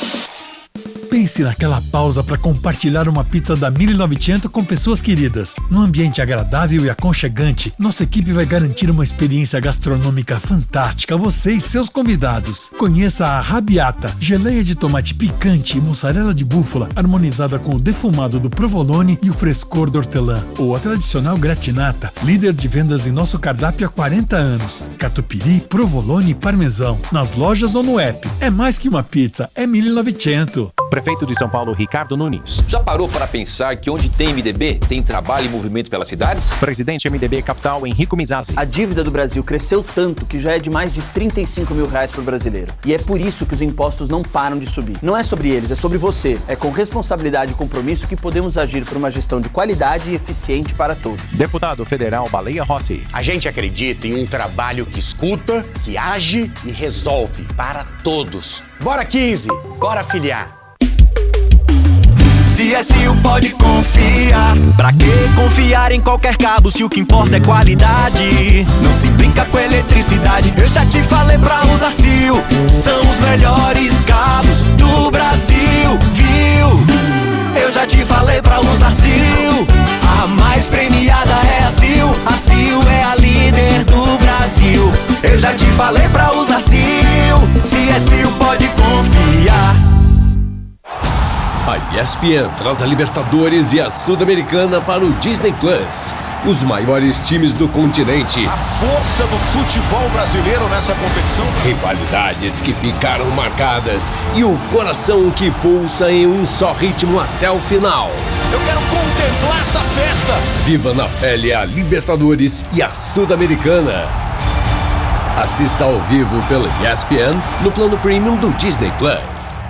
Pense naquela pausa para compartilhar uma pizza da 1900 com pessoas queridas. Num ambiente agradável e aconchegante, nossa equipe vai garantir uma experiência gastronômica fantástica a você e seus convidados. Conheça a Rabiata, geleia de tomate picante e mussarela de búfala, harmonizada com o defumado do provolone e o frescor do hortelã. Ou a tradicional gratinata, líder de vendas em nosso cardápio há 40 anos. Catupiry, provolone e parmesão. Nas lojas ou no app. É mais que uma pizza, é 1900. Prefeito de São Paulo, Ricardo Nunes. Já parou para pensar que onde tem MDB, tem trabalho e movimento pelas cidades? Presidente MDB Capital, Henrico Mizazzi. A dívida do Brasil cresceu tanto que já é de mais de R$35 mil por brasileiro. E é por isso que os impostos não param de subir. Não é sobre eles, é sobre você. É com responsabilidade e compromisso que podemos agir por uma gestão de qualidade e eficiente para todos. Deputado Federal Baleia Rossi. A gente acredita em um trabalho que escuta, que age e resolve para todos. Bora 15, bora filiar. CSU pode confiar. Pra que confiar em qualquer cabo se o que importa é qualidade? Não se brinca com eletricidade. Eu já te falei pra usar CIL. São os melhores cabos do Brasil, viu? Eu já te falei pra usar CIL. A mais premiada é a CIL. A CIL é a líder do Brasil. Eu já te falei pra usar CIL. CSU pode confiar. A ESPN traz a Libertadores e a Sul-Americana para o Disney Plus. os maiores times do continente. A força do futebol brasileiro nessa competição. Rivalidades que ficaram marcadas e o coração que pulsa em um só ritmo até o final. Eu quero contemplar essa festa. Viva na pele a Libertadores e a Sul-Americana. Assista ao vivo pela ESPN no plano premium do Disney Plus.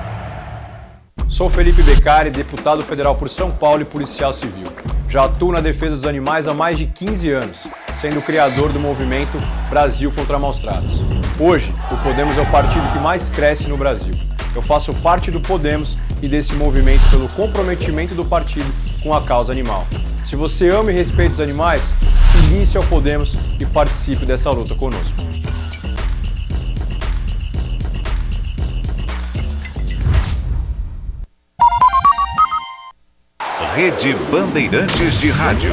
Sou Felipe Beccari, deputado federal por São Paulo e policial civil. Já atuo na defesa dos animais há mais de 15 anos, sendo o criador do movimento Brasil contra Maus Tratos. Hoje, o Podemos é o partido que mais cresce no Brasil. Eu faço parte do Podemos e desse movimento pelo comprometimento do partido com a causa animal. Se você ama e respeita os animais, filie-se ao Podemos e participe dessa luta conosco. Rede Bandeirantes de Rádio.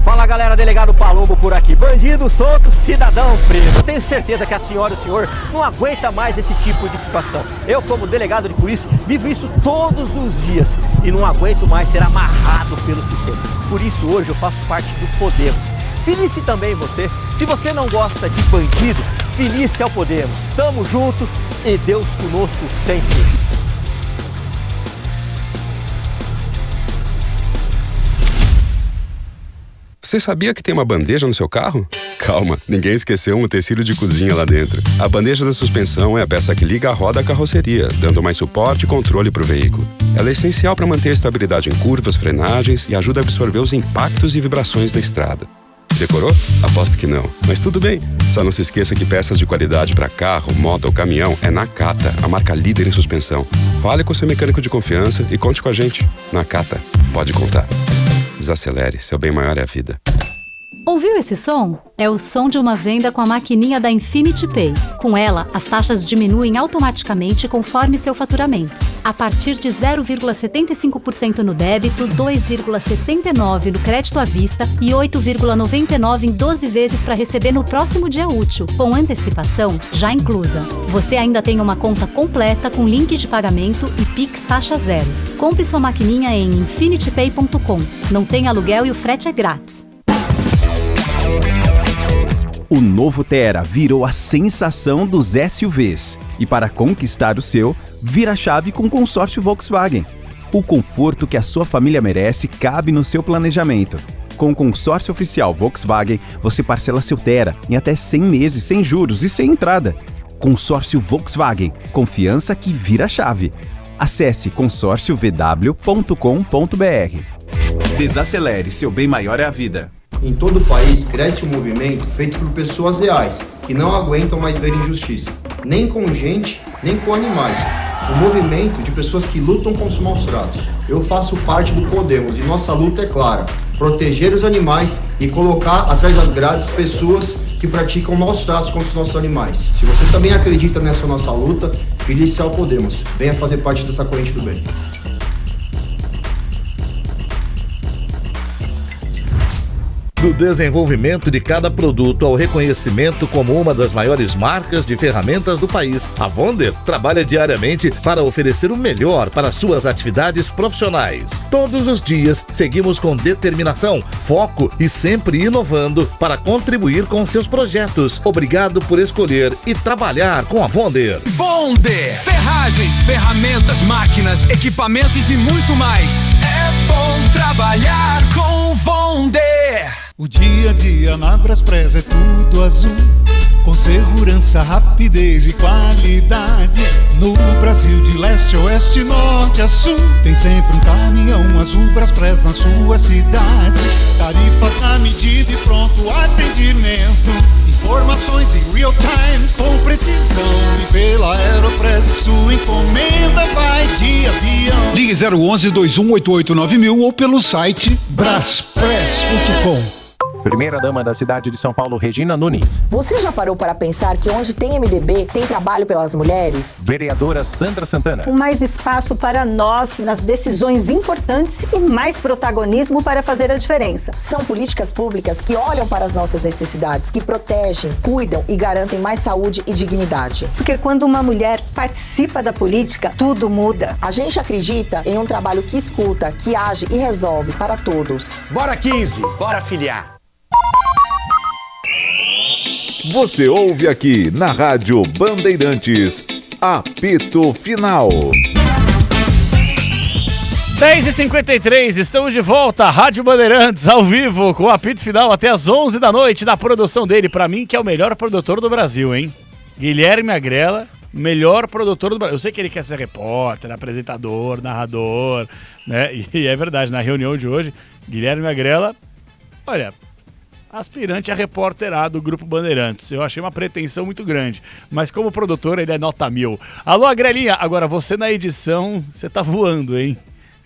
Fala galera, delegado Palombo por aqui. Bandido solto, cidadão preso. Eu tenho certeza que a senhora e o senhor não aguenta mais esse tipo de situação. Eu, como delegado de polícia, vivo isso todos os dias e não aguento mais ser amarrado pelo sistema. Por isso hoje eu faço parte do Podemos. Filie-se também você. Se você não gosta de bandido, filie-se ao Podemos. Tamo junto e Deus conosco sempre. Você sabia que tem uma bandeja no seu carro? Calma, ninguém esqueceu um utensílio de cozinha lá dentro. A bandeja da suspensão é a peça que liga a roda à carroceria, dando mais suporte e controle para o veículo. Ela é essencial para manter a estabilidade em curvas, frenagens e ajuda a absorver os impactos e vibrações da estrada. Decorou? Aposto que não. Mas tudo bem. Só não se esqueça que peças de qualidade para carro, moto ou caminhão é Nakata, a marca líder em suspensão. Fale com seu mecânico de confiança e conte com a gente. Nakata, pode contar. Desacelere, seu bem maior é a vida. Ouviu esse som? É o som de uma venda com a maquininha da Infinity Pay. Com ela, as taxas diminuem automaticamente conforme seu faturamento. A partir de 0,75% no débito, 2,69% no crédito à vista e 8,99% em 12 vezes para receber no próximo dia útil, com antecipação já inclusa. Você ainda tem uma conta completa com link de pagamento e Pix taxa zero. Compre sua maquininha em infinitypay.com. Não tem aluguel e o frete é grátis. O novo Tera virou a sensação dos SUVs. E para conquistar o seu, vira a chave com o consórcio Volkswagen. O conforto que a sua família merece cabe no seu planejamento. Com o consórcio oficial Volkswagen, você parcela seu Tera em até 100 meses sem juros e sem entrada. Consórcio Volkswagen. Confiança que vira a chave. Acesse consórciovw.com.br. Desacelere, seu bem maior é a vida. Em todo o país cresce um movimento feito por pessoas reais, que não aguentam mais ver injustiça, nem com gente, nem com animais. Um movimento de pessoas que lutam contra os maus tratos. Eu faço parte do Podemos e nossa luta é clara: proteger os animais e colocar atrás das grades pessoas que praticam maus tratos contra os nossos animais. Se você também acredita nessa nossa luta, filie-se ao Podemos. Venha fazer parte dessa corrente do bem. Do desenvolvimento de cada produto ao reconhecimento como uma das maiores marcas de ferramentas do país, a Wonder trabalha diariamente para oferecer o melhor para suas atividades profissionais. Todos os dias seguimos com determinação, foco e sempre inovando para contribuir com seus projetos. Obrigado por escolher e trabalhar com a Wonder. Wonder! Ferragens, ferramentas, máquinas, equipamentos e muito mais. É bom trabalhar com Wonder! O dia a dia na Braspress é tudo azul, com segurança, rapidez e qualidade. No Brasil de leste a oeste, norte a sul, tem sempre um caminhão azul Braspress na sua cidade. Tarifas na medida e pronto atendimento, informações em real time com precisão. E pela Aeropress sua encomenda vai de avião. Ligue 011-2188-9000 ou pelo site braspress.com. Primeira-dama da cidade de São Paulo, Regina Nunes. Você já parou para pensar que onde tem MDB, tem trabalho pelas mulheres? Vereadora Sandra Santana. Com mais espaço para nós nas decisões importantes e mais protagonismo para fazer a diferença. São políticas públicas que olham para as nossas necessidades, que protegem, cuidam e garantem mais saúde e dignidade. Porque quando uma mulher participa da política, tudo muda. A gente acredita em um trabalho que escuta, que age e resolve para todos. Bora 15, bora filiar. Você ouve aqui na Rádio Bandeirantes, apito final. 10h53, estamos de volta, Rádio Bandeirantes, ao vivo, com o apito final até as 11 da noite, na produção dele, pra mim, que é o melhor produtor do Brasil, hein? Guilherme Agrela, melhor produtor do Brasil. Eu sei que ele quer ser repórter, apresentador, narrador, né? E é verdade, na reunião de hoje, Guilherme Agrela, olha, aspirante a repórter A do Grupo Bandeirantes. Eu achei uma pretensão muito grande, mas como produtor ele é nota 1000. Alô, Agrelinha, agora você na edição, você tá voando, hein?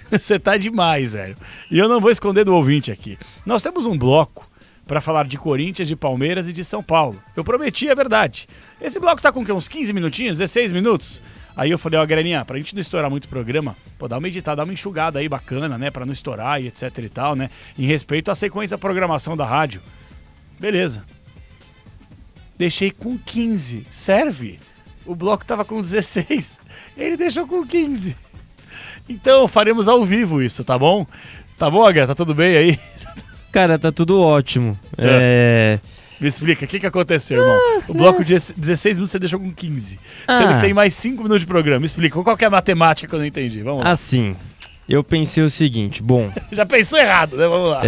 Você tá demais, velho. E eu não vou esconder do ouvinte aqui. Nós temos um bloco para falar de Corinthians, de Palmeiras e de São Paulo. Eu prometi, é verdade. Esse bloco tá com o quê? Uns 15 minutinhos, 16 minutos? Aí eu falei, ó, Grelinha, pra gente não estourar muito o programa, pô, dá uma editada, dá uma enxugada aí bacana, né? Pra não estourar e etc e tal, né? Em respeito à sequência da programação da rádio. Beleza. Deixei com 15. Serve? O bloco tava com 16. Ele deixou com 15. Então faremos ao vivo isso, tá bom? Tá bom, H? Tá tudo bem aí? Cara, tá tudo ótimo. Me explica, o que aconteceu, irmão? O bloco de 16 minutos você deixou com 15. Sendo que tem mais 5 minutos de programa. Me explica, qual que é a matemática que eu não entendi? Vamos lá. Assim, eu pensei o seguinte, bom... Já pensou errado, né? Vamos lá.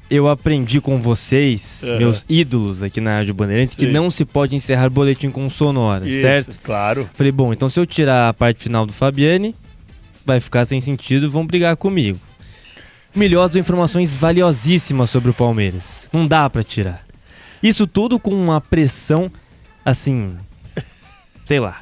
Eu aprendi com vocês, meus ídolos aqui na Rádio Bandeirantes, que não se pode encerrar boletim com sonora, certo? Claro. Falei, bom, então se eu tirar a parte final do Fabiani, vai ficar sem sentido, vão brigar comigo. Milhões de informações valiosíssimas sobre o Palmeiras. Não dá pra tirar. Isso tudo com uma pressão, assim, sei lá,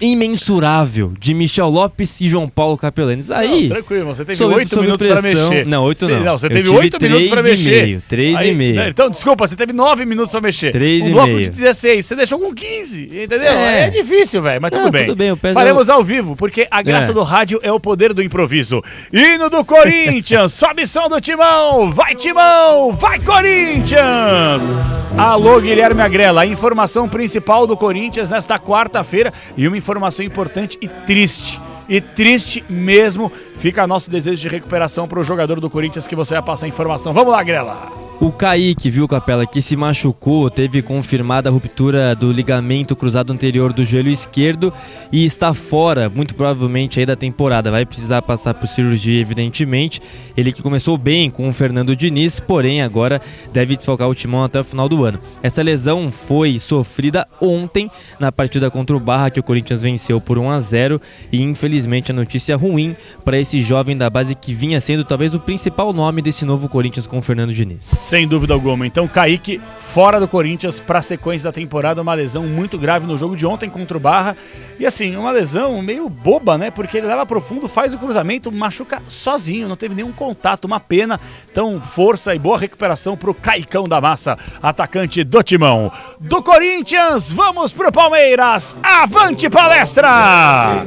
imensurável de Michel Lopes e João Paulo Capelanes. Aí, não, tranquilo, você teve 8 minutos pra mexer. Não, 8 não. Não, você teve 8 minutos pra mexer. 3,5. Então, desculpa, você teve 9 minutos pra mexer. 3,5. Um bloco de 16, você deixou com 15, entendeu? É difícil, velho, mas tudo bem. Tudo bem, faremos ao vivo, porque a graça do rádio é o poder do improviso. Hino do Corinthians, sobe som do Timão, vai Corinthians! Alô, Guilherme Agrela, a informação principal do Corinthians nesta quarta-feira e uma informação importante e triste mesmo, fica nosso desejo de recuperação para o jogador do Corinthians que você vai passar a informação. Vamos lá, Agrela! O Kaique, viu, Capela, que se machucou, teve confirmada a ruptura do ligamento cruzado anterior do joelho esquerdo e está fora, muito provavelmente, aí da temporada. Vai precisar passar por cirurgia, evidentemente. Ele que começou bem com o Fernando Diniz, porém agora deve desfalcar o Timão até o final do ano. Essa lesão foi sofrida ontem na partida contra o Barra, que o Corinthians venceu por 1-0 e infelizmente a notícia ruim para esse jovem da base que vinha sendo talvez o principal nome desse novo Corinthians com o Fernando Diniz. Sem dúvida alguma. Então, Kaique fora do Corinthians para a sequência da temporada, uma lesão muito grave no jogo de ontem contra o Barra. E assim, uma lesão meio boba, né? Porque ele leva pro fundo, faz o cruzamento, machuca sozinho, não teve nenhum contato, uma pena. Então, força e boa recuperação pro Caicão da Massa, atacante do Timão. Do Corinthians, vamos pro Palmeiras. Avante palestra!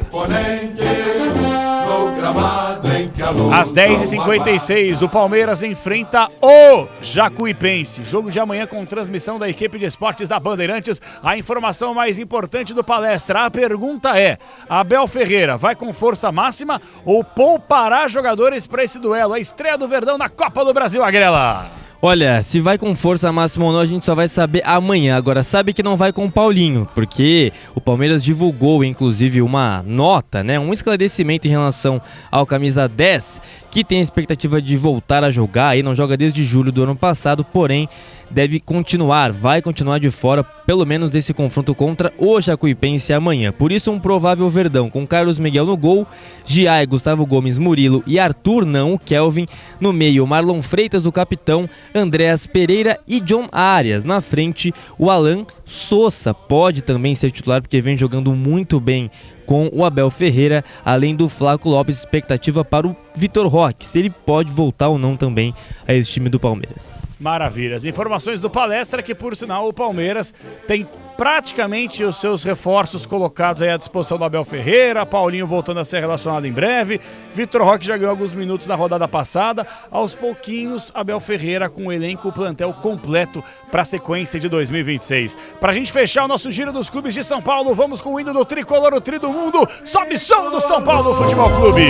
Às 10h56, o Palmeiras enfrenta o Jacuipense. Jogo de amanhã com transmissão da equipe de esportes da Bandeirantes. A informação mais importante do palestra. A pergunta é: Abel Ferreira vai com força máxima ou poupará jogadores para esse duelo? A estreia do Verdão na Copa do Brasil, Agrela. Olha, se vai com força máxima ou não, a gente só vai saber amanhã. Agora, sabe que não vai com o Paulinho, porque o Palmeiras divulgou, inclusive, uma nota, né? Um esclarecimento em relação ao camisa 10, que tem a expectativa de voltar a jogar, e não joga desde julho do ano passado, porém vai continuar de fora, pelo menos desse confronto contra o Jacuipense amanhã. Por isso, um provável Verdão com Carlos Miguel no gol, Giai, Gustavo Gomes, Murilo e Arthur, não, o Kelvin. No meio, Marlon Freitas, o capitão, Andréas Pereira e John Arias. Na frente, o Alan Sousa pode também ser titular, porque vem jogando muito bem com o Abel Ferreira, além do Flaco Lopes, expectativa para o Vitor Roque, se ele pode voltar ou não também a esse time do Palmeiras. Maravilha. As informações do Palestra, que por sinal o Palmeiras tem praticamente os seus reforços colocados aí à disposição do Abel Ferreira, Paulinho voltando a ser relacionado em breve, Vitor Roque já ganhou alguns minutos na rodada passada, aos pouquinhos Abel Ferreira com o elenco, o plantel completo para a sequência de 2026. Pra gente fechar o nosso giro dos clubes de São Paulo, vamos com o hino do tricolor, o tri do mundo, sobe som do São Paulo Futebol Clube.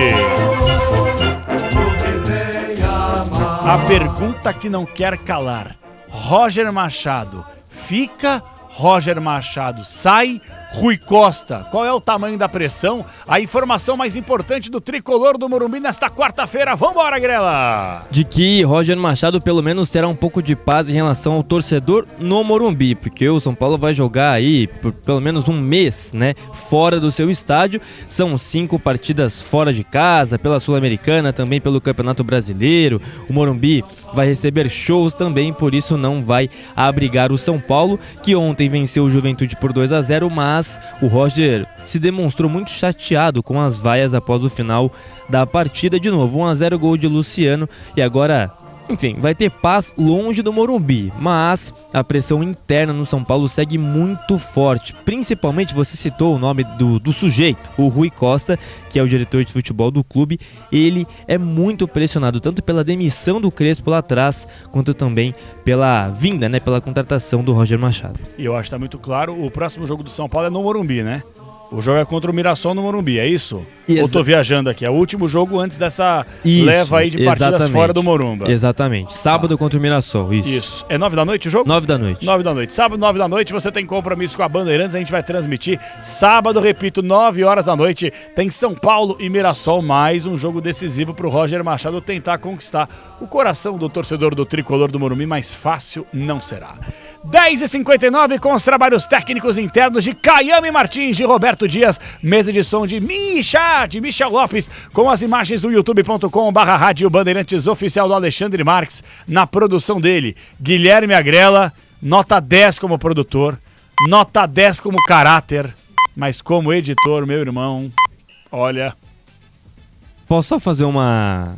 A pergunta que não quer calar: Roger Machado fica, Roger Machado sai, Rui Costa, qual é o tamanho da pressão? A informação mais importante do tricolor do Morumbi nesta quarta-feira. Vambora, Grela! De que Roger Machado pelo menos terá um pouco de paz em relação ao torcedor no Morumbi, porque o São Paulo vai jogar aí por pelo menos um mês, né, fora do seu estádio. São 5 partidas fora de casa, pela Sul-Americana, também pelo Campeonato Brasileiro. O Morumbi vai receber shows também, por isso não vai abrigar o São Paulo, que ontem venceu o Juventude por 2-0, mas o Roger se demonstrou muito chateado com as vaias após o final da partida. De novo, 1-0, gol de Luciano, e agora, enfim, vai ter paz longe do Morumbi, mas a pressão interna no São Paulo segue muito forte. Principalmente, você citou o nome do sujeito, o Rui Costa, que é o diretor de futebol do clube. Ele é muito pressionado, tanto pela demissão do Crespo lá atrás, quanto também pela vinda, né, pela contratação do Roger Machado. E eu acho que tá muito claro, o próximo jogo do São Paulo é no Morumbi, né? O jogo é contra o Mirassol no Morumbi, é isso? Ou tô viajando aqui? É o último jogo antes dessa leva aí de partidas fora do Morumba. Exatamente. Sábado contra o Mirassol, isso. É 9 da noite o jogo? 9 da noite. 9 da noite. Sábado, 9 da noite, você tem compromisso com a Bandeirantes, a gente vai transmitir. Sábado, repito, 9 horas da noite, tem São Paulo e Mirassol, mais um jogo decisivo pro Roger Machado tentar conquistar o coração do torcedor do tricolor do Morumbi, mais fácil não será. 10h59 com os trabalhos técnicos internos de Caiame Martins, de Roberto Dias, mesa de som de Michel Lopes, com as imagens do youtube.com/rádio Bandeirantes oficial do Alexandre Marques, na produção dele, Guilherme Agrela, nota 10 como produtor, nota 10 como caráter, mas como editor, meu irmão, olha... Posso só fazer uma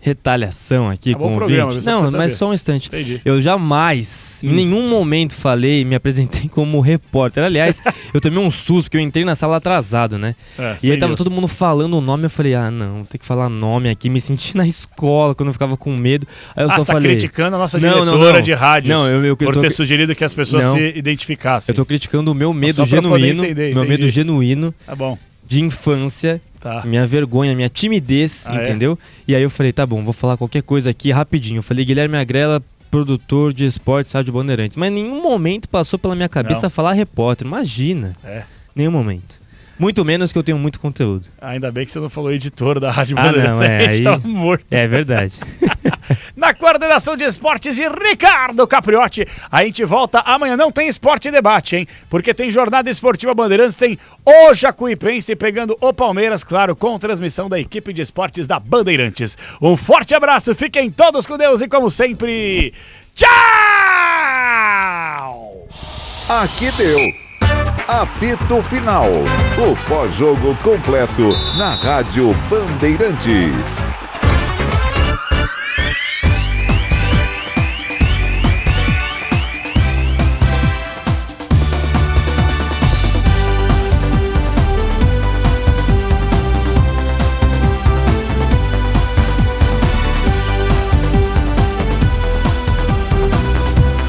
retaliação aqui com o programa, não, mas só um instante. Entendi. Eu jamais, em nenhum momento me apresentei como repórter. Aliás, eu tomei um susto, porque eu entrei na sala atrasado, né? E aí tava todo mundo falando o nome, eu falei, não, vou ter que falar nome aqui. Me senti na escola, quando eu ficava com medo. Aí eu só tá falei... criticando a nossa diretora de rádios eu por ter sugerido que as pessoas se identificassem. Eu tô criticando o meu medo genuíno, medo genuíno. Tá bom. De infância, minha vergonha, minha timidez, entendeu? E aí eu falei, tá bom, vou falar qualquer coisa aqui rapidinho. Eu falei, Guilherme Agrela, produtor de esportes, Rádio Bandeirantes. Mas em nenhum momento passou pela minha cabeça falar repórter, imagina. Nenhum momento. Muito menos que eu tenho muito conteúdo. Ainda bem que você não falou editor da Rádio Bandeirantes. Não, aí... tá morto. É verdade. Na coordenação de esportes de Ricardo Capriotti. A gente volta amanhã. Não tem Esporte e Debate, hein? Porque tem Jornada Esportiva Bandeirantes, tem o Jacuipense pegando o Palmeiras, claro, com transmissão da equipe de esportes da Bandeirantes. Um forte abraço, fiquem todos com Deus e como sempre, tchau! Aqui deu. Apito Final. O pós-jogo completo na Rádio Bandeirantes.